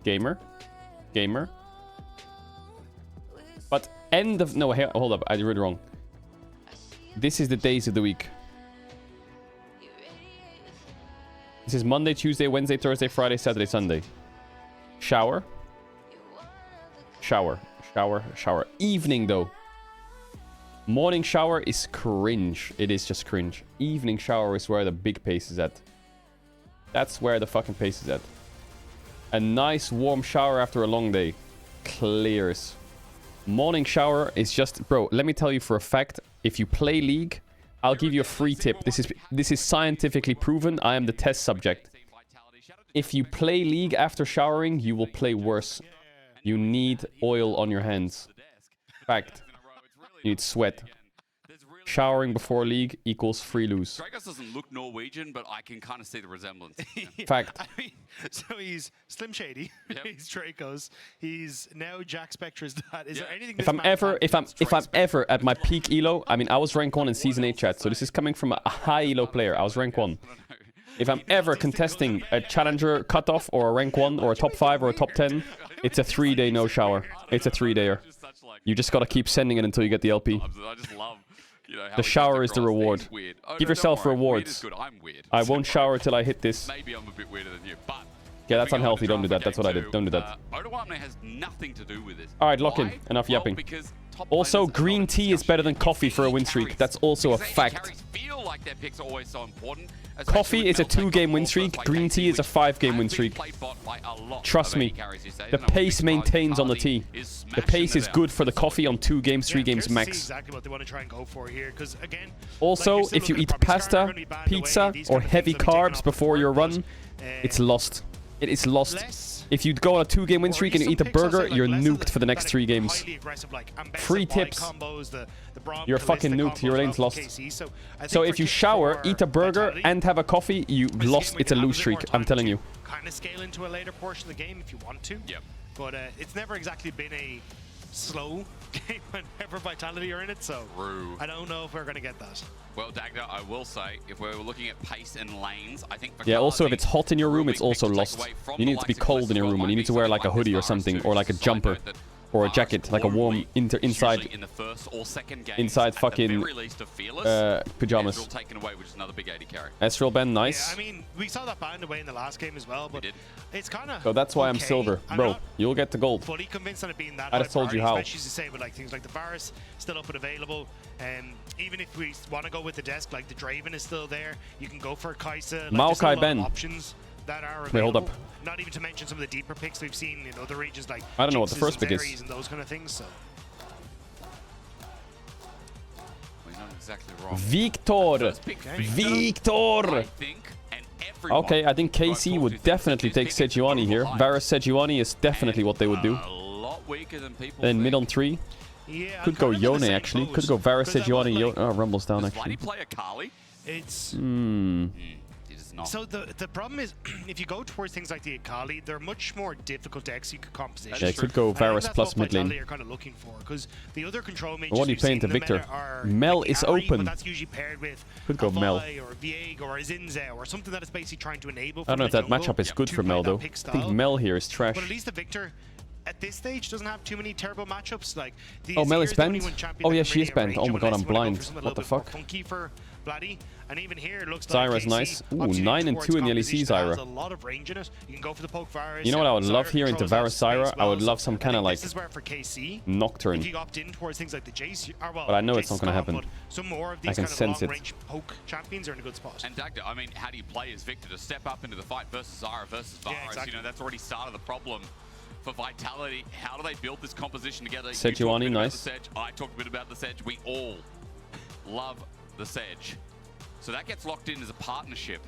Gamer. Gamer. But end of... No, hold up. I read it wrong. This is the days of the week. This is Monday, Tuesday, Wednesday, Thursday, Friday, Saturday, Sunday. Shower. Shower. Shower. Shower. Evening, though. Morning shower is cringe. It is just cringe. Evening shower is where the big pace is at. That's where the fucking pace is at. A nice warm shower after a long day. Clears. Morning shower is just... Bro, let me tell you for a fact. If you play League, I'll give you a free tip. This is scientifically proven. I am the test subject. If you play League after showering, you will play worse. You need oil on your hands. Fact. You need sweat. Showering before League equals free lose. Dragos doesn't look Norwegian, but I can kind of see the resemblance. Fact. I mean, so he's Slim Shady. Yep. He's Dracos. He's now Jack Spectra's dad. Is there anything? If I'm ever at my peak elo, I mean, I was rank 1 in Season 8 chat, so this is coming from a high elo player. I was rank 1. If I'm ever contesting a challenger cutoff or a rank 1 or a top 5 or a top 10, it's a 3-day no shower. It's a 3-dayer. You just gotta keep sending it until you get the LP. I just love, you know, how The he shower cuts is the across reward. things weird. Oh, Give no, yourself don't worry. Weird rewards. is good. I'm weird. I won't shower till I hit this. Maybe I'm a bit weirder than you, but... Yeah, that's we go unhealthy. into Don't do that. draft That's what I game did. Don't do two. that. Odoamne has nothing to do with this. Alright, lock in. Why? Enough Well, yapping. because top Also, players green tea is better than coffee for a win streak. That's also a fact. carries feel like their picks are always so important. Coffee is a 2-game win streak. Green tea is a 5-game win streak. Trust me. The pace maintains on the tea. The pace is good for the coffee on 2 games, 3 games max. Exactly what they want to try and go for here, because again, Also, if you eat pasta, pizza, or heavy carbs before your run, it's lost. It is lost. If you go on a 2-game win streak and you eat a burger, you're nuked for the next 3 games. Free tips. You're fucking nuked. Your lane's lost. So if you shower, eat a burger, and have a coffee, you lost. It's a lose streak. I'm telling you. Kind of scale into a later portion of the game if you want to. Yep. But it's never exactly been a slow game whenever Vitality are in it, so I don't know if we're going to get that. Well, Dagda, I will say, if we're looking at pace and lanes, I think... Yeah, also, if it's hot in your room, it's also lost. You need it to be cold in your room, and you need to wear like a hoodie or something, or like a jumper, or a jacket, like a warm inside in the first or second game, inside fucking pajamas. taken away, which is another big 80 carry. Ezreal Ben, nice. Yeah, I mean, we saw that banned away in the last game as well, but it's kind of... So that's why I'm silver. Bro, you'll get the gold. Fully convinced on it being that I just told you how. Especially to say with like things like the Varus still up and available, and even if we want to go with the desk, like the Draven is still there, you can go for Kaisa. Like, Maokai Ben. Options that are available. Wait, hold up. Not even to mention some of the deeper picks we've seen in other regions, like I don't know what the Jinxes first and pick is. Zerries and those kind of things. So. We're not exactly wrong. Victor. Victor. I think, and everyone Okay, I think KC would definitely take Sejuani here. Varus Sejuani is definitely what they would do. a lot weaker than people Then think. mid on 3. Yeah, Could go Yone actually. Could go Varus Sejuani. Yone. Oh, Rumble's down Does actually. Vladdy play Akali? It's... It is not. So the problem is, if you go towards things like the Akali, they're much more difficult to execute composition. Yeah, it could go Varus plus mid lane. Are kind of looking for, because the other control mages What are you we've playing seen to in the meta Victor? are Mel like is carry, open. But that's usually paired with Could go a Mel. Vi or Vieg or a Zinze or something that is basically trying to enable. I don't know if that matchup is good for Mel though. I think Mel here is trash. But at least the Victor at this stage doesn't have too many terrible matchups. Like the Oh, Mel is Azir the only banned? one champion Oh that yeah, can she is really banned. outrage Oh my you god, unless I'm you wanna go blind. for something a What the little bit more fuck? funky for Vladdy. And even here, it looks like Zyra's KC, nice. Ooh, obviously 9 and towards 2 in the composition LEC that has Zyra. a lot of range in it. You can go for the poke Varus. You know what I would Zyra love here into controls Varus that space Zyra? I would well, love some so kind I of think like this is where for KC, Nocturne. if you opt in towards things like the Jace, or well, But I know Jace it's not is gonna gone, happen. but some more of I these can kind of sense it. long-range poke champions are in a good spot. And Dagda, I mean, how do you play as Victor to step up into the fight versus Zyra versus Varus? exactly. You know, that's already started the problem for Vitality. How do they build this composition together? Sejuani, nice. The Sedge. I talked a bit about the Sedge. We all love the Sedge. So that gets locked in as a partnership.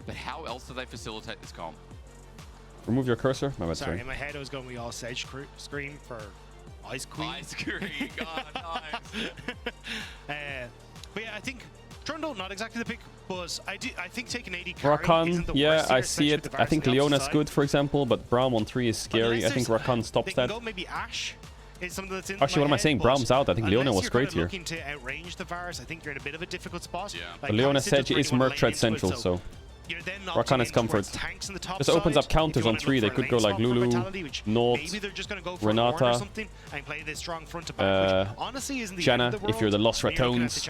But how else do they facilitate this comp? Remove your cursor. My bad, Sorry, sorry. in my head I was going with all Sedge scream for Ice Queen. Ice Queen, God, nice. But yeah, I think Trundle, not exactly the pick, but I think taking 80 carry isn't Rakan, the yeah, worst here, I see especially it. with the I Varus think on the Leona's opposite good, side. for example, but Braum on 3 is scary. I Unless think there's- Rakan stops they can that. go maybe Ashe is something that's in Actually, what am I saying? Braum's out. I think Leona was great here. Looking to outrange the Varus, I think you're in a bit of a difficult spot. Yeah. But Leona Sedge is Merc Tread Central, so Rakan is comfort. This opens up counters on 3. They could go like Lulu, Nort, Renata, Janna, if you're the Lost Ratones.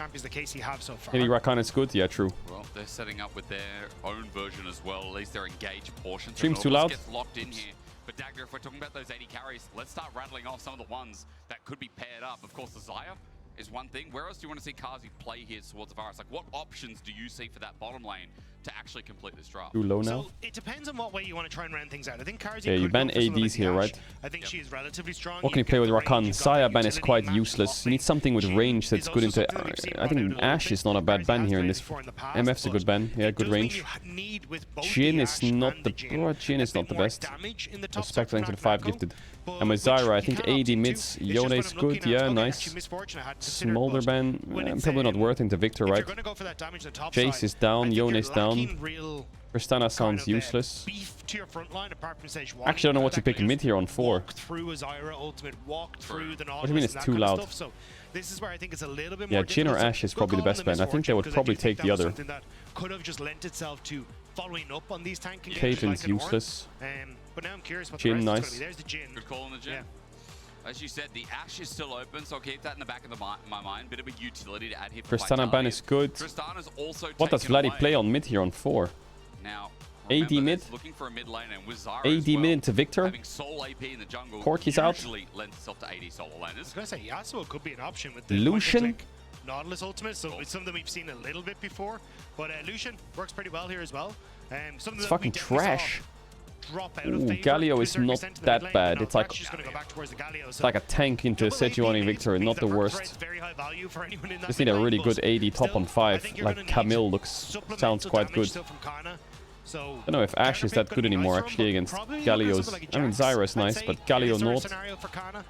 Maybe Rakan is good? Yeah, true. Well, they're setting up with their own version as well. At least their engaged portion. Stream's So too it almost loud. gets locked in here. But Dagda, if we're talking about those 80 carries, let's start rattling off some of the ones that could be paired up. Of course, the Xayah is one thing. Where else do you want to see Kazi play here towards the Varus? Like, what options do you see for that bottom lane to actually complete this draft? Too low now? So it depends on what way you want to try and round things out. I think Kazi Yeah, you could ban go for something ADs like here, the right? Ashe. I think she is relatively strong. What can you play with Rakan? Xayah ban is quite useless. You need something with range that's good into... I think Ashe is not a bad ban here in this. MF's a good ban. Yeah, good range. Jhin is not the... Jhin is not the best. Respect into the 5 gifted. And with Zyra, I think AD mids, Yone is good. Yeah, nice. Smolder ban, probably not worth into Victor, right? Jace is down, Yone is down. Tristana sounds useless. Actually, I don't know what to pick mid here on 4. What do you mean it's too loud? This is where I think it's a little bit Yeah, more Jhin or difficult. Ashe is probably the best ban. I think they would probably take the other. That could have just lent itself to following up on these tank Caedrel's useless. But now I'm curious what Jhin, the rest nice. is going to be. There's the Jhin. Good call on the Jhin. As you said, the Ashe is still open, so I'll keep that in the back of my mind. Bit of a utility to add here for Tristana ban is good. Tristana's also What does taken Vladdy away. play on mid here on 4? Now, AD mid. Looking for a mid lane, and with Zyra AD as well, mid into Victor. having Soul AP in the jungle Corky's out. usually lends itself to AD solo laners. I was going to say, Yasuo could be an option with the Lucian. Nautilus ultimate, so it's something we've seen a little bit before. But Lucian works pretty well here as well. It's fucking trash. Drop out Ooh, of favor Galio is not that bad. It's like Galio, like a tank into a Sejuani Victor, not the worst. Just need a really good AD top on 5. Like Camille sounds quite good. I don't know if Ashe is that good anymore actually against Galio's. I mean Zyra is nice, but Galio not.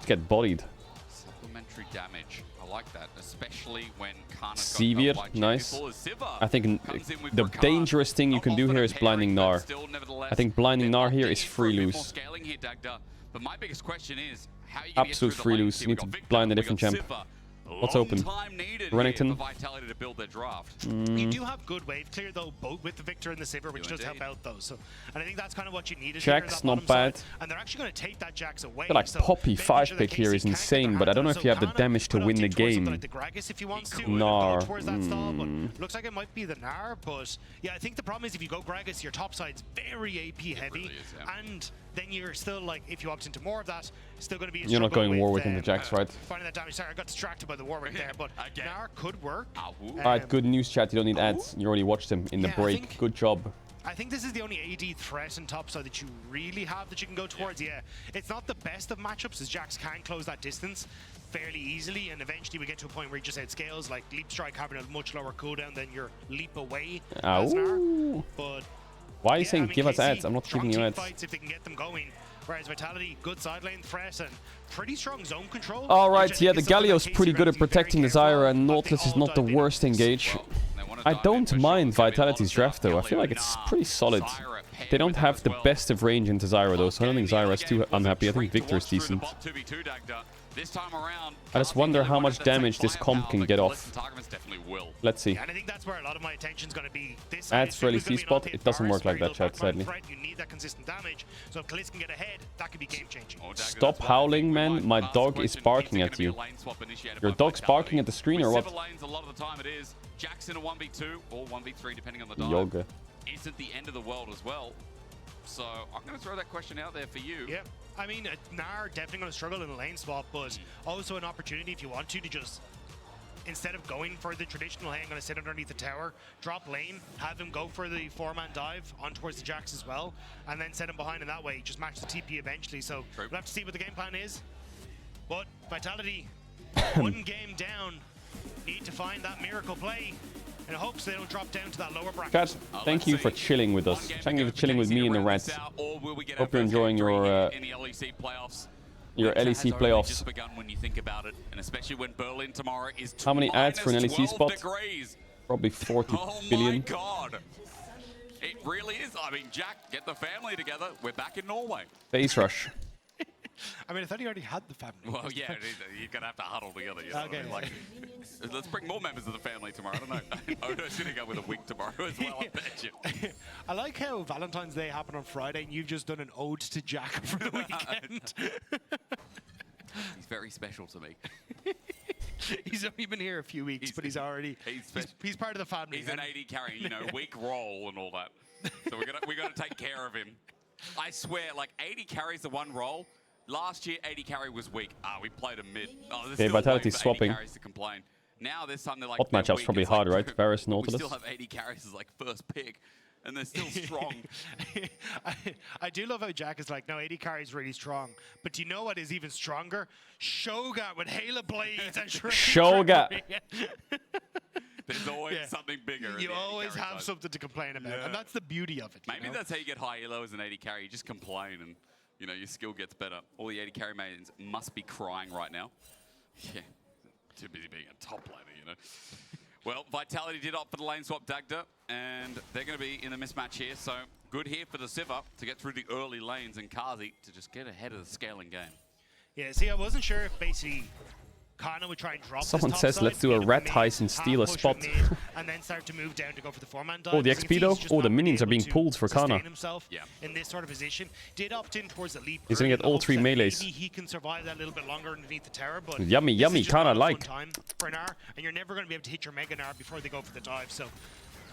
Get bodied. Supplementary damage. I like that, especially when Kana Sivir, nice. I think the dangerous thing you can do here is blinding Gnar. I think blinding Gnar here is free lose. But my biggest question is, how are you Absolute free lose. You need to blind a different champ. What's open? Renekton. You do have good wave clear though, both with the Victor and the Sivir, which does help out though. So, and I think that's kind of what you needed. Jax not bad. And they're actually going to take that Jax away. Like Poppy 5 pick here is insane, but I don't know if you have the damage to win the game. Gnar. Looks like it might be the Gnar, but yeah, I think the problem is if you go Gragas, your top side's very AP heavy, and then you're still like, if you opt into more of that, still going to be. You're not going Warwick into Jax, right? Finding that damage. Sorry, I got distracted by the Warwick there, but Gnar could work. Alright, good news, chat. You don't need ads. You already watched them in the break. Good job. I think this is the only AD threat in top side that you really have that you can go towards. Yeah, it's not the best of matchups as Jax can close that distance fairly easily, and eventually we get to a point where you just outscales, like Leap Strike having a much lower cooldown than your Leap Away. But why are you saying give us ads? I'm not giving you ads. Fights if they can get them going. Whereas Vitality, good side lane threat and pretty strong zone control. Alright, yeah, the Galio's pretty good at protecting the Zyra, and Nautilus is not the worst engage. I don't mind Vitality's draft though. I feel like it's pretty solid. They don't have the best of range into Zyra though, so I don't think Zyra is too unhappy. I think Victor is decent. I just wonder how much damage this comp can get off. Let's see. And I think that's where a lot of my attention's going to be. Ads for LEC spot? It doesn't work like that, chat, sadly. You need that consistent damage, so if Kalisz can get ahead, that could be game changing. Stop howling, man. My dog is barking at you. Your dog's barking at the screen or what? A lot of the time it is. Jackson a 1v2 or 1v3 depending on the dive. Yoga. Isn't the end of the world as well. So I'm going to throw that question out there for you. Yeah, I mean, Gnar definitely going to struggle in the lane swap, but also an opportunity if you want to just, instead of going for the traditional, hey, I'm going to sit underneath the tower, drop lane, have him go for the 4-man dive on towards the Jax as well, and then set him behind in that way, just match the TP eventually. So we'll have to see what the game plan is. But Vitality, one game down, need to find that miracle play. In hopes they don't drop down to that lower bracket. Chat, thank you for chilling with us. Thank you for chilling with me and the Reds. Hope you're enjoying your LEC playoffs. Just begun when you think about it, and especially when Berlin tomorrow is how many ads for an LEC spot? Degrees. Probably 40 billion. Oh my god. It really is. I mean, Jack, get the family together. We're back in Norway. Base rush. I mean, I thought he already had the family. Well, yeah, you're going to have to huddle together. You know? Okay. Like, let's bring more members of the family tomorrow. I don't know. Odo's going to go with a wig tomorrow as well, I bet you. I like how Valentine's Day happened on Friday and you've just done an ode to Jack for the weekend. He's very special to me. He's only been here a few weeks, but he's already he's part of the family. He's an AD carry, you know, week roll and all that. So we're gonna take care of him. I swear, like 80 carries the one roll. Last year, 80 carry was weak. We played a mid. Okay, Vitality's swapping. To complain. Now there's something like hot matchup's probably hard, right? Varus, Nautilus. We still have 80 carries as like first pick, and they're still strong. I do love how Jack is like, no, 80 carry is really strong. But do you know what is even stronger? Shogat with Halo Blades and Shogat. There's always something bigger. You always have something to complain about, and that's the beauty of it. Maybe that's how you get high elo as an 80 carry. You just complain, and you know your skill gets better. All the 80 carry mains must be crying right now. Yeah, too busy being a top laner, you know. Well, Vitality did opt for the lane swap Dagda, and they're going to be in a mismatch here. So good here for the Sivir to get through the early lanes, and Kazi to just get ahead of the scaling game. Yeah, see, I wasn't sure if basically Kana would try and drop. Someone says, let's do a rat heist and steal a spot. And then start to move down to go for the 4-man dive. Oh, the XP though? Oh, the minions are being pulled for Kana. In this sort of position, did opt in towards the leap. He's gonna get all 3 melees. Maybe he can survive that a little bit longer underneath the tower, but yummy, yummy, Kana like. Time for an R, and you're never going to be able to hit your Mega Gnar before they go for the dive, so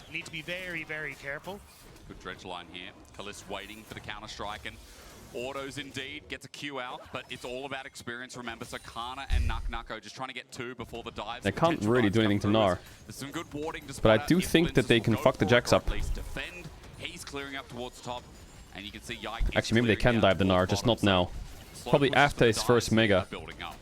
you need to be very, very careful. Good dredge line here. Kalist waiting for the counter-strike, and autos indeed gets a Q out, but it's all about experience, remember. So Kana and Nuko just trying to get 2 before the dives. They can't really do anything to Gnar. There's some good warding, But I do think that they can fuck the Jax up. at least defend. He's clearing up towards top, and you can see Yike. Actually, maybe they can dive the Gnar, just not now. Probably after his first Mega.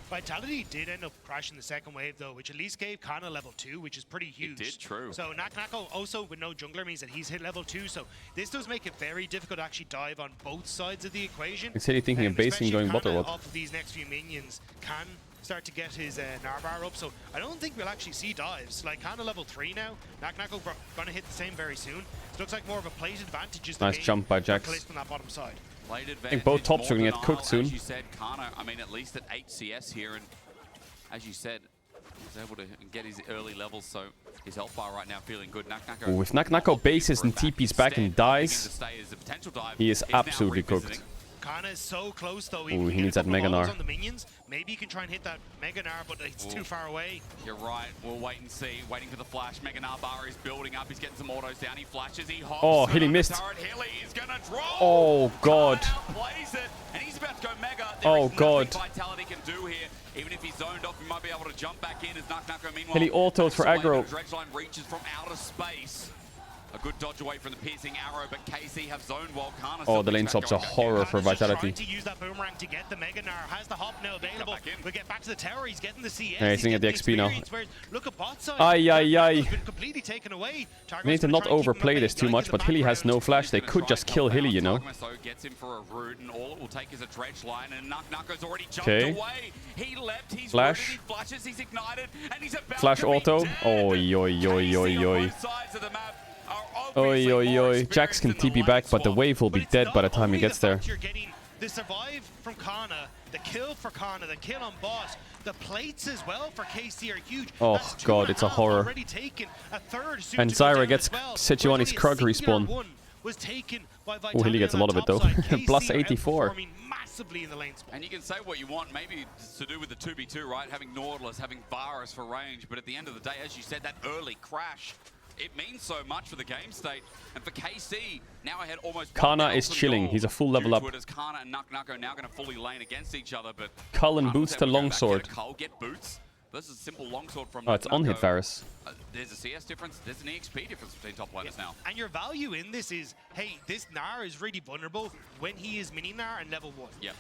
Vitality did end up crashing the second wave though, which at least gave Kana level 2, which is pretty huge. It did, true. So Nako also with no jungler means that he's hit level 2, so this does make it very difficult to actually dive on both sides of the equation. Is he thinking of basing going bot or what? Off of these next few minions can start to get his Narbar up, so I don't think we'll actually see dives. Like Kana level 3 now, Nako gonna hit the same very soon. It looks like more of a plate advantage is the Nice game jump by for Jax. Kalist on that bottom side. I think both tops are going to get cooked soon. As you said, Kana, I mean, at least at 8 CS here, and as you said, he's able to get his early levels, so his health bar right now feeling good. Ooh, if Nako bases and TP's back and dies, he is absolutely cooked. Kana is so close though. Ooh, he needs that Mega Gnar. On the minions. Maybe he can try and hit that Mega Gnar, but it's too far away. You're right. We'll wait and see. Waiting for the flash. Mega Gnar bar is building up. He's getting some autos down. He flashes. He hops. Oh, Hilly missed. Hilly is gonna draw. Oh God. Plays it, and he's about to go Mega. Oh God. Vitality can do here. Even if he's zoned off, he might be able to jump back in as Nako. Meanwhile, Hilly autoed for aggro. Dredge line reaches from outer space. A good dodge away from the piercing arrow, but KC have zoned while Kana. Oh, the lane swap's a horror for Vitality. To use that boomerang to get the Mega Gnar, has the hop now available. We'll get back to the tower. He's getting the CS. Yeah, he's gonna get the XP now. Look at bot side. Ay. Completely taken away. They need to not overplay this too much, but Hilly has no flash. They could just kill Hilly, you know. So gets him for a root, and all it will take is a dredge line, and Nako's already jumped away. He leapt. He's flash. Rooted, he flashes. He's ignited, and he's about Flash to auto. be Oi. both sides of the map. Oi. Jax can TP back, but the wave will be dead by the time he gets there. You're getting the survive from Kana, the kill for Kana, the kill on boss, the plates as well for KC are huge. Oh God, it's a horror. And Zyra gets Sejuani's Krug respawn. Oh, Hilly gets a lot of it though. Plus 84. And you can say what you want, maybe to do with the 2v2, right? Having Nautilus, having Varus for range, but at the end of the day, as you said, that early crash, it means so much for the game state. And for KC, now ahead almost Kana is chilling. He's a full level up. Kana and Nako now going to fully lane against each other, but Cull and boots to longsword. Cull get boots. This is a simple longsword from Oh, it's on hit Varus. There's a CS difference, there's an EXP difference between top laners now. And your value in this is, hey, this Gnar is really vulnerable when he is mini Gnar and level 1. Yeah.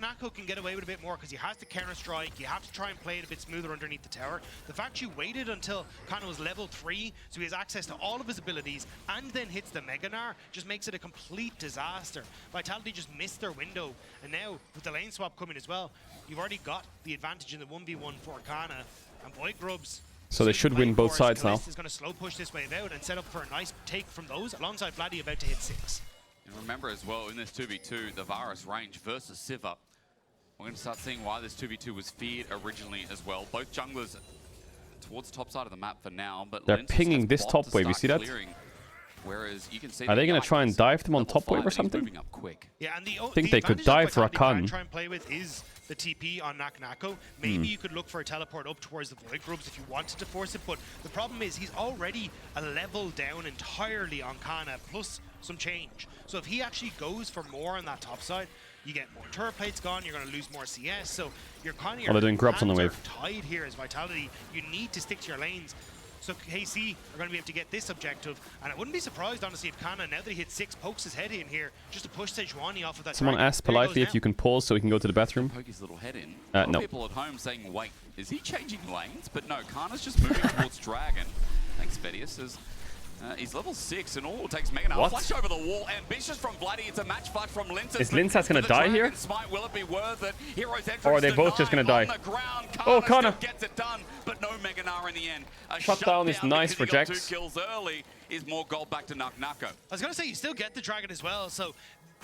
Nako can get away with a bit more because he has to counter strike, you have to try and play it a bit smoother underneath the tower. The fact you waited until Kana was level 3, so he has access to all of his abilities, and then hits the Mega Gnar, just makes it a complete disaster. Vitality just missed their window, and now with the lane swap coming as well, you've already got the advantage in the 1v1 for Kana, and Void Grubs. So they should win both sides now. Is going to slow push this wave out and set up for a nice take from those, alongside Vladdy about to hit 6. And remember as well, in this 2v2, the Varus range versus Siva, we're going to start seeing why this 2v2 was feared originally as well. Both junglers towards the top side of the map for now, but they're pinging this top wave, you see that? Whereas you can see are they going to try and dive them on top wave or something? Yeah, and I think they could dive for a Khan. Try and play with is the TP on Nako. Maybe you could look for a teleport up towards the Void Grubs if you wanted to force it, but the problem is he's already a level down entirely on Kana, plus some change. So if he actually goes for more on that top side, you get more turret plates gone, you're going to lose more CS, so you're kind of they're doing grubs on the wave. Tied here as Vitality. You need to stick to your lanes. So KC are going to be able to get this objective, and I wouldn't be surprised, honestly, if Kana, now that he hit 6, pokes his head in here just to push Sejuani off of that. Someone asked politely if you can pause so he can go to the bathroom. Poke his little head in. No. People at home saying, wait, is he changing lanes? But no, Kana's just moving towards Dragon. Thanks, Vedius. He's level 6, and all it takes Mega Gnar. Flash over the wall. Ambitious from Vladdy. It's a match fight from Linsas. Is Linsas going to die here? Smite, will it be worth it? Heroes or are they both just going to die? Oh, Kana gets it done, but no Mega Gnar in the end. A shutdown is nice for Jax. 2 kills early is more gold back to Nako. I was going to say, you still get the Dragon as well, so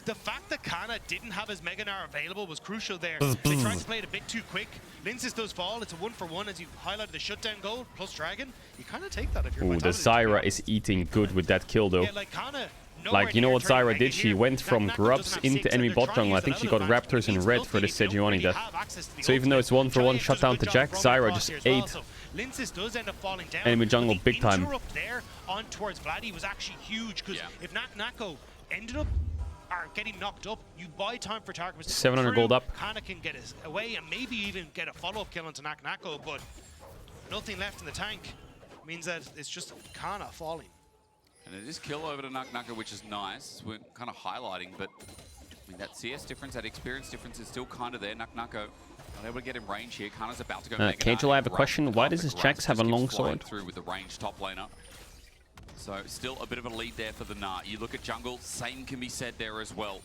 the fact that Kana didn't have his Mega Gnar available was crucial there. They tried to play it a bit too quick. Linsas does fall. It's a 1-for-1 as you highlighted the shutdown goal plus Dragon. You kind of take that if you're Ooh, the Zyra is eating good with that kill though. Yeah, like Kana, like, you know what Zyra did? She went from grubs into enemy bot jungle. I think she got Raptors in red for the Sejuani death. So even though it's 1-for-1 shutdown to Jax, Zyra just ate Linces does end up falling down. Enemy jungle but big time. The interrupt there on towards Vladdy was actually huge, because if Nako ended up getting knocked up, you buy time for Targamas to 700 gold up. Kana can get us away and maybe even get a follow-up kill onto Nako, but nothing left in the tank means that it's just Kana falling. And it is kill over to Nako, which is nice. We're kind of highlighting, but I mean, that CS difference, that experience difference is still kind of there. Nako not able to get in range here. Kana's about to go Caedrel, I have a question. Why does his Jax have a long sword? Through with the range top laner. So still a bit of a lead there for the Nah. You look at jungle, same can be said there as well.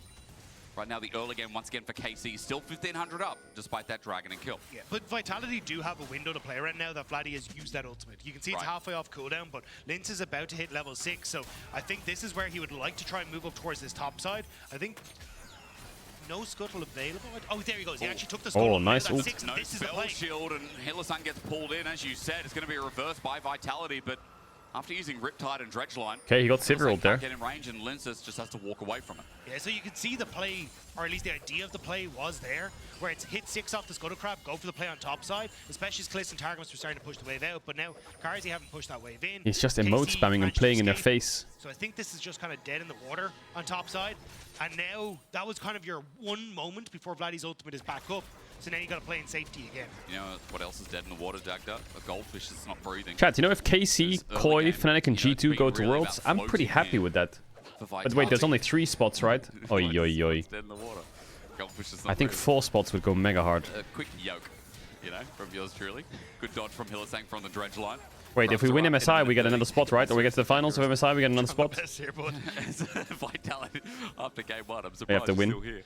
Right now the early game once again for KC, still 1500 up, despite that dragon and kill. Yeah, but Vitality do have a window to play around now that Vladdy has used that ultimate. You can see it's halfway off cooldown, but Lince is about to hit level 6, so I think this is where he would like to try and move up towards this top side. I think no scuttle available. Oh, there he goes. He actually took the scuttle. Oh, nice ult. No spell shield, and Hylissang gets pulled in. As you said, it's going to be a reverse by Vitality, but after using Riptide and Dredgeline, okay, he got Caedrel there. Get in range, and Linces just has to walk away from it. Yeah, so you can see the play, or at least the idea of the play was there, where it's hit 6 off the Scuttle Crab, go for the play on top side, especially as Kliss and Targamas were starting to push the wave out, but now Carzzy haven't pushed that wave in. He's just emote spamming and playing in their face. So I think this is just kind of dead in the water on top side, and now that was kind of your one moment before Vladdy's ultimate is back up. So now you got to play in safety again. You know what else is dead in the water, Dagda? A goldfish that's not breathing. Chat, you know, if KC, Koi, Fnatic, and G2 go to Worlds, I'm pretty happy with that. But wait, there's only 3 spots, right? Oi, oi, oi. I think 4 spots would go mega hard. A quick yoke, you know, from yours truly. Good dodge from Hylissang from the dredge line. Wait, if we win MSI, we get another spot, right? Or we get to the finals of MSI, we get another spot? Vitality after game 1. I'm surprised we have to win. Still here.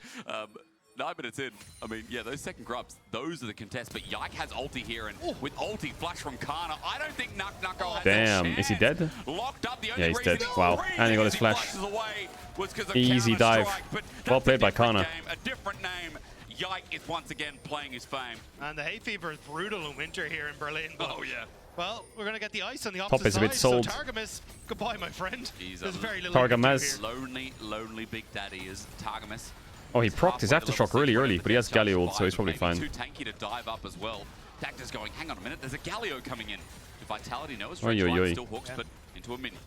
9 minutes in. I mean, yeah, those second grubs, those are the contests. But Yike has ulti here, and with ulti flash from Kana, I don't think Nako has Damn, a chance. is he dead? Locked up. The only Yeah, he's dead. Wow, and he got his flash. Easy dive. Well played by Kana. A different name. Yike is once again playing his fame. And the hay fever is brutal in winter here in Berlin. Oh, yeah. Well, we're going to get the ice on the opposite Top is a bit side, sold. so Targamas, goodbye, my friend. There's very little Targamas. Lonely big daddy is Targamas. Oh, he procced his aftershock really early, but he has Galio ult, so he's probably fine. Too tanky to dive up as well. Dagda's going, hang on a minute, there's a Galio coming in. Vitality knows, Oi, oi, oi. still hooks, but into a mini.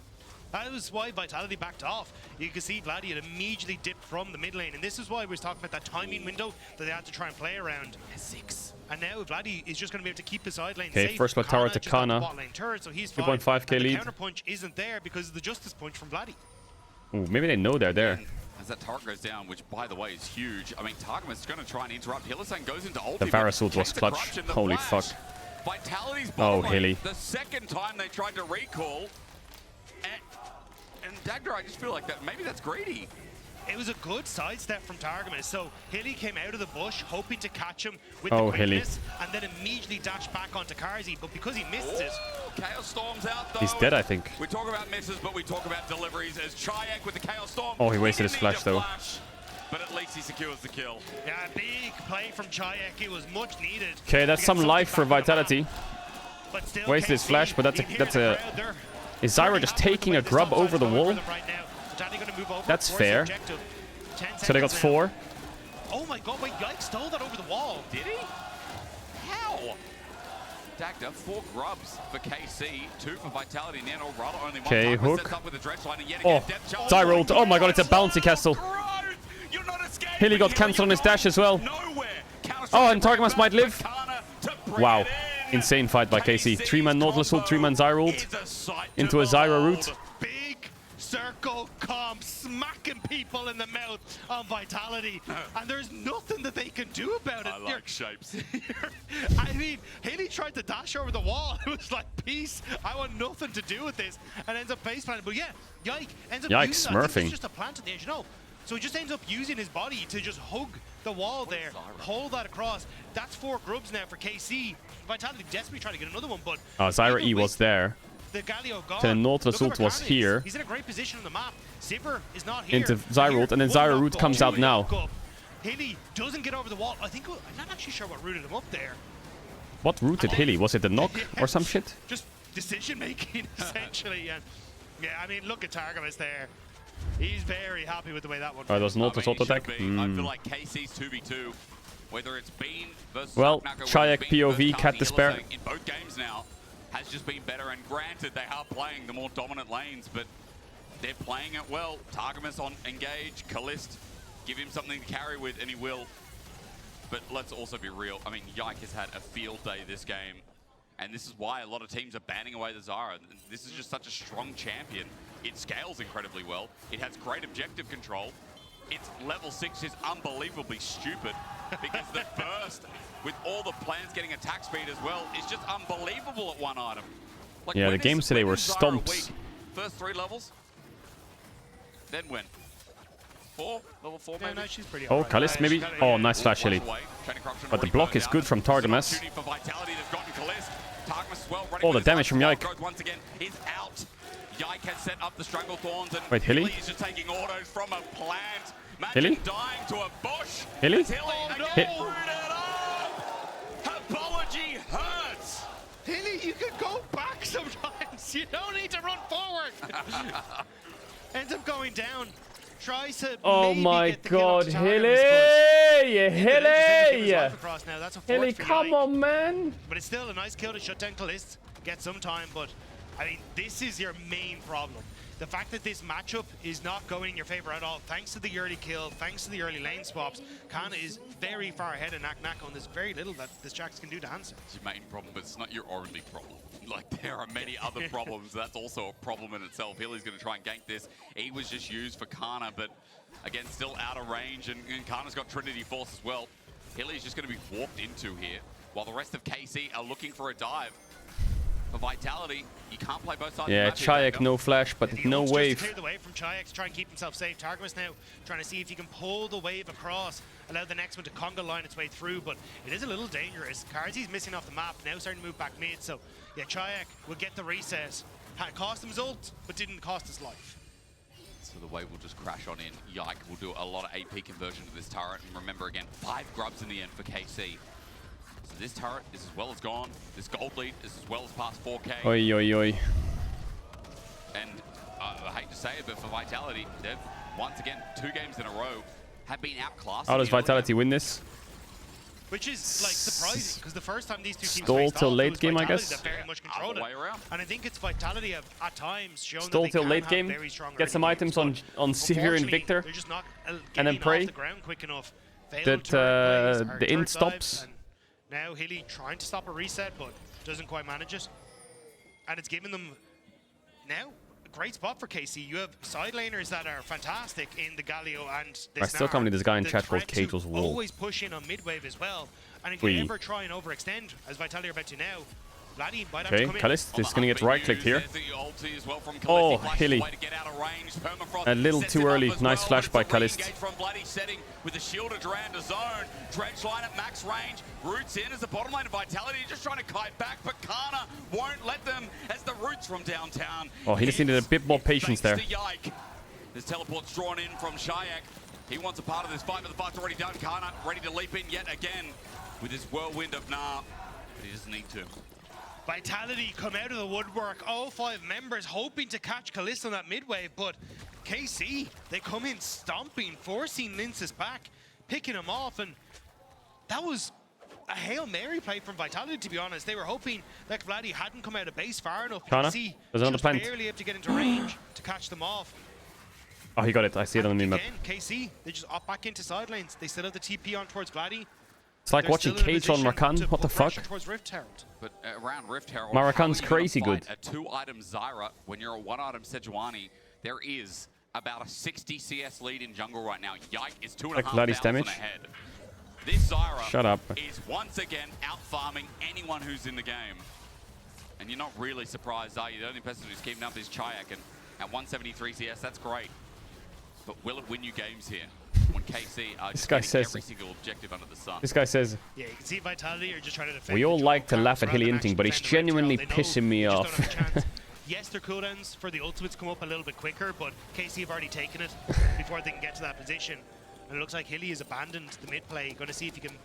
That was why Vitality backed off. You can see Vladdy had immediately dipped from the mid lane, and this is why we were talking about that timing window that they had to try and play around. 6. And now Vladdy is just going to be able to keep his side lane safe. safe. First blood tower to Kana. 2.5k lead. The counter punch isn't there because of the justice punch from Vladdy. Ooh, maybe they know they're there. As that turret goes down, which by the way is huge. I mean, Targamas is going to try and interrupt. Hylissang goes into ulti. The Varus ult was clutch. Holy fuck. Vitality's oh, Hilly. The second time they tried to recall. And Dagda, I just feel like that maybe that's greedy. It was a good sidestep from Targamas. So Hilly came out of the bush hoping to catch him with oh, the quickness and then immediately dashed back onto Carzzy, but because he missed it. Chaos Storm's out though. He's dead, I think. We talk about misses, but we talk about deliveries as Chayak with the Chaos Storm. Oh, he wasted his flash though. But at least he secures the kill. Yeah, big play from Chayak. It was much needed. Okay, that's some life for Vitality. Wasted his flash, but that's a Is Zyra just taking a grub over the wall? That's fair. So they got 4. Oh my god, wait, Yike stole that over the wall. Did he? How? Dagda, 4 grubs for KC, 2 for Vitality, and Nano rather only 1. Okay, hook. Oh, Zyra ult. Oh my god, it's a bouncy castle. Hilly got cancelled on his dash as well. Oh, and Targamas might live. Wow. Insane fight by KC. 3-man Nautilus ult, 3-man Zyra ult. Into a Zyra route. Big circle comp smacking people in the mouth on Vitality. And there's nothing that they can do about it. I like shapes. I mean, Hilly tried to dash over the wall. It was like, peace, I want nothing to do with this. And ends up base planting. But yeah, Yike ends up using that. It's just a plant at the edge. No. So he just ends up using his body to just hug the wall there, hold that across. That's 4 grubs now for KC. Vitality desperately trying to get another one, but Zyra E was there. The Galio gone. So the Nautilus ult was here. He's in a great position on the map. Zipper is not here. Into Zyra ult, and then Zyra route comes out now. Hilly doesn't get over the wall. I'm not actually sure what rooted him up there. What rooted Hilly? Was it the knock or some shit? Just decision making, essentially. And yeah, I mean, look at Targamas there. He's very happy with the way that one. Oh, there's Nautilus auto attack. I feel like KC's 2v2, whether it's Bean versus well, Nako, Chayak Bean POV, Cat Karthi Despair. In both games now, has just been better. And granted, they are playing the more dominant lanes, but they're playing it well. Targamas on engage, Kalist, give him something to carry with, and he will. But let's also be real. I mean, Yike has had a field day this game, and this is why a lot of teams are banning away the Zara. This is just such a strong champion. It scales incredibly well. It has great objective control. Its level 6 is unbelievably stupid because the burst, with all the plans getting attack speed as well, is just unbelievable at one item. Like, yeah, the games today were stomps. Weak? First 3 levels, then win. 4? Level 4 maybe? No, she's pretty Oh, Kalist maybe? Oh, nice flash, Hilly. But the block is good from Targamas. Oh, the damage from Yike. Once again is out. Yike has set up the Strangle Thorns, and wait, Hilly? He's just taking autos from a plant. Hilly? Dying to a bush. Hilly? Oh, no. Apology hurts. Hilly, you can go back sometimes. You don't need to run forward. Ends up going down. Tries to oh my god, Hilly! Hilly! Hilly, come on, man! But it's still a nice kill to shut down Kalist. Get some time, but I mean, this is your main problem. The fact that this matchup is not going in your favor at all, thanks to the early kill, thanks to the early lane swaps, Kana is very far ahead of Nak, and there's very little that this Jax can do to answer. It's your main problem, but it's not your only problem. Like, there are many other problems. That's also a problem in itself. Hilly's going to try and gank this. He was just used for Kana, but again, still out of range, and Kana's got Trinity Force as well. Hilly's just going to be walked into here, while the rest of KC are looking for a dive. For Vitality, you can't play both sides. Yeah, Chayak no flash, but no wave. Clear the way from Chayak to try and keep himself safe. Targamas now trying to see if he can pull the wave across, allow the next one to conga line its way through, but it is a little dangerous. Karzi's missing off the map, now starting to move back mid, so yeah, Chayak will get the reset. Cost him his ult, but didn't cost his life. So the wave will just crash on in. Yike will do a lot of AP conversion to this turret, and remember again, 5 grubs in the end for KC. So this turret is as well as gone. This gold lead is as well as past 4K. Oi, oi, oi. And I hate to say it, but for Vitality, they've once again 2 games in a row have been outclassed. How does Vitality win this? Which is like surprising because the first time these two teams stall faced till off, late game, I guess. that very much controlled it. And I think it's Vitality have at times shown stall that they till can late have game. very strong Get some items on Sivir and Victor, they're just not and then pray off the ground quick enough. that the int stops. Now Hilly trying to stop a reset, but doesn't quite manage it. And it's given them now a great spot for KC. You have side laners that are fantastic in the Galio and this. I still can't believe this guy in chat called Caedrel's wall. Always push in on mid wave as well. And if you ever try and overextend, as Vitality are about to now, Vladdy might have to come in. Kalist is going to get right-clicked here. Oh, Hilly. A little too early. Nice flash by Kalist. From Vladdy setting with the shielded around a zone. Dredge line at max range. Roots in as the bottom lane of Vitality. Just trying to kite back, but Kana won't let them as the Roots from downtown. Oh, he just needed a bit more patience there. This teleport's drawn in from Chayak. He wants a part of this fight, but the fight's already done. Kana ready to leap in yet again with his whirlwind of Nah, but he doesn't need to. Vitality come out of the woodwork, all 5 members hoping to catch Kalist on that mid-wave, but KC, they come in stomping, forcing Linces back, picking him off, and that was a Hail Mary play from Vitality, to be honest. They were hoping that Vladdy hadn't come out of base far enough. Kana, KC there's another just plant. barely able to get into range to catch them off. Oh, he got it. I see it on the map. Again, KC, they just up back into side lanes. They still have the TP on towards Vladdy. It's like watching Caedrel on Rakan. What the fuck? But around Rift Herald, Marakan's crazy good. A 2-item Zyra, when you're a 1-item Sejuani, there is about a 60 CS lead in jungle right now. Yike is 2,500 ahead. This Zyra is once again out-farming anyone who's in the game. And you're not really surprised, are you? The only person who's keeping up is Chayak, and at 173 CS, that's great. But will it win you games here? When KC are just getting every single objective under the sun. This guy says, yeah, you can see Vitality are just trying to defend. we all like to laugh at Hilly inting, but he's genuinely pissing me off. Yes, their cooldowns for the ultimates come up a little bit quicker, but KC have already taken it before they can get to that position. And it looks like Hilly has abandoned the mid play. Going to see if he can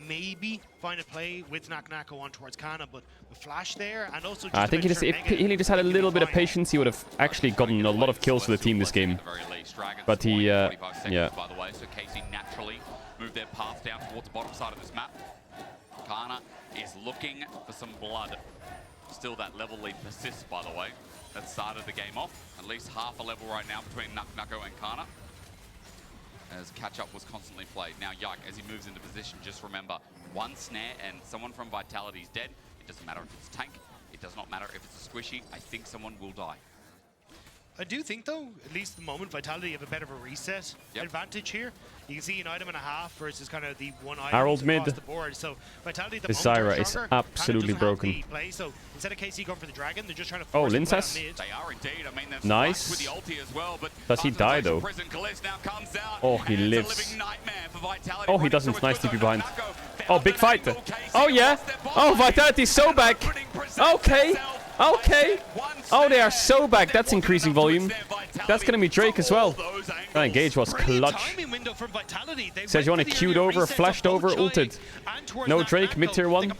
maybe find a play with Nak on towards Kana, but the flash there, and also just I think if Hilly just had a little bit of patience, he would have actually gotten a lot of kills for the team this game. But he, yeah. By the way, so KC naturally move their path down towards the bottom side of this map. Kana is looking for some blood. Still that level lead persists, by the way. That started the game off. At least half a level right now between Nuko and Kana, as catch-up was constantly played. Now Yike, as he moves into position, just remember, one snare and someone from Vitality is dead. It doesn't matter if it's tank. It does not matter if it's a squishy. I think someone will die. I do think, though, at least at the moment, Vitality have a bit of a reset advantage here. You can see an item and a half versus kind of the one item Harold mid. across the board. So Vitality at the This moment Zyra are is stronger, absolutely kinda doesn't have broken. the play. So instead of KC going for the dragon, they're just trying to Oh, force the play Lincess? on mid. They are indeed. I mean, they've Nice. spiked with the ulti as well, but Does he die though? Prison Kalist now comes out, Oh, he and lives. it's a living nightmare for Vitality. Oh, he running doesn't. through Nice its TP window. behind. Nako Oh, big fight. Oh, yeah. Oh, Vitality's so back. Okay. Okay. Oh, they are so back. That's increasing volume. That's going to be Drake as well. That engage was clutch. Says you want to queued over, flashed over, ulted. No Drake, mid tier 1.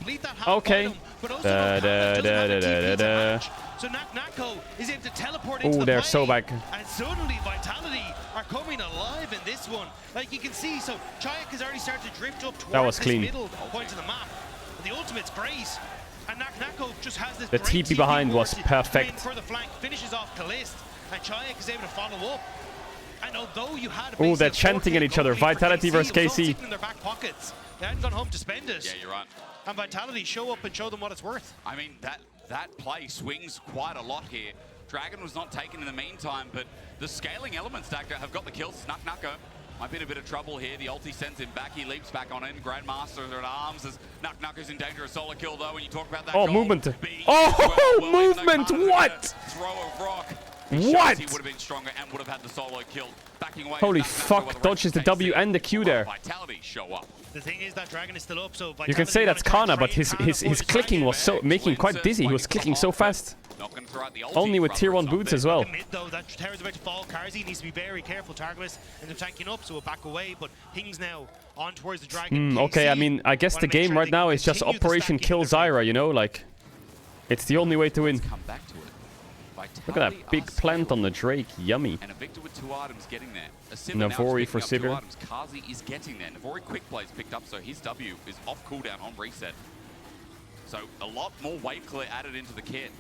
Okay. Da, da, da, da, da, da. So Nako is able to teleport into Oh, the they're play, so back. and suddenly Vitality are coming alive in this one. Like you can see, so Chayak has already started to drift up towards was this clean. middle point of the map. The ultimate's great, and Nako just has this The great TP behind was forward to perfect. come in for the flank, finishes off Kalist, and Chayak is able to follow up. And although you had Oh, they're chanting at each other. Vitality versus it was all KC. sitting in their back pockets. They hadn't gone home to spend it. Yeah, you're right. And Vitality show up and show them what it's worth. I mean, that play swings quite a lot here. Dragon was not taken in the meantime, but the scaling elements, Dagda, have got the kills. Nako might be in a bit of trouble here. The ulti sends him back. He leaps back on in. Grandmaster at arms as Nako's in danger of solo kill, though. When you talk about that Oh, goal, movement. being Oh, well, movement. Kana What? throw of rock. What? He would have been stronger and would have had the solo kill. Backing away. Holy Nako fuck. with the Dodges the rest of W KC. and the Q there. Vitality show up. The thing is that Dragon is still up, so You can say that's Kana, but his clicking was so making quite dizzy. He was clicking so fast. Only with tier 1 boots as well. Mid though, that tower's about to fall. Karzi needs to be very careful. Targamas ends up tanking up, so we'll back away. But Ping's now on towards the Dragon. Okay, I mean, I guess the game right now is just Operation Kill Zyra, you know? Like, it's the only way to win. Come back to it. Look at that big plant on the Drake. Yummy. And a Victor with 2 items getting there. A Sivir now Navori just for picking up 2 Sivir. items. Kazi is getting there. Navori quick plays picked up, so his W is off cooldown on reset. So a lot more wave clear added into the kit.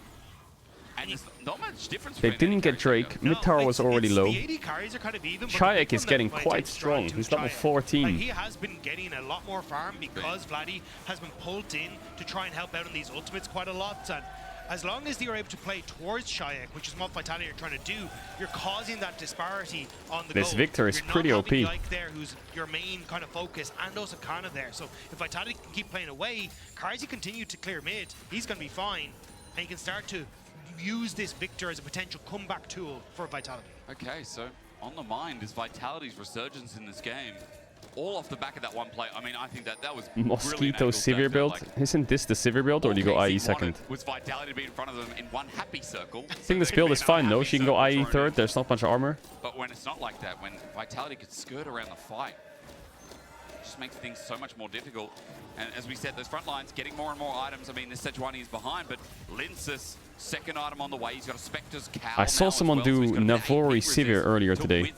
And there's not much difference. They didn't get Drake. Mid tower was already low. The AD carries are kind of even, but the Chayak big is one getting that might quite take strong. stride to He's is level Chayak. 14. Like, he has been getting a lot more farm because Vladdy has been pulled in to try and help out on these ultimates quite a lot. And as long as you're able to play towards Chayak, which is what Vitality are trying to do, you're causing that disparity on the This go. Victor is You're not pretty OP. having Yike there, who's your main kind of focus, and also Kana there. So if Vitality can keep playing away, Karzi continue to clear mid, he's going to be fine, and he can start to use this Victor as a potential comeback tool for Vitality. Okay, so on the mind is Vitality's resurgence in this game. All off the back of that one play. I mean, I think that was Mosquito Sivir build. Isn't this the Sivir build, or do you go IE second? Was Vitality to be in front of them in one happy circle. I think this build is fine though. She can go IE third. There's not much armor. But when it's not like that, when Vitality could skirt around the fight, it just makes things so much more difficult. And as we said, those front lines getting more and more items. I mean, this Sejuani is behind, but Lincess, second item on the way. He's got a Spectre's Cowl. I saw someone do Navori Sivir earlier today.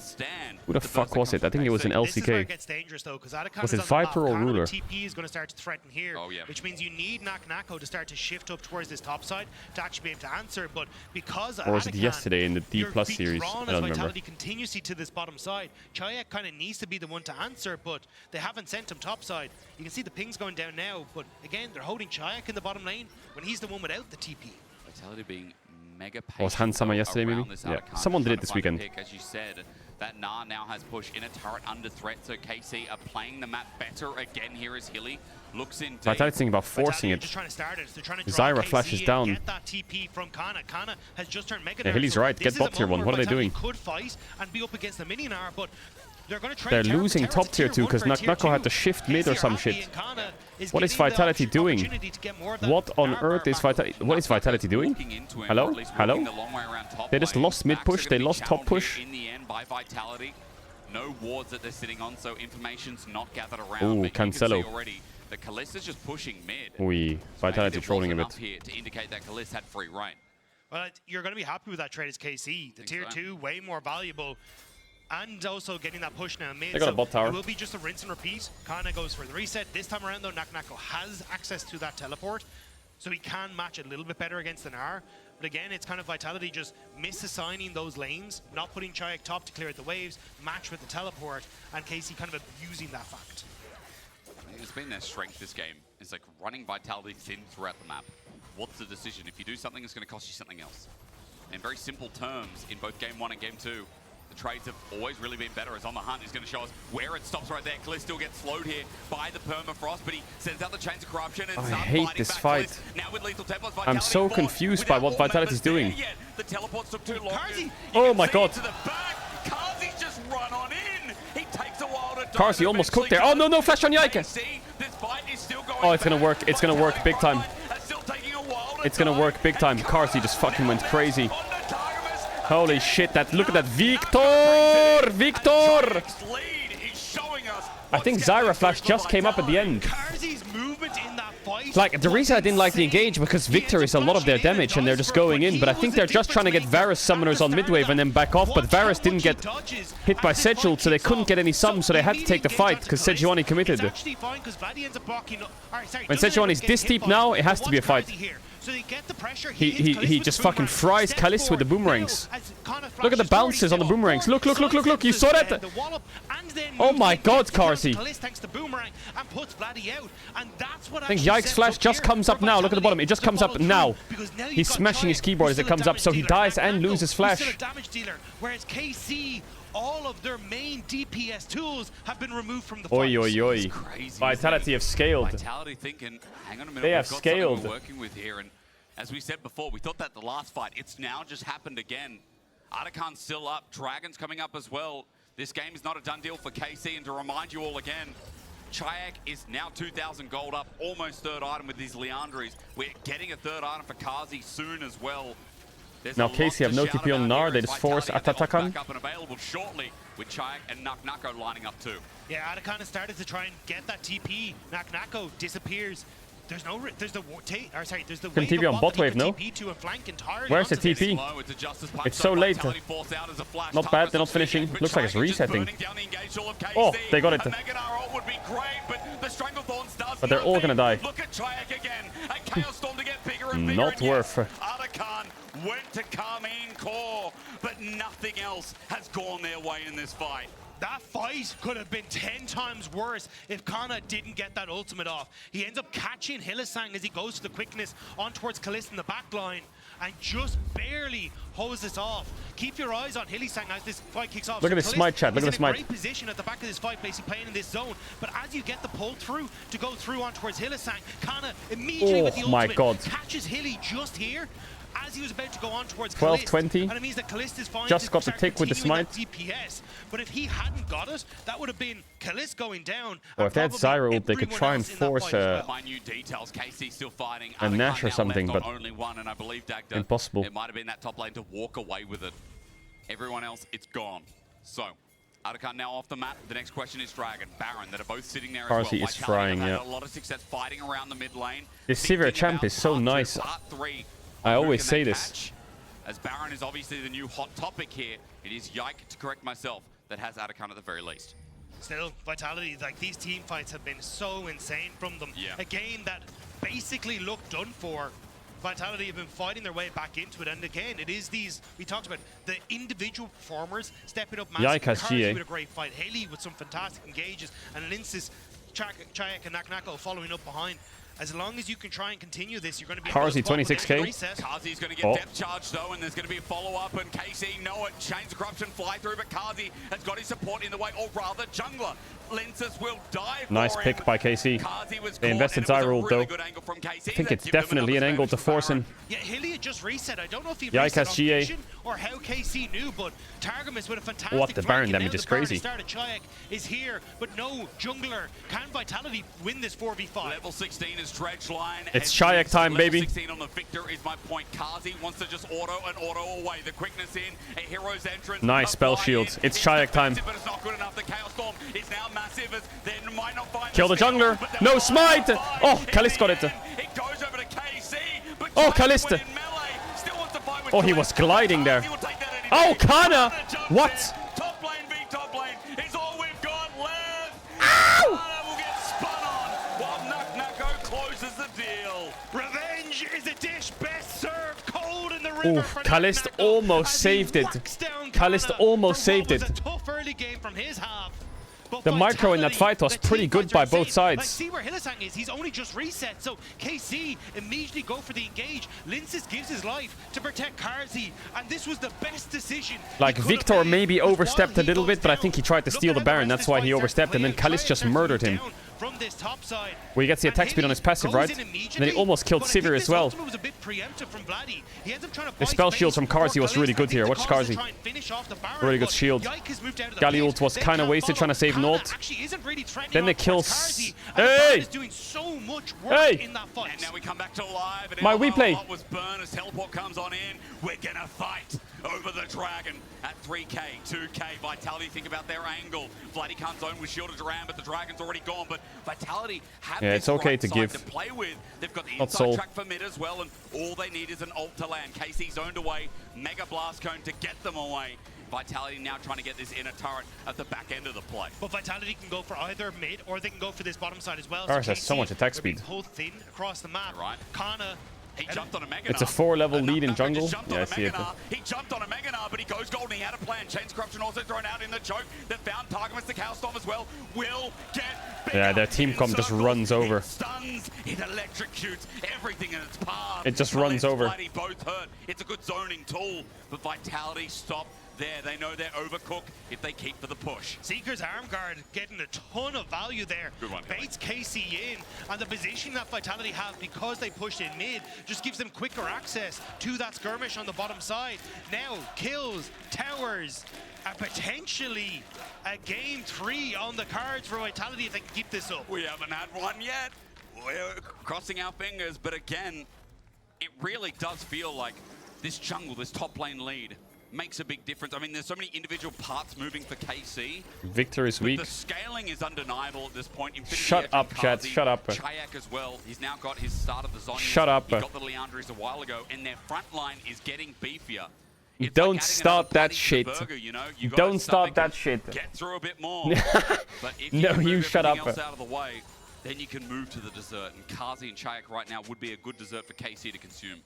Who the fuck was it? I think it was an This is where it LCK. gets dangerous though, because Adakan Was is it on the map. Viper or Kana with Ruler? TP is going to start to threaten here, which means you need Nako to start to shift up towards this top side to actually be able to answer. But because Or was it Adakan, yesterday in the D you're Plus being series? drawn I as don't remember. Vitality continuously to this bottom side. Chayak kind of needs to be the one to answer, but they haven't sent him top side. You can see the pings going down now, but again, they're holding Chayak in the bottom lane when he's the one without the TP. Vitality being mega patient. Was Hansama yesterday, maybe? around this Yeah. Adakan, Someone did trying it to this find a weekend. pick, as you said. That Gnar now has push in a turret under threat, so KC are playing the map better again here as Hilly looks in deep. Vitality's thinking about forcing it. Just trying to start it. They're trying to draw Zyra KC flashes and down. Get that TP from Kana. Kana has just turned Mega. Yeah, Hilly's so right. this Get is bot a tier moment 1. What are where they doing? Vitality could fight and be up against the mini Gnar, but they're going to try. They're and turn losing Terra top to tier 2 because one for tier Nako had to 2. shift mid or KC are some happy shit. and Kana is What is getting the Vitality doing? opportunity to get more of that What on Gnar earth is back. Vitality? What is Vitality doing? Hello? Hello? They just lost mid push. They lost top push. In the end by Vitality. No wards that they're sitting on, so information's not gathered around. Ooh, but you can Cancelo. see already that Kalista's just pushing mid. Vitality Maybe there trolling a wasn't bit. enough here to indicate that Kalista had free reign. Well, you're going to be happy with that trade as KC. The tier 2, way more valuable. And also getting that push now mid. They got a bot tower. It will be just a rinse and repeat. Kana goes for the reset. This time around, though, Nako has access to that teleport. so he can match a little bit better against an R. But again, it's kind of Vitality just misassigning those lanes, not putting Chayak top to clear the waves, match with the teleport, and KC kind of abusing that fact. It's been their strength this game. It's like running Vitality thin throughout the map. What's the decision? If you do something, it's going to cost you something else. In very simple terms, in both Game 1 and Game 2, the trades have always really been better. As On The Hunt is going to show us where it stops right there. Kliss still gets slowed here by the permafrost, but he sends out the Chains of Corruption and I hate this fight. Kliss. Now with Lethal Tempest, I'm so confused by what Vitality's doing. The teleports took too long. Oh my god. Karzi's just run on in. He takes a while to Karzi almost cooked there. Oh no, no, flash on Yaika. Oh, it's gonna work. It's gonna work big time. It's gonna work big time. Karzi just fucking went crazy. Holy shit, look at that. Victor! Victor! I think Zyra Flash just came up at the end. Like, the reason I didn't like the engage because Victor is a lot of their damage and they're just going in, but I think they're just trying to get Varus summoners on midwave and then back off, but Varus didn't get hit by Sejuani, so they couldn't get any summons, so they had to take the fight because Sejuani committed. When Sejuani's this deep now, it has to be a fight. He just fucking fries Caedrel with the boomerangs. Look at the bounces on the boomerangs. Look, look, look, look, look. You saw that? Oh my god, Karzi. I think Yike's flash just comes up now. Look at the bottom. It just comes up now. He's smashing his keyboard as it comes up, so he dies and loses flash. Whereas KC, all of their main DPS tools have been removed from the fight. Oi, oi, oi. Vitality have scaled. Vitality thinking, hang on a minute, they have we've got scaled. We're working with here, and as we said before, we thought that the last fight, it's now just happened again. Artican's still up, Dragon's coming up as well. This game is not a done deal for KC, and to remind you all again, Chayak is now 2,000 gold up, almost third item with these Leandries. We're getting a third item for Karzi soon as well. Now KC have no TP on Gnar, they just force Atatakan. Up and available shortly with Chayak and Naknako lining up too. Yeah, Atacon has started to try and get that TP. Naknako disappears. There's the can TP on bot wave, no? Where's the TP? It's so late. Not bad, they're not finishing. Looks like it's resetting. Oh, they got it. But they're all gonna die. Not worth. Artican went to Carmine Core, but nothing else has gone their way in this fight. That fight could have been 10 times worse if Kana didn't get that ultimate off. He ends up catching Hylissang as he goes to the quickness on towards Kalista in the back line and just barely hoses off. Keep your eyes on Hylissang as this fight kicks off. Look at this smite, chat. Look at this smite. He's in a great position at the back of this fight, basically playing in this zone. But as you get the pull through to go through on towards Hylissang, Kana immediately with the ultimate catches Hilly just here. As he was about to go on towards 12-20. And it means that Kalista is fine just got the tick with the smite. DPS. But if he hadn't got it, that would have been Kalista going down. Or if they had Zyra ult, they could try and force a Nash or something, but only one, and I believe Dagda, impossible. It might have been that top lane to walk away with it. Everyone else, it's gone. So, Artican now off the map. The next question is Dragon, Baron, that are both sitting there as well. Karzi is frying, yeah. A lot of success fighting around the mid lane. This Sivir champ is so nice. I always say this. As Baron is obviously the new hot topic here, it is Yike, to correct myself, that has Artican at the very least. Still, Vitality, like these team fights have been so insane from them. Yeah. A game that basically looked done for. Vitality have been fighting their way back into it, and again, it is these, we talked about, the individual performers stepping up massively. Karzi with a great fight, Haley with some fantastic engages, and Linsis, Chayak and Naknako following up behind. As long as you can try and continue this, you're going to be... Karzi 26k. Karzi's going to get depth charge though, and there's going to be a follow-up, and KC know it. Chains of Corruption fly through, but Karzi has got his support in the way, or rather, Jungler. Linsis will die for nice pick by KC. They invested Zyra ult though. I think it's definitely an angle to force him. Yeah, Hilly had just reset. I don't know if he reset on GA or how KC knew, but Targamas with a fantastic what, the Baron damage is crazy. Chayak is here, but no Jungler. Can Vitality win this 4v5? Level 16 is Dredge line. It's Chayak time, baby. Level 16 on the Victor is my point. Karzi wants to just auto away. The quickness in, a hero's entrance. Nice spell shield. It's Chayak time. But it's not good enough. The Chaos Storm is now massive as they might not find kill the jungler. No smite. Oh, Kalista got it. It goes over to KC, but oh, Kalista. Oh, he was gliding there. Oh, Kana. What? Top lane v top lane is all we've got left. Ow! Kana will get spun on while Naknako closes the deal. Revenge river Ooh, for Kalist Naknako almost as saved he it. whacks down Kalist Kana almost from saved what it. was a tough early game from his half. But The micro in that fight was the pretty team good fights by are both insane. sides. Like, see where Hylissang is. He's only just reset, so KC immediately go for the engage. Linces gives his life to protect Carzzy, and this was the best decision. Like, Victor maybe overstepped a little bit, but I think he tried to steal the Baron. That's why he overstepped, and then Kalist just murdered him. From this top side. Well, he gets the attack speed on his passive, right? And then he almost killed Sivir as well. Was a bit preemptive from Vladdy. He ends up trying to The spell shields from Carzzy was really good here. Watch Carzzy. Really good shield. Galio ult was kind of wasted trying to save Nord. Then the kills. Hey! Hey! And now we come back to live. And My replay. What was burn as teleport comes on in. We're gonna fight over the dragon at 3k, 2k. Vitality think about their angle. Vladdy can't zone with shielded Duran, but the dragon's already gone. But Vitality have Yeah, this it's okay right to side give. to play with. They've got the Not inside Soul. track for mid as well, and all they need is an ult to land. KC zoned away, Mega Blast Cone to get them away. Vitality now trying to get this inner turret at the back end of the play. But Vitality can go for either mid or they can go for this bottom side as well. Carzzy has so much attack speed. Pulled thin across the map. Right. Kana. He jumped on a Mega It's a 4-level lead in jungle. Yeah, I see it. He jumped on a Mega Gnar, but he goes golden. He had a plan. Chains Corruption also thrown out in the choke. They found Targamas the Cow Storm as well. Will get bigger. Yeah, their team comp just runs over. It stuns, it electrocutes everything in its path. It just runs over. Bloody both hurt. It's a good zoning tool, but Vitality stop there. They know they're overcooked if they keep for the push. Seeker's arm guard getting a ton of value there. Good one, Baits KC in, and the position that Vitality have because they pushed in mid just gives them quicker access to that skirmish on the bottom side. Now kills, towers, and potentially a game 3 on the cards for Vitality if they can keep this up. We haven't had one yet. We're crossing our fingers, but again, it really does feel like this jungle, this top lane lead, makes a big difference. I mean, there's so many individual parts moving for KC. Victor is weak. The scaling is undeniable at this point. Infinity Shut Edge up, and chat. Carzzy, Shut up. Chayak as well. He's now got his start of the Zonyas. Shut up. He got the Leandris a while ago, and their front line is getting beefier. It's Don't like start that shit. burger, you know? You Don't start that shit. Get through a bit more. But if you No, can you move shut everything up. else out of the way, then you can move to the dessert. And Carzzy and Chayak right now would be a good dessert for KC to consume.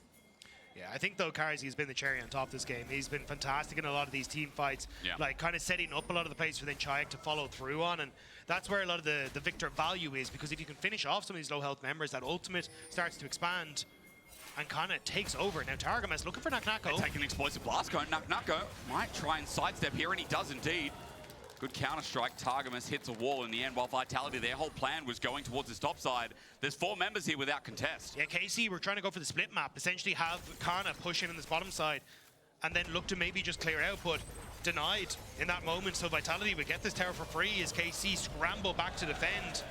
Yeah, I think though Carzzy has been the cherry on top this game. He's been fantastic in a lot of these team fights, like kind of setting up a lot of the plays for then Chayak to follow through on, and that's where a lot of the Victor value is, because if you can finish off some of these low health members, that ultimate starts to expand and kind of takes over. Now Targamas looking for Naknako. Taking an explosive blast cone. Naknako might try and sidestep here, and he does indeed. Good counter-strike. Targamas hits a wall in the end, while Vitality, their whole plan was going towards his top side. There's 4 members here without contest. Yeah, KC, we're trying to go for the split map. Essentially have Kana push in on this bottom side and then look to maybe just clear out, but denied in that moment. So Vitality would get this tower for free as KC scramble back to defend.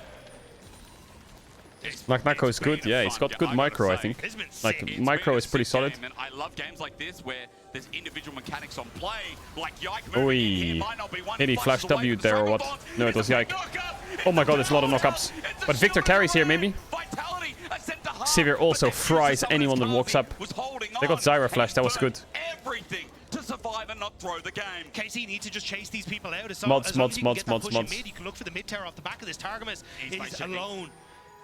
Naknako is good, yeah, he's got good micro, I think. Like, micro is pretty solid. And I love games like this where there's individual mechanics on play, like Yike Oh, moving in here might not be one did he flash flashes away W from the there or Dragon what? Bond. No, it was Yike. Oh my god, there's a lot of knockups. But Victor carries here, maybe? Sivir also fries anyone that walks up. They got Zyra flash, that was good. Everything to survive and not throw the game. KC needs to just chase these people out. As Mods, long as you can mods, get that mods, push in mods. mid, you can look for the mid tower off the back of this. Targamas is alone.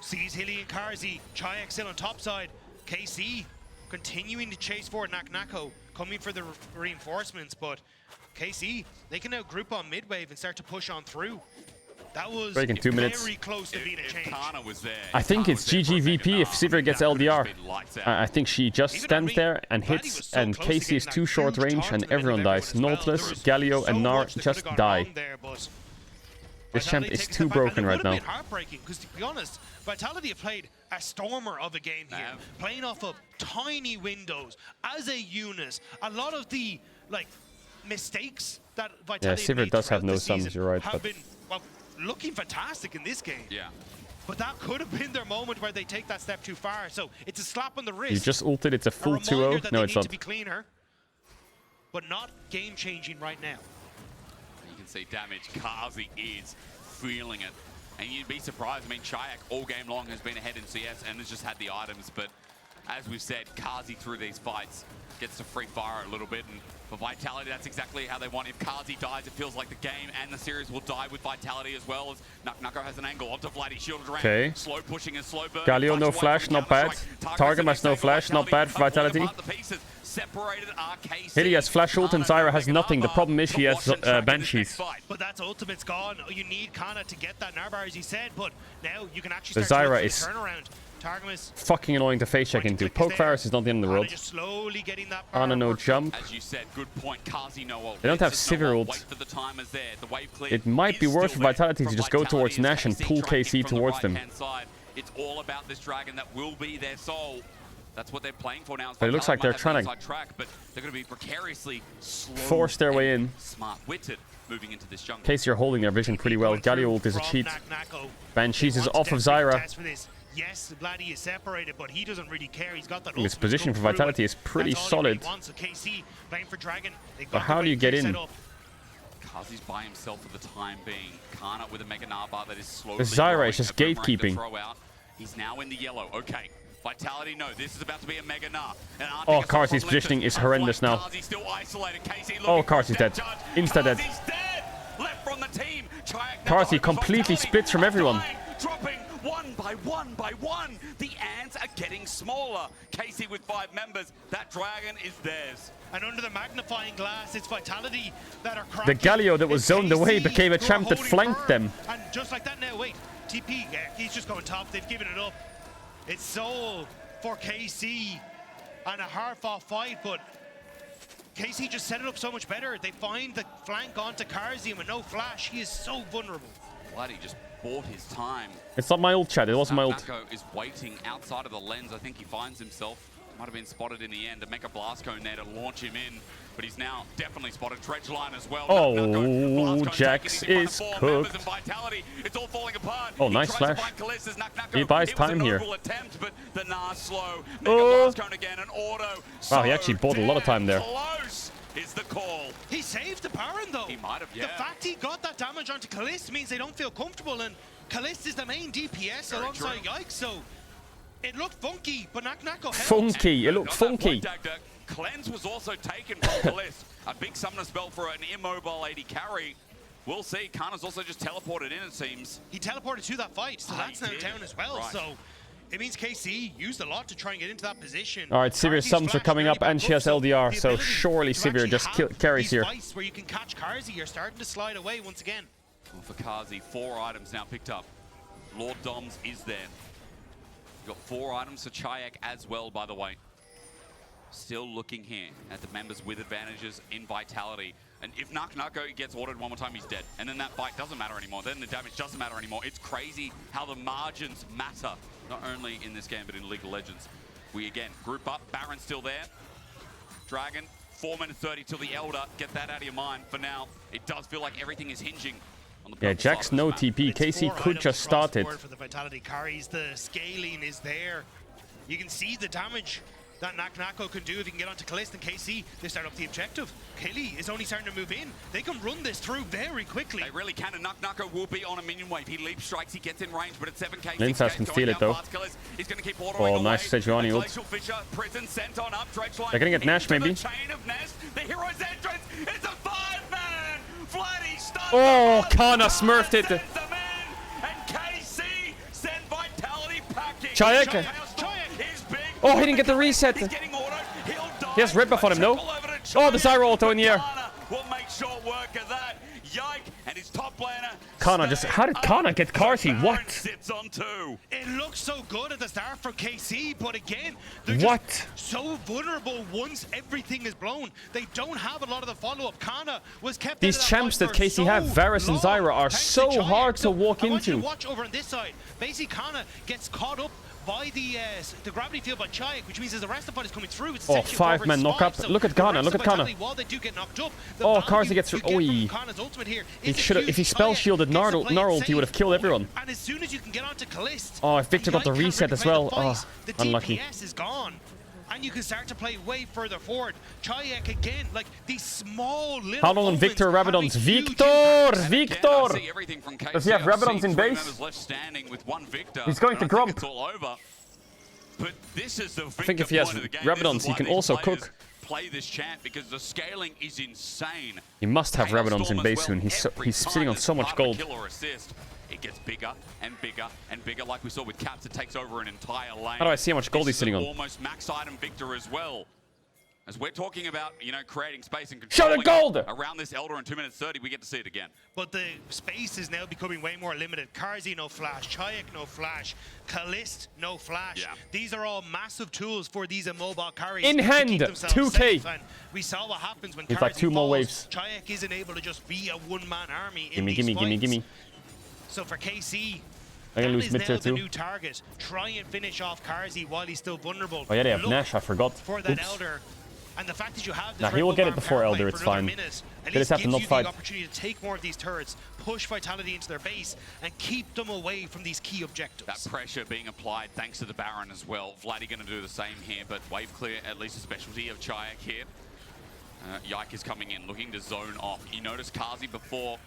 Sees Hilly and Carzzy. Chayak still on top side. KC continuing to chase forward. Naknako coming for the reinforcements, but KC, they can now group on mid wave and start to push on through. That was Break in 2 minutes. very close to being a change. I think it's GGVP if Sivir gets LDR. I think she just stands there and hits, and KC is too short range and everyone dies. Nautilus, Galio, and Gnar just die. This champ is too broken right now. Heartbreaking, because to be honest, Vitality have played a stormer of a game here, playing off of tiny windows as a unit. A lot of the mistakes that Vitality Yeah, Sivir does have no sums, you're right. have But been looking fantastic in this game. Yeah. But that could have been their moment where they take that step too far. So it's a slap on the wrist. you just ulted, it's a full 2-0. No, it's Need not. to be cleaner, but not game-changing right now. You can see damage. Carzzy is feeling it. And you'd be surprised. I mean, Chayak all game long has been ahead in CS and has just had the items. But as we've said, Carzzy through these fights gets to free fire a little bit. And for Vitality, that's exactly how they want. If Carzzy dies, it feels like the game and the series will die with Vitality as well. As Naknako has an angle onto Vladdy, shielded around. Okay. Slow pushing and slow burn. Galio no flash, not bad. Targamas no flash, not bad for Vitality. Separated are KC. Here he has Flash ult and Zyra has nothing. The problem is he has Banshees. But that's ultimate's gone. You need Kana to get that Narbar, as you said, but now you can actually The start Zyra to is turnaround. Targamas fucking annoying to face check into. Poke Varus is not the end of the world. just slowly getting that Ana no jump. As you said, good point. Kazi no ult. They don't have Just no Sivir ult. ult. Wait for the timers there. The wave clear It might be is worth still for there. Vitality to just go towards Vitality Nash and is pull trying KC from the towards them. right-hand side. It's all about this dragon that will be their soul. That's what they're playing for now. But it looks like they're trying to track, but they're going to be precariously slow force their way in. Smart-witted moving into this jungle. KC are holding their vision pretty well. Galio ult is a cheat. Banshees is off of Zyra. Yes, Vladdy is separated, but he doesn't really care. He's got that. His position for Vitality is pretty solid. So KC playing for Dragon. But how do you get in? Kazi's by himself for the time being. Kana with a Mega Narbar that is slowly The Zyra growing. is just A boomerang to gatekeeping. throw out. He's now in the yellow. Okay. Vitality, no. This is about to be a Mega Nar. Oh, Karsi's positioning is horrendous now. Still isolated. Oh, Karsi's dead. Insta dead. Left from the team. Karsi completely splits from everyone. Dropping one by one. The ants are getting smaller. KC with 5 members. That dragon is theirs. And under the magnifying glass, it's Vitality that are The Galio that was zoned away became a champ that flanked them. And just like that now, wait. TP, yeah, he's just going top. They've given it up. It's Soul for KC and a hard-fought fight, but KC just set it up so much better. They find the flank onto Karzi with no flash. He is so vulnerable. Bloody just bought his time. It's not my ult, Chad. It wasn't my ult. Nako is waiting outside of the lens. I think he finds himself. Might have been spotted in the end. A Mecha Blast Cone there to launch him in. But he's now definitely spotted Dredge Line as well. Oh, Jax is cooked. It's all falling apart. Oh, nice flash. He buys time here. Attempt, but the Nar slow. Oh. Cone again, an auto. Wow, he actually bought a lot of time there. Close is the call. He saved the Baron though. He might have, yeah. The fact he got that damage onto Kalist means they don't feel comfortable, and Kalist is the main DPS alongside Yikes, so it looked funky, but Nako held. Funky, it looked funky. Cleanse was also taken from Kalist. A big summoner spell for an immobile AD carry. We'll see. Kana's also just teleported in, it seems. He teleported to that fight, so that's now down as well. Right. So it means KC used a lot to try and get into that position. All right, Sivir summons are coming up, and she has LDR, so surely Sivir just carries here. Where you can catch Karzi, you're starting to slide away once again. Well, for Kazi, 4 items now picked up. Lord Doms is there. You've got 4 items for Chayak as well, by the way. Still looking here at the members with advantages in Vitality. And if Nako gets ordered one more time, he's dead. And then that fight doesn't matter anymore. Then the damage doesn't matter anymore. It's crazy how the margins matter, not only in this game, but in League of Legends. We, again, group up. Baron's still there. Dragon, 4 minutes 30 till the Elder. Get that out of your mind. For now, it does feel like everything is hinging on the Yeah, Jax no TP. KC could just start it. For the Vitality carries, the scaling is there. You can see the damage that Nako can do if he can get onto Kalist and KC. They start up the objective. Kelly is only starting to move in. They can run this through very quickly. They really can, and Nako will be on a minion wave. He leap strikes, he gets in range, but at 7k, Linsas can steal it though. He's going to keep ordering Oh, nice Sejuani ult. They're going to get Nash maybe. The hero's entrance is a 5-man. Vladdy stunned. Oh, Kana smurfed it. And KC sent Vitality packing. Chayak. Oh, he didn't get the reset. He has red buff on him, no? Oh, the Zyra auto in the air. Will make short work of that. Yike and his top laner. Kana just... How did Kana get Karsi? What? Sits on 2. It looks so good at the start for KC, but again, they're just so vulnerable once everything is blown. They don't have a lot of the follow-up. Kana was kept These champs that KC have, Varus and Zyra, are so hard to walk into. Watch over on this side. Basically, Kana gets caught up by the gravity field by Chayak, which means as the rest of the fight is coming through, it's oh, 5-man knock up. Look at Kana, look at Kana. While they do get knocked up, oh, Karsi gets through. Oh, he should have. If he spell shielded Gnarl, he would have killed everyone. And as soon as you can get onto Kalist, oh, if Victor got the reset as well. Oh, unlucky. The DPS is gone. And you can start to play way further forward. Chayak again, like these small little. How long on Victor Rabadons? Victor! Does he have Rabadons in base? He's going to Grump. But this is the I think if he has Rabadons, he can also cook. Play this champ because the scaling is insane. He must have Rabadons in base soon. He's sitting on so much gold. It gets bigger and bigger and bigger, like we saw with Caps. It takes over an entire lane. How do I see how much gold he's sitting on? Almost max item Victor as well. As we're talking about, you know, creating space and Shot controlling a gold! around this Elder in 2 minutes 30, we get to see it again. But the space is now becoming way more limited. Carzzy, no flash. Chayek, no flash. Kalist, no flash. Yeah. These are all massive tools for these immobile carries. In to hand, keep themselves 2K. safe. And we saw what happens when It's Carzzy like 2 more falls. waves. Chayek isn't able to just be a one-man army Gimme, in gimme, these gimme, fights. gimme. So for KC, I'm gonna that lose is mid now tier the too. new target. Try and finish off Carzzy while he's still vulnerable. Oh yeah, they have Look Nash, I forgot. for that Oops. Elder. And the fact that you have this Nah, he will Red get Bull it before power Elder, play it's for another fine. minute, at They least just have to gives not you fight. the opportunity to take more of these turrets, push Vitality into their base, and keep them away from these key objectives. That pressure being applied thanks to the Baron as well. Vladdy going to do the same here, but wave clear, at least a specialty of Chayek here. Yike is coming in, looking to zone off. You notice Carzzy before.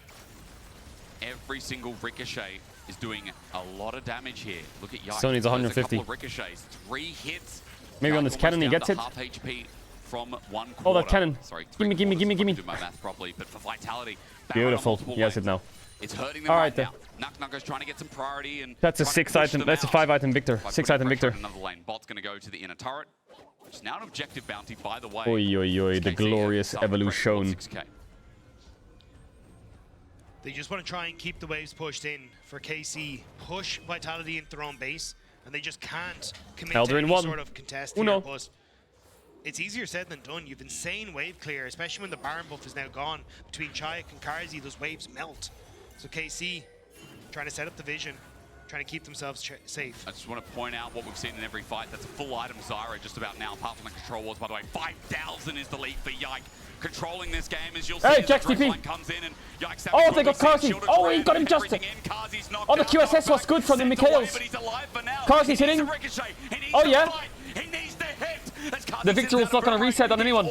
Every single ricochet is doing a lot of damage here. Look at Yike. Still needs There's 150. A couple of ricochets, 3 hits. Maybe on Yike this cannon he almost gets down it. to half HP from 1 quarter. Oh, that cannon. Sorry, Gimme, gimme, gimme, gimme. do my math properly, but for Vitality, Baron on Beautiful. multiple He has it lanes. now. It's hurting them Alright right now. Knuckknucker's trying to get some priority and That's a trying to 6 push item. them That's a out 5 item Victor. by 6 putting item pressure Victor. on another lane. Bot's going to go to the inner turret, which is now an objective bounty, by the way. Oi, oi, oi. The glorious evolution. 6K. They just want to try and keep the waves pushed in for KC, push Vitality into their own base, and they just can't commit Elder to in any 1. sort of contest Uno. here. But it's easier said than done. You've insane wave clear, especially when the Baron buff is now gone. Between Chayek and Carzzy, those waves melt. So KC trying to set up the vision, trying to keep themselves safe. I just want to point out what we've seen in every fight. That's a full item Zyra just about now, apart from the control wars, by the way. 5,000 is the lead for Yike. Controlling this game as you'll see Hey, as Jax the TP. line comes in and Yike's Oh, they got Carzzy. Oh, he got him just. Oh, the QSS was good from the Mikhails. Carzzy's hitting. Oh, yeah. The victory was not going to reset on anyone.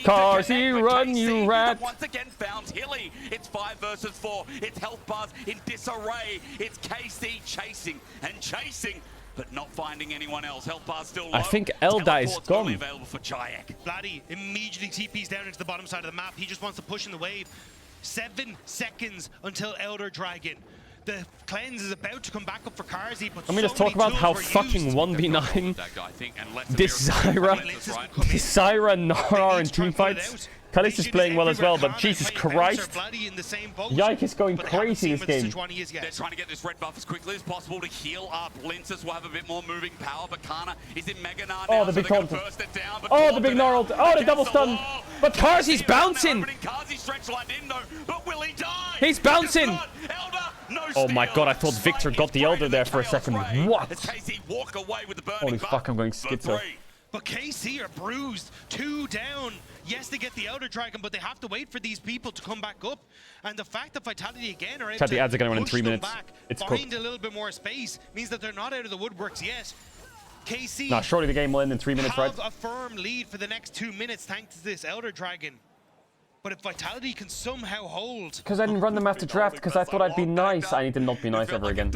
Carzzy, run, you rat. Once again found Hilly. It's 5 versus 4. It's health bars in disarray. It's KC chasing and chasing, but not finding anyone else. Health bar still low. I think Eldai is Teleport's only gone. available for Chayek. Vladdy immediately TPs down into the bottom side of the map. He just wants to push in the wave. 7 seconds until Elder Dragon. The cleanse is about to come back up for Carzzy, but Let me just talk about how fucking 1v9 this Zyra, Nara and team fights. Kalis is playing well as well, but Jesus Christ. Yike is going crazy this game. They're trying to get this red buff as quickly as possible to heal up. Linces will have a bit more moving power, but Kana is in Mega Gnar now, Oh, the so big they're gonna taunt. burst it down, but Oh, the big gnarled. Oh, the double stun. But Carzzy's bouncing. Carzzy stretch lined in though, but will he die? He's bouncing. Oh my god, I thought Victor got the Elder there for a second. What? Walk away with the burning Holy buff. fuck, I'm going schizo. But KC are bruised. 2 down. Yes, they get the Elder Dragon, but they have to wait for these people to come back up. And the fact that Vitality again are able Chat, the ads are gonna to run in push 3 them minutes. back, It's find cooked. a little bit more space, means that they're not out of the woodworks yet. KC Nah, surely the game will end in 3 minutes, right? have a firm lead for the next 2 minutes thanks to this Elder Dragon. But if Vitality can somehow hold... Because I didn't run them after draft because I thought I'd be nice. I need to not be nice ever again.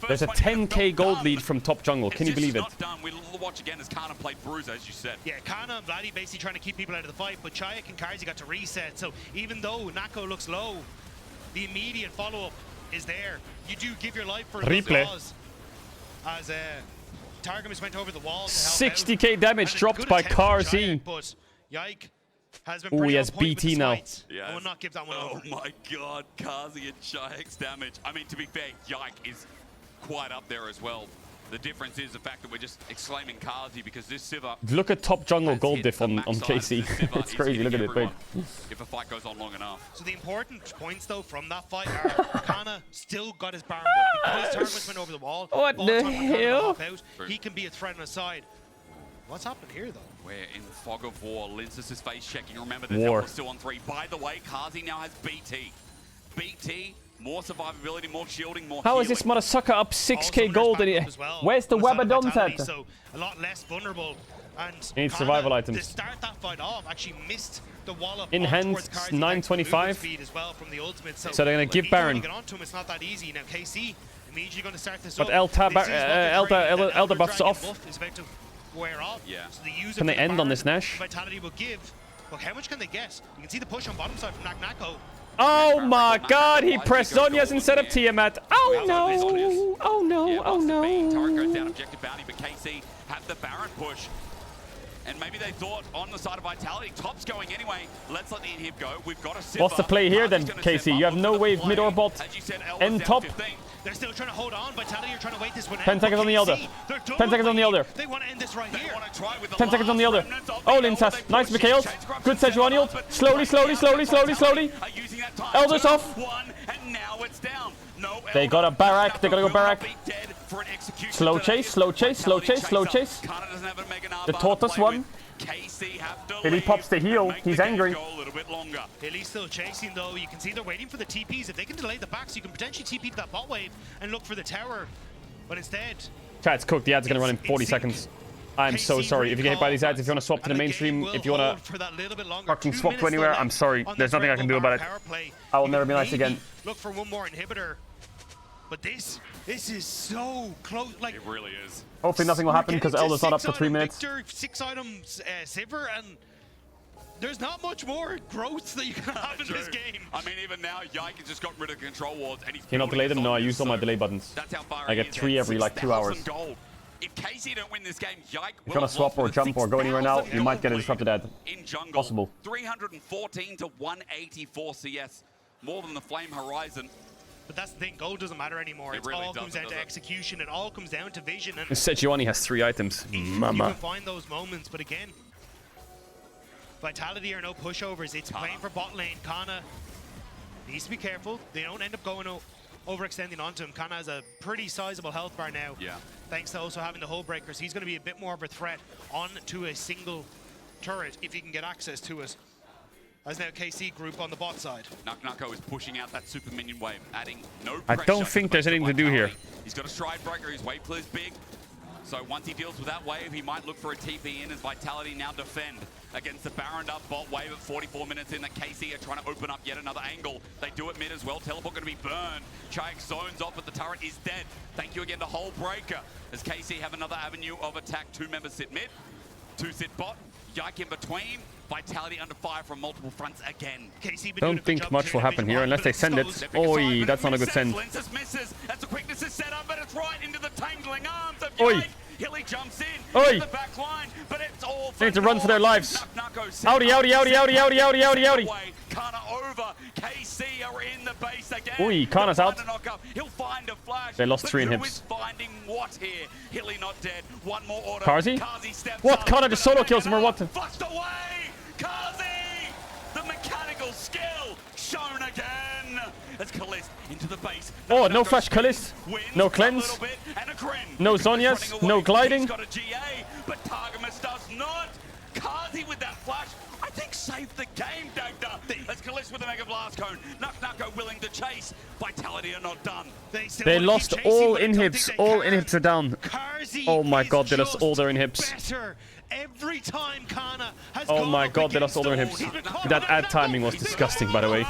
There's a 10k gold lead from top jungle. Can you believe it? We'll watch again as Kana played Bruiser, as you said. Yeah, Kana and Vladdy basically trying to keep people out of the fight, but Chayek and Carzzy got to reset. So even though Nako looks low, the immediate follow-up is there. You do give your life for a good Replay. cause. As Targamas went over the wall to help 60k damage dropped by Carzzy. But Yike has been Oh, pretty he on has point with BT his now. fights. I will not give that one over. Oh my god, Carzzy and Chayek's damage. I mean, to be fair, Yike is quite up there as well. The difference is the fact that we're just exclaiming Carzzy because this Sivir... Look at top jungle gold hit diff the on backside. KC. This Sivir It's is crazy. Look at hitting it. Wait. everyone if a fight goes on long enough. So the important points, though, from that fight are Kana still got his Baron buff. Because Targamas went over the wall. What Ball the time for Kana to hell? hop out, he can be a threat on his side. What's happened here, though? We're in fog of war. Linces is face checking. Remember, the War. War still on 3. By the way, Carzzy now has BT. BT, more survivability, more shielding, more How is healing. this mother sucker up 6k gold? Where's the Webadons at? So a lot less vulnerable. And He needs Kana, survival to items. start that fight off, actually missed the wallop In on hand, towards Carzzy, 925. speed as well from the ultimate. So they're gonna give even when Baron. you get onto him, it's not that easy. Now KC immediately going to start this But up. Elder This is what they're training, that Elder buff's Dragon off. buff is about to wear off. Yeah. So they use it Can for they the end on Baron. this Nash? Vitality will give. But how much can they get? You can see the push on bottom side from Nako. Oh my god, he pressed Zhonya's instead of Tiamat. Oh no! Oh no! Oh Target no! goes down, objective bounty, but KC have the Baron push. And maybe they thought on the side of Vitality, top's going anyway. Let's let the inhib go. We've got a sip. What's the play here then, KC? You have no wave mid or bot. End top. They're still trying to hold on. Vitality are trying to wait this one out. 10 seconds on the Elder. 10 seconds on the Elder. They want to end this right here. 10 seconds on the Elder. Oh, Linsas. Nice Mikhails. Good Sejuani ult. Slowly, slowly, slowly, slowly, slowly. Elder's off. They got a barrack. They gotta go barrack. Slow chase, slow chase, slow chase, slow chase. The tortoise won. Hilly pops the heel. He's angry. Hilly's still chasing though. You can see they're waiting for the TPs. If they can delay the backs, you can potentially TP to that bot wave and look for the tower. But instead, Chat's cooked. The ad's gonna run in 40 seconds. I'm so sorry. If you get hit by these ads, if you want to swap to the mainstream, if you want to fucking swap to anywhere, I'm sorry. There's nothing I can do about it. I will never be nice again. Look for one more inhibitor. But this is so close. Like it really is. Hopefully nothing will happen because Elder's not up for 3 minutes. Victor, 6 items Sivir, and there's not much more growth that you can have in this game. I mean, even now, Yike has just got rid of the control wards, and he's. Can you not delay them? No, I used all my delay buttons. That's how far I get 3 every like 2 hours. Gold. If KC don't win this game, Yike if you want to swap or jump or go anywhere now, you might get a disrupted ad. In jungle, possible. 314 to 184 CS, more than the Flame Horizon. But that's the thing, gold doesn't matter anymore. It all comes down to execution. It all comes down to vision. And Sejuani has 3 items. Mama. You can find those moments, but again, Vitality are no pushovers. It's playing for bot lane. Kana needs to be careful. They don't end up going overextending onto him. Kana has a pretty sizable health bar now. Yeah. Thanks to also having the hull breakers. He's going to be a bit more of a threat onto a single turret if he can get access to it. As now KC group on the bot side. Nako is pushing out that super minion wave, adding no pressure. I don't think there's anything to do here. He's got a stride breaker, his wave clear is big. So once he deals with that wave, he might look for a TP in as Vitality now defend against the Baroned up bot wave at 44 minutes in. That KC are trying to open up yet another angle. They do it mid as well. Teleport going to be burned. Chaik zones off, but the turret is dead. Thank you again to Hull Breaker as KC have another avenue of attack. 2 members sit mid, 2 sit bot. Yike in between. Vitality under fire from multiple fronts again. Don't think much will happen here unless they send it. Oi, that's not a good send. Misses. That's the quickness is set up, but it's right into the tangling arms of Oi. Yike. Hilly jumps in. Oi. The back line, but it's all They need to run for their lives. Outie, outie, outie, outie, outie, outie, outie, outie. Kana over. KC are in the base again. Oi, Kana's out. He'll find a flash. They lost 3 Who inhibs. is finding what here? Hilly not dead. One more order. Karzy? Steps What? up. Kana just solo kills him or what? Flushed away. Karzy! The mechanical skill shown again. As Kalist into the base. Oh, no flash Kalist. No cleanse. No Zhonya's. No gliding. He's got a GA, but Targamas does not. Karzy with that flash, I think saved the game, Dagda. As Kalist with the Mega Blast Cone. Nako willing to chase. Vitality are not done. They lost all inhibs. All inhibs are down. Oh my god, they lost all their inhibs. Better every time Kana has Oh my god, they lost all their inhibs. That ad timing was disgusting, by the way.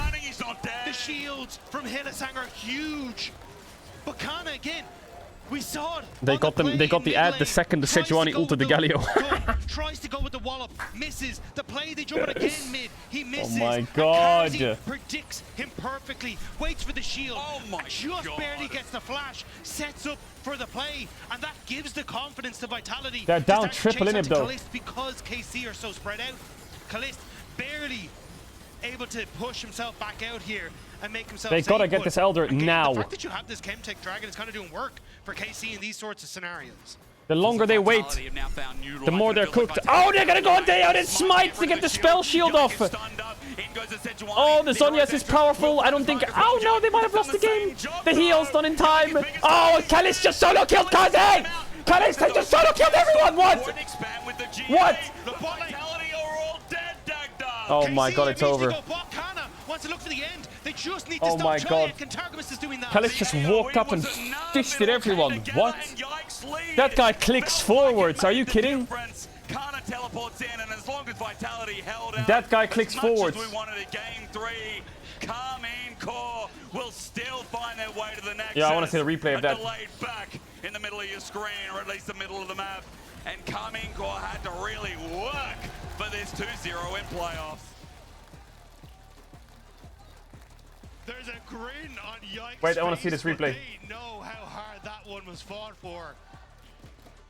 The shields from Hylissang are huge. But Kana again, we saw it. They got them. They got the ad the second the Sejuani ulted the Galio. Tries to go with the wallop, misses. The play they jump it again mid. He misses. Oh my god. Predicts him perfectly. Waits for the shield. Oh my just god. barely gets the flash. Sets up for the play, and that gives the confidence to Vitality. They're down triple inhib though. Kalist because KC are so spread out. Kalist barely able to push himself back out here and make himself. They gotta get this Elder now. The fact that you have this Chemtech Dragon is kind of doing work for KC in these sorts of scenarios. The longer they wait, the more they're cooked. Oh, they're gonna go on day out and smite to get the spell shield off. Oh, the Zhonya's is powerful. I don't think. Oh no, they might have lost the game. The heal's done in time. Oh, Kalist just solo killed Karzy. Kalist has just solo killed everyone. What? What? Oh my god, it's over. Wants to look for the end. They just need to Oh stop my god. Is doing that. Kalist just walked up and fisted everyone. What? That guy clicks forwards. Are you kidding? Kana teleports in, and as long as Vitality held out, That guy clicks forwards. we wanted a game 3. Karmine Core will still find their way to the next. Yeah, I want to see the replay of that. Delayed back in the middle of your screen, or at least the middle of the map. And Karmine Core had to really work for this 2-0 in playoffs. There's a grin on Yike's Wait, I want to see face, this replay. They know how hard that one was fought for.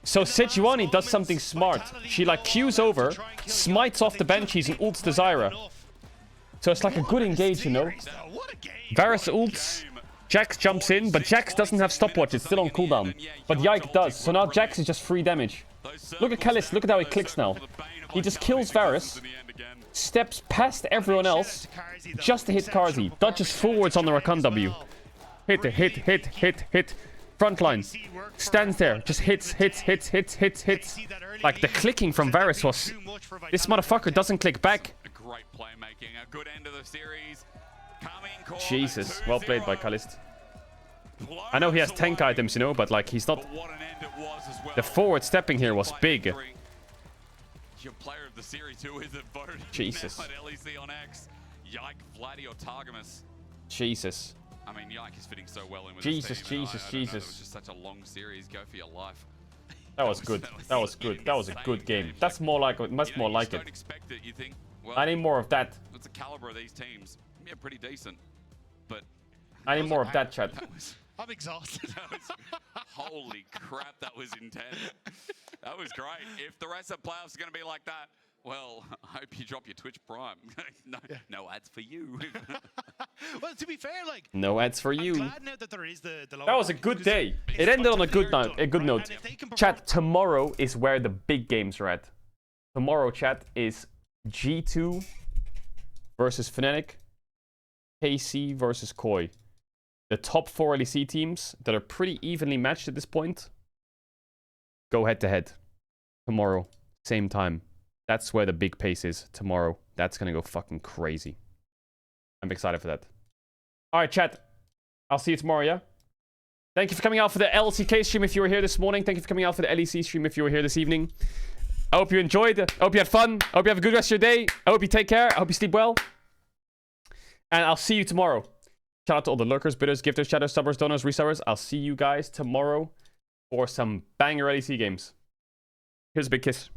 So Sejuani does something smart. She like queues over, smites off the Banshees and ults the Zyra. So it's like a good engage, you know? Varus ults, Jax jumps in, but Jax doesn't have stopwatch, it's still on cooldown. But Yike does, so now Jax is just free damage. Look at Kalis, look at how he clicks now. He just kills Varus, steps past everyone else, just to hit Karzi, dodges forwards on the Rakan W. Hit, hit. Frontline. Stands there. Just hits. Like, the clicking from Varus was... This motherfucker doesn't click back. Great playmaking, a good end of the series. Jesus. Well played by Kalist. I know he has tank items, you know, but, like, he's not... The forward stepping here was big. Your player of the series, who is it voted? Jesus. At LEC on X. Yike, Vladdy or Targamas. Jesus. I mean, Yike is fitting so well in with Jesus. this team. I don't know, it was just such a long series. Go for your life. That was good. That was good. That was a good game. That's more like it. Much more like it. Don't expect it. You think, well, I need more of that. What's the caliber of these teams? Yeah, pretty decent. But I need more of that, chat. I'm exhausted. Holy crap, that was intense. That was great. If the rest of the playoffs are going to be like that, well, I hope you drop your Twitch Prime. No ads for you. Well, to be fair, like... No ads for you. Glad now that there is the That was a good day. It ended on a good note. Chat, tomorrow is where the big games are at. Tomorrow, chat, is G2 versus Fnatic, KC versus Koi. The top 4 LEC teams that are pretty evenly matched at this point go head-to-head. Tomorrow, same time. That's where the big pace is tomorrow. That's gonna go fucking crazy. I'm excited for that. Alright, chat. I'll see you tomorrow, yeah? Thank you for coming out for the LCK stream if you were here this morning. Thank you for coming out for the LEC stream if you were here this evening. I hope you enjoyed. I hope you had fun. I hope you have a good rest of your day. I hope you take care. I hope you sleep well. And I'll see you tomorrow. Shout out to all the lurkers, bidders, gifters, shadows, subbers, donors, resubbers. I'll see you guys tomorrow for some banger LEC games. Here's a big kiss.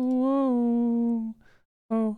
Oh, oh,